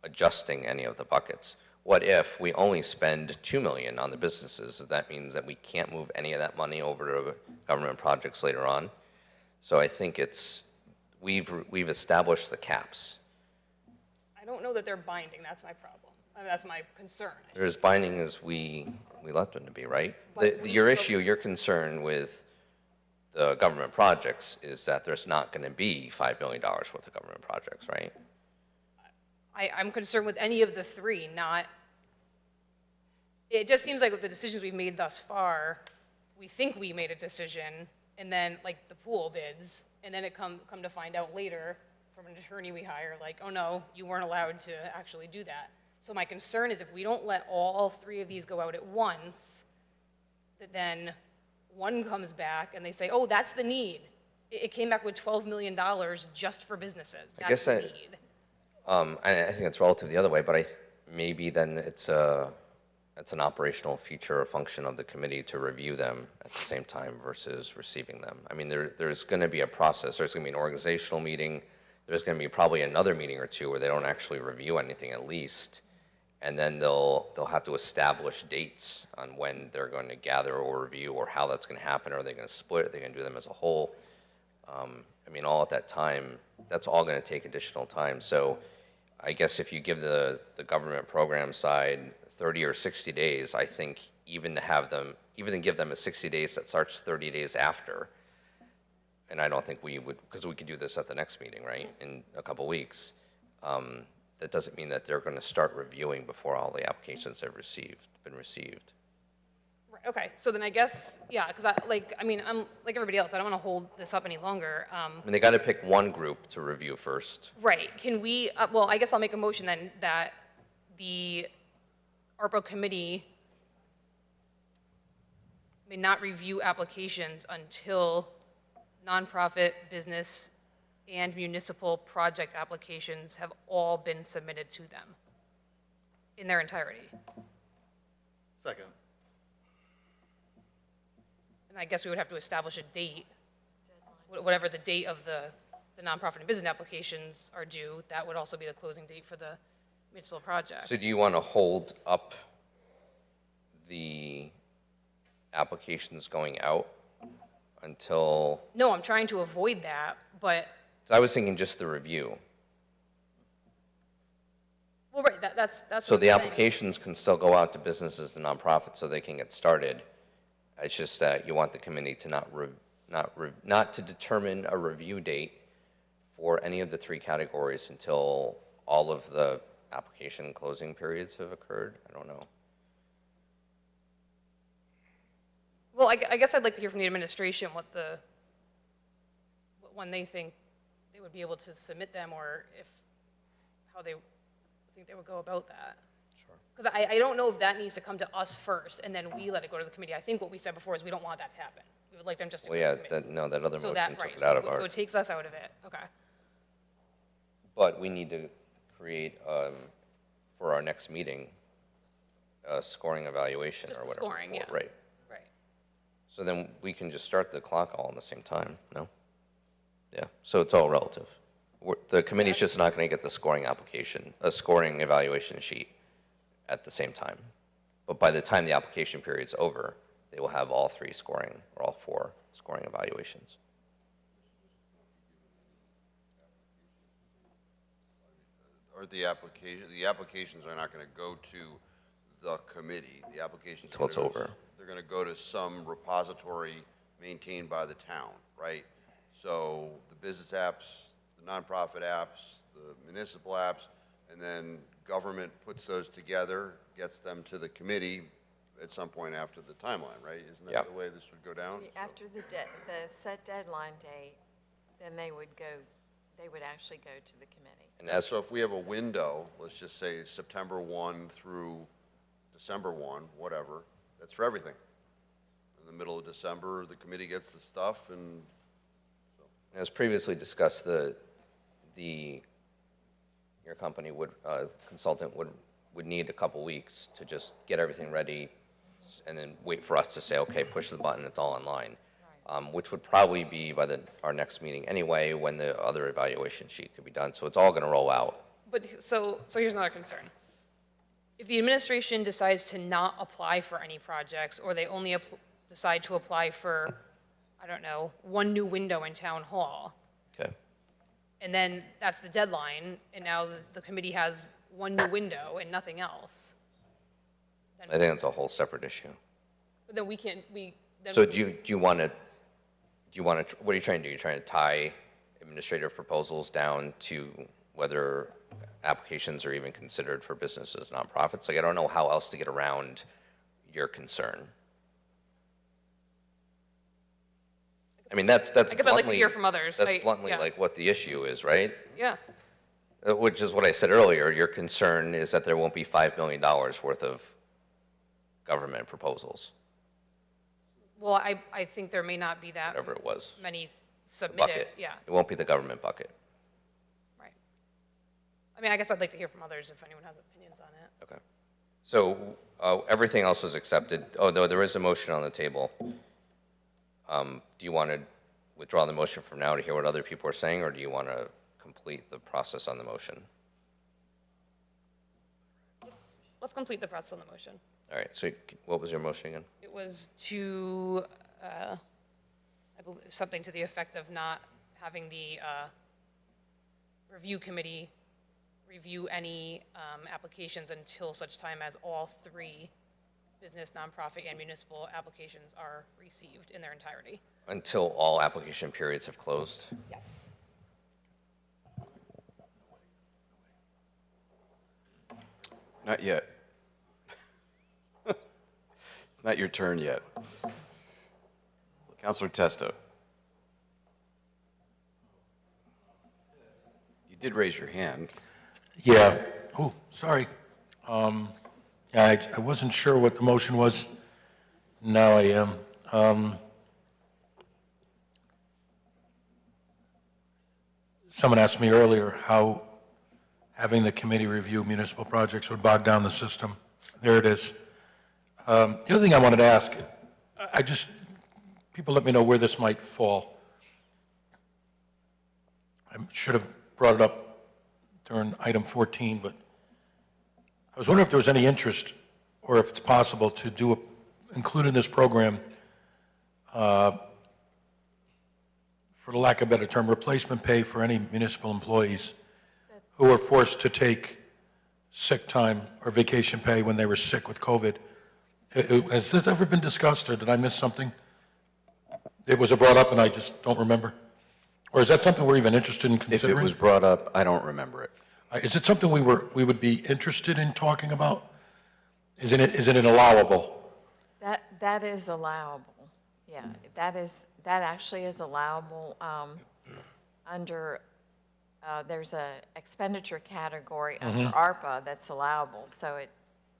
adjusting any of the buckets. What if we only spend $2 million on the businesses? That means that we can't move any of that money over to government projects later on. So I think we've established the caps. I don't know that they're binding, that's my problem. That's my concern. They're as binding as we let them to be, right? Your concern with the government projects is that there's not going to be $5 million worth of government projects, right? I'm concerned with any of the three, it just seems like with the decisions we've made thus far, we think we made a decision, and then, like the pool bids, and then it come to find out later from an attorney we hire, like, oh no, you weren't allowed to actually do that. So my concern is if we don't let all three of these go out at once, that then one comes back and they say, oh, that's the need. It came back with $12 million just for businesses. That's the need. And I think it's relative the other way, but maybe then it's an operational feature or function of the committee to review them at the same time versus receiving them. I mean, there's going to be a process. There's going to be an organizational meeting. There's going to be probably another meeting or two where they don't actually review anything at least, and then they'll have to establish dates on when they're going to gather or review or how that's going to happen. Are they going to split? Are they going to do them as a whole? I mean, all at that time, that's all going to take additional time. So I guess if you give the government program side 30 or 60 days, I think even to give them a 60 days that starts 30 days after, and I don't think we would, because we could do this at the next meeting, right, in a couple weeks, that doesn't mean that they're going to start reviewing before all the applications have been received. Right, okay, so then I guess, yeah, because I'm like everybody else, I don't want to hold this up any longer. I mean, they got to pick one group to review first. Right, can we, well, I guess I'll make a motion then that the ARPA committee may not review applications until nonprofit, business, and municipal project applications have all been submitted to them in their entirety. Second. and I guess we would have to establish a date, whatever the date of the nonprofit and business applications are due, that would also be the closing date for the municipal projects. So do you want to hold up the applications going out until, No, I'm trying to avoid that, but, I was thinking just the review. well, right, that's So what the I'm saying. applications can still go out to businesses and nonprofits so they can get started. It's just that you want the committee to not to determine a review date for any of the three categories until all of the application closing periods have occurred. I don't know. Well, I guess I'd like to hear from the administration when they think they would be able to submit them, or how they think they would go about that. Sure. Because I don't know if that needs to come to us first, and then we let it go to the committee. I think what we said before is we don't want that to happen. We would like them just to go Well, to yeah, the committee. that other So motion that, took right, it out of so our, it takes us out of it, okay. but we need to create, for our next meeting, a scoring evaluation Just or the whatever. scoring, for- yeah. Right. Right. So then we can just start the clock all in the same time, no? Yeah, so it's all relative. The committee's just not going to get the scoring application, a scoring evaluation sheet at the same time. But by the time the application period's over, they will have all three scoring, or all four scoring evaluations. Or the applications are not going to go to the committee. The applications. Till it's over. They're going to go to some repository maintained by the town, right? So the business apps, the nonprofit apps, the municipal apps, and then government puts those together, gets them to the committee at some point after the timeline, right? Isn't that Yeah. the way this would go down? After the set deadline date, then they would actually go to the committee. And so if we have a window, let's just say September 1 through December 1, whatever, that's for everything. In the middle of December, the committee gets the stuff, and As previously discussed, your company consultant would need a couple weeks to just get everything ready and then wait for us to say, okay, push the button, it's all online. Which would probably be by our next meeting anyway, when the other evaluation sheet could be done. So it's all going to roll out. But, so here's another concern. If the administration decides to not apply for any projects, or they only decide to apply for, I don't know, one new window in town hall, Okay. and then that's the deadline, and now the committee has one new window and nothing else, I think that's a whole separate issue. but then we can't, then So do you want to, what are you trying to do? You're trying to tie administrative proposals down to whether applications are even considered for businesses, nonprofits? Like, I don't know how else to get around your concern. I mean, that's I guess I'd like to bluntly, hear from others. that's bluntly Yeah. like what the issue is, right? Yeah. Which is what I said earlier. Your concern is that there won't be $5 million worth of government proposals, Well, I think there may not be that whatever it was. many The submitted, bucket. yeah, It won't be the government bucket. right. I mean, I guess I'd like to hear from others if anyone has opinions on it. Okay. So everything else was accepted. Oh, no, there is a motion on the table. Do you want to withdraw the motion from now to hear what other people are saying, or do you want to complete the process on the motion? Let's complete the process on the motion. All right, so what was your motion again? It was to, I believe, something to the effect of not having the review committee review any applications until such time as all three business, nonprofit, and municipal applications are received in their entirety. Until all application periods have closed? Yes. Not yet. It's not your turn yet. Counselor Testa. You did raise your hand. Yeah. Oh, sorry. Yeah, I wasn't sure what the motion was. Now I am. Someone asked me earlier how having the committee review municipal projects would bog down the system. There it is. The other thing I wanted to ask, I just people let me know where this might fall. I should have brought it up during item 14, but I was wondering if there was any interest, or if it's possible to include in this program, for the lack of a better term, replacement pay for any municipal employees who were forced to take sick time or vacation pay when they were sick with COVID. Has this ever been discussed, or did I miss something? It was brought up and I just don't remember? Or is that something we're even interested in If considering? it was brought up, I don't remember it. Is it something we would be interested in talking about? Isn't it allowable? That is allowable, yeah. That actually is allowable under, there's a expenditure category under ARPA that's allowable. So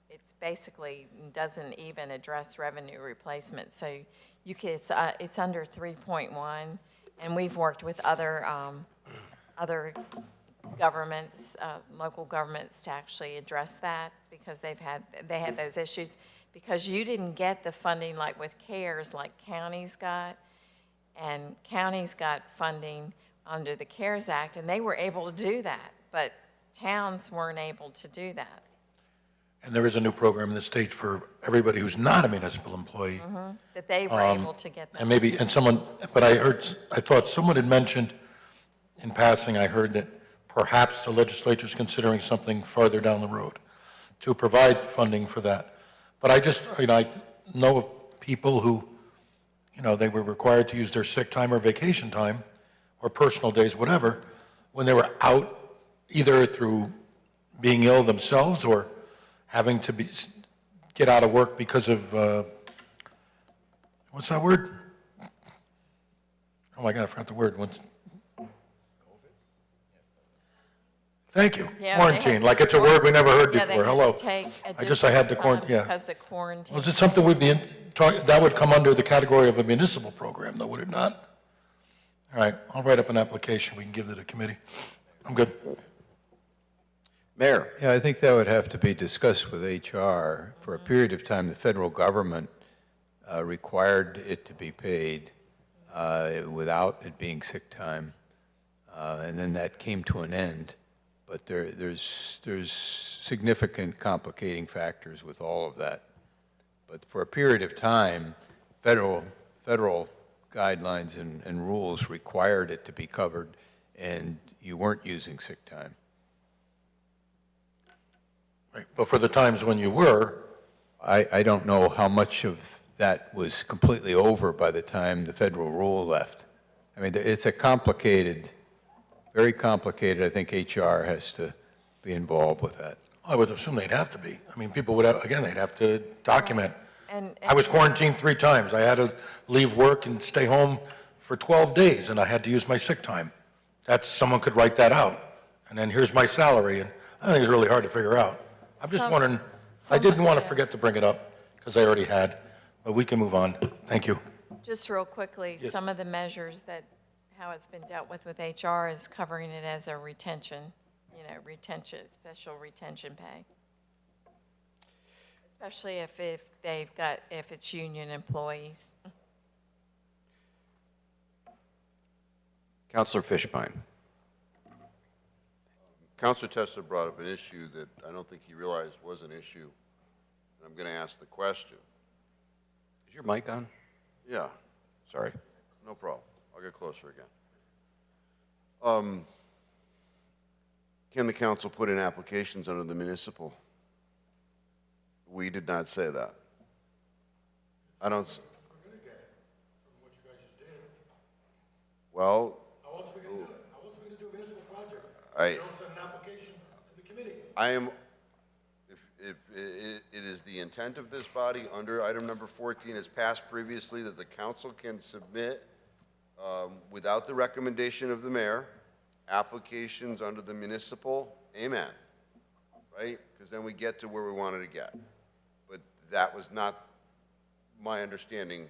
it's basically doesn't even address revenue replacement. So you can, it's under 3.1, and we've worked with other governments, local governments, to actually address that, because they had those issues, because you didn't get the funding like with CARES like counties got, and counties got funding under the CARES Act, and they were able to do that, but towns weren't able to do that. And there is a new program in the state for everybody who's not a municipal employee. That they were able to get that. But I thought someone had mentioned in passing, I heard that perhaps the legislature's considering something farther down the road to provide funding for that. But I know of people who, they were required to use their sick time or vacation time or personal days, whatever, when they were out, either through being ill themselves or having to get out of work because of, what's that word? Oh my God, I forgot the word. Thank you. Yeah, Quarantine, like it's a word we never heard Yeah, before. they Hello. had to take I had the additional time yeah. because of quarantine. Was it something that would come under the category of a municipal program, though, would it not? All right, I'll write up an application. We can give it to the committee. I'm good. Mayor? Yeah, I think that would have to be discussed with HR. For a period of time, the federal government required it to be paid without it being sick time, and then that came to an end. But there's significant complicating factors with all of that. But for a period of time, federal guidelines and rules required it to be covered, and you weren't using sick time. Right. But for the times when you were, I don't know how much of that was completely over by the time the federal rule left. I mean, it's a complicated, very complicated. I think HR has to be involved with that. I would assume they'd have to be. I mean, people would have, again, they'd have to document. And I was quarantined 3 times. I had to leave work and stay home for 12 days, and I had to use my sick time. Someone could write that out, and then here's my salary, and I think it's really hard to figure out. I'm just wondering, I didn't want to forget to bring it up, because I already had, but we can move on. Thank you. Just real quickly, Yes. some of the measures how it's been dealt with HR is covering it as a retention, special retention pay. Especially if it's union employees. Councilor Fishbein? Councilor Testa brought up an issue that I don't think he realized was an issue, and I'm going to ask the question. Is your mic on? Yeah. Sorry. No problem. I'll get closer again. Can the council put in applications under the municipal? We did not say that. I don't. Well. How else are we going to do it? How else are we going to do a municipal project? I don't send an application to the committee. If it is the intent of this body, under item number 14, as passed previously, that the council can submit, without the recommendation of the mayor, applications under the municipal, amen, right? Because then we get to where we wanted to get. But that was not my understanding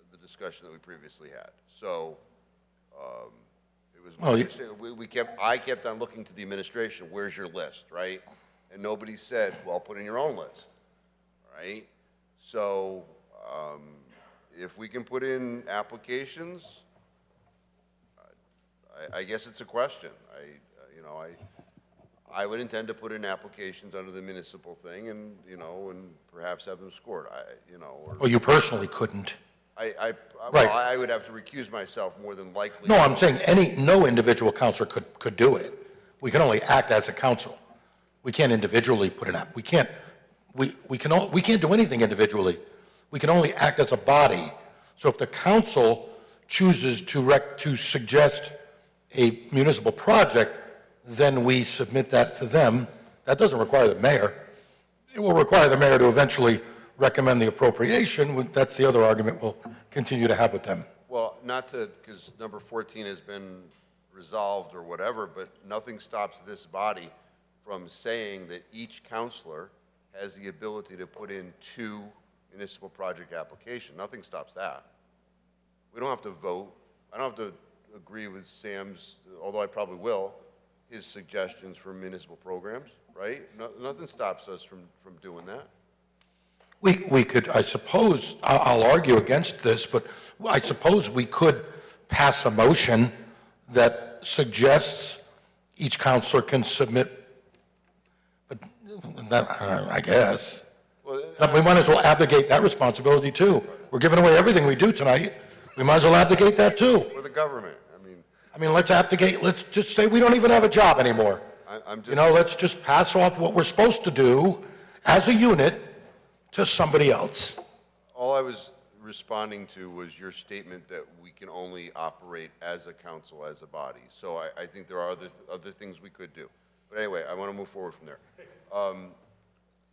of the discussion that we previously had. So it was my understanding. I kept on looking to the administration, where's your list, right? And nobody said, well, put in your own list, right? So if we can put in applications, I guess it's a question. I would intend to put in applications under the municipal thing and, and perhaps have them scored. Well, you personally couldn't. Well, Right. I would have to recuse myself more than likely. No, I'm saying no individual counselor could do it. We can only act as a council. We can't individually put an app. We can't do anything individually. We can only act as a body. So if the council chooses to suggest a municipal project, then we submit that to them. That doesn't require the mayor. It will require the mayor to eventually recommend the appropriation. That's the other argument we'll continue to have with them. Well, not to, because number 14 has been resolved or whatever, but nothing stops this body from saying that each counselor has the ability to put in 2 municipal project applications. Nothing stops that. We don't have to vote. I don't have to agree with Sam's, although I probably will, his suggestions for municipal programs, right? Nothing stops us from doing that. We could, I suppose, I'll argue against this, but I suppose we could pass a motion that suggests each counselor can submit, but that, I guess. We might as well abdicate that responsibility too. We're giving away everything we do tonight. We might as well abdicate that too. We're the government. I mean, let's abdicate, let's just say we don't even have a job anymore. Let's just pass off what we're supposed to do as a unit to somebody else. All I was responding to was your statement that we can only operate as a council, as a body. So I think there are other things we could do. But anyway, I want to move forward from there.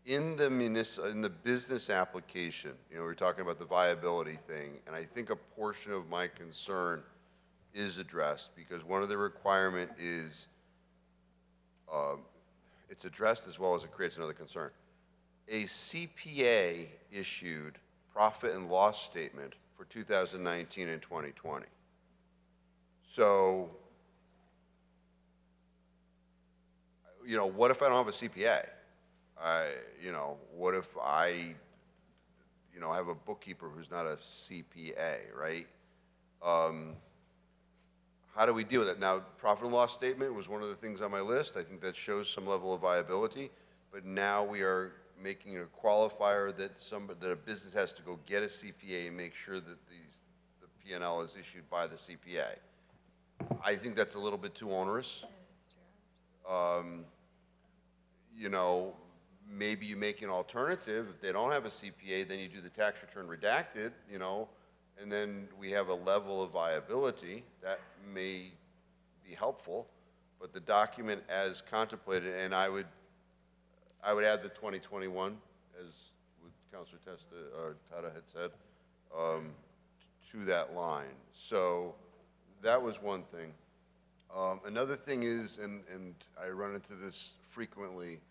In the business application, we're talking about the viability thing, and I think a portion of my concern is addressed because one of the requirement is it's addressed as well as it creates another concern. A CPA issued profit and loss statement for 2019 and 2020. So, what if I don't have a CPA? What if I, have a bookkeeper who's not a CPA, right? How do we deal with it? Now, profit and loss statement was one of the things on my list. I think that shows some level of viability, but now we are making a qualifier that a business has to go get a CPA and make sure that the P&L is issued by the CPA. I think that's a little bit too onerous. Maybe you make an alternative. If they don't have a CPA, then you do the tax return redacted, and then we have a level of viability that may be helpful, but the document as contemplated, and I would add the 2021, as Councilor Tada had said, to that line. So that was one thing. Another thing is, and I run into this frequently,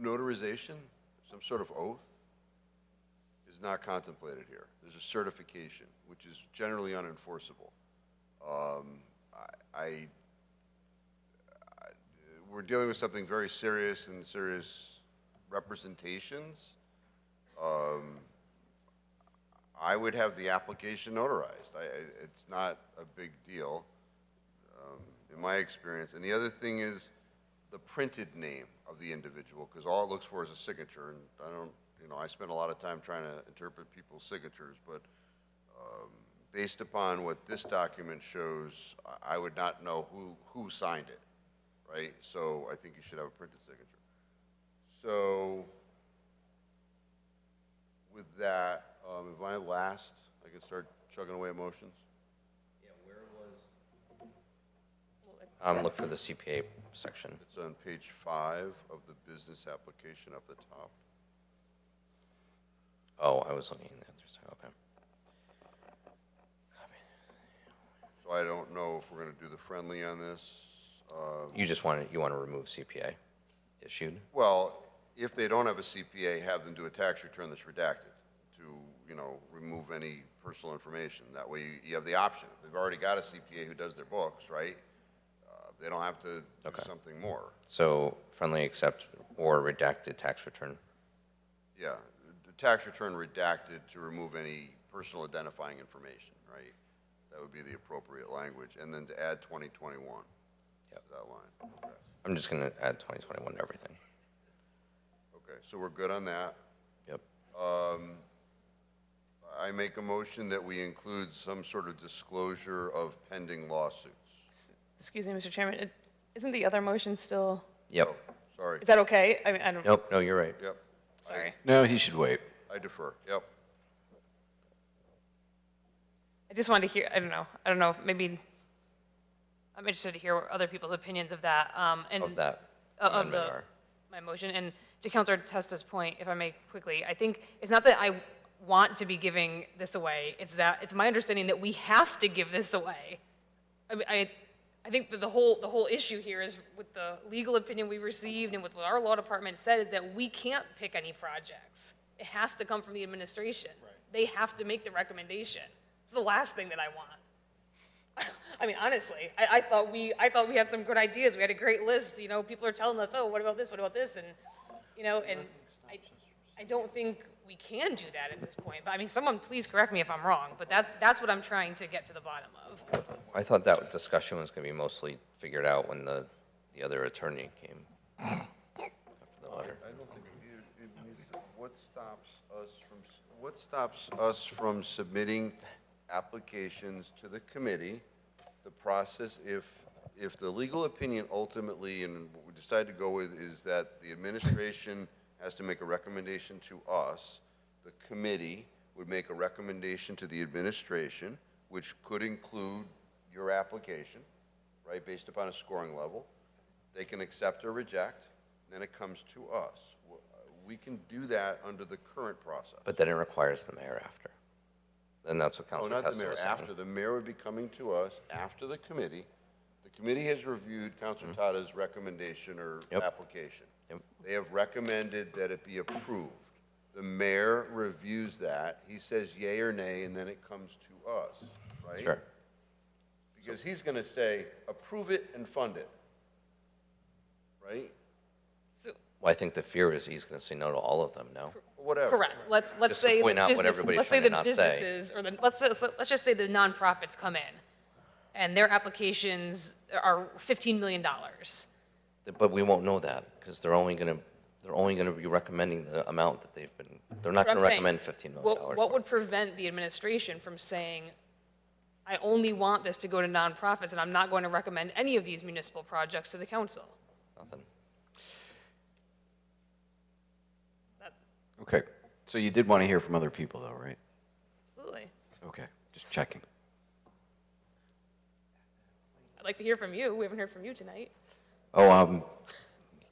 notarization, some sort of oath, is not contemplated here. There's a certification, which is generally unenforceable. We're dealing with something very serious and serious representations. I would have the application notarized. It's not a big deal in my experience. And the other thing is the printed name of the individual, because all it looks for is a signature, and I spend a lot of time trying to interpret people's signatures, but based upon what this document shows, I would not know who signed it, right? So I think you should have a printed signature. So with that, if I last, I can start chugging away at motions. Yeah, where was? Look for the CPA section. It's on page 5 of the business application up the top. Oh, I was looking at the other side, okay. So I don't know if we're going to do the friendly on this. You want to remove CPA issued? Well, if they don't have a CPA, have them do a tax return that's redacted to, remove any personal information. That way you have the option. They've already got a CPA who does their books, right? They don't have to do something more. So friendly accept or redacted tax return? Yeah. tax return redacted to remove any personal identifying information, right? That would be the appropriate language, and then to add 2021 to that line. Okay. I'm just going to add 2021 to everything. Okay, so we're good on that. Yep. I make a motion that we include some sort of disclosure of pending lawsuits. Excuse me, Mr. Chairman, isn't the other motion still, Yep. Sorry. is that okay? I mean, I don't. Nope, no, you're right. Yep. Sorry. No, he should wait. I defer. Yep. I just wanted to hear, I don't know, maybe, I'm interested to hear other people's opinions of that. And Of that of amendment the, are. my motion. And to Councilor Testa's point, if I may quickly, I think it's not that I want to be giving this away, it's that, it's my understanding that we have to give this away. I mean, I think that the whole issue here is with the legal opinion we received and with what our law department said is that we can't pick any projects. It has to come from the administration. Right. They have to make the recommendation. It's the last thing that I want. I mean, honestly, I thought we had some good ideas. We had a great list. You know, people are telling us, oh, what about this? What about this? And, you know, and I don't think we can do that at this point. But I mean, someone please correct me if I'm wrong. But that's what I'm trying to get to the bottom of. I thought that discussion was going to be mostly figured out when the other attorney came after the letter. I don't think what stops us from submitting applications to the committee? The process, if the legal opinion ultimately, and what we decide to go with, is that the administration has to make a recommendation to us, the committee would make a recommendation to the administration, which could include your application, right, based upon a scoring level. They can accept or reject, then it comes to us. We can do that under the current process. But then it requires the mayor after. And that's what Councilor not the Testa mayor, was saying. after. The mayor would be coming to us after the committee. The committee has reviewed Councilor Tada's recommendation or application. Yep. They have recommended that it be approved. The mayor reviews that. He says yay or nay, and then it comes to us, right? Sure. Because he's going to say, approve it and fund it, right? So, Well, I think the fear is he's going to say no to all of them, no? Whatever. correct. Let's Just to say point the out what business, everybody's let's say trying the to not say. businesses, or let's just say the nonprofits come in, and their applications are $15 million. But we won't know that because they're only going to be recommending the amount that they've been. They're not But going I'm to saying, recommend $15 million. What would prevent the administration from saying, I only want this to go to nonprofits, and I'm not going to recommend any of these municipal projects to the council? Nothing. Okay, so you did want to hear from other people, though, right? Absolutely. Okay, just checking. I'd like to hear from you. We haven't heard from you tonight. Oh,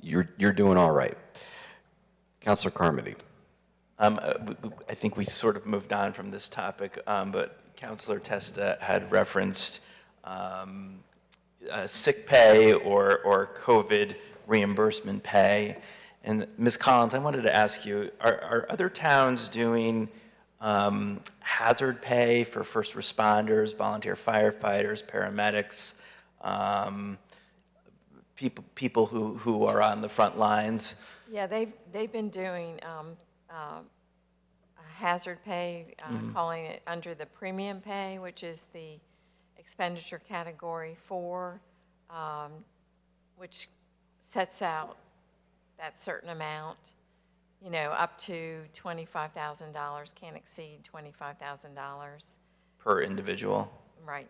you're doing all right. Counselor Carmody. I think we sort of moved on from this topic, but Councilor Testa had referenced sick pay or COVID reimbursement pay. And Ms. Collins, I wanted to ask you, are other towns doing hazard pay for first responders, volunteer firefighters, paramedics, people who are on the front lines? Yeah, they've been doing hazard pay, calling it under the premium pay, which is the expenditure category 4, which sets out that certain amount, you know, up to $25,000, can't exceed $25,000. Per individual? Right.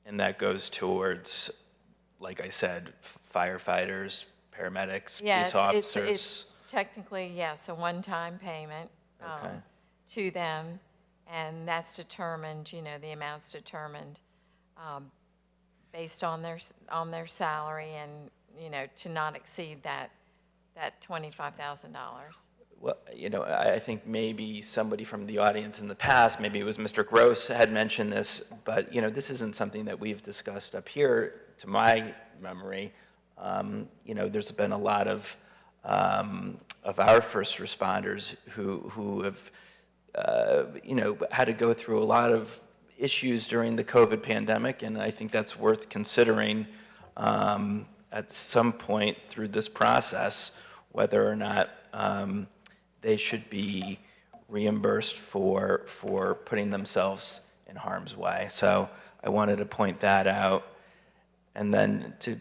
And that goes towards, like I said, firefighters, paramedics, police officers? It's technically, yes, a one-time payment to them, and that's determined, you know, the amount's determined based on their salary and, you know, to not exceed that $25,000. Well, you know, I think maybe somebody from the audience in the past, maybe it was Mr. Gross, had mentioned this, but, you know, this isn't something that we've discussed up here, to my memory. You know, there's been a lot of our first responders who have, you know, had to go through a lot of issues during the COVID pandemic, and I think that's worth considering at some point through this process, whether or not they should be reimbursed for putting themselves in harm's way. So I wanted to point that out. And then to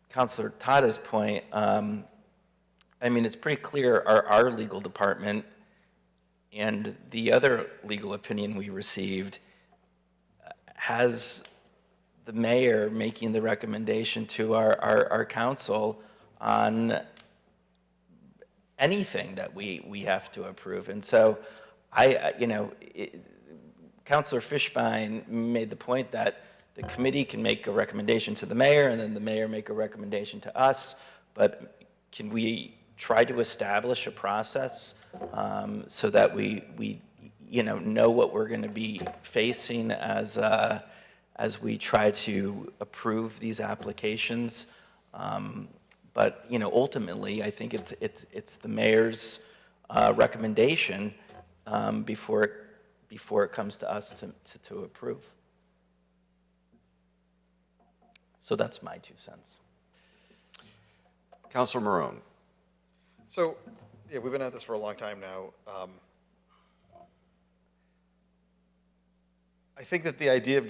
Councilor Tada's point, I mean, it's pretty clear our legal department and the other legal opinion we received has the mayor making the recommendation to our council on anything that we have to approve. And so Councilor Fishbein made the point that the committee can make a recommendation to the mayor and then the mayor make a recommendation to us, but can we try to establish a process so that we know what we're going to be facing as we try to approve these applications. But ultimately, I think it's the mayor's recommendation before it comes to us to approve. So that's my 2 cents. Councilor Marone. So, yeah, we've been at this for a long time now. I think that the idea of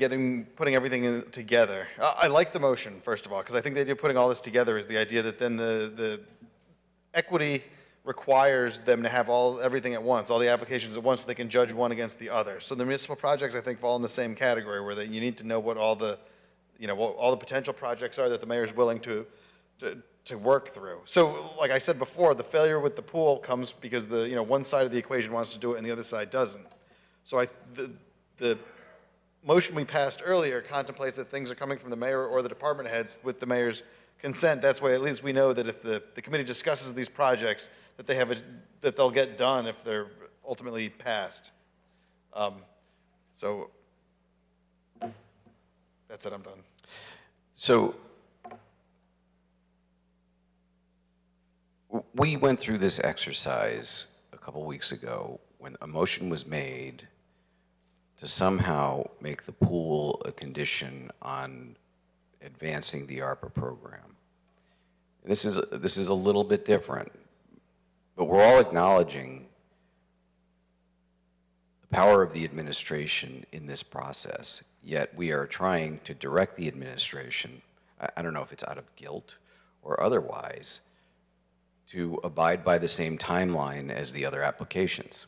putting everything together, I like the motion, first of all, because I think the idea of putting all this together is the idea that then the equity requires them to have everything at once, all the applications at once, so they can judge one against the other. So the municipal projects, I think, fall in the same category, where you need to know what all the potential projects are that the mayor is willing to work through. So, like I said before, the failure with the pool comes because one side of the equation wants to do it and the other side doesn't. So the motion we passed earlier contemplates that things are coming from the mayor or the department heads with the mayor's consent. That's why at least we know that if the committee discusses these projects, that they'll get done if they're ultimately passed. So that's it. I'm done. So we went through this exercise a couple weeks ago when a motion was made to somehow make the pool a condition on advancing the ARPA program. And this is a little bit different, but we're all acknowledging the power of the administration in this process, yet we are trying to direct the administration, I don't know if it's out of guilt or otherwise, to abide by the same timeline as the other applications.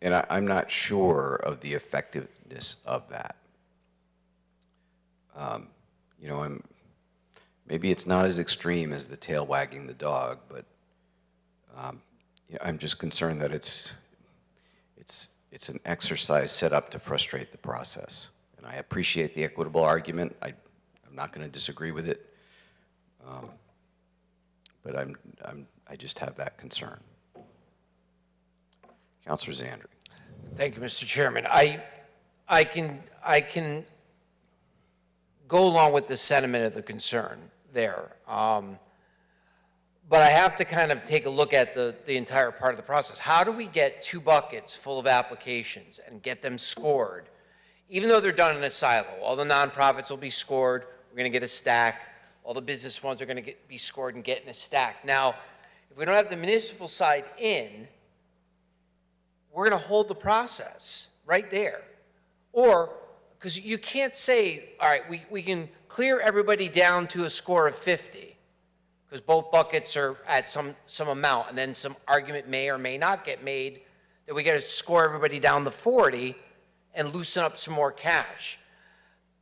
And I'm not sure of the effectiveness of that. Maybe it's not as extreme as the tail wagging the dog, but I'm just concerned that it's an exercise set up to frustrate the process. And I appreciate the equitable argument. I'm not going to disagree with it, but I just have that concern. Councilor Zandri. Thank you, Mr. Chairman. I can go along with the sentiment of the concern there. But I have to kind of take a look at the entire part of the process. How do we get 2 buckets full of applications and get them scored, even though they're done in a silo? All the nonprofits will be scored. We're going to get a stack. All the business ones are going to be scored and get in a stack. Now, if we don't have the municipal side in, we're going to hold the process right there. Or, because you can't say, all right, we can clear everybody down to a score of 50, because both buckets are at some amount, and then some argument may or may not get made that we got to score everybody down to 40 and loosen up some more cash.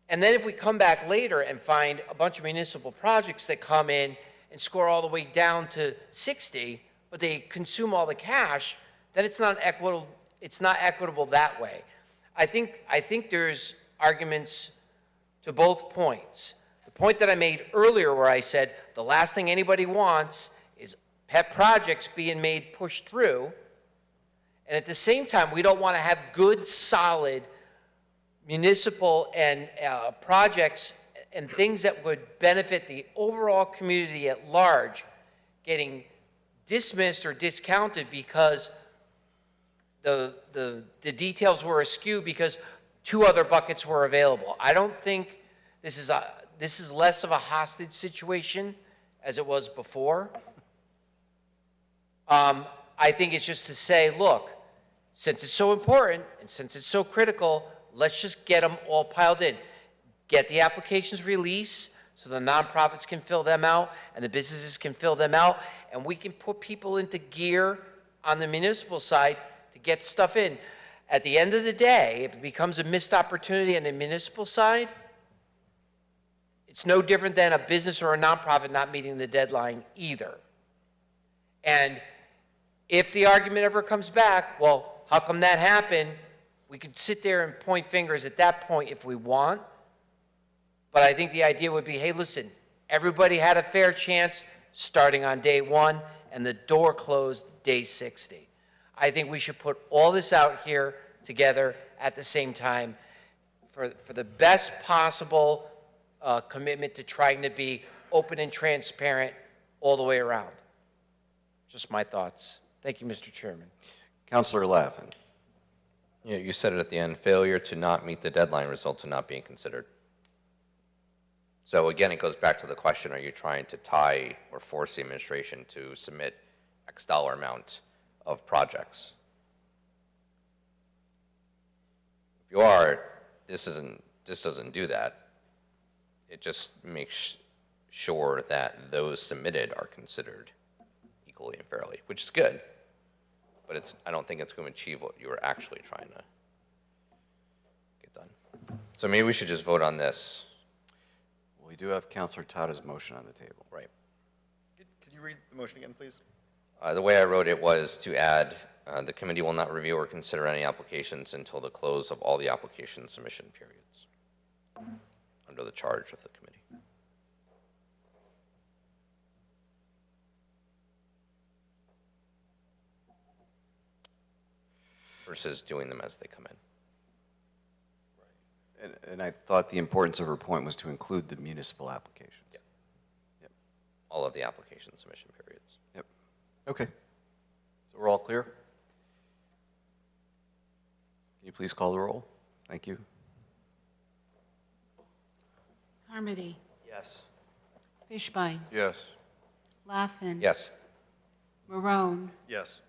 And then if we come back later and find a bunch of municipal projects that come in and score all the way down to 60, but they consume all the cash, then it's not equitable that way. I think there's arguments to both points. The point that I made earlier where I said the last thing anybody wants is pet projects being pushed through, and at the same time we don't want to have good, solid municipal and projects and things that would benefit the overall community at large getting dismissed or discounted because the details were askew because 2 other buckets were available. I don't think this is less of a hostage situation as it was before. I I think it's just to say, look, since it's so important and since it's so critical, let's just get them all piled in. Get the applications released so the nonprofits can fill them out and the businesses can fill them out, and we can put people into gear on the municipal side to get stuff in. At the end of the day, if it becomes a missed opportunity on the municipal side, it's no different than a business or a nonprofit not meeting the deadline either. And if the argument ever comes back, well, how come that happened? We could sit there and point fingers at that point if we want. But I think the idea would be, hey, listen, everybody had a fair chance starting on day 1, and the door closed day 60. I think we should put all this out here together at the same time for the best possible commitment to trying to be open and transparent all the way around. Just my thoughts. Thank you, Mr. Chairman. Councilor Laffin. Yeah, you said it at the end, failure to not meet the deadline results in not being considered. So again, it goes back to the question, are you trying to tie or force the administration to submit X dollar amount of projects? If you are, this doesn't do that. It just makes sure that those submitted are considered equally and fairly, which is good. But I don't think it's going to achieve what you were actually trying to get done. So maybe we should just vote on this. We do have Councilor Tada's motion on the table. Right. Can you read the motion again, please? The way I wrote it was to add, the committee will not review or consider any applications until the close of all the application submission periods under the charge of the committee. Versus doing them as they come in. And I thought the importance of her point was to include the municipal applications. Yeah. Yep. All of the application submission periods. Yep. Okay. So we're all clear? Can you please call the roll? Thank you. Carmody. Yes. Fishbein. Yes. Laffin. Yes. Marone. Yes.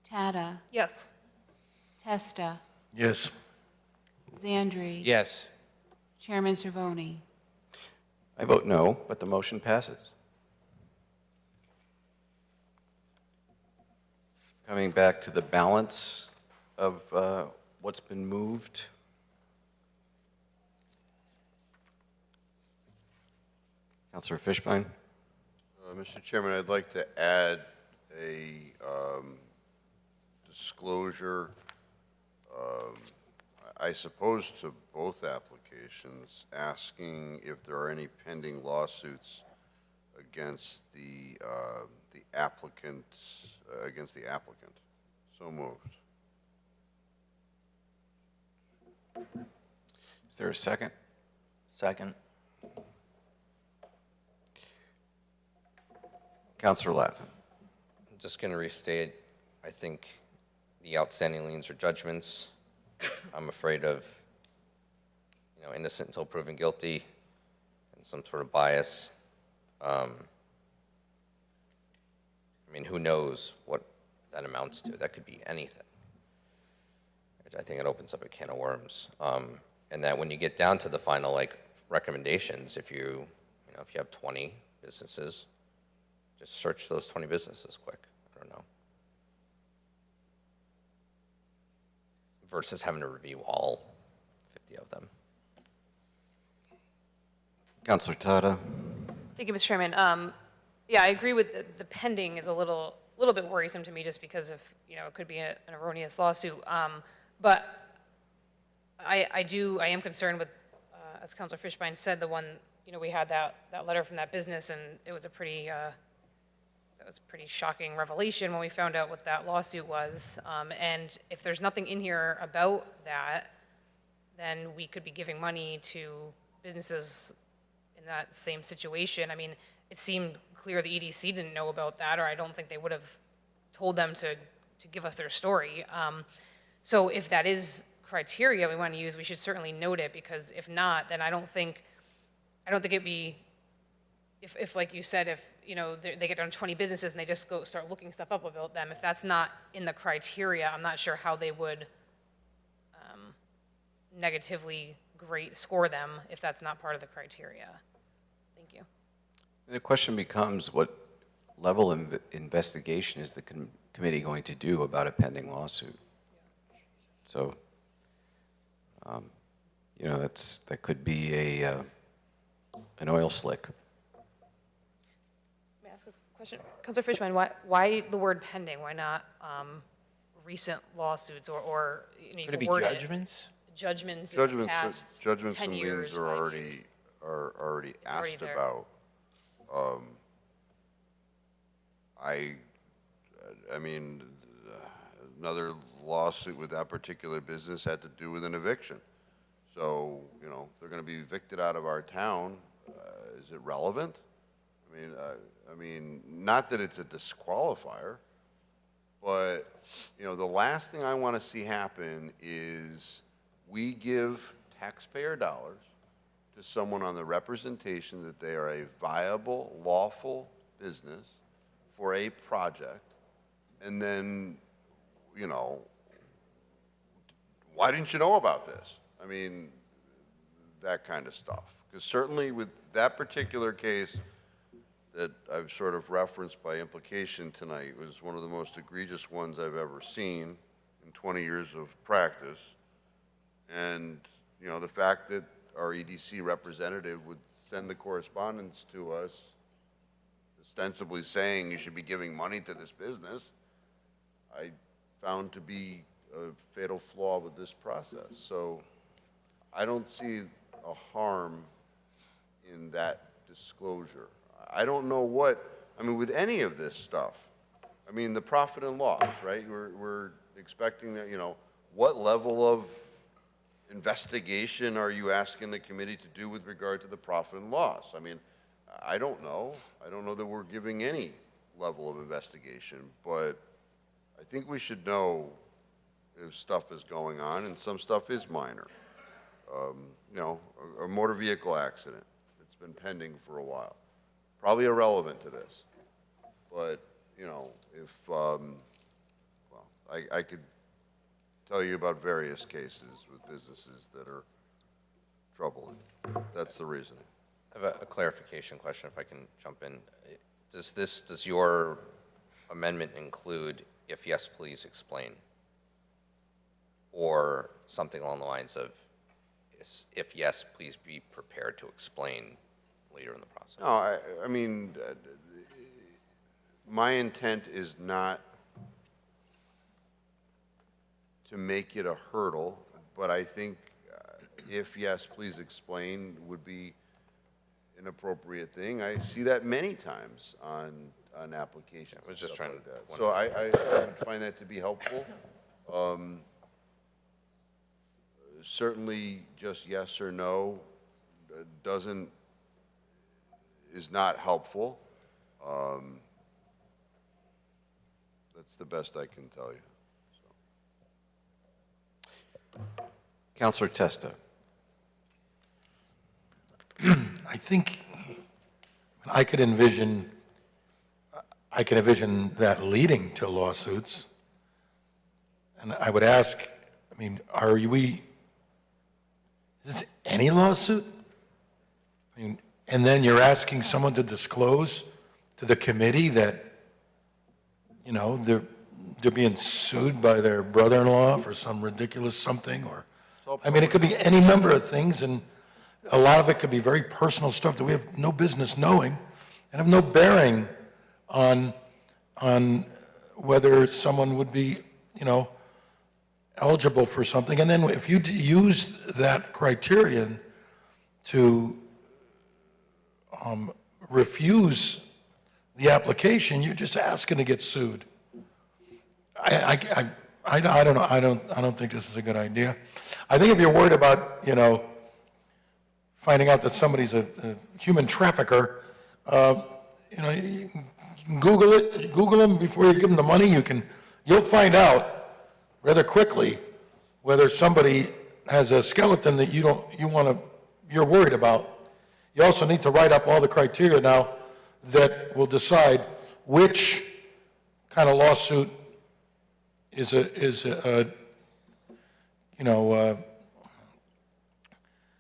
Tata. Yes. Testa. Yes. Zandri. Yes. Chairman Cervoni. I vote no, but the motion passes. Coming back to the balance of what's been moved. Councilor Fishbein. Mr. Chairman, I'd like to add a disclosure, I suppose, to both applications, asking if there are any pending lawsuits against the applicant, So moved. Is there a second? Second. Councilor Laffin. I'm just going to restate, I think the outstanding liens or judgments, I'm afraid of, innocent until proven guilty and some sort of bias. Who knows what that amounts to? That could be anything. I think it opens up a can of worms. And that when you get down to the final recommendations, if you have 20 businesses, just search those 20 businesses quick. I don't know. Versus having to review all 50 of them. Councilor Tada. Thank you, Mr. Chairman. Yeah, I agree with the pending is a little bit worrisome to me just because of, it could be an erroneous lawsuit. But I am concerned with, as Councilor Fishbein said, the one, we had that letter from that business, and it was a pretty shocking revelation when we found out what that lawsuit was. And if there's nothing in here about that, then we could be giving money to businesses in that same situation. It seemed clear the EDC didn't know about that, or I don't think they would have told them to give us their story. So if that is criteria we want to use, we should certainly note it, because if not, then I don't think it'd be, if like you said, if, you know, they get down to 20 businesses and they just go start looking stuff up about them. If that's not in the criteria, I'm not sure how they would negatively score them if that's not part of the criteria. Thank you. The question becomes, what level of investigation is the committee going to do about a pending lawsuit? So, you know, that could be an oil slick. May I ask a question? Councilor Fishman, why the word pending? Why not recent lawsuits or you know, you Could it can be word judgments? Judgments in the past Judgments 10 and years, liens are 5 already, years. are already It's already asked there. about. I mean, another lawsuit with that particular business had to do with an eviction. So, you know, they're going to be evicted out of our town. Is it relevant? I mean, not that it's a disqualifier, but, you know, the last thing I want to see happen is we give taxpayer dollars to someone on the representation that they are a viable, lawful business for a project, and then, you know, why didn't you know about this? I mean, that kind of stuff. Because certainly with that particular case that I've sort of referenced by implication tonight was one of the most egregious ones I've ever seen in 20 years of practice. And, you know, the fact that our EDC representative would send the correspondence to us ostensibly saying you should be giving money to this business, I found to be a fatal flaw with this process. So I don't see a harm in that disclosure. I don't know with any of this stuff, I mean, the profit and loss, right? We're expecting that, you know, what level of investigation are you asking the committee to do with regard to the profit and loss? I mean, I don't know. I don't know that we're giving any level of investigation, but I think we should know if stuff is going on, and some stuff is minor. You know, a motor vehicle accident that's been pending for a while. Probably irrelevant to this. But, you know, if, well, I could tell you about various cases with businesses that are troubling. That's the reasoning. I have a clarification question, if I can jump in. Does your amendment include, if yes, please explain? Or something along the lines of, if yes, please be prepared to explain later in the process? No, I mean, my intent is not to make it a hurdle, but I think if yes, please explain would be an appropriate thing. I see that many times on applications. I was just trying like that. to. So I would find that to be helpful. Certainly, just yes or no is not helpful. That's the best I can tell you. So. Councilor Testa. I think I could envision that leading to lawsuits. And I would ask, I mean, is this any lawsuit? I mean, and then you're asking someone to disclose to the committee that, you know, they're being sued by their brother-in-law for some ridiculous something, or, I mean, it could be any number of things, and a lot of it could be very personal stuff that we have no business knowing and have no bearing on whether someone would be, you know, eligible for something. And then if you use that criterion to refuse the application, you're just asking to get sued. I don't know. I don't think this is a good idea. I think if you're worried about, you know, finding out that somebody's a human trafficker, you know, you can Google it. Google them before you give them the money. You'll find out rather quickly whether somebody has a skeleton that you're worried about. You also need to write up all the criteria. Now, that will decide which kind of lawsuit is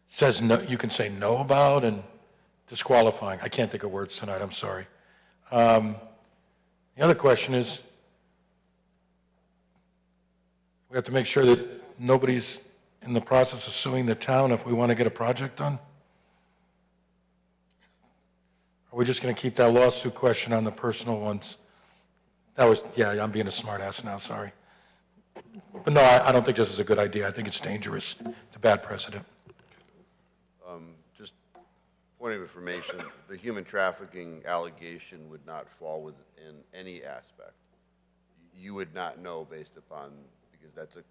says no, you can say no about, and disqualifying. I can't think of words tonight, I'm sorry. The other question is, we have to make sure that nobody's in the process of suing the town if we want to get a project done? Are we just going to keep that lawsuit question on the personal ones? That was, yeah, I'm being a smart ass now, sorry. But no, I don't think this is a good idea. I think it's dangerous. It's a bad precedent. Just point of information, the human trafficking allegation would not fall within any aspect. You would not know based upon, because that's a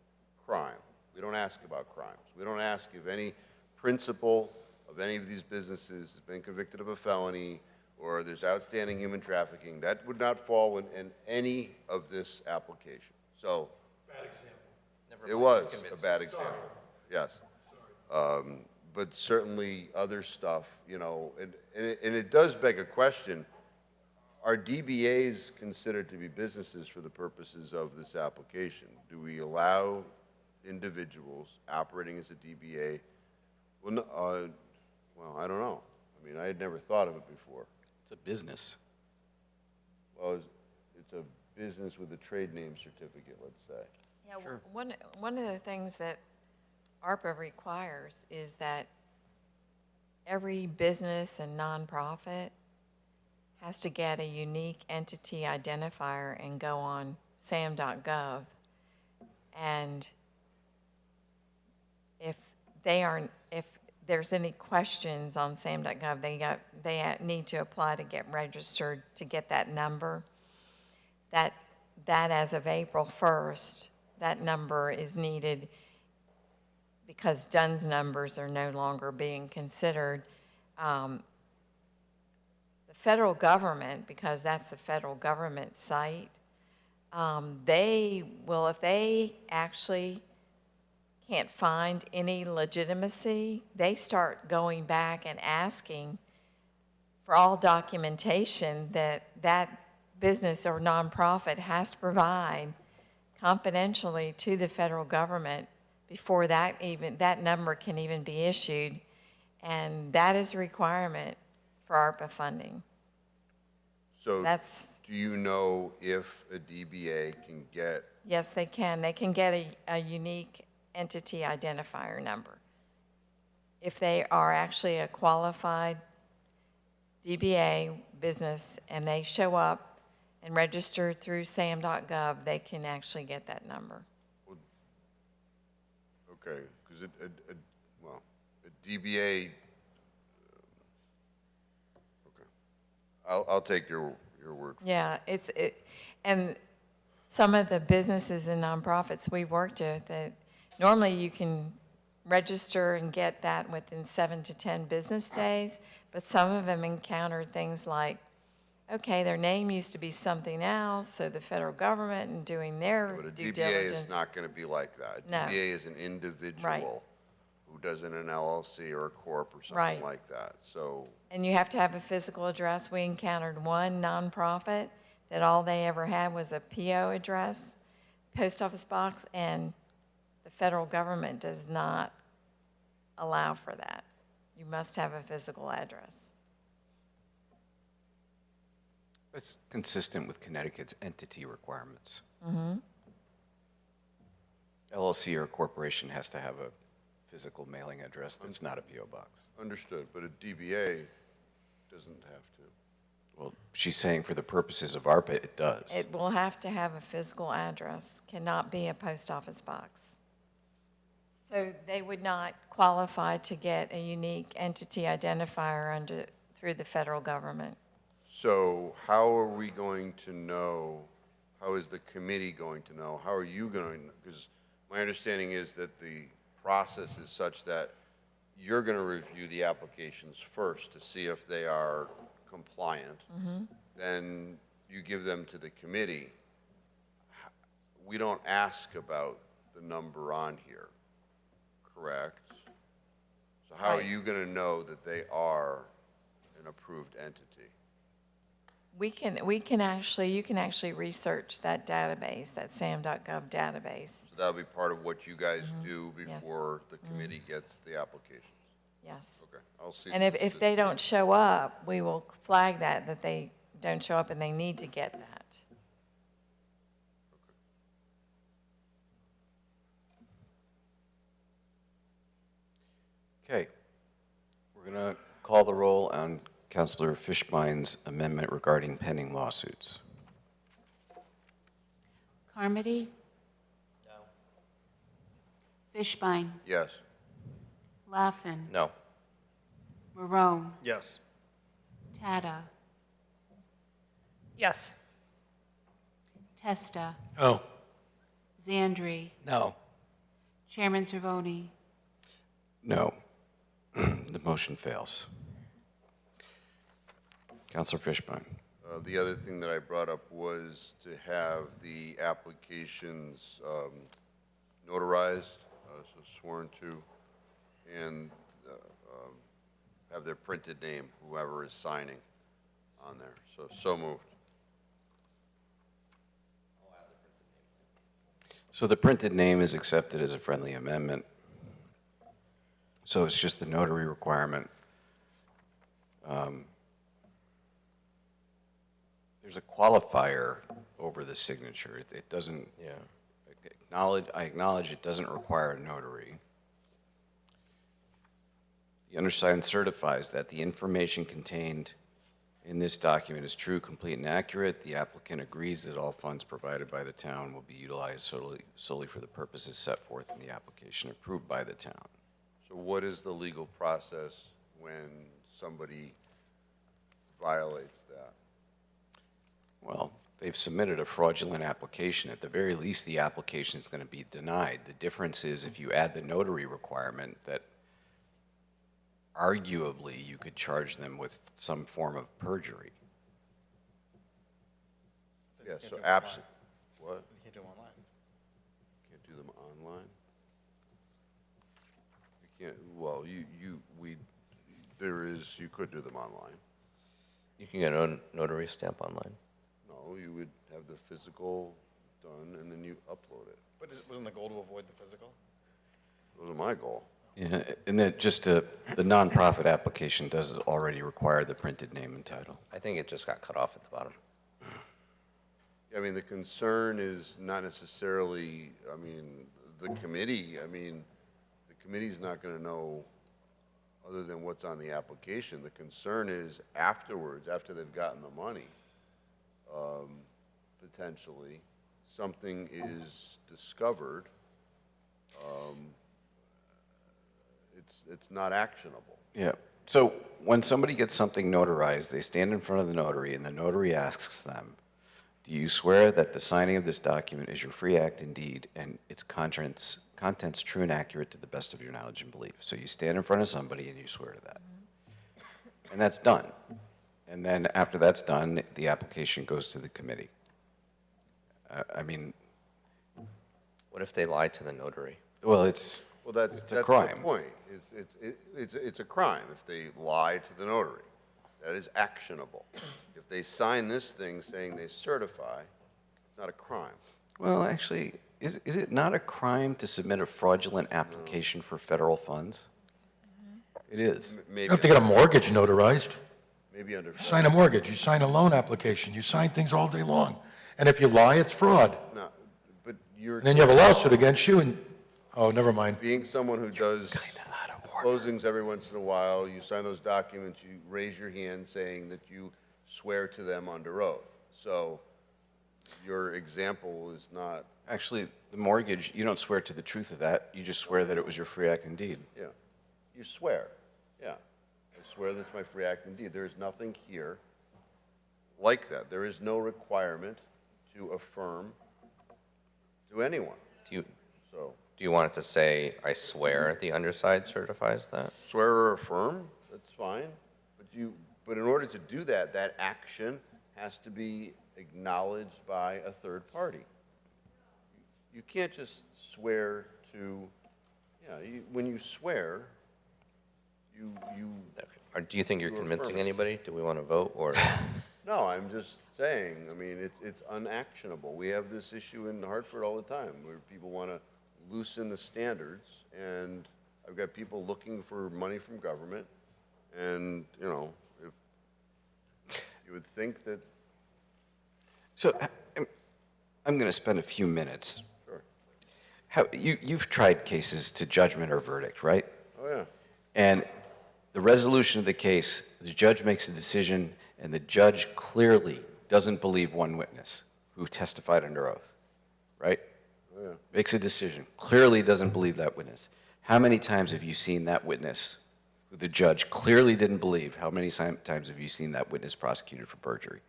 crime. We don't ask about crimes. We don't ask if any principal of any of these businesses has been convicted of a felony or there's outstanding human trafficking. That would not fall in any of this application. So, Bad example. it was a bad example. Yes. But certainly other stuff, and it does beg a question. Are DBAs considered to be businesses for the purposes of this application? Do we allow individuals operating as a DBA? Well, no, I don't know. I mean, I had never thought of it before. It's a business. Well, it's a business with a trade name certificate, let's say. Yeah, one of the things that ARPA requires is that every business and nonprofit has to get a unique entity identifier and go on sam.gov. And if there's any questions on sam.gov, they need to apply to get registered to get that number. That as of April 1st, that number is needed because DUNS numbers are no longer being considered. The federal government, because that's the federal government site, they will, if they actually can't find any legitimacy, they start going back and asking for all documentation that business or nonprofit has to provide confidentially to the federal government before that number can even be issued, and that is a requirement for ARPA funding. So do you know if a DBA can get? Yes, they can. They can get a unique entity identifier number. If they are actually a qualified DBA business and they show up and register through sam.gov, they can actually get that number. Okay, because a DBA, okay. I'll take your word. Yeah, and some of the businesses and nonprofits we worked with, that normally you can register and get that within 7 to 10 business days, but some of them encountered things like, okay, their name used to be something else, so the federal government and doing their due diligence. But a DBA is not going to be like that. A DBA is an individual who does in an LLC or a corp or something like that. So. And you have to have a physical address. We encountered one nonprofit that all they ever had was a PO address, post office box, and the federal government does not allow for that. You must have a physical address. It's consistent with Connecticut's entity requirements. Mm-hmm. LLC or corporation has to have a physical mailing address that's not a PO box. Understood, but a DBA doesn't have to. Well, she's saying for the purposes of ARPA, it does. It will have to have a physical address, cannot be a post office box. So they would not qualify to get a unique entity identifier through the federal government. So how are we going to know, how is the committee going to know, how are you going to, because my understanding is that the process is such that you're going to review the applications first to see if they are compliant. Mm-hmm. Then you give them to the committee. We don't ask about the number on here, correct? So how are you going to know that they are an approved entity? We can actually, you can actually research that database, that sam.gov database. So that'll be part of what you guys Mm-hmm. do before the committee gets the applications? Yes. Okay, I'll see. And if they don't show up, we will flag that they don't show up and they need to get that. Okay. We're going to call the roll on Councilor Fishbein's amendment regarding pending lawsuits. Carmody? No. Fishbein? Yes. Laffin? No. Marone? Yes. Tata? Yes. Testa? No. Zandri? No. Chairman Cervoni? No. The motion fails. Councilor Fishbein. The other thing that I brought up was to have the applications notarized, so sworn to, and have their printed name, whoever is signing on there. So moved. So the printed name is accepted as a friendly amendment. So it's just the notary requirement. There's a qualifier over the signature. It doesn't, I acknowledge it doesn't require a notary. The undersigned certifies that the information contained in this document is true, complete, and accurate. The applicant agrees that all funds provided by the town will be utilized solely for the purposes set forth in the application approved by the town. So what is the legal process when somebody violates that? Well, they've submitted a fraudulent application. At the very least, the application is going to be denied. The difference is if you add the notary requirement that arguably you could charge them with some form of perjury. Yeah, so absent, what? You can't do them online. Can't do them online? You can't, well, you could do them online. You can get a notary stamp online. No, you would have the physical done and then you upload it. But wasn't the goal to avoid the physical? Those are my goal. Yeah, and then just the nonprofit application does already require the printed name and title. I think it just got cut off at the bottom. I mean, the concern is not necessarily, the committee's not going to know other than what's on the application. The concern is afterwards, after they've gotten the money, potentially, something is discovered, it's not actionable. Yeah. So when somebody gets something notarized, they stand in front of the notary, and the notary asks them, do you swear that the signing of this document is your free act and deed, and its contents true and accurate to the best of your knowledge and belief? So you stand in front of somebody and you swear to that. And that's done. And then after that's done, the application goes to the committee. What if they lie to the notary? Well, that's the crime. point. It's a crime if they lie to the notary. That is actionable. If they sign this thing saying they certify, it's not a crime. Well, actually, is it not a crime to submit a fraudulent application for federal funds? It is. Maybe You have to get a mortgage notarized. Maybe under. You sign a mortgage, you sign a loan application, you sign things all day long. And if you lie, it's fraud. No, but you're. And then you have a lawsuit against you and, oh, never mind. Being someone who does closings every once in a while, you sign those documents, you raise your hand saying that you swear to them under oath. So your example is not. Actually, the mortgage, you don't swear to the truth of that. You just swear that it was your free act and deed. Yeah, you swear, yeah. I swear that's my free act and deed. There is nothing here like that. There is no requirement to affirm to anyone. Do So. you want it to say, I swear the underside certifies that? Swear or affirm, that's fine. But in order to do that, that action has to be acknowledged by a third party. You can't just swear to, when you swear, you Or do you think you're You convincing affirm it. anybody? Do we want to vote or? No, I'm just saying, I mean, it's unactionable. We have this issue in Hartford all the time, where people want to loosen the standards, and I've got people looking for money from government, and, you know, if you would think that. So I'm going to spend a few minutes. Sure. You've tried cases to judgment or verdict, right? Oh, yeah. And the resolution of the case, the judge makes a decision, and the judge clearly doesn't believe one witness who testified under oath, right? Oh, yeah. Makes a decision, clearly doesn't believe that witness. How many times have you seen that witness who the judge clearly didn't believe? How many times have you seen that witness prosecuted for perjury?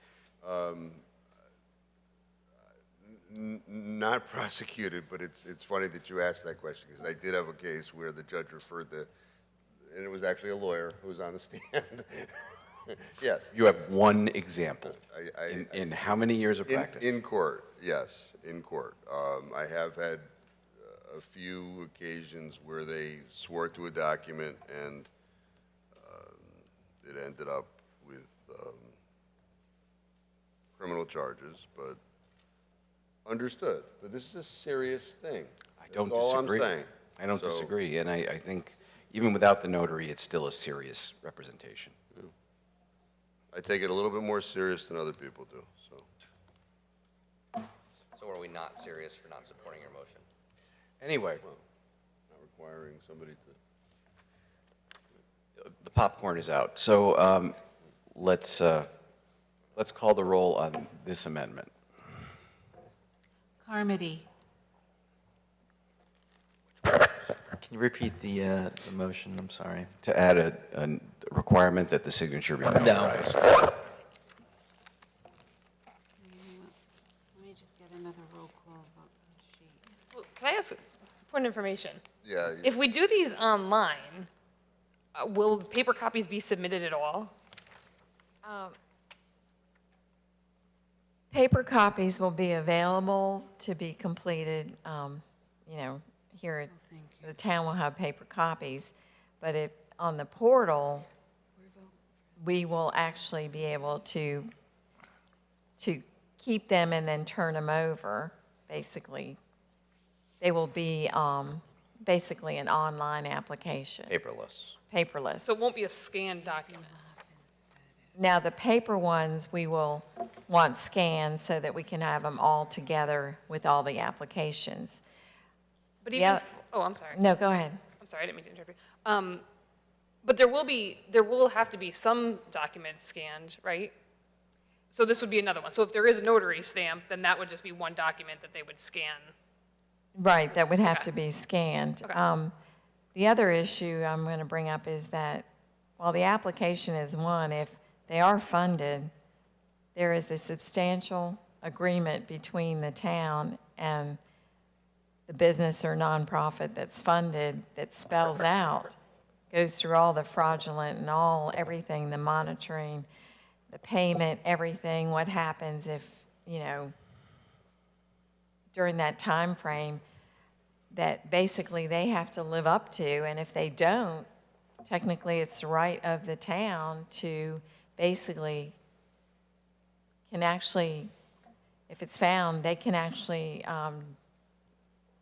Not prosecuted, but it's funny that you asked that question, because I did have a case where the judge referred and it was actually a lawyer who was on the stand. Yes. You have one example I in how many years of practice? In court, yes, in court. I have had a few occasions where they swore to a document and it ended up with criminal charges, but understood. But this is a serious thing. I don't That's all disagree. I'm saying. I don't So- disagree, and I think even without the notary, it's still a serious representation. I take it a little bit more serious than other people do, so. So are we not serious for not supporting your motion? Anyway, Not requiring somebody to. the popcorn is out. So let's call the roll on this amendment. Carmody, Can you repeat the motion? I'm sorry. To add a requirement that the signature be notarized. let me just get another roll call vote sheet. Well, can I ask a point of information? Yeah. If we do these online, will paper copies be submitted at all? Paper copies will be available to be completed, here at, the town will have paper copies, but if, on the portal, we will actually be able to keep them and then turn them over, basically. They will be, basically an online application, Paperless. paperless. So it won't be a scanned document? Now, the paper ones, we will want scanned so that we can have them all together with all the applications. But even Yeah. if, oh, I'm sorry. No, go ahead. I'm sorry, I didn't mean to interrupt you. But there will have to be some documents scanned, right? So this would be another one. So if there is a notary stamp, then that would just be one document that they would scan. Right, that would have Okay. to be scanned. Okay. The other issue I'm going to bring up is that while the application is one, if they are funded, there is a substantial agreement between the town and the business or nonprofit that's funded that spells out, goes through all the fraudulent and everything, the monitoring, the payment, everything, what happens if, during that time frame that basically they have to live up to, and if they don't, technically it's the right of the town to basically can actually, if it's found, they can actually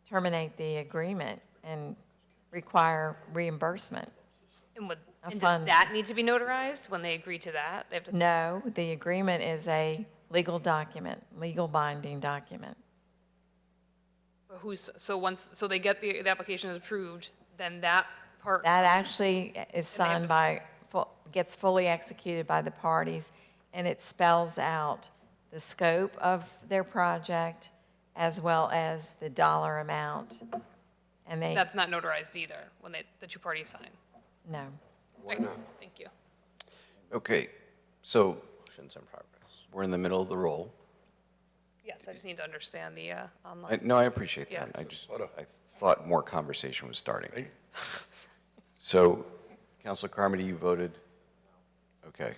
terminate the agreement and require reimbursement. And A does fund. that need to be notarized when they agree to that? They have to. No, the agreement is a legal document, legal binding document. So they get the application is approved, then that part. That actually is signed gets fully executed by the parties, and it spells out the scope of their project as well as the dollar amount. And That's not notarized either, when the two parties sign. No. Why not? Thank you. Okay, so Motion's in progress. we're in the middle of the roll. Yes, I just need to understand the online. No, I appreciate Yeah. that. I thought more conversation was starting. So, Councilor Carmody, you voted? Okay.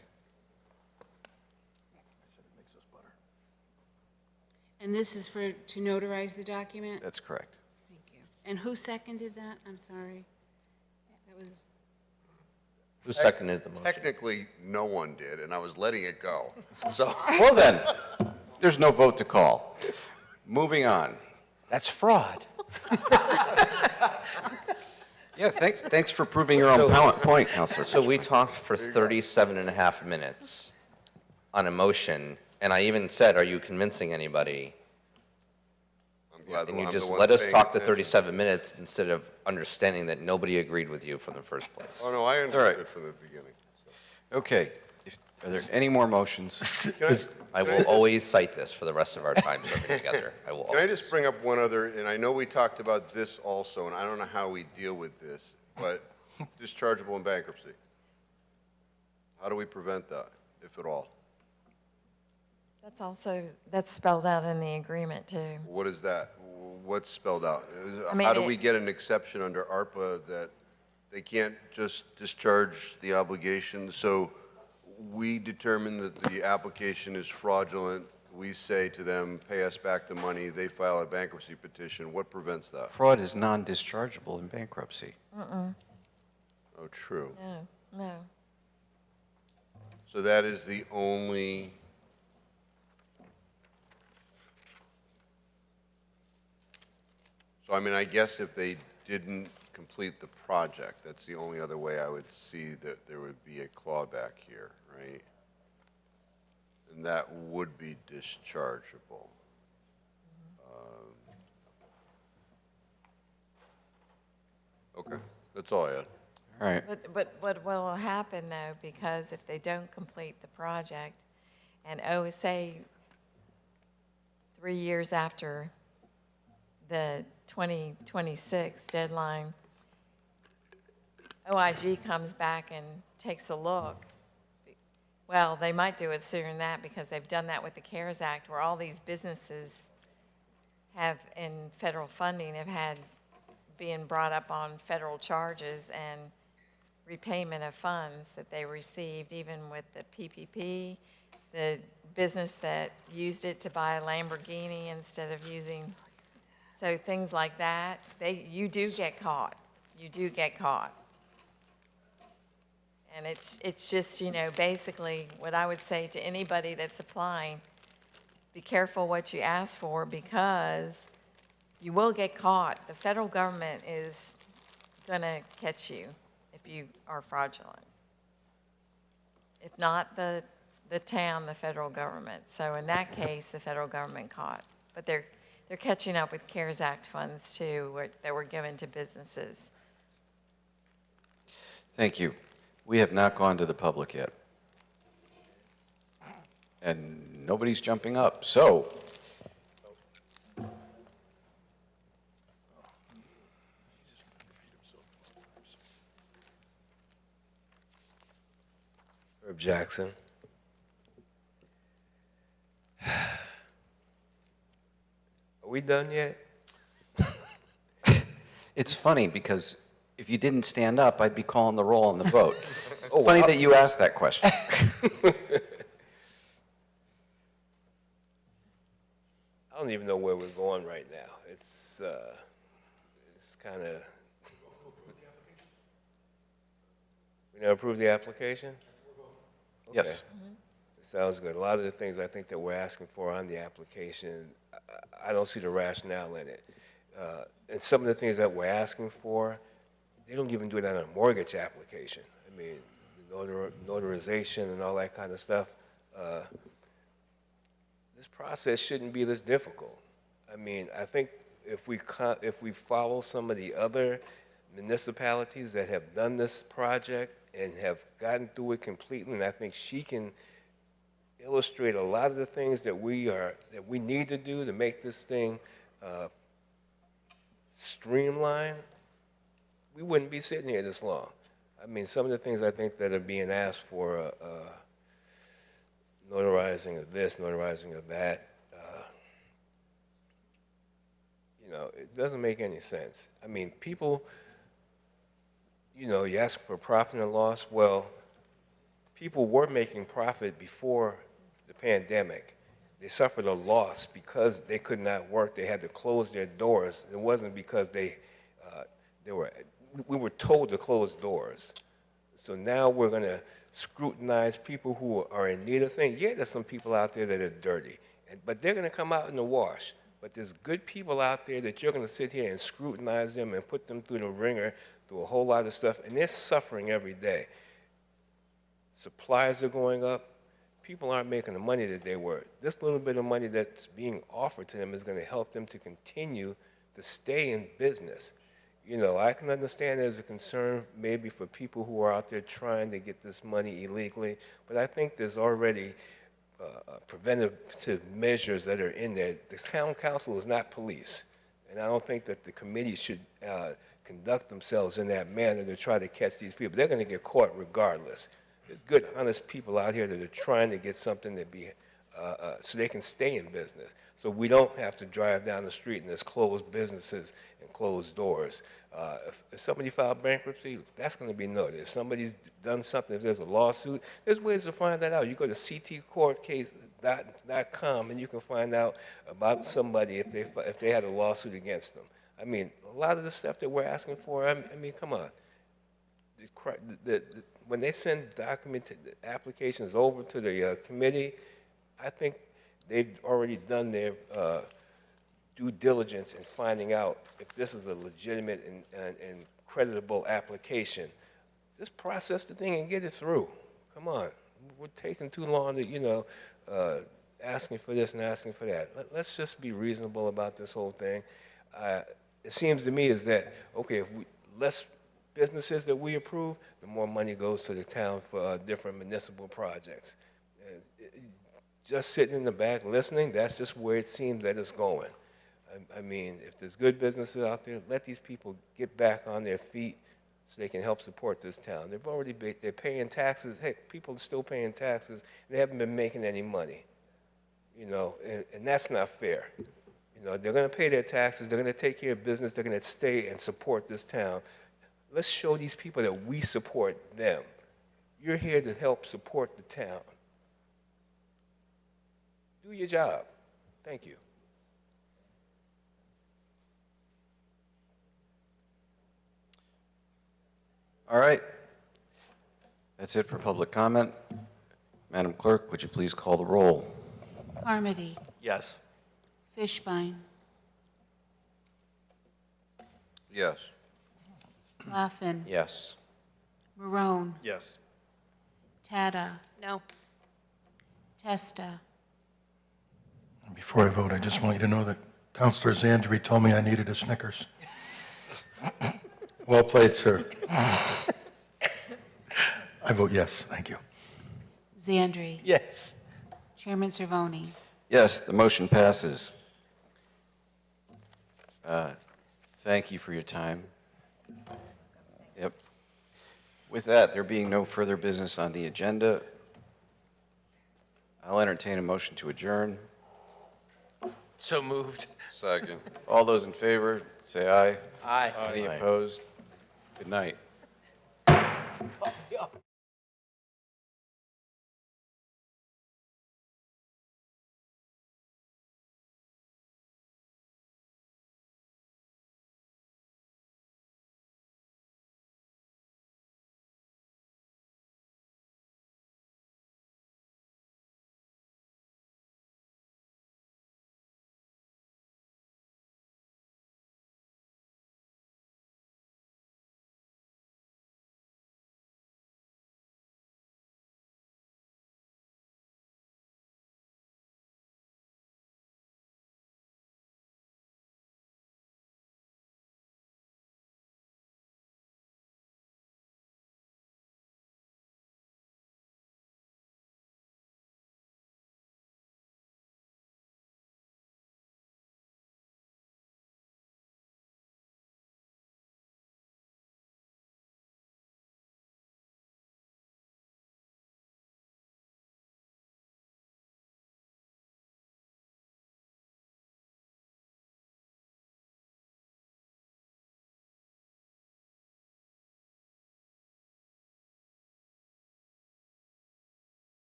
And this is to notarize the document? That's correct. Thank you. And who seconded that? I'm sorry. That was, Who seconded the motion? Technically, no one did, and I was letting it go. So, Well then, there's no vote to call. Moving on. That's fraud. Yeah, thanks for proving your own point, Counselor. So we talked for 37 and a half minutes on a motion, and I even said, are you convincing anybody? I'm glad And you I'm the just one let us paying talk the attention. 37 minutes instead of understanding that nobody agreed with you from the first place. Oh, no, I right. understood it from the beginning. Okay, are there any more motions? I will always cite this for the rest of our time serving together. I will Can I always. just bring up one other, and I know we talked about this also, and I don't know how we deal with this, but dischargeable in bankruptcy. How do we prevent that, if at all? That's spelled out in the agreement too. What is that? What's spelled out? I mean, How do we get an exception under ARPA that they can't just discharge the obligation? So we determine that the application is fraudulent. We say to them, pay us back the money. They file a bankruptcy petition. What prevents that? Fraud is non-dischargeable in bankruptcy. Mm-mm. Oh, true. No. So that is the only. So, I mean, I guess if they didn't complete the project, that's the only other way I would see that there would be a clawback here, right? And that would be dischargeable. Okay, that's all I had. All right. But what will happen though, because if they don't complete the project, and say 3 years after the 2026 deadline, OIG comes back and takes a look. Well, they might do it sooner than that because they've done that with the CARES Act, where all these businesses have, in federal funding, have had being brought up on federal charges and repayment of funds that they received, even with the PPP, the business that used it to buy a Lamborghini instead of using, so things like that, you do get caught. You do get caught. And it's just, basically what I would say to anybody that's applying, be careful what you ask for because you will get caught. The federal government is going to catch you if you are fraudulent. If not the town, the federal government. So in that case, the federal government caught. But they're catching up with CARES Act funds too that were given to businesses. Thank you. We have not gone to the public yet. And nobody's jumping up, so. Herb Jackson. Are we done yet? It's funny because if you didn't stand up, I'd be calling the roll on the vote. It's funny that you asked that question. I don't even know where we're going right now. It's kind of. We never approved the application? Okay. Yes. Sounds good. A lot of the things I think that we're asking for on the application, I don't see the rationale in it. And some of the things that we're asking for, they don't even do it on a mortgage application. I mean, the notarization and all that kind of stuff. This process shouldn't be this difficult. I mean, I think if we follow some of the other municipalities that have done this project and have gotten through it completely, and I think she can illustrate a lot of the things that we need to do to make this thing streamlined, we wouldn't be sitting here this long. I mean, some of the things I think that are being asked for, notarizing of this, notarizing of that, it doesn't make any sense. I mean, people, you ask for profit and loss. Well, people were making profit before the pandemic. They suffered a loss because they could not work. They had to close their doors. It wasn't because we were told to close doors. So now we're going to scrutinize people who are in need of things. Yeah, there's some people out there that are dirty, but they're going to come out in the wash. But there's good people out there that you're going to sit here and scrutinize them and put them through the ringer, through a whole lot of stuff, and they're suffering every day. Supplies are going up. People aren't making the money that they were. This little bit of money that's being offered to them is going to help them to continue to stay in business. You know, I can understand there's a concern maybe for people who are out there trying to get this money illegally, but I think there's already preventative measures that are in there. The town council is not police, and I don't think that the committee should conduct themselves in that manner to try to catch these people. They're going to get caught regardless. There's good, honest people out here that are trying to get something to be, so they can stay in business. So we don't have to drive down the street and there's closed businesses and closed doors. If somebody filed bankruptcy, that's going to be noted. If somebody's done something, if there's a lawsuit, there's ways to find that out. You go to ctcourtcase.com and you can find out about somebody if they had a lawsuit against them. I mean, a lot of the stuff that we're asking for, I mean, come on. When they send applications over to the committee, I think they've already done their due diligence in finding out if this is a legitimate and creditable application. Just process the thing and get it through. Come on. We're taking too long to, you know, asking for this and asking for that. Let's just be reasonable about this whole thing. It seems to me is that, okay, if less businesses that we approve, the more money goes to the town for different municipal projects. Just sitting in the back listening, that's just where it seems that it's going. I mean, if there's good businesses out there, let these people get back on their feet so they can help support this town. They're paying taxes. Heck, people are still paying taxes. They haven't been making any money, you know, and that's not fair. You know, they're going to pay their taxes. They're going to take care of business. They're going to stay and support this town. Let's show these people that we support them. You're here to help support the town. Do your job. Thank you. All right. That's it for public comment. Madam Clerk, would you please call the roll? Carmody, Yes. Fishbein, Yes. Laffin, Yes. Marone, Yes. Tata, No. Testa, Before I vote, I just want you to know that Counselor Zandri told me I needed a Snickers. Well played, sir. I vote yes, thank you. Zandri, Yes. Chairman Cervoni. Yes, the motion passes. Thank you for your time. Yep. With that, there being no further business on the agenda, I'll entertain a motion to adjourn. So moved. Second. All those in favor, say aye. Aye. Any Aye. opposed? Good night.